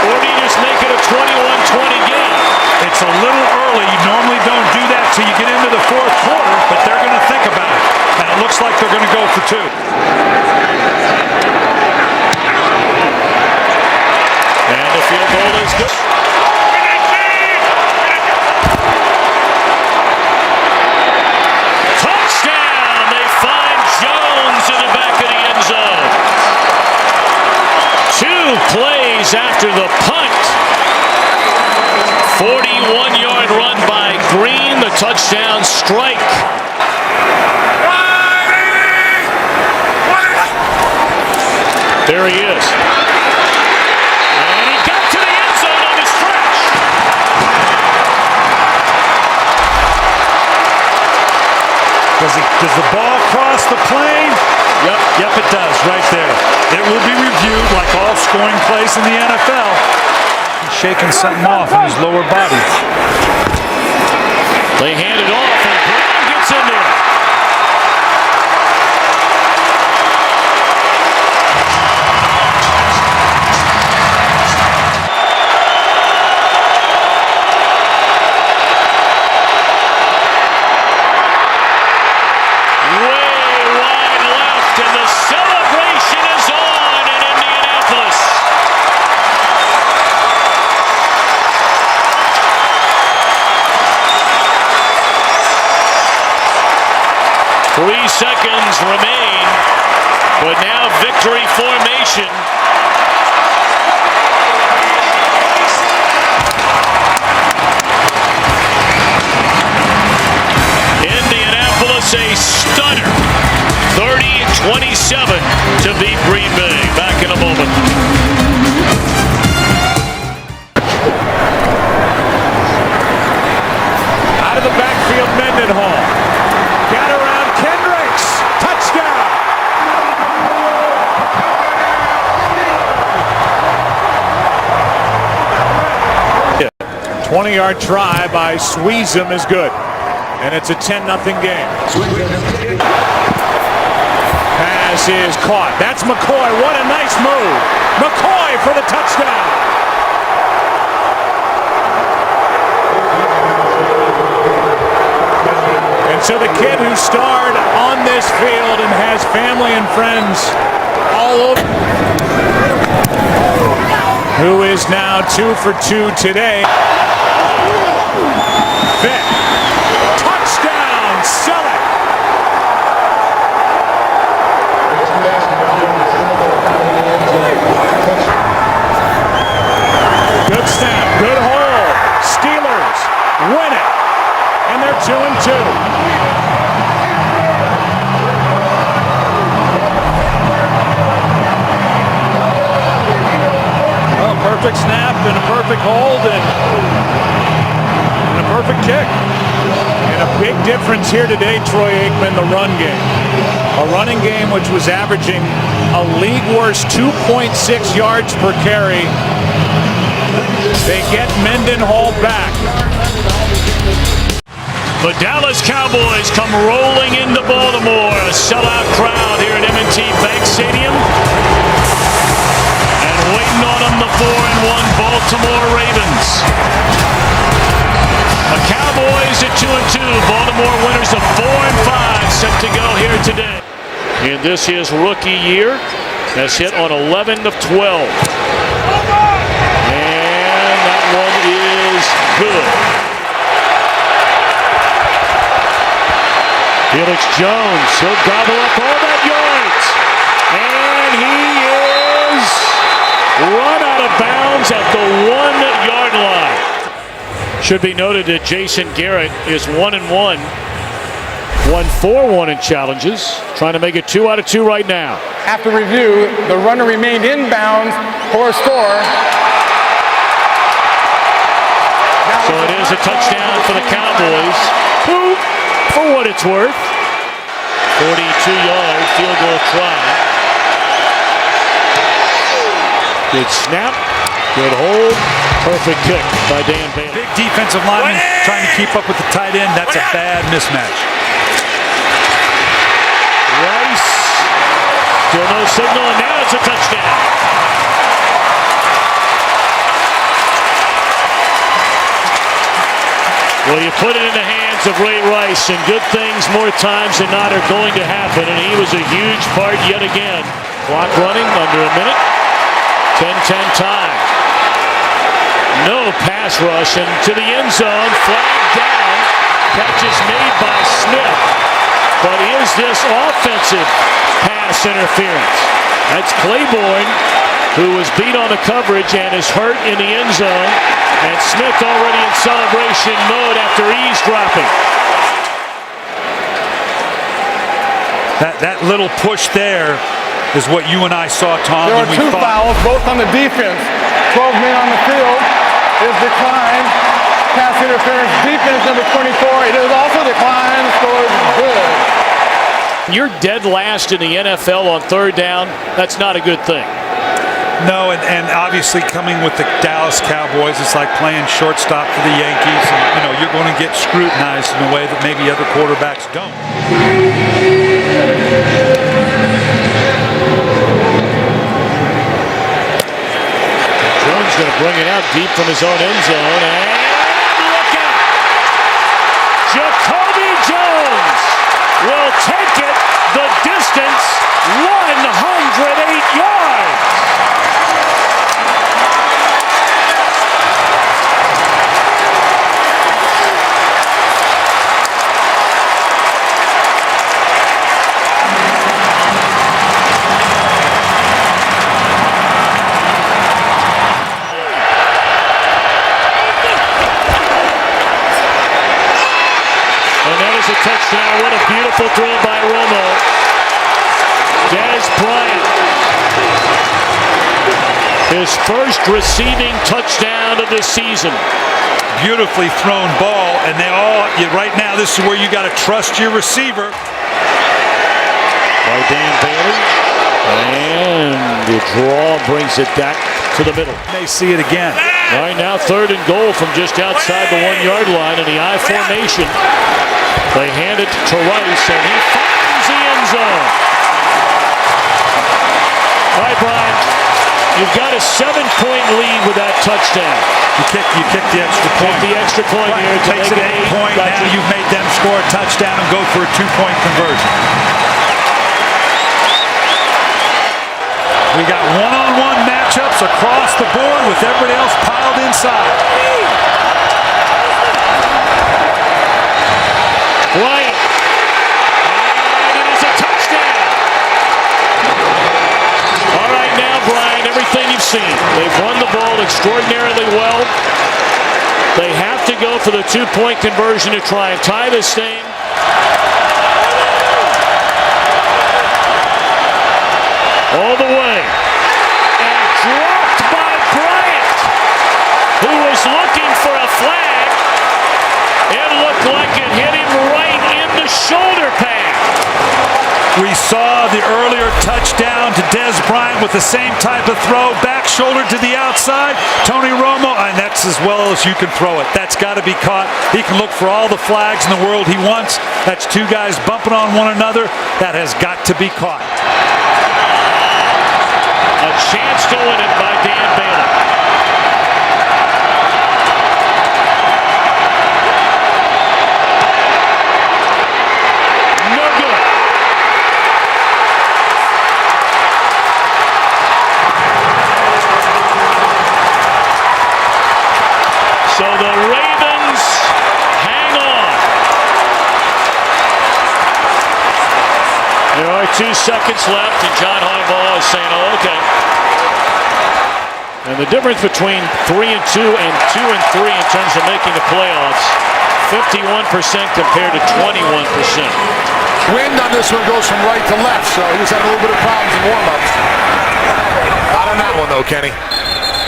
Or do you just make it a 21-20 game? It's a little early. You normally don't do that till you get into the fourth quarter, but they're going to think about it. And it looks like they're going to go for two. And the field goal is good. Touchdown! They find Jones in the back of the end zone. 2 plays after the punt. 41-yard run by Green, the touchdown strike. There he is. And he got to the end zone on the stretch. Does the ball cross the plane? Yep, it does, right there. It will be reviewed like all scoring plays in the NFL. He's shaking something off in his lower body. They hand it off, and Brown gets in there. And the celebration is on in Indianapolis. Three seconds remain, but now victory formation. Indianapolis a stunner. 30-27 to beat Green Bay. Back in a moment. Out of the backfield, Mendenhall. Got around Kendricks. Touchdown. Yeah. 20-yard try by Sweezum is good. And it's a 10-0 game. Pass is caught. That's McCoy. What a nice move. McCoy for the touchdown. And so the kid who starred on this field and has family and friends all over, who is now 2 for 2 today. Vick. Touchdown. Sell it. Good snap, good hold. Steelers win it, and they're 2-2. Well, perfect snap and a perfect hold and a perfect kick. And a big difference here today, Troy Aikman, the run game. A running game which was averaging a league-worst 2.6 yards per carry. They get Mendenhall back. The Dallas Cowboys come rolling into Baltimore. A sellout crowd here at M&T Bank Stadium. And waiting on them, the 4-1 Baltimore Ravens. The Cowboys at 2-2. Baltimore winners of 4-5 set to go here today. In this his rookie year, has hit on 11 of 12. And that one is good. Felix Jones, he'll gobble up all that yards. And he is run out of bounds at the 1-yard line. Should be noted that Jason Garrett is 1-1. Won 4 1 in challenges. Trying to make it 2 out of 2 right now. After review, the runner remained inbounds for a score. So it is a touchdown for the Cowboys, who, for what it's worth, 42-yard field goal try. Good snap, good hold, perfect kick by Dan Bailey. Big defensive lineman trying to keep up with the tight end. That's a bad mismatch. Rice, still no signal, and now it's a touchdown. Well, you put it in the hands of Ray Rice, and good things more times than not are going to happen, and he was a huge part yet again. Clock running under a minute. 10-10 time. No pass rush, and to the end zone, flag down. Catch is made by Smith. But is this offensive pass interference? That's Claiborne, who was beat on the coverage and is hurt in the end zone. And Smith already in celebration mode after eavesdropping. That little push there is what you and I saw, Tom. There were 2 fouls, both on the defense. 12 men on the field. Is declined. Pass interference. Defense number 24. It is also declined. Scores good. You're dead last in the NFL on third down. That's not a good thing. No, and obviously coming with the Dallas Cowboys, it's like playing shortstop for the Yankees. And, you know, you're going to get scrutinized in a way that maybe other quarterbacks don't. Jones going to bring it out deep from his own end zone, and look out! Jacoby Jones will take it the distance, 108 yards. A touchdown. What a beautiful throw by Romo. Dez Bryant, his first receiving touchdown of the season. Beautifully thrown ball, and they all, right now, this is where you got to trust your receiver. By Dan Bailey. And the draw brings it back to the middle. May see it again. All right, now 3rd and goal from just outside the 1-yard line in the I formation. They hand it to Rice, and he finds the end zone. All right, Brian, you've got a 7-point lead with that touchdown. You kick the extra point. The extra point here to takes make it 8 point. Gotcha. Now you've made them score a touchdown and go for a 2-point conversion. We got one-on-one matchups across the board with everybody else piled inside. Bryant. And it is a touchdown. All right now, Brian, everything you've seen. They've run the ball extraordinarily well. They have to go for the 2-point conversion to try and tie this thing. All the way. And dropped by Bryant, who was looking for a flag. It looked like it hit him right in the shoulder pad. We saw the earlier touchdown to Dez Bryant with the same type of throw, back shoulder to the outside. Tony Romo, and that's as well as you can throw it. That's got to be caught. He can look for all the flags in the world he wants. That's 2 guys bumping on one another. That has got to be caught. A chance to win it by Dan Bailey. There are 2 seconds left, and John Harbaugh is saying, oh, okay. And the difference between 3-2 and 2-3 in terms of making the playoffs, 51% compared to 21%. Wind on this one goes from right to left, so he was having a little bit of problems in warm-ups. Not on that one, though, Kenny.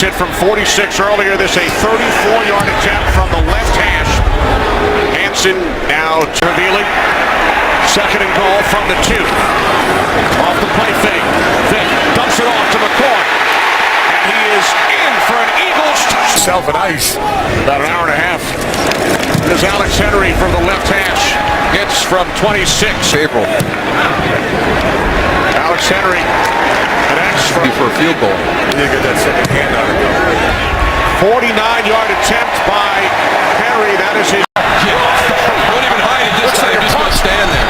Hit from 46 earlier. This a 34-yard attempt from the left hash. Hansen now revealing. Second and goal from the 2. Off the play fake. Vick dumps it off to McCoy. And he is in for an Eagles touchdown. Self and ice. About an hour and a half. There's Alex Henry from the left hash. Hits from 26. April. Alex Henry. An X for a field goal. You didn't get that second hand on it, though. 49-yard attempt by Henry. That is his. Don't even hide it. Just gonna stand there.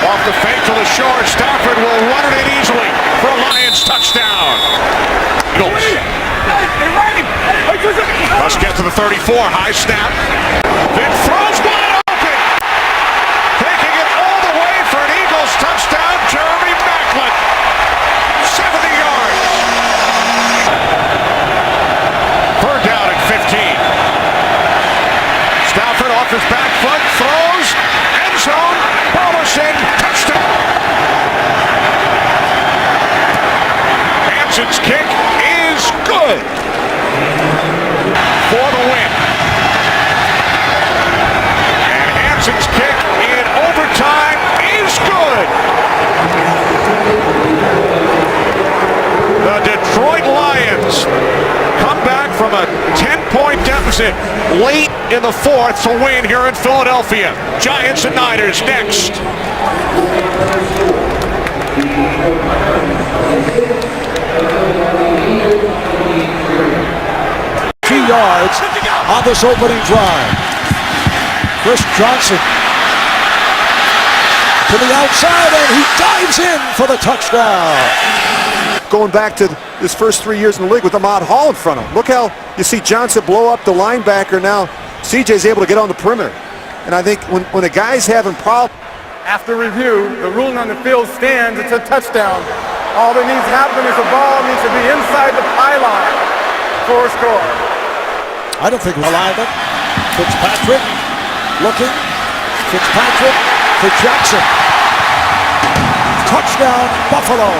Off the fake to the short. Stafford will run it in easily for a Lions touchdown. Eagles. Must get to the 34. High snap. Vick throws wide open. Taking it all the way for an Eagles touchdown. Jeremy Maclin. 70 yards. Third down at 15. Stafford off his back foot. Throws. End zone. Robertson. Touchdown. Hansen's kick is good. For the win. And Hansen's kick in overtime is good. The Detroit Lions come back from a 10-point deficit late in the 4th to win here in Philadelphia. Giants and Niners next. 2 yards on this opening drive. Chris Johnson to the outside, and he dives in for the touchdown. Going back to his first 3 years in the league with Ahmad Hall in front of him. Look how you see Johnson blow up the linebacker. Now CJ's able to get on the perimeter. And I think when a guy's having problems. After review, the ruling on the field stands. It's a touchdown. All that needs to happen is the ball needs to be inside the pylon for a score. I don't think alignment. Fitzpatrick looking. Fitzpatrick for Jackson. Touchdown, Buffalo.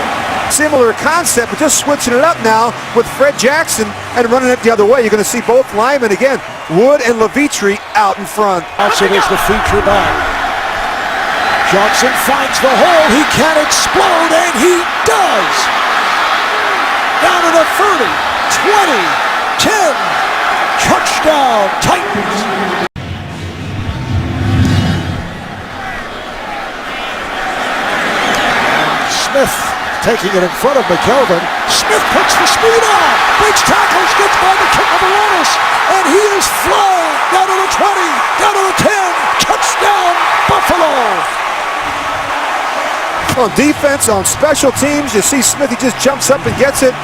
Similar concept, but just switching it up now with Fred Jackson and running it the other way. You're going to see both linemen again, Wood and Levitri out in front. Johnson is the feature back. Johnson finds the hole. He can explode, and he does. Down to the 30, 20, 10. Touchdown, Titans. Smith taking it in front of McKelvin. Smith puts the speed on. Breaks tackles, gets by the kick of the runners, and he is flying down to the 20, down to the 10. Touchdown, Buffalo. On defense, on special teams, you see Smith, he just jumps up and gets it.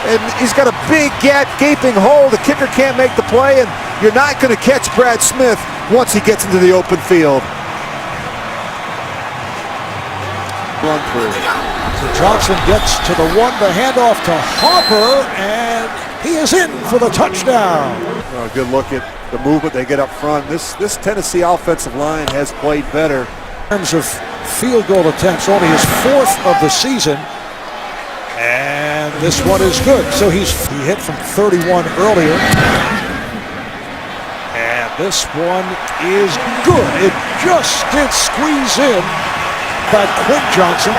And he's got a big gaping hole. The kicker can't make the play, and you're not going to catch Brad Smith once he gets into the open field. Run through. So Johnson gets to the 1, the handoff to Harper, and he is in for the touchdown. Oh, good look at the movement they get up front. This Tennessee offensive line has played better. In terms of field goal attempts, only his 4th of the season. And this one is good. So he hit from 31 earlier. And this one is good. It just did squeeze in by Quinn Johnson.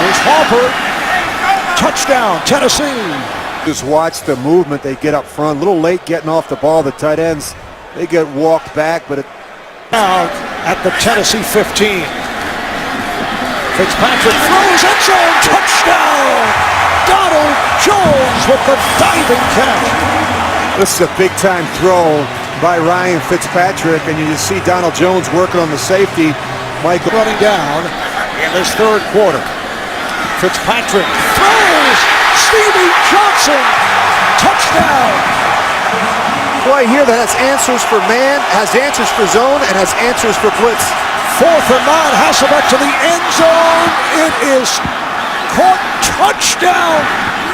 Here's Harper. Touchdown, Tennessee. Just watch the movement they get up front. A little late getting off the ball. The tight ends, they get walked back, but out at the Tennessee 15. Fitzpatrick throws, end zone, touchdown! Donald Jones with the diving catch. This is a big-time throw by Ryan Fitzpatrick, and you just see Donald Jones working on the safety. Michael running down in this 3rd quarter. Fitzpatrick throws, Stevie Johnson, touchdown! Play here that has answers for man, has answers for zone, and has answers for blitz. 4th and 9. Hasselbeck to the end zone. It is caught. Touchdown,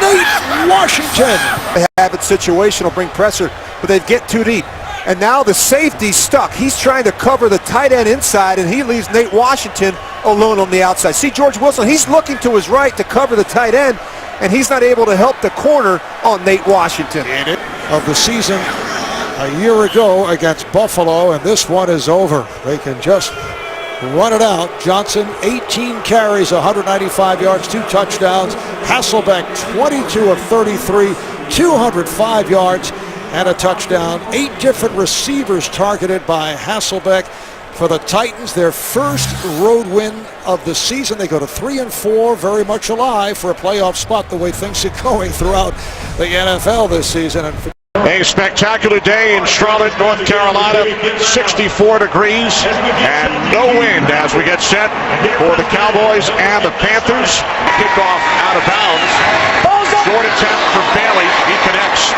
Nate Washington. They have it situational, bring pressure, but they get too deep. And now the safety's stuck. He's trying to cover the tight end inside, and he leaves Nate Washington alone on the outside. See George Wilson, he's looking to his right to cover the tight end, and he's not able to help the corner on Nate Washington. Of the season a year ago against Buffalo, and this one is over. They can just run it out. Johnson, 18 carries, 195 yards, 2 touchdowns. Hasselbeck, 22 of 33, 205 yards, and a touchdown. 8 different receivers targeted by Hasselbeck for the Titans. Their first road win of the season. They go to 3-4, very much alive for a playoff spot the way things are going throughout the NFL this season. And a spectacular day in Charlotte, North Carolina, 64 degrees and no wind as we get set for the Cowboys and the Panthers. Kickoff out of bounds. Short attempt for Bailey. He connects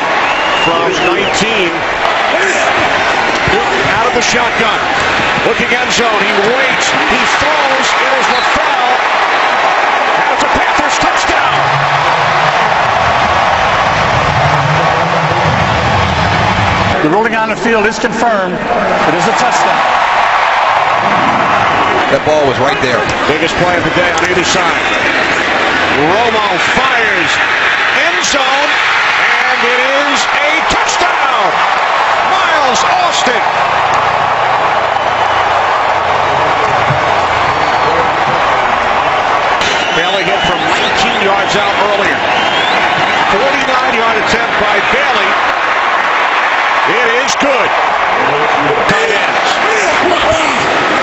from 19. Out of the shotgun. Looking end zone. He waits. He throws. It is LaFell. And it's a Panthers touchdown. The ruling on the field is confirmed. It is a touchdown. That ball was right there. Biggest play of the day on either side. Romo fires. End zone. And it is a touchdown. Miles Austin. Bailey hit from 19 yards out earlier. 49-yard attempt by Bailey. It is good. Tight ends.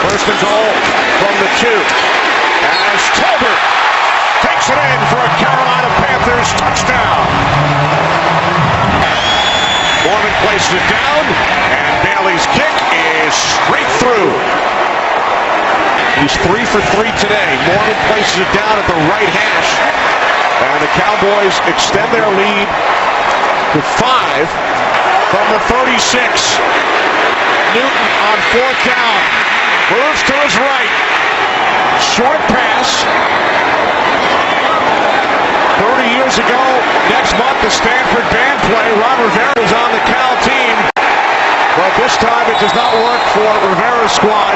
First and goal from the 2. As Tolbert takes it in for a Carolina Panthers touchdown. Mormon places it down, and Bailey's kick is straight through. He's 3 for 3 today. Mormon places it down at the right hash, and the Cowboys extend their lead to 5. From the 36, Newton on 4th down, moves to his right, short pass. 30 years ago, next month, the Stanford band play, Ron Rivera was on the Cal team, but this time it does not work for Rivera's squad,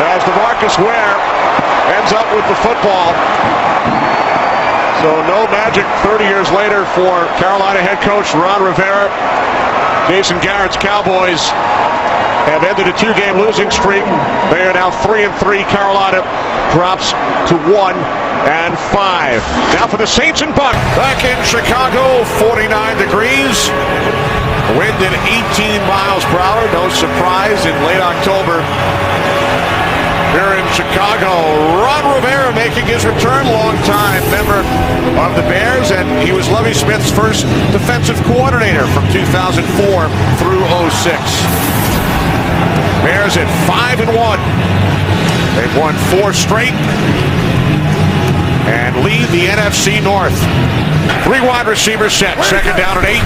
as DeMarcus Ware ends up with the football. So no magic 30 years later for Carolina head coach Ron Rivera. Jason Garrett's Cowboys have ended a 2-game losing streak. They are now 3-3. Carolina drops to 1-5. Now for the Saints and Bucks. Back in Chicago, 49 degrees. Wind at 18 miles per hour. No surprise in late October. Here in Chicago, Ron Rivera making his return, longtime member of the Bears, and he was Lovie Smith's first defensive coordinator from 2004 through 06. Bears at 5-1. They've won 4 straight and lead the NFC North. 3 wide receivers set, second down and 8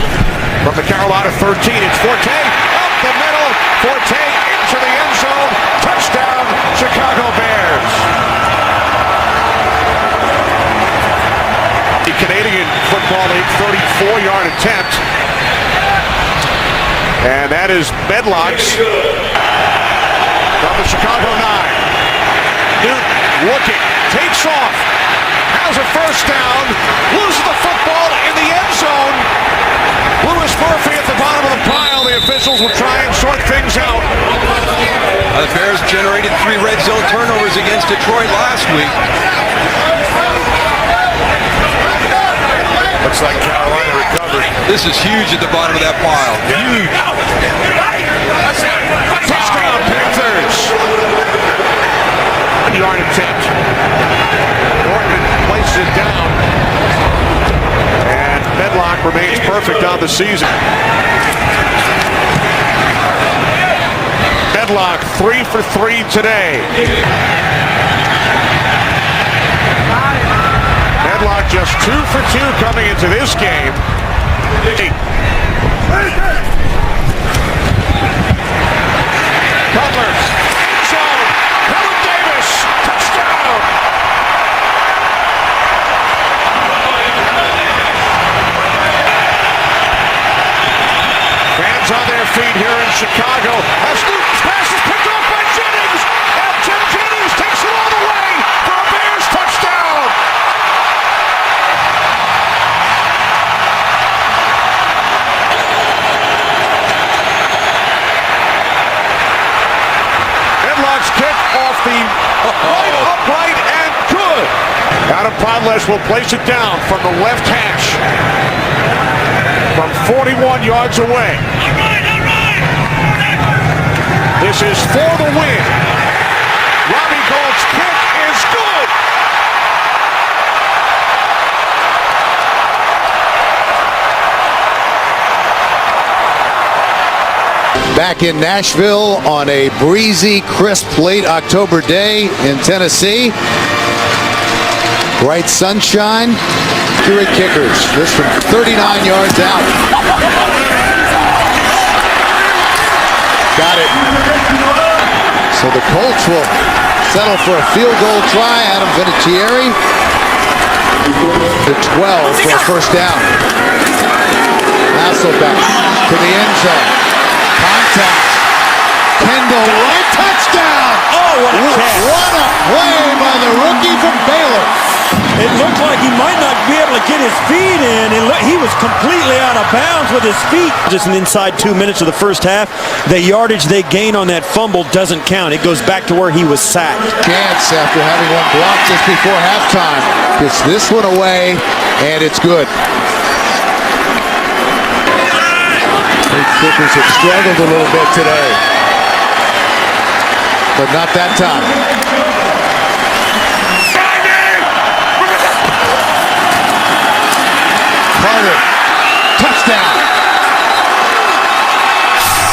from the Carolina 13. It's Forte up the middle. Forte into the end zone. Touchdown, Chicago Bears. The Canadian Football League 34-yard attempt. And that is Medlock's from the Chicago 9. Newton looking, takes off, has a first down, loses the football in the end zone. Lewis Murphy at the bottom of the pile. The officials will try and sort things out. The Bears generated 3 red zone turnovers against Detroit last week. Looks like Carolina recovered. This is huge at the bottom of that pile. Huge. Touchdown Panthers. 1-yard attempt. Norton places it down. And Medlock remains perfect on the season. Medlock 3 for 3 today. Medlock just 2 for 2 coming into this game. Cutler, zone, coming the right upright and good. Adam Podlesh will place it down from the left hash from 41 yards away. This is for the win. Robbie Gould's kick is good. Back in Nashville on a breezy, crisp, late October day in Tennessee. Bright sunshine. Accurate kickers. This from 39 yards out. Got it. So the Colts will settle for a field goal try. Adam Vinatieri. The 12 for a first down. Hasselbeck to the end zone. Contact. Kendall Wright, touchdown! Oh, what a catch. What a play by the rookie from Baylor. It looked like he might not be able to get his feet in. He was completely out of bounds with his feet. Just an inside 2 minutes of the first half. The yardage they gain on that fumble doesn't count. It goes back to where he was sacked. Chance after having one blocked just before halftime. Gets this one away, and it's good. Kickers have struggled a little bit today, but not that time. Carter, touchdown.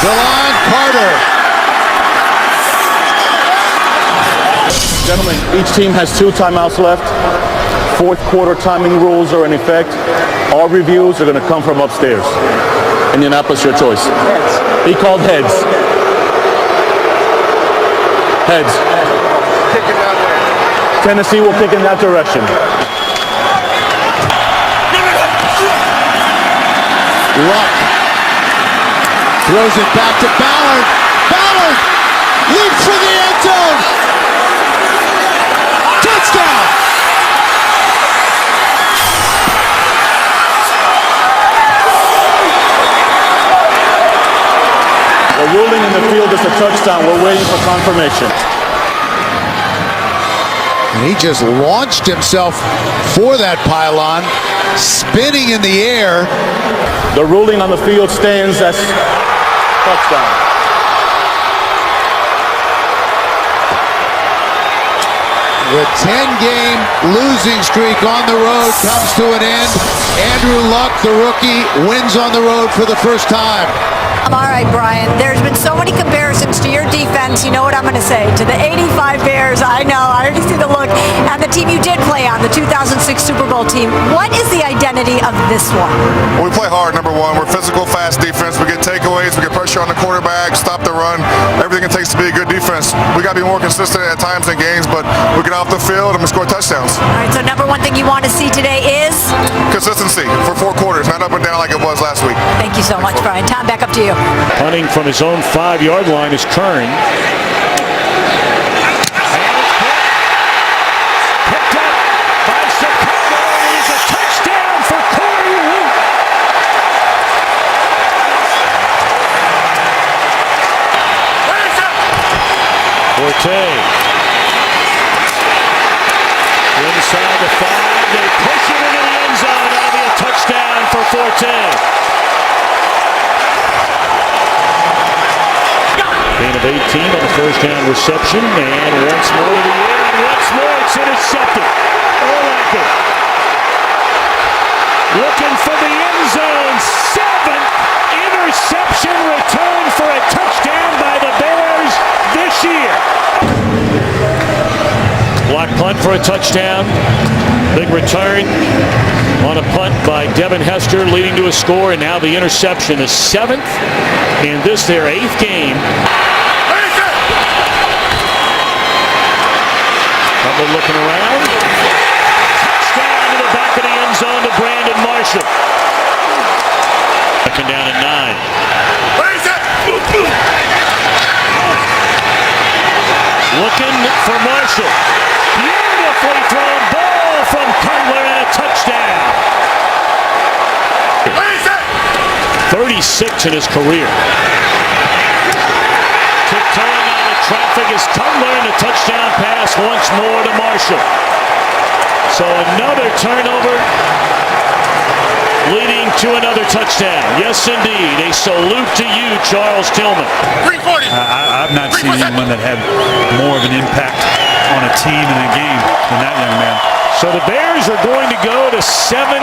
DeLon Carter. Gentlemen, each team has 2 timeouts left. Fourth quarter timing rules are in effect. All reviews are going to come from upstairs. Indianapolis, your choice. Heads. He called heads. Heads. Tennessee will kick in that direction. Luck throws it back to Ballard. Ballard leaps for the end zone. Touchdown. The ruling in the field is a touchdown. We're waiting for confirmation. And he just launched himself for that pylon, spinning in the air. The ruling on the field stands as touchdown. The 10-game losing streak on the road comes to an end. Andrew Luck, the rookie, wins on the road for the first time. All right, Brian, there's been so many comparisons to your defense. You know what I'm going to say. To the 85 Bears, I know, I already see the look. And the team you did play on, the 2006 Super Bowl team. What is the identity of this one? Well, we play hard, number one. We're physical, fast defense. We get takeaways. We get pressure on the quarterback, stop the run. Everything it takes to be a good defense. We got to be more consistent at times in games, but we get off the field and we score touchdowns. All right, so number one thing you want to see today is? Consistency for 4 quarters, not up and down like it was last week. Thank you so much, Brian. Tom, back up to you. Punting from his own 5-yard line is Kern. Picked up by Chicago. It's a touchdown for Corey Root. Forte. Inside the 5. They push it into the end zone. That'll be a touchdown for Forte. Gain of 18 on the first down reception, and once more to the air, and once more it's intercepted. Oracle looking for the end zone. 7th interception return for a touchdown by the Bears this year. Block punt for a touchdown. Big return on a punt by Devin Hester, leading to a score, and now the interception is 7th in this their 8th game. Butler looking around. Touchdown to the back of the end zone to Brandon Marshall. Second down at 9. Looking for Marshall. Beautifully thrown ball from Cutler and a touchdown. 36 in his career. Tiptoeing out of traffic is Cutler and a touchdown once more to Marshall. So another turnover leading to another touchdown. Yes, indeed. A salute to you, Charles Tillman. I've not seen anyone that had more of an impact on a team and a game than that young man. So the Bears are going to go to 7-1.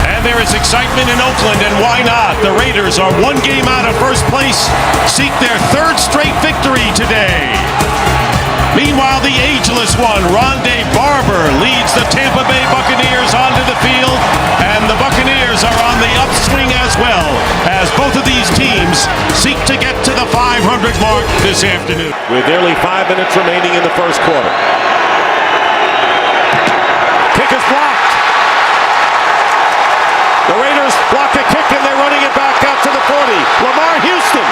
And there is excitement in Oakland, and why not? The Raiders are one game out of first place, seek their third straight victory today. Meanwhile, the ageless one, Rondé Barber, leads the Tampa Bay Buccaneers onto the field, and the Buccaneers are on the upswing as well, as both of these teams seek to get to the 500 mark this afternoon. With nearly 5 minutes remaining in the first quarter. Kick is blocked. The Raiders block a kick and they're running it back out to the 40. Lamar Houston.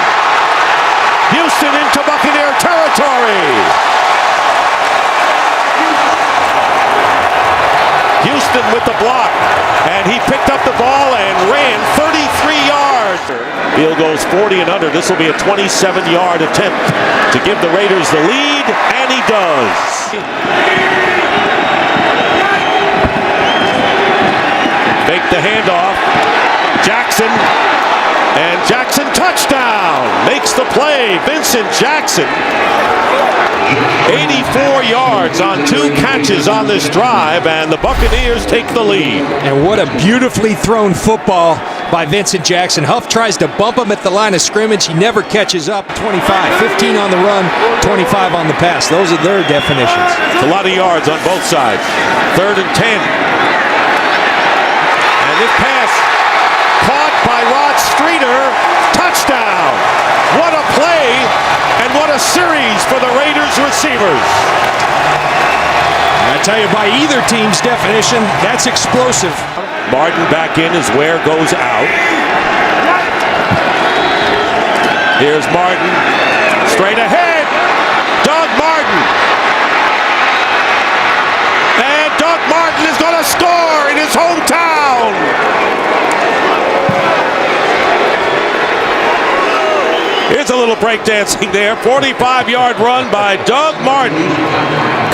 Houston into Buccaneer territory. Houston with the block, and he picked up the ball and ran 33 yards. Field goes 40 and under. This will be a 27-yard attempt to give the Raiders the lead, and he does. Make the handoff. Jackson, and Jackson touchdown. Makes the play. Vincent Jackson. 84 yards on 2 catches on this drive, and the Buccaneers take the lead. And what a beautifully thrown football by Vincent Jackson. Huff tries to bump him at the line of scrimmage. He never catches up. 25, 15 on the run, 25 on the pass. Those are their definitions. It's a lot of yards on both sides. 3rd and 10. And this pass caught by Rod Streeter. Touchdown. What a play, and what a series for the Raiders receivers. I tell you, by either team's definition, that's explosive. Martin back in as Ware goes out. Here's Martin, straight ahead. Doug Martin. And Doug Martin is going to score in his hometown. Here's a little breakdancing there. 45-yard run by Doug Martin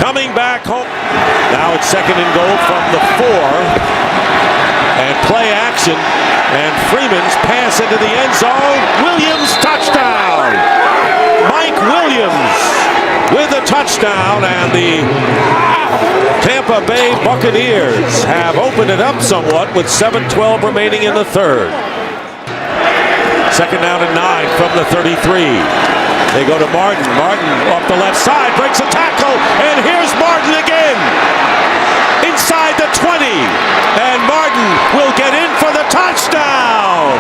coming back home. Now it's 2nd and goal from the 4. And play action. And Freeman's pass into the end zone. Williams touchdown. Mike Williams with a touchdown. And the Tampa Bay Buccaneers have opened it up somewhat with 7:12 remaining in the 3rd. 2nd down and 9 from the 33. They go to Martin. Martin off the left side, breaks a tackle, and here's Martin again. Inside the 20, and Martin will get in for the touchdown.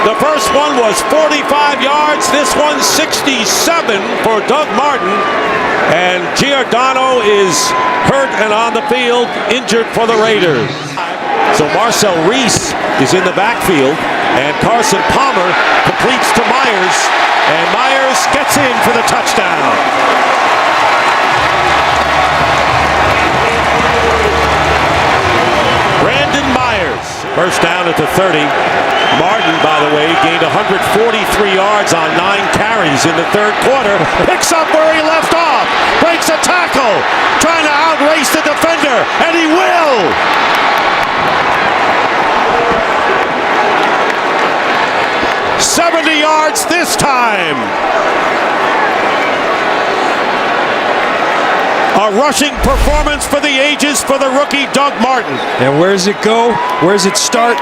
The first one was 45 yards. This one's 67 for Doug Martin. And Giordano is hurt and on the field, injured for the Raiders. So Marcel Reese is in the backfield, and Carson Palmer completes to Myers, and Myers gets in for the touchdown. Brandon Myers, first down at the 30. Martin, by the way, gained 143 yards on 9 carries in the 3rd quarter. Picks up where he left off, breaks a tackle, trying to outrace the defender, and he will. 70 yards this time. A rushing performance for the ages for the rookie Doug Martin. And where does it go? Where does it start?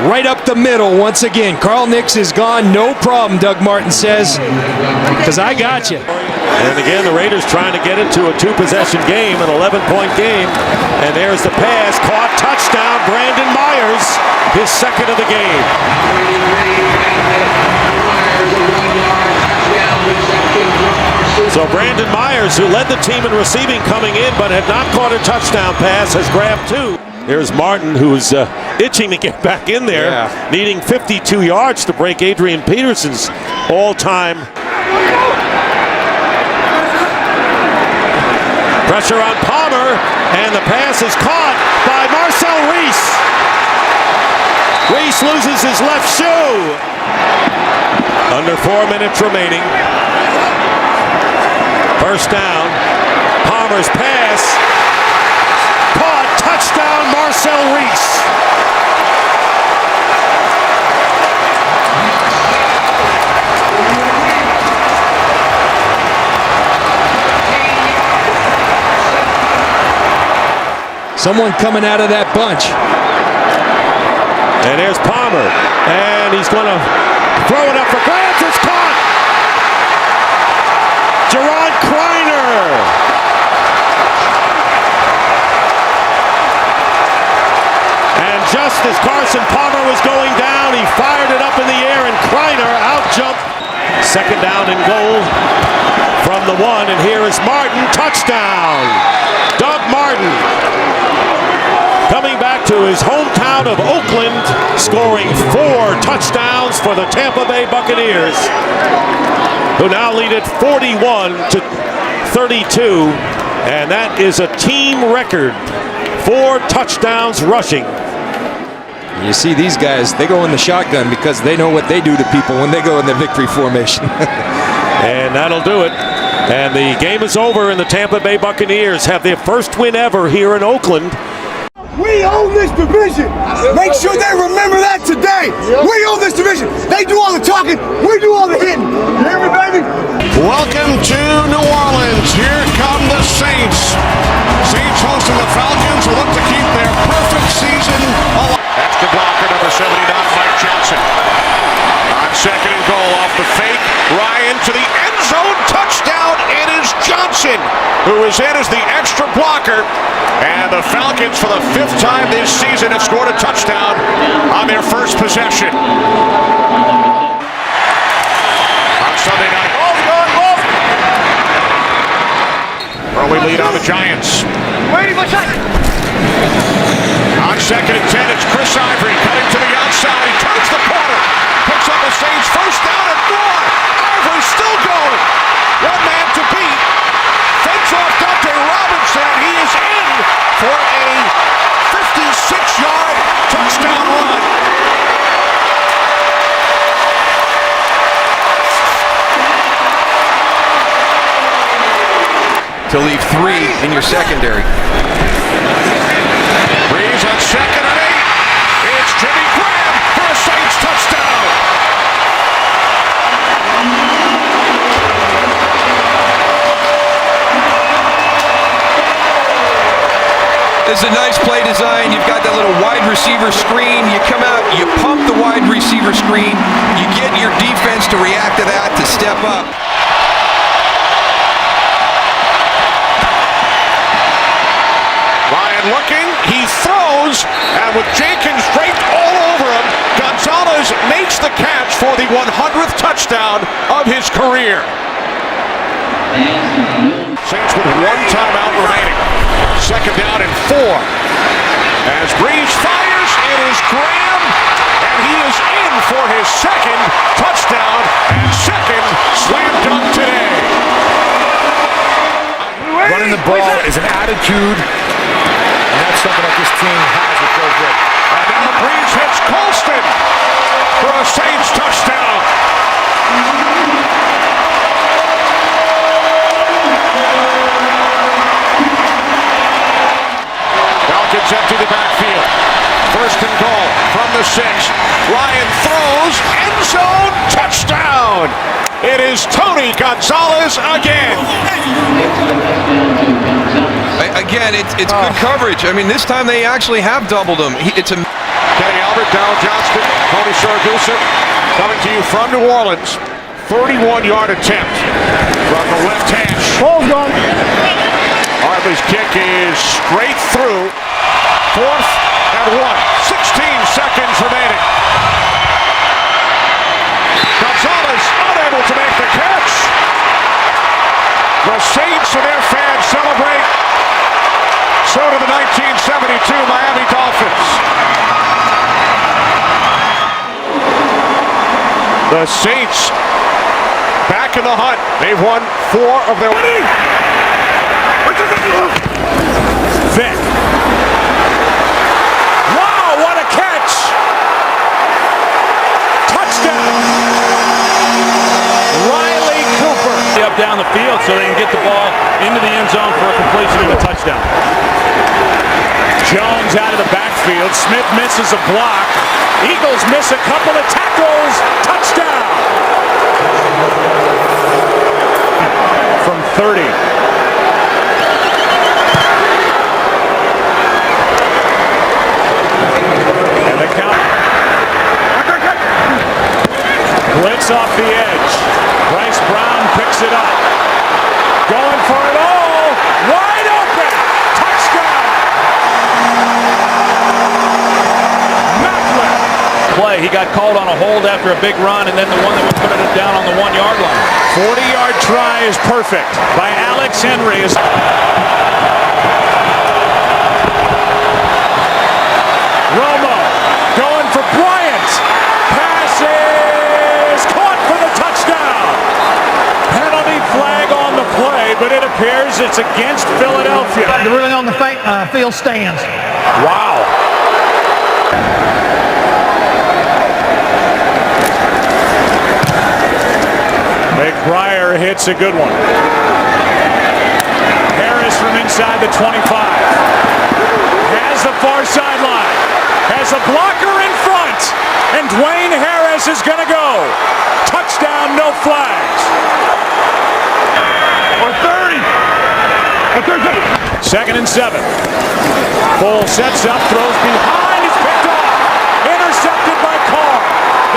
Right up the middle once again. Carl Nix is gone. No problem, Doug Martin says, because I got you. And again, the Raiders trying to get into a 2-possession game, an 11-point game. And there's the pass, caught, touchdown, Brandon Myers, his 2nd of the game. So Brandon Myers, who led the team in receiving coming in, but had not caught a touchdown pass, has grabbed 2. There's Martin, who's itching to get back in there, needing 52 yards to break Adrian Peterson's all-time. Pressure on Palmer, and the pass is caught by Marcel Reese. Reese loses his left shoe. Under 4 minutes remaining. First down. Palmer's pass. Caught. Touchdown, Marcel Reese. Someone coming out of that bunch. And there's Palmer. And he's going to throw it up for grabs. It's caught. Gerard Kreiner. And just as Carson Palmer was going down, he fired it up in the air, and Kreiner out-jumped. Second down and goal from the 1, and here is Martin. Touchdown. Doug Martin, coming back to his hometown of Oakland, scoring 4 touchdowns for the Tampa Bay Buccaneers, who now lead it 41-32, and that is a team record. 4 touchdowns rushing. You see these guys, they go in the shotgun because they know what they do to people when they go in the victory formation. And that'll do it. And the game is over, and the Tampa Bay Buccaneers have their first win ever here in Oakland. We own this division. Make sure they remember that today. We own this division. They do all the talking. We do all the hitting. You hear me, baby? Welcome to New Orleans. Here come the Saints. Saints hosting the Falcons will look to keep their perfect season alive. That's the blocker, number 79, Mike Johnson. On second and goal off the fake. Ryan to the end zone. Touchdown. It is Johnson who is in as the extra blocker. And the Falcons, for the 5th time this season, have scored a touchdown on their first possession. On Sunday night. Early lead on the Giants. On second and 10, it's Chris Ivory cutting to the outside. He turns the corner. Picks up the Saints first down and more. Ivory still going. One man to beat. Fakes off Dante Robinson. He is in for a 56-yard touchdown run. To leave 3 in your secondary. Breeze on second and 8. It's Jimmy Graham for a Saints touchdown. It's a nice play design. You've got that little wide receiver screen. You come out, you pump the wide receiver screen. You get your defense to react to that, to step up. Ryan looking, he throws, and with Jenkins draped all over him, Gonzalez makes the catch for the 100th touchdown of his career. Saints with 1 timeout remaining. Second down and 4. As Breeze fires, it is Graham, and he is in for his second touchdown and second slam dunk today. Running the ball is an attitude, and that's something that this team has with Joe Britt. And now Breeze hits Colston for a Saints touchdown. Falcons empty the backfield. First and goal from the 6. Ryan throws, end zone, touchdown. It is Tony Gonzalez again. Again, it's good coverage. I mean, this time they actually have doubled him. Kenny Albert, Darryl Johnston, Tony Saragusa coming to you from New Orleans. 31-yard attempt from the left hash. Ball's gone. Hartley's kick is straight through. 4th and 1. 16 seconds remaining. Gonzalez unable to make the catch. The Saints and their fans celebrate. So do the 1972 Miami Dolphins. The Saints back in the hunt. They've won 4 of their... Vick. Wow, what a catch! Touchdown! Riley Cooper. Yeah, down the field so they can get the ball into the end zone for a completion and a touchdown. Jones out of the backfield. Smith misses a block. Eagles miss a couple of tackles. Touchdown! From 30. And the count. Blitz off the edge. Bryce Brown picks it up. Going for it all. Wide open. Touchdown. Play. He got called on a hold after a big run, and then the one that was putting it down on the 1 yard line. 40-yard try is perfect by Alex Henry. Romo going for Bryant. Pass is caught for the touchdown. Penalty flag on the play, but it appears it's against Philadelphia. They're really on the field stands. Wow. McBriar hits a good one. Harris from inside the 25. Has the far sideline. Has a blocker in front. And Dwayne Harris is going to go. Touchdown, no flags. Or 30. Second and 7. Bull sets up, throws behind. It's picked off. Intercepted by Carr.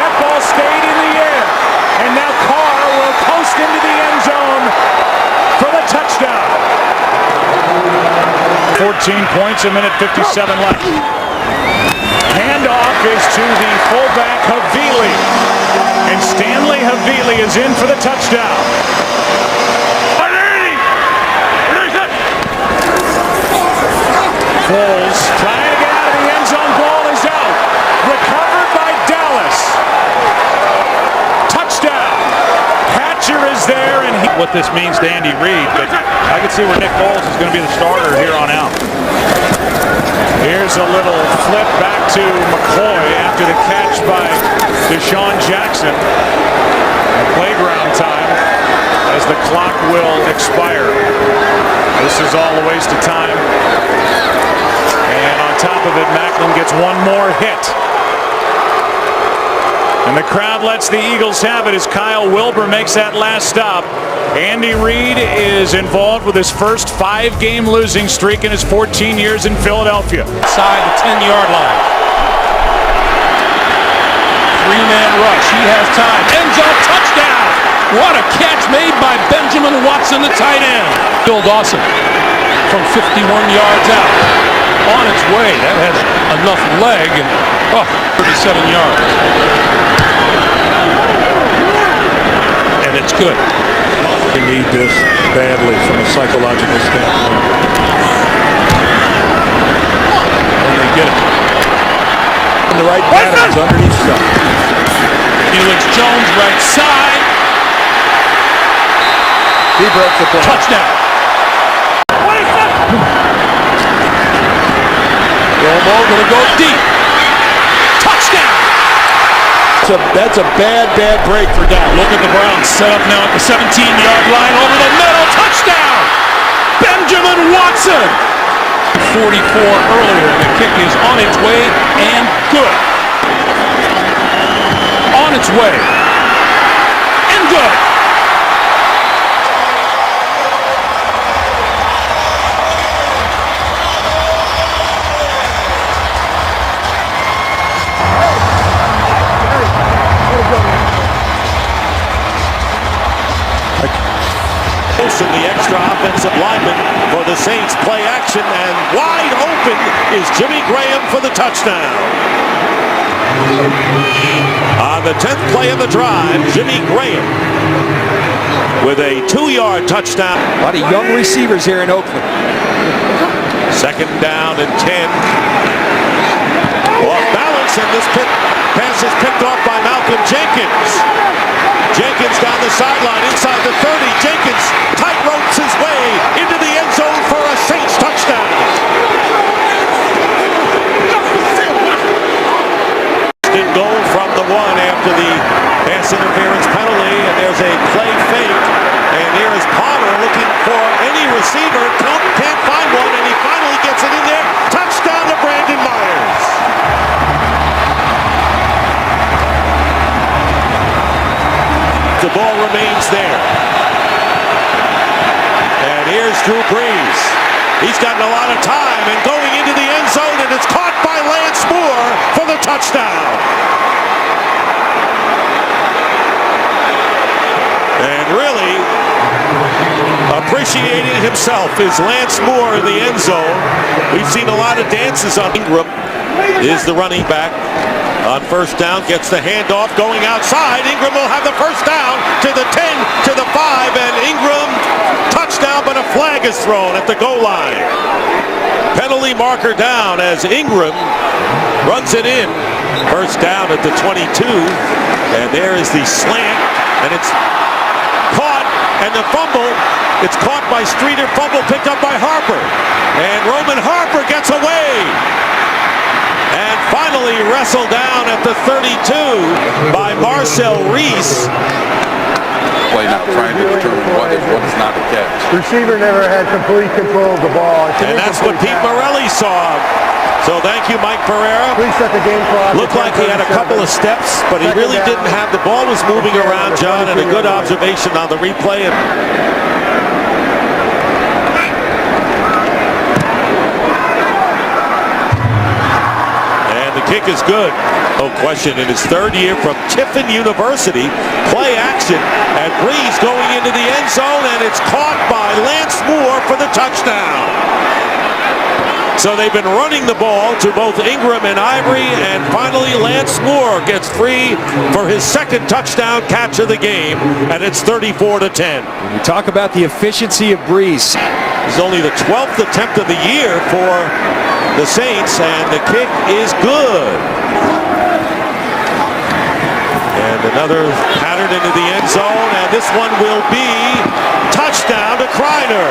That ball stayed in the air. And now Carr will post into the end zone for the touchdown. 14 points, a minute 57 left. Handoff is to the fullback Havili. And Stanley Havili is in for the touchdown. Foles trying to get out of the end zone. Ball is out. Recovered by Dallas. Touchdown. Hatcher is there, and what this means to Andy Reid, but I can see where Nick Foles is going to be the starter here on out. Here's a little flip back to McCoy after the catch by Deshaun Jackson. Playground time as the clock will expire. This is all a waste of time. And on top of it, Macklin gets one more hit. And the crowd lets the Eagles have it as Kyle Wilbur makes that last stop. Andy Reid is involved with his first 5-game losing streak in his 14 years in Philadelphia. Side the 10-yard line. 3-man rush. He has time. End zone touchdown. What a catch made by Benjamin Watson, the tight end. Bill Dawson from 51 yards out. On its way. That has enough leg and 37 yards. And it's good. We need this badly from a psychological standpoint. And they get it. In the right patterns underneath stuff. Felix Jones right side. He broke the play. Touchdown. Romo going to go deep. Touchdown. That's a bad break for Dallas. Look at the Browns set up now at the 17-yard line over the middle. Touchdown. Benjamin Watson. 44 earlier. The kick is on its way and good. On its way and good. The extra offensive lineman for the Saints. Play action, and wide open is Jimmy Graham for the touchdown. On the 10th play of the drive, Jimmy Graham with a 2-yard touchdown. A lot of young receivers here in Oakland. Second down and 10. Off balance, and this pass is picked off by Malcolm Jenkins. Jenkins down the sideline, inside the 30. Jenkins tight ropes his way into the end zone for a Saints touchdown. Good goal from the 1 after the pass interference penalty, and there's a play fake. And here is the ball remains there. And here's Drew Brees. He's gotten a lot of time and going into the end zone, and it's caught by Lance Moore for the touchdown. And really appreciating himself is Lance Moore in the end zone. We've seen a lot of dances on Ingram. Is the running back on first down, gets the handoff going outside. Ingram will have the first down to the 10, to the 5, and Ingram touchdown, but a flag is thrown at the goal line. Penalty marker down as Ingram runs it in. First down at the 22, and there is the slant, and it's caught, and the fumble, it's caught by Streeter, fumble picked up by Harper, and Roman Harper gets away. And finally wrestled down at the 32 by Marcel Reese. Play now trying to determine what is not a catch. Receiver never had complete control of the ball. And that's what Pete Morelli saw. So thank you, Mike Pereira. Please set the game clock. Looked like he had a couple of steps, but he really didn't have. The ball was moving around, John, and a good observation on the replay. Kick is good. No question. In his third year from Tiffin University, play action, and Brees going into the end zone, and it's caught by Lance Moore for the touchdown. So they've been running the ball to both Ingram and Ivory, and finally Lance Moore gets free for his second touchdown catch of the game, and it's 34-10. When you talk about the efficiency of Brees. It's only the 12th attempt of the year for the Saints, and the kick is good. And another pattern into the end zone, and this one will be touchdown to Kreiner.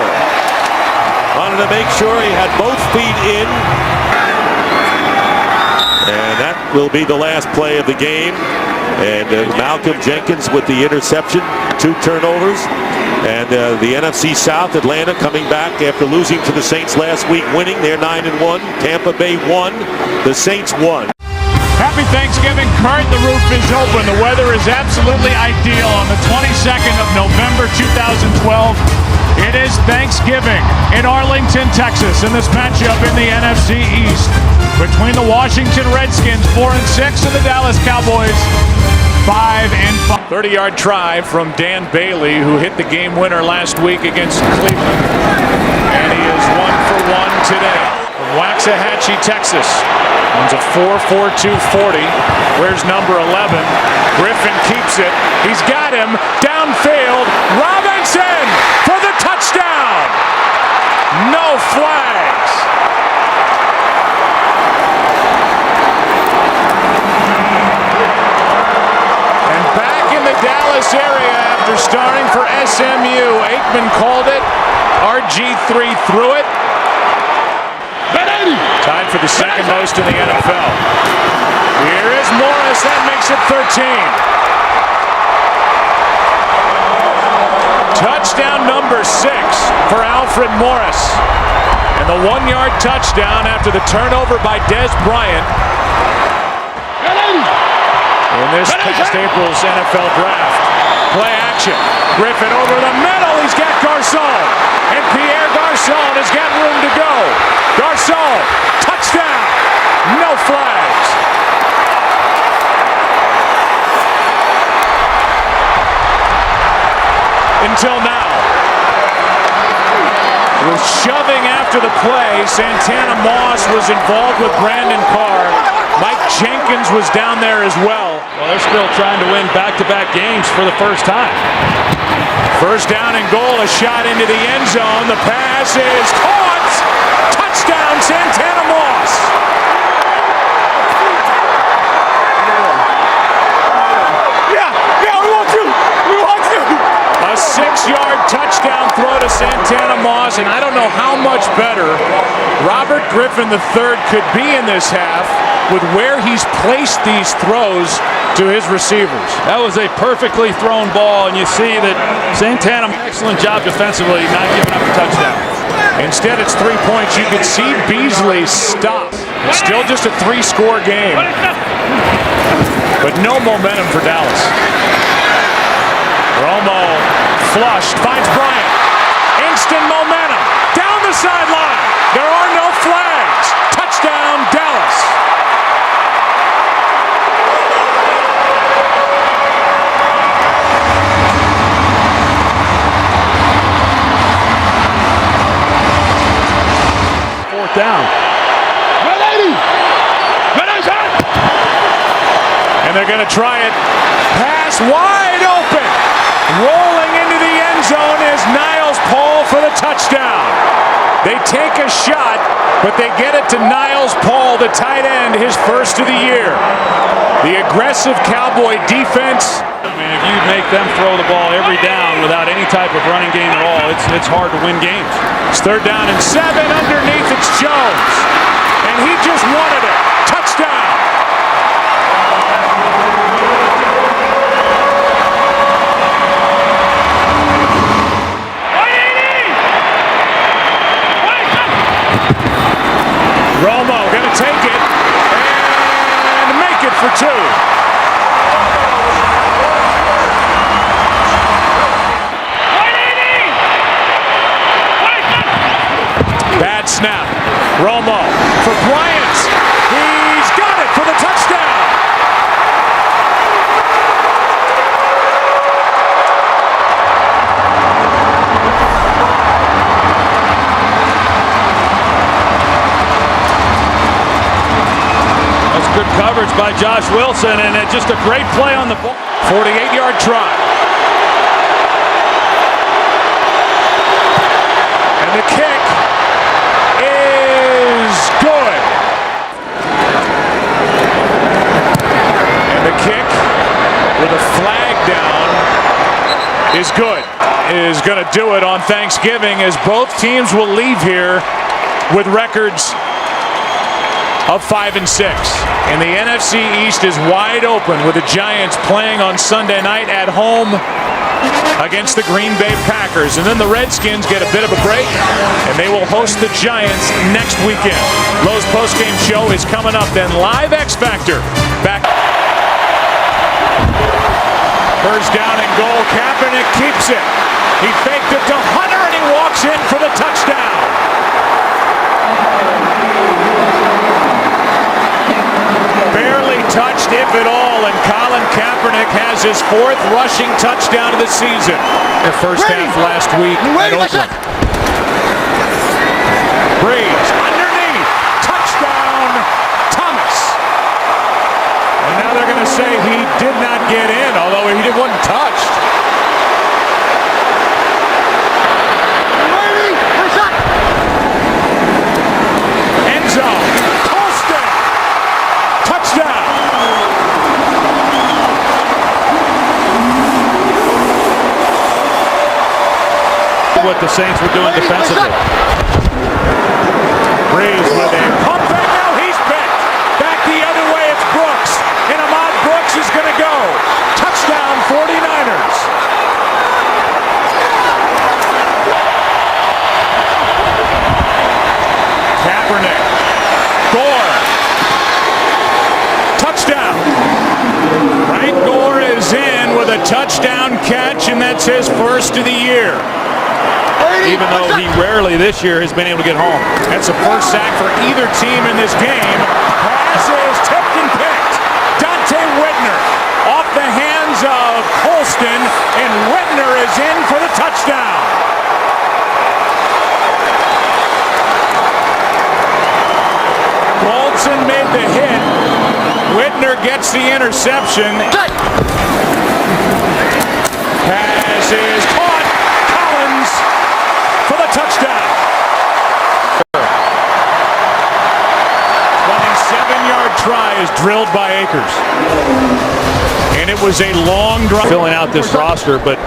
Wanted to make sure he had both feet in. And that will be the last play of the game. And Malcolm Jenkins with the interception, 2 turnovers. And the NFC South, Atlanta coming back after losing to the Saints last week, winning. They're 9-1. Tampa Bay won. The Saints won. Happy Thanksgiving, Kurt. The roof is open. The weather is absolutely ideal on the 22nd of November 2012. It is Thanksgiving in Arlington, Texas, in this matchup in the NFC East between the Washington Redskins, 4-6, and the Dallas Cowboys, 5-5. 30-yard try from Dan Bailey, who hit the game winner last week against Cleveland. And he is 1 for 1 today. From Waxahachie, Texas. Runs a 4.42 40. Where's number 11? Griffin keeps it. He's got him. Downfield. Robinson for the touchdown. No flags. And back in the Dallas area after starting for SMU. Aikman called it. RG3 threw it. Tied for the second most in the NFL. Here is Morris. That makes it 13. Touchdown number 6 for Alfred Morris. And the 1-yard touchdown after the turnover by Des Bryant in this past April's NFL draft. Play action. Griffin over the middle. He's got Garcon. And Pierre Garcon has got room to go. Garcon, touchdown. No flags. Until now. With shoving after the play, Santana Moss was involved with Brandon Carr. Mike Jenkins was down there as well. Well, they're still trying to win back-to-back games for the first time. First down and goal, a shot into the end zone. The pass is caught. Touchdown, Santana Moss. Yeah, we want you. A 6-yard touchdown throw to Santana Moss, and I don't know how much better Robert Griffin III could be in this half with where he's placed these throws to his receivers. That was a perfectly thrown ball, and you see that Santana, excellent job defensively, not giving up a touchdown. Instead, it's 3 points. You can see Beasley stop. It's still just a 3-score game, but no momentum for Dallas. flushed, finds Bryant. Instant momentum. Down the sideline. There are no flags. Touchdown, Dallas. Fourth down. And they're going to try it. Pass wide open. Rolling into the end zone is Niles Paul for the touchdown. They take a shot, but they get it to Niles Paul, the tight end, his first of the year. The aggressive Cowboy defense. I mean, if you make them throw the ball every down without any type of running game at all, it's hard to win games. It's 3rd down and 7. Underneath, it's Jones. And he just wanted it. Touchdown. Romo gonna take it and make it for 2. Bad snap. Romo for Bryant. He's got it for the touchdown. Good coverage by Josh Wilson, and just a great play on the ball. 48-yard try. And the kick is good. And the kick with a flag down is good. Is going to do it on Thanksgiving, as both teams will leave here with records of 5 and 6. And the NFC East is wide open with the Giants playing on Sunday night at home against the Green Bay Packers. And then the Redskins get a bit of a break, and they will host the Giants next weekend. Lowe's postgame show is coming up, then live X Factor. Back. First down and goal. Kaepernick keeps it. He faked it to Hunter, and he walks in for the touchdown. Barely touched, if at all, and Colin Kaepernick has his 4th rushing touchdown of the season. The first half last week at Oakland. Breeze underneath, touchdown, Thomas. And now they're going to say he did not get in, although he wasn't touched. End zone. What the Saints were doing defensively. Breeze with a pump back. Now he's back. Back the other way. It's Brooks. And Ahmad Brooks is going to go. Touchdown 49ers. Kaepernick. Gore. Touchdown. Frank Gore is in with a touchdown catch, and that's his first of the year. Even though he rarely this year has been able to get home. That's the first sack for either team in this game. Pass is tipped and picked. Dante Whitner off the hands of Colston, and Whitner is in for the touchdown. Colston made the hit. Whitner gets the interception. Pass is caught. Collins for the touchdown. 27-yard try is drilled by Akers. And it was a long drive. Filling out this roster, but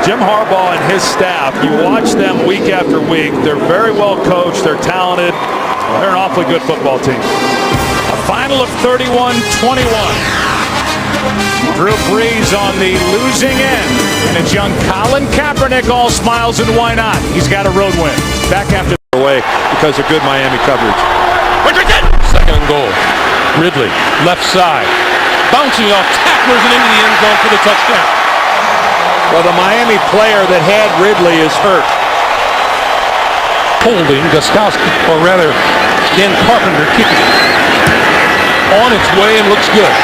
Jim Harbaugh and his staff, you watch them week after week. They're very well coached. They're talented. They're an awfully good football team. A final of 31-21. Drew Brees on the losing end. And it's young Colin Kaepernick, all smiles, and why not? He's got a road win. Back after away because of good Miami coverage. Second and goal. Ridley, left side. Bouncing off tacklers and into the end zone for the touchdown. Well, the Miami player that had Ridley is hurt. Holding Gostkowski, or rather, Dan Carpenter kicking it. On its way and looks good.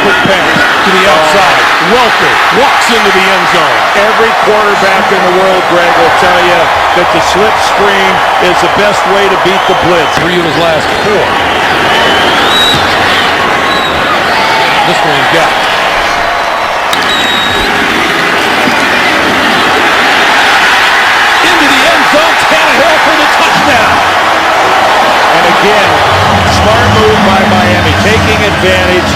Quick pass to the outside. Welker walks into the end zone. Every quarterback in the world, Greg, will tell you that the slip screen is the best way to beat the blitz. 3 of his last 4. This one he's got. Into the end zone, Tannehill for the touchdown. And again, smart move by Miami, taking advantage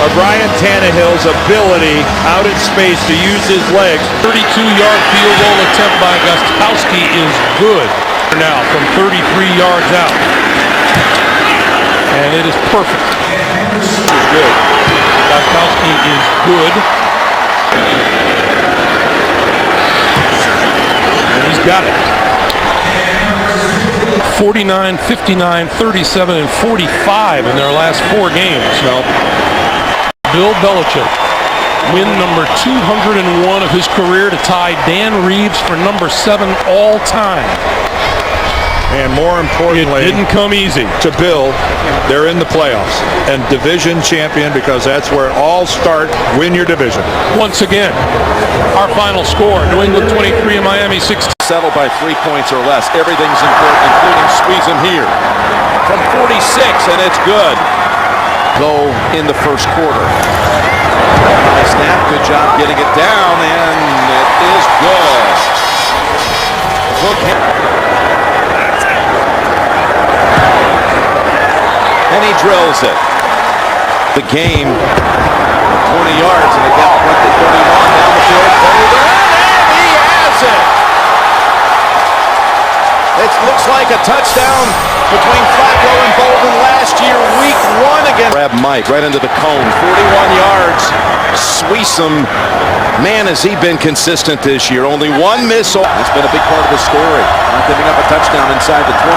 of Ryan Tannehill's ability out in space to use his legs. 32-yard field goal attempt by Gostkowski is good now from 33 yards out. And it is perfect. This is good. Gostkowski is good. And he's got it. 49, 59, 37, and 45 in their last 4 games. So, Bill Belichick, win number 201 of his career to tie Dan Reeves for number 7 all time. And more importantly, it didn't come easy. To Bill, they're in the playoffs and division champion, because that's where it all starts. Win your division. Once again, our final score, New England 23 and Miami 16. Settled by 3 points or less. Everything's important, including squeezing here. From 46, and it's good. Though in the first quarter. High snap, good job getting it down, and it is good. Hook hit. And he drills it. The game, 20 yards, and they got 31 down the field. And he has it. It looks like a touchdown between Flacco and Bolden last year, week 1 against. Grab Mike right into the cone, 41 yards. Sweesum, man, has he been consistent this year. Only 1 miss. That's been a big part of the story. Not giving up a touchdown inside the 20.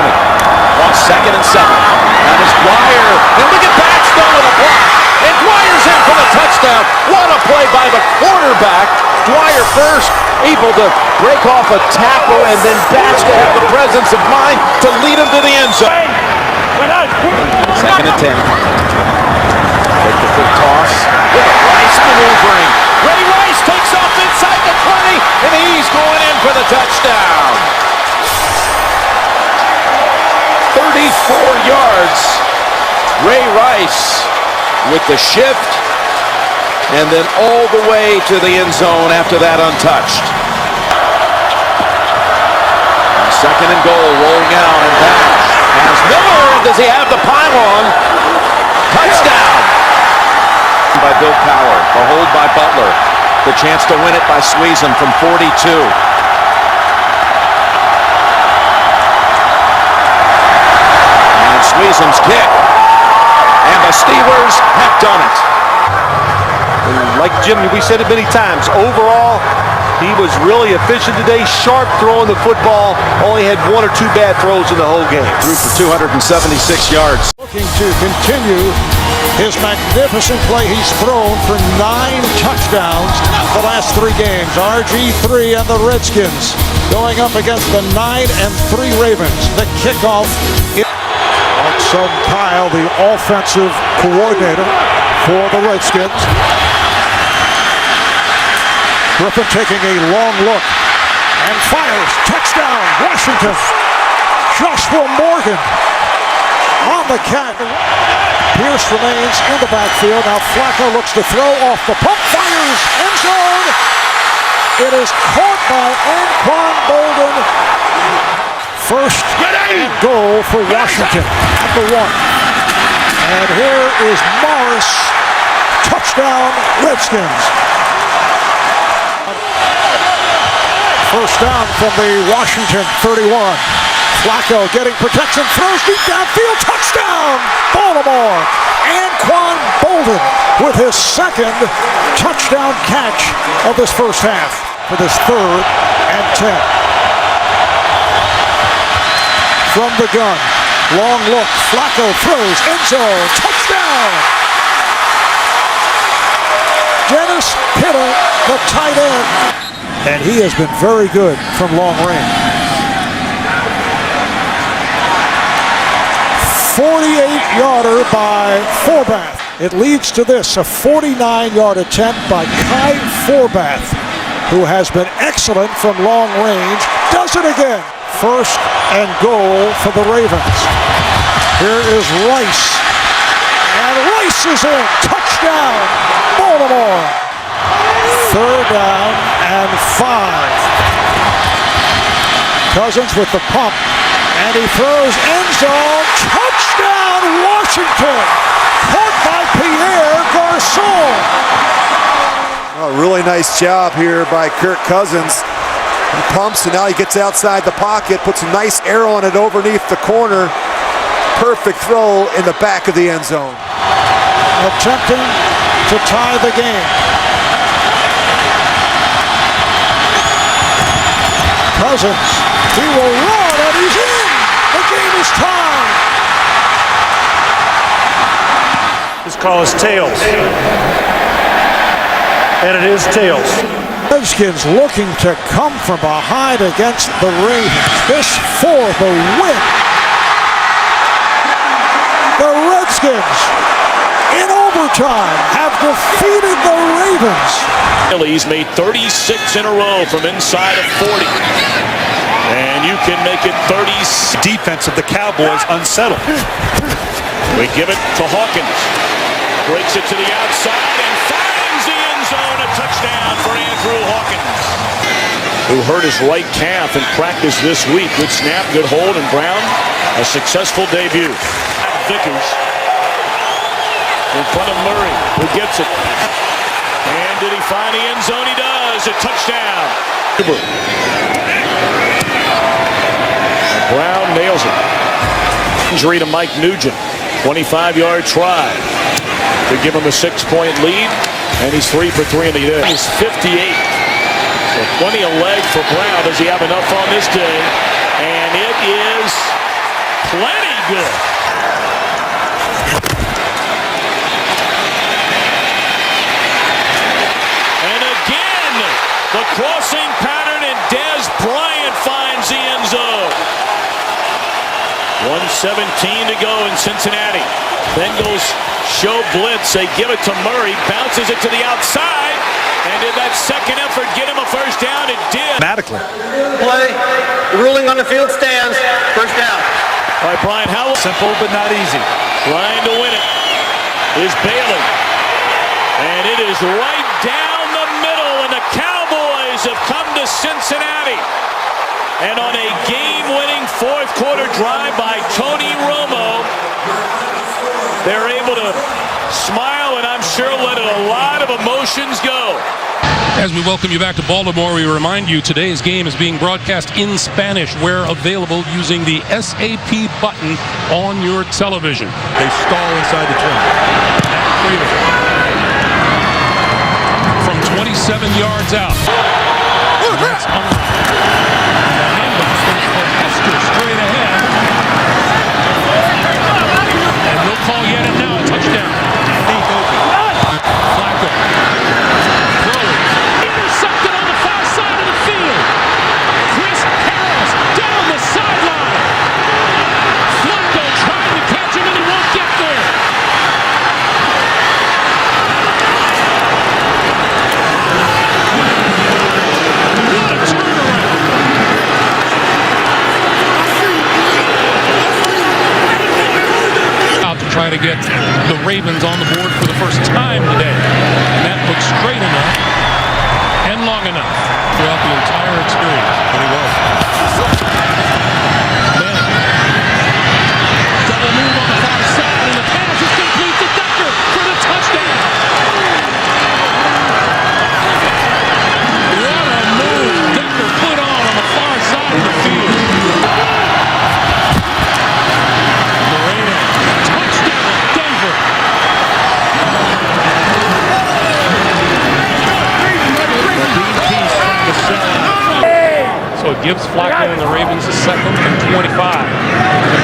On 2nd and 7. That is Dwyer. And look at Baxter with a block. And Dwyer's in for the touchdown. What a play by the quarterback. Dwyer first, able to break off a tackle, and then Baxter had the presence of mind to lead him to the end zone. 2nd and 10. Take the quick toss. With a Rice maneuvering. Ray Rice takes off inside the 20, and he's going in for the touchdown. 34 yards. Ray Rice with the shift, and then all the way to the end zone after that untouched. 2nd and goal, rolling out and back. Has Miller, and does he have the pylon? Touchdown! By Bill Power, the hold by Butler. The chance to win it by Sweesum from 42. And Sweesum's kick. And the Steelers have done it. like Jim, we said it many times, overall, he was really efficient today, sharp throwing the football, only had 1 or 2 bad throws in the whole game. Threw for 276 yards. Looking to continue his magnificent play. He's thrown for 9 touchdowns the last 3 games. RG3 and the Redskins going up against the 9-3 Ravens. The kickoff. Sung Kyle, the offensive coordinator for the Redskins. Griffin taking a long look and fires. Touchdown, Washington. Joshua Morgan on the catch. Pierce remains in the backfield. Now Flacco looks to throw off the pump. Fires, end zone. It is caught by Anquan Bolden. First and goal for Washington at the 1. And here is Morris. Touchdown, Redskins. First down from the Washington 31. Flacco getting protection, throws deep downfield, touchdown, Baltimore. Anquan Bolden with his 2nd touchdown catch of this first half for this 3rd and 10. From the gun, Long look. Flacco throws. End zone. Touchdown. Dennis Pitta, the tight end. And he has been very good from long range. 48-yarder by Forbath. It leads to this, a 49-yard attempt by Kai Forbath, who has been excellent from long range. Does it again. First and goal for the Ravens. Here is Rice. And Rice is in. Touchdown, Baltimore. Third down and 5. Cousins with the pump. And he throws end zone. Touchdown, Washington. Caught by Pierre Garçon. Oh, really nice job here by Kirk Cousins. He pumps and now he gets outside the pocket, puts a nice arrow on it underneath the corner. Perfect throw in the back of the end zone. Attempting to tie the game. Cousins, he will run and he's in. The game is tied. This call is tails. And it is tails. Redskins looking to come from behind against the Ravens. This for the win. The Redskins, in overtime, have defeated the Ravens. He's made 36 in a row from inside of 40. And you can make it 30. Defense of the Cowboys unsettled. We give it to Hawkins. Breaks it to the outside and finds the end zone. A touchdown for Andrew Hawkins, who hurt his right calf in practice this week. Good snap, good hold, and Brown, a successful debut. Vickers in front of Murray, who gets it. And did he find the end zone? He does. A touchdown. Brown nails it. Injury to Mike Nugent. 25-yard try to give him a 6-point lead. And he's 3 for 3 in the day. He's 58. So plenty of leg for Brown. Does he have enough on this day? And it is plenty good. And again, the crossing pattern, and Dez Bryant finds the end zone. 1:17 to go in Cincinnati. Bengals show blitz. They give it to Murray. Bounces it to the outside. And did that second effort get him a first down? It did. Dramatically. Play. Ruling on the field stands. First down. All right, Brian, how simple but not easy. Trying to win it is Bailey. And it is right down the middle. And the Cowboys have come to Cincinnati. And on a game-winning fourth-quarter drive by Tony Romo, they're able to smile and I'm sure let a lot of emotions go. As we welcome you back to Baltimore, we remind you today's game is being broadcast in Spanish where available using the SAP button on your television. They stall inside the 20. From 27 yards out. That's straight ahead. And no call yet, and now a touchdown. Flacco. Throwing. Intercepted on the far side of the field. Chris Harris down the sideline. Flacco trying to catch him, and he won't get there. What a turnaround. Try to get the Ravens on the board for the first time today. And that looks straight enough and long enough throughout the entire experience. Pretty well. Then, double move on the far side, and the pass is complete to Decker for the touchdown. What a move Decker put on the far side of the field. So it gives Flacco and the Ravens a second and 25.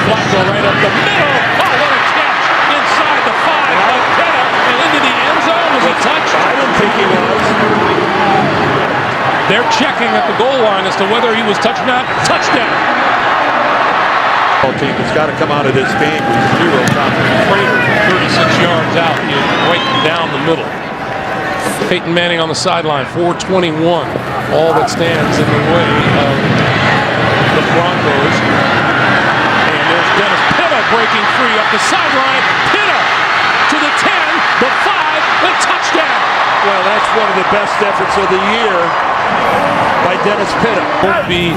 Flacco right up the middle. Oh, what a catch inside the 5 by Pitta and into the end zone. Was he touched? I didn't think he was. They're checking at the goal line as to whether he was touched or not. Touchdown. Team that's got to come out of this game with zero confidence. Prater from 36 yards out. He is right down the middle. Peyton Manning on the sideline, 4:21. All that stands in the way of the Broncos. And there's Dennis Pitta breaking free up the sideline. Pitta to the 10, the 5, the touchdown. Well, that's one of the best efforts of the year by Dennis Pitta. Won't be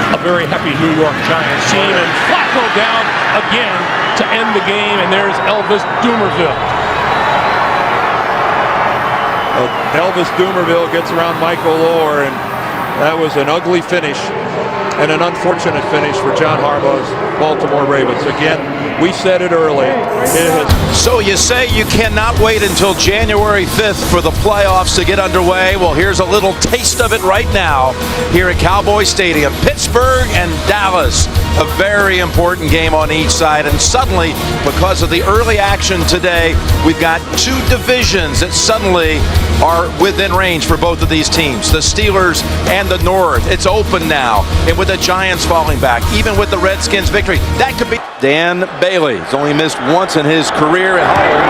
a very happy New York Giants team. And Flacco down again to end the game. And there's Elvis Dumervil. Elvis Dumervil gets around Michael Orr, and that was an ugly finish and an unfortunate finish for John Harbaugh's Baltimore Ravens. Again, we said it early. So you say you cannot wait until January 5th for the playoffs to get underway. Well, here's a little taste of it right now here at Cowboy Stadium. Pittsburgh and Dallas, a very important game on each side. And suddenly, because of the early action today, we've got two divisions that suddenly are within range for both of these teams. The Steelers and the North. It's open now. And with the Giants falling back, even with the Redskins victory, that could be. Dan Bailey has only missed once in his career at home.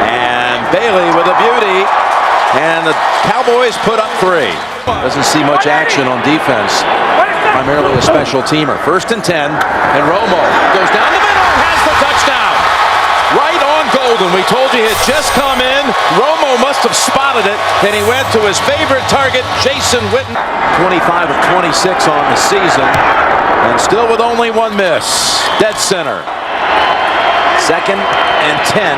And Bailey with a beauty. And the Cowboys put up 3. Doesn't see much action on defense. Primarily a special teamer. 1st and 10. And Romo goes down the middle and has the touchdown. Right on Golden. We told you he had just come in. Romo must have spotted it. And he went to his favorite target, Jason Witten. 25 of 26 on the season. And still with only 1 miss. Dead center. 2nd and 10.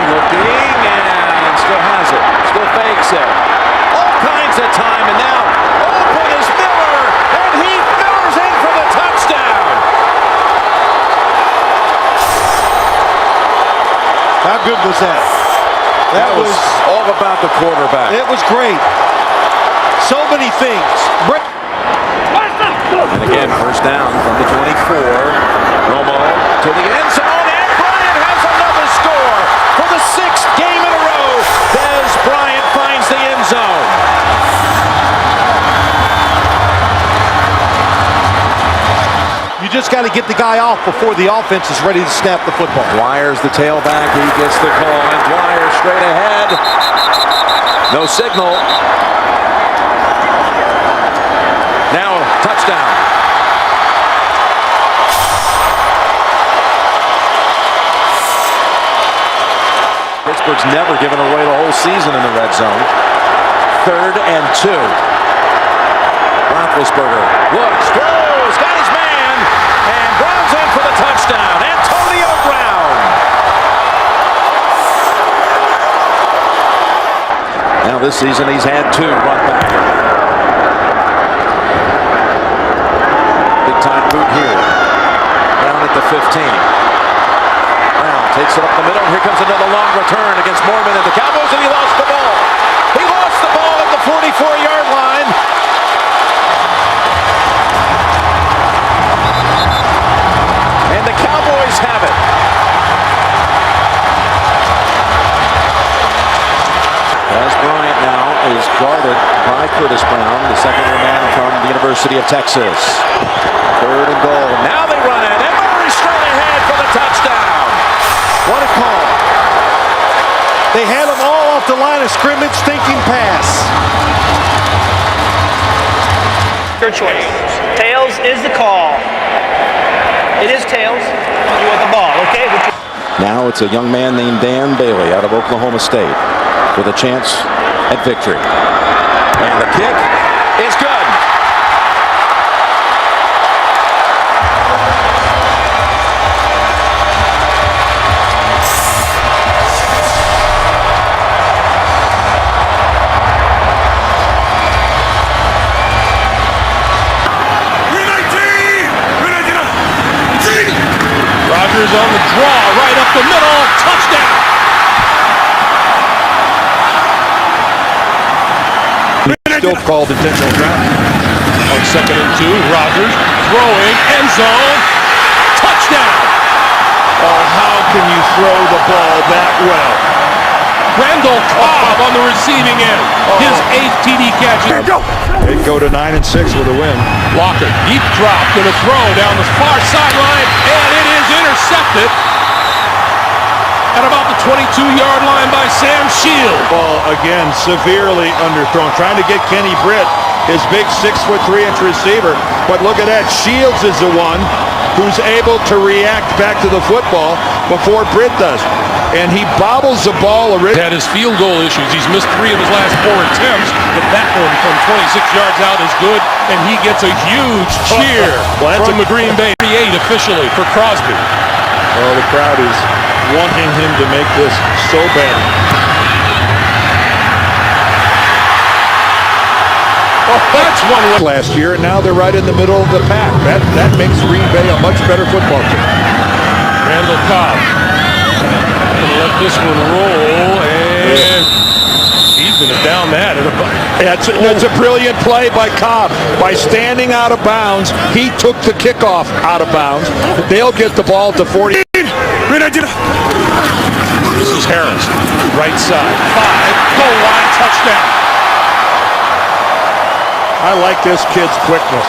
Looking, and still has it. Still fakes it. All kinds of time, and now open is Miller, and Heath Miller's in for the touchdown. How good was that? That was all about the quarterback. It was great. So many things. And again, 1st down from the 24. Romo to the end zone, and Bryant has another score for the 6th game in a row. Dez Bryant finds the end zone. You just got to get the guy off before the offense is ready to snap the football. Dwyer's the tailback. He gets the call, and Dwyer straight ahead. No signal. Now touchdown. Pittsburgh's never given away the whole season in the red zone. 3rd and 2. Roethlisberger looks, throws, got his man, and Brown's in for the touchdown. Antonio Brown. Now this season he's had 2 run back. Big time boot here. Down at the 15. Takes it up the middle. Here comes another long return against Mormon and the Cowboys, and he lost the ball. He lost the ball at the 44-yard line. And the Cowboys have it. As Bryant now is guarded by Curtis Brown, the second-year man from the University of Texas. 3rd and goal. Now they run it, and Murray straight ahead for the touchdown. What a call. They had them all off the line of scrimmage thinking pass. Your choice. Tails is the call. It is tails. You want the ball, okay? Now it's a young man named Dan Bailey out of Oklahoma State with a chance at victory. And the kick is good. On the draw, right up the middle, touchdown! Still called intentional grounding. On 2nd and 2, Rodgers throwing, end zone, touchdown. Oh, how can you throw the ball that well? Randall Cobb on the receiving end. His 8th TD catch. They go to 9-6 with a win. Locker, deep drop, gonna throw down the far sideline, and it is intercepted at about the 22-yard line by Sam Shields. Ball again severely underthrown, trying to get Kenny Britt, his big 6'3" receiver. But look at that, Shields is the one who's able to react back to the football before Britt does. And he bobbles the ball. Had his field goal issues. He's missed 3 of his last 4 attempts, but that one from 26 yards out is good, and he gets a huge cheer from the Green Bay 38 officially for Crosby. Well, the crowd is wanting him to make this so bad. Oh, that's one last year, and now they're right in the middle of the pack. That makes Green Bay a much better football team. Randall Cobb gonna let this one roll, and he's gonna down that. That's a brilliant play by Cobb. By standing out of bounds, he took the kickoff out of bounds. They'll get the ball to 40. This is Harris, right side, 5, goal line, touchdown. I like this kid's quickness.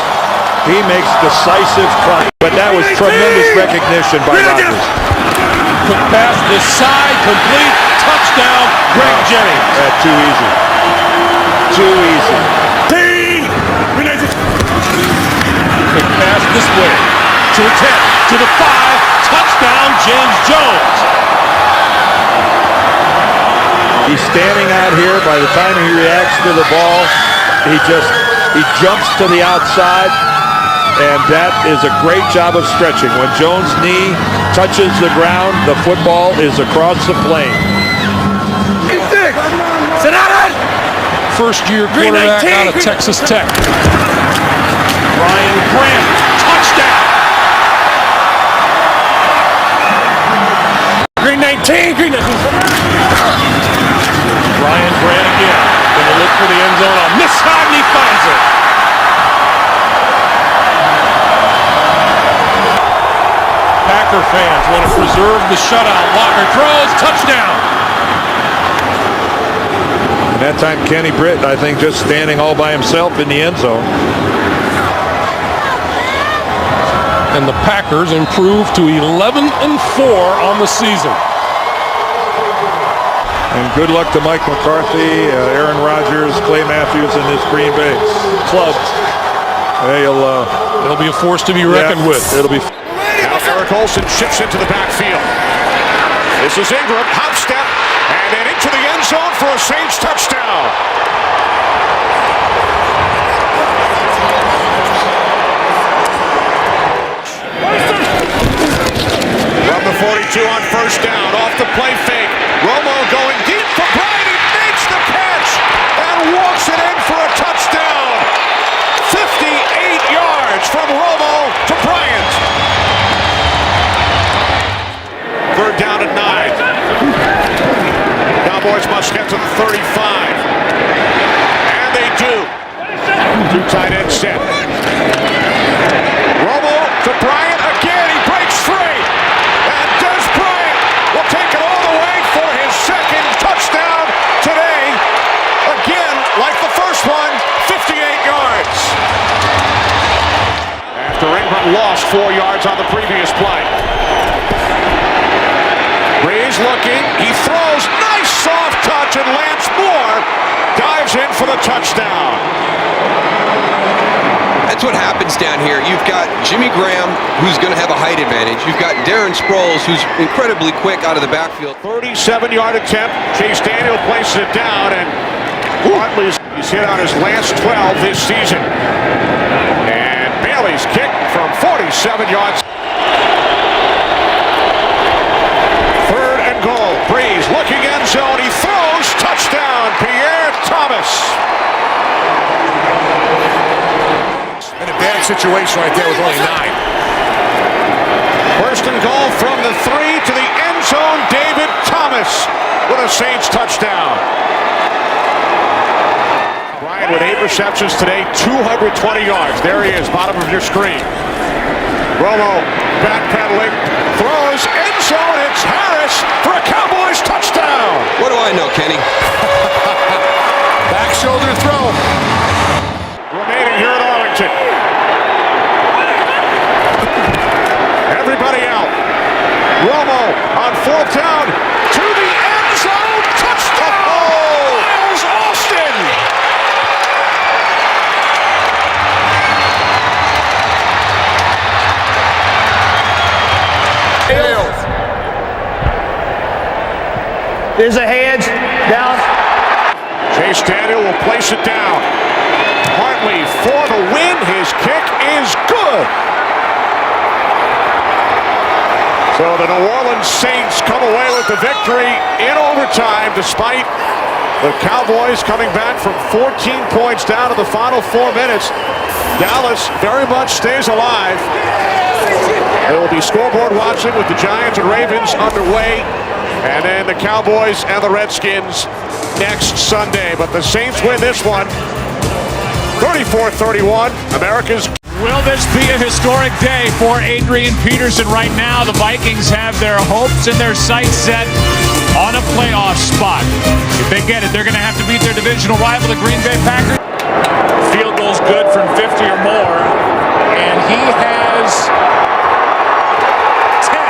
He makes decisive cuts, but that was tremendous recognition by Rodgers. Quick pass this side, complete, touchdown, Greg Jennings. Too easy. Too easy. Quick pass this way, to the 10, to the 5, touchdown, James Jones. He's standing out here. By the time he reacts to the ball, he jumps to the outside, and that is a great job of stretching. When Jones' knee touches the ground, the football is across the plane. First-year quarterback out of Texas Tech. Ryan Grant, touchdown. Green 19, Green 19. Ryan Grant again. Gonna look for the end zone on this side, and he finds it. Packer fans want to preserve the shutout. Locker throws, touchdown. And that time, Kenny Britt, I think, just standing all by himself in the end zone. And the Packers improve to 11-4 on the season. And good luck to Mike McCarthy, Aaron Rodgers, Clay Matthews, and this Green Bay club. It'll be a force to be reckoned with. It'll be. Now Eric Olsen shifts into the backfield. This is Ingram, hop step, and then into the end zone for a Saints touchdown. From the 42 on first down, off the play fake. Romo going deep for Bryant. He makes the catch and walks it in for a touchdown. 58 yards from Romo to Bryant. Third down at 9. Cowboys must get to the 35. And they do. 2 tight end set. Romo to Bryant again. He breaks free. And Des Bryant will take it all the way for his second touchdown today. Again, like the first one, 58 yards. After Ingram lost 4 yards on the previous play. Breeze looking, he throws, nice soft touch, and Lance Moore dives in for the touchdown. That's what happens down here. You've got Jimmy Graham, who's going to have a height advantage. You've got Darren Sproles, who's incredibly quick out of the backfield. 37-yard attempt. Chase Daniel places it down, and Hartley's he's hit on his last 12 this season. And Bailey's kick from 47 yards. Third and goal. Breeze looking end zone. He throws. Touchdown. Pierre Thomas. An advantage situation right there with only 9. First and goal from the 3 to the end zone. David Thomas with a Saints touchdown. Bryant with 8 receptions today, 220 yards. There he is, bottom of your screen. Romo backpedaling, throws, end zone. It's Harris for a Cowboys touchdown. What do I know, Kenny? Back shoulder throw. Remaining here at Arlington. Everybody out. Romo on fourth down to the end zone. Touchdown! Miles Austin! There's a hands down. Chase Daniel will place it down. Hartley for the win. His kick is good. So the New Orleans Saints come away with the victory in overtime despite the Cowboys coming back from 14 points down to the final 4 minutes. Dallas very much stays alive. There will be scoreboard watching with the Giants and Ravens underway. And then the Cowboys and the Redskins next Sunday. But the Saints win this one 34-31. America's. Will this be a historic day for Adrian Peterson? Right now, the Vikings have their hopes and their sights set on a playoff spot. If they get it, they're going to have to beat their divisional rival, the Green Bay Packers. Field goal's good from 50 or more, and he has 10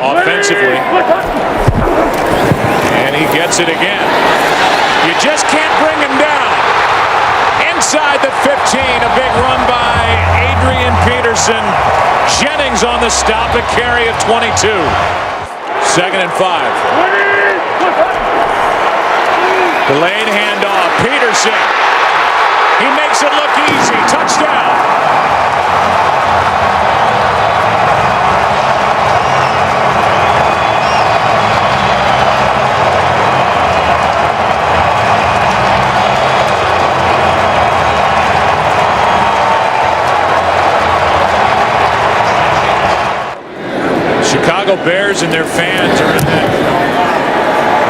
offensively, and he gets it again. You just can't bring him down. Inside the 15, a big run by Adrian Peterson. Jennings on the stop, a carry of 22. 2nd and 5. Delayed handoff. Peterson. He makes it look easy. Touchdown. Chicago Bears and their fans are in that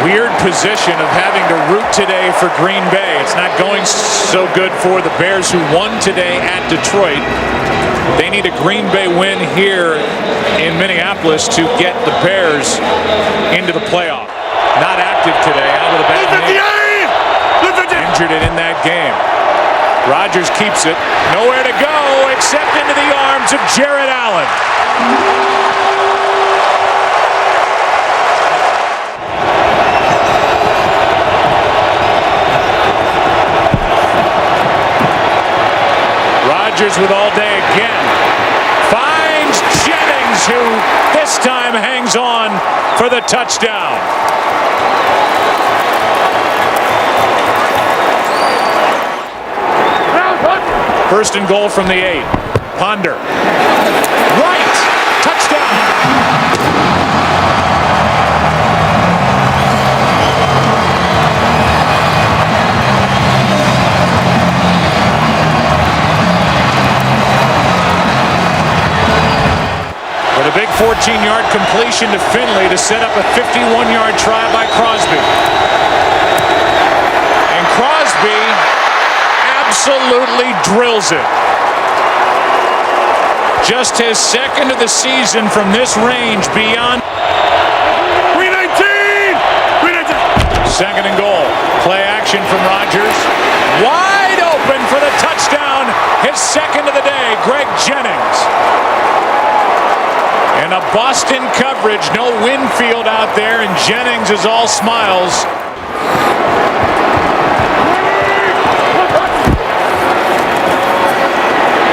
weird position of having to root today for Green Bay. It's not going so good for the Bears, who won today at Detroit. They need a Green Bay win here in Minneapolis to get the Bears into the playoff. Not active today, out with a bad knee. Injured it in that game. Rodgers keeps it. Nowhere to go except into the arms of Jared Allen. Rodgers with all day again. Finds Jennings, who this time hangs on for the touchdown. First and goal from the 8. Ponder. Right. Touchdown. With a big 14-yard completion to Finley to set up a 51-yard try by Crosby. And Crosby absolutely drills it. Just his second of the season from this range beyond. 2nd and goal. Play action from Rodgers. Wide open for the touchdown. His second of the day, Greg Jennings. And a Boston coverage, no Winfield out there, and Jennings is all smiles.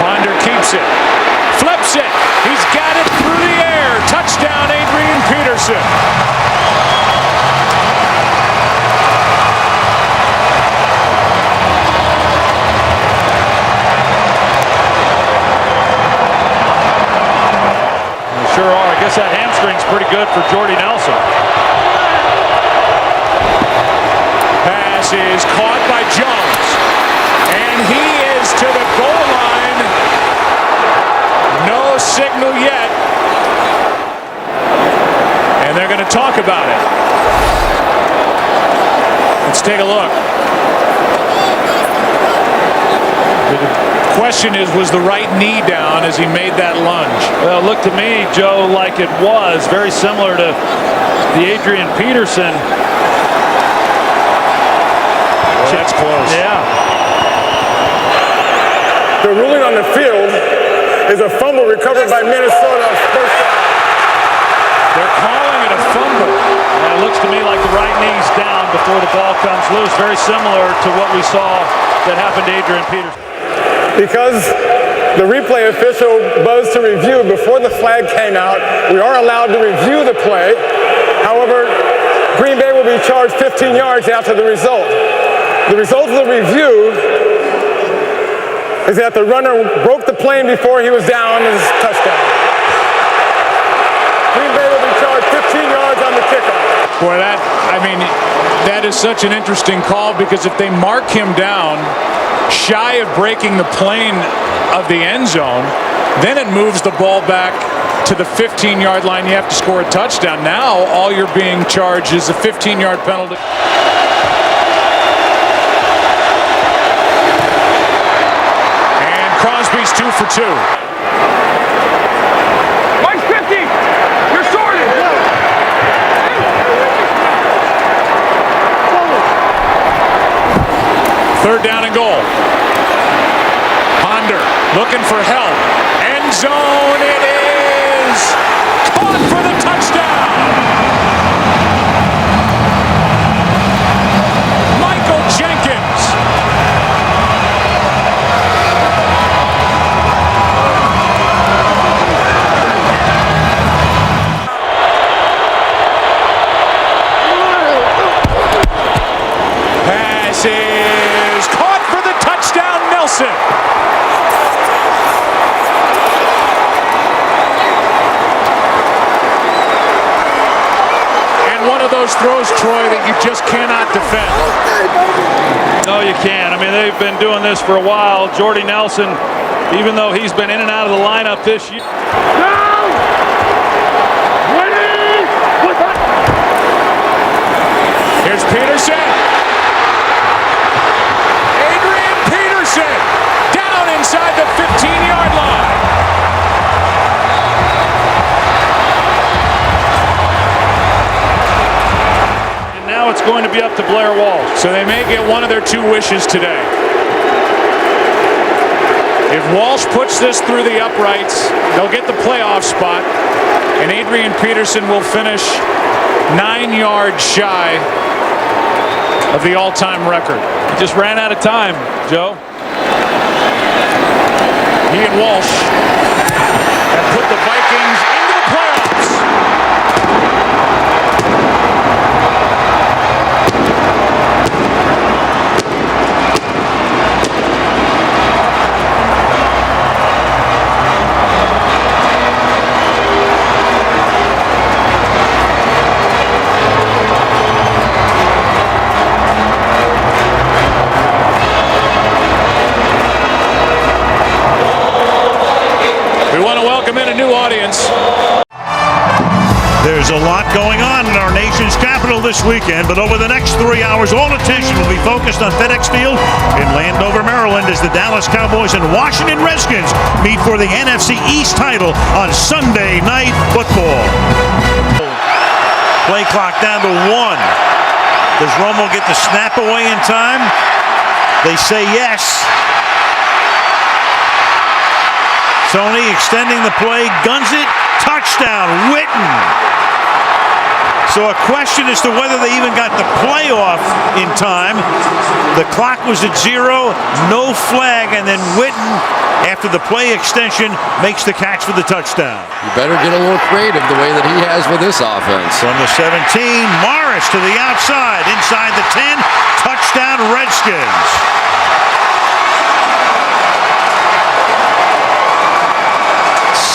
Ponder keeps it, flips it, he's got it through the air. Touchdown, Adrian Peterson. Sure are. I guess that hamstring's pretty good for Jordy Nelson. Pass is caught by Jones. And he is to the goal line. No signal yet. And they're going to talk about it. It's Let's take a look. The question is, was the right knee down as he made that lunge? Well, it looked to me, Joe, like it was very similar to the Adrian Peterson. Well, that's close. Yeah. The ruling on the field is a fumble recovered by Minnesota. First down. They're calling it a fumble. It looks to me like the right knee's down before the ball comes loose. Very similar to what we saw that happened to Adrian Peterson. Because the replay official buzzed to review before the flag came out, we are allowed to review the play. However, Green Bay will be charged 15 yards after the result. The result of the review is that the runner broke the plane before he was down and it's a touchdown. Green Bay will be charged 15 yards on the kickoff. Boy, that is such an interesting call, because if they mark him down shy of breaking the plane of the end zone, then it moves the ball back to the 15-yard line. You have to score a touchdown. Now all you're being charged is a 15-yard penalty. And Crosby's 2 for 2. Mike's 50. You're sorted. Third down and goal. Ponder looking for help. End zone it is. Caught for the touchdown. Michael Jenkins. Pass is caught for the touchdown, Nelson. And one of those throws, Troy, that you just cannot defend. No, you can't. I mean, they've been doing this for a while. Jordy Nelson, even though he's been in and out of the lineup this year. Here's Peterson. Adrian Peterson down inside the 15-yard line. And now it's going to be up to Blair Walsh. So they may get one of their 2 wishes today. If Walsh puts this through the uprights, they'll get the playoff spot, and Adrian Peterson will finish 9 yards shy of the all-time record. He just ran out of time, Joe. He and Walsh have put the Vikings into the playoffs. We want to welcome in a new audience. There's a lot going on in our nation's capital this weekend, but over the next 3 hours, all attention will be focused on FedEx Field in Landover, Maryland, as the Dallas Cowboys and Washington Redskins meet for the NFC East title on Sunday Night Football. Play clock down to 1. Does Romo get the snap away in time? They say yes. Tony extending the play, guns it, touchdown, Witten. So a question as to whether they even got the playoff in time. The clock was at 0, no flag, and then Witten, after the play extension, makes the catch for the touchdown. You better get a little creative the way that he has with this offense. From the 17, Morris to the outside, inside the 10, touchdown Redskins.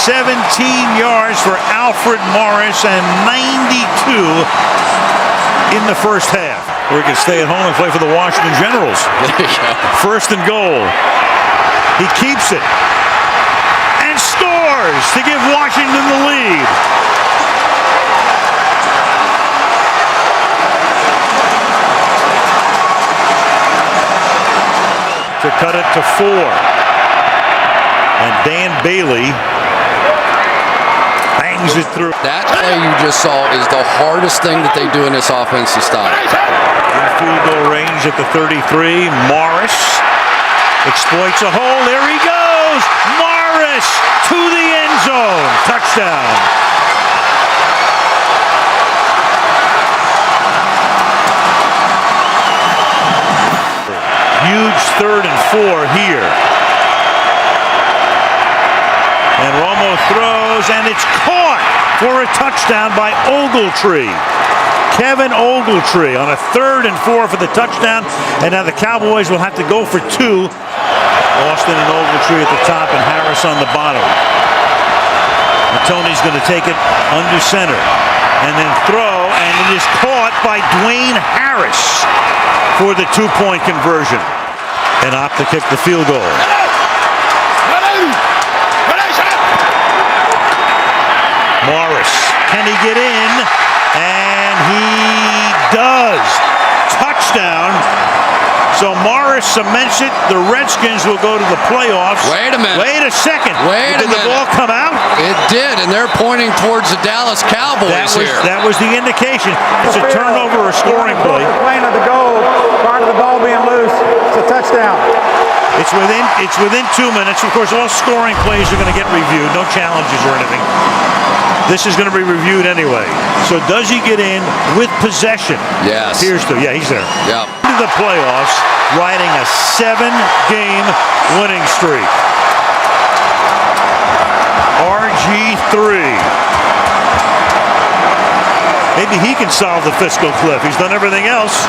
17 yards for Alfred Morris and 92 in the first half. Or he can stay at home and play for the Washington Generals. First and goal. He keeps it and scores to give Washington the lead. cut it to 4. And Dan Bailey bangs it through. That play you just saw is the hardest thing that they do in this offense to stop. In field goal range at the 33. Morris exploits a hole. There he goes. Morris to the end zone. Touchdown. Huge 3rd and 4 here. And Romo throws, and it's caught for a touchdown by Ogletree. Kevin Ogletree on a 3rd and 4 for the touchdown. And now the Cowboys will have to go for 2. Austin and Ogletree at the top and Harris on the bottom. And Tony's going to take it under center. And then throw, and it is caught by Dwayne Harris for the 2-point conversion. And opt to kick the field goal. Morris, can he get in? And he does. Touchdown. So Morris cements it. The Redskins will go to the playoffs. Wait a minute. Wait a second. Wait a minute. Did the ball come out? It did, and they're pointing towards the Dallas Cowboys here. That was the indication. It's a turnover or scoring play. Playing at the goal, prior to the ball being loose. It's a touchdown. It's within 2 minutes. Of course, all scoring plays are going to get reviewed. No challenges or anything. This is going to be reviewed anyway. So does he get in with possession? Yes. Here's to, yeah, he's there. Yep. Into the playoffs, riding a 7-game winning streak. RG3. Maybe he can solve the fiscal cliff. He's done everything else.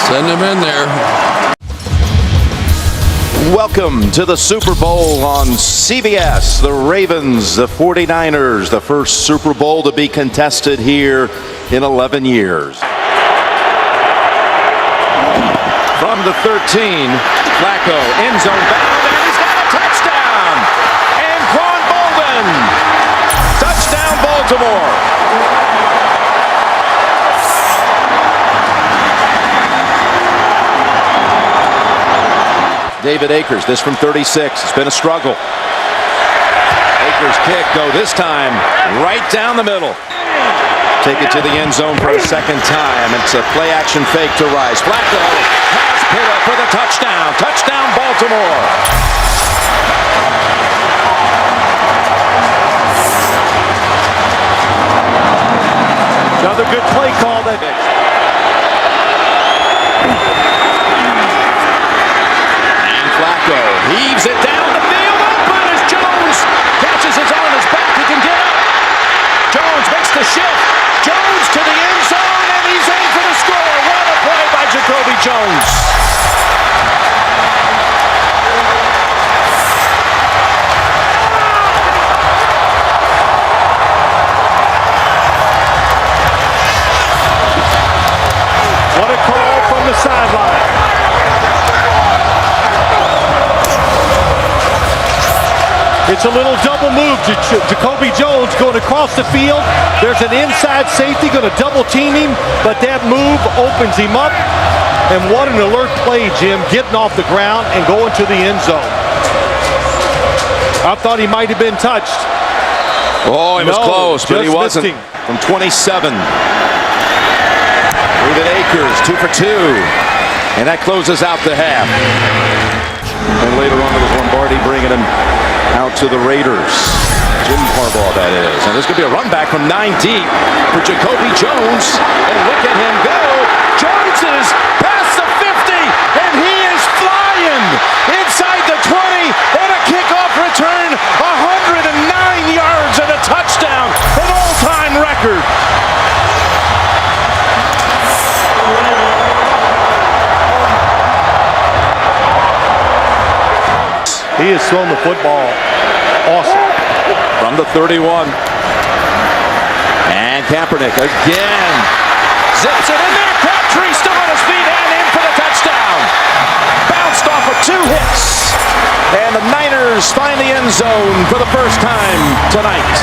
Send him in there. Welcome to the Super Bowl on CBS. The Ravens, the 49ers, the first Super Bowl to be contested here in 11 years. From the 13, Flacco, end zone bound, and he's got a touchdown! Anquan Bolden! Touchdown, Baltimore! David Akers, this from 36. It's been a struggle. Akers kick, though, this time right down the middle. Take it to the end zone for a second time. It's a play-action fake to Rice. Flacco has Pitta for the touchdown. Touchdown, Baltimore. Another good play call that Flacco heaves it down the field. Open as Jones catches his on his back. He can get up. Jones makes the shift. Jones to the end zone, and he's in for the score. What a play by Jacoby Jones. What a call from the sideline. It's a little double move to Jacoby Jones going across the field. There's an inside safety going to double team him, but that move opens him up. And what an alert play, Jim, getting off the ground and going to the end zone. I thought he might have been touched. Oh, he was close, but he wasn't. From 27. David Akers, 2 for 2. And that closes out the half. And later on, it was Lombardi bringing him out to the Raiders. Jim Harbaugh, that is. And there's going to be a run back from 9 deep for Jacoby Jones. And look at him go. Jones is past the 50, and he is flying inside the 20 on a kickoff return. 109 yards and a touchdown, an all-time record. He has thrown the football awesome. From the 31. And Kaepernick again. Zips it in there. Crabtree still on his feet and in for the touchdown. Bounced off of 2 hits. And the Niners find the end zone for the first time tonight.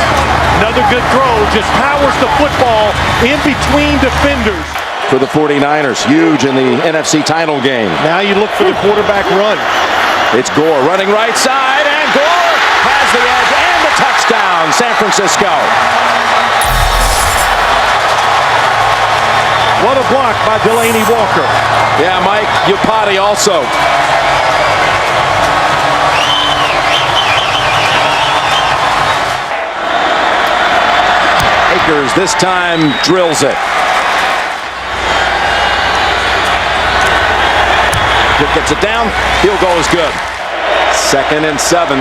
Another good throw. Just powers the football in between defenders. For the 49ers, huge in the NFC title game. Now you look for the quarterback run. It's Gore running right side, and Gore has the edge and the touchdown, San Francisco. What a block by Delaney Walker. Yeah, Mike Iupati also. Akers this time drills it. Gets it down. Field goal is good. 2nd and 7.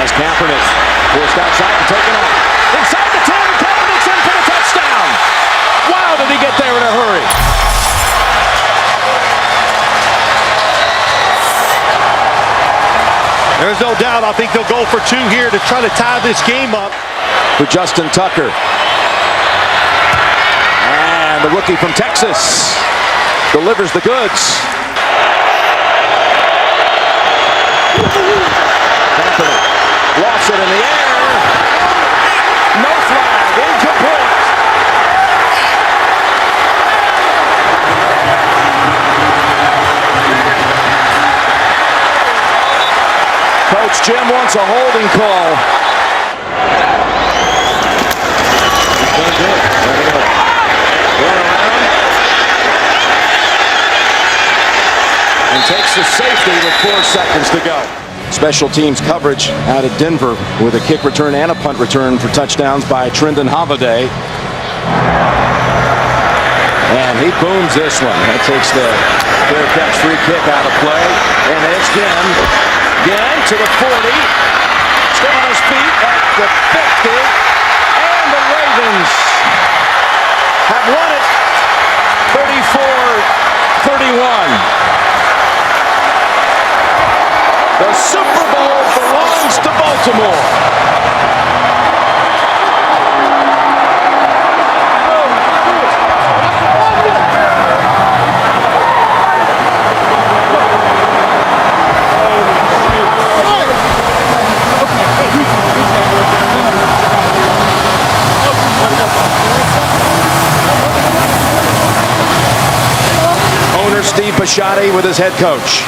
As Kaepernick forced outside and taken off. Inside the 10, Kaepernick's in for the touchdown. Wow, did he get there in a hurry. There's no doubt. I think they'll go for 2 here to try to tie this game up. For Justin Tucker. And the rookie from Texas delivers the goods. Kaepernick lofts it in the air. No flag, incomplete. Coach Jim wants a holding call. And takes the safety with 4 seconds to go. Special teams coverage out of Denver with a kick return and a punt return for touchdowns by Trendon Holiday. And he booms this one. That takes the fair catch free kick out of play. And it's again to the 40. Still on his feet at the 50. And the Ravens have won it 34-31. The Super Bowl belongs to Baltimore. Owner Steve Bisciotti with his head coach.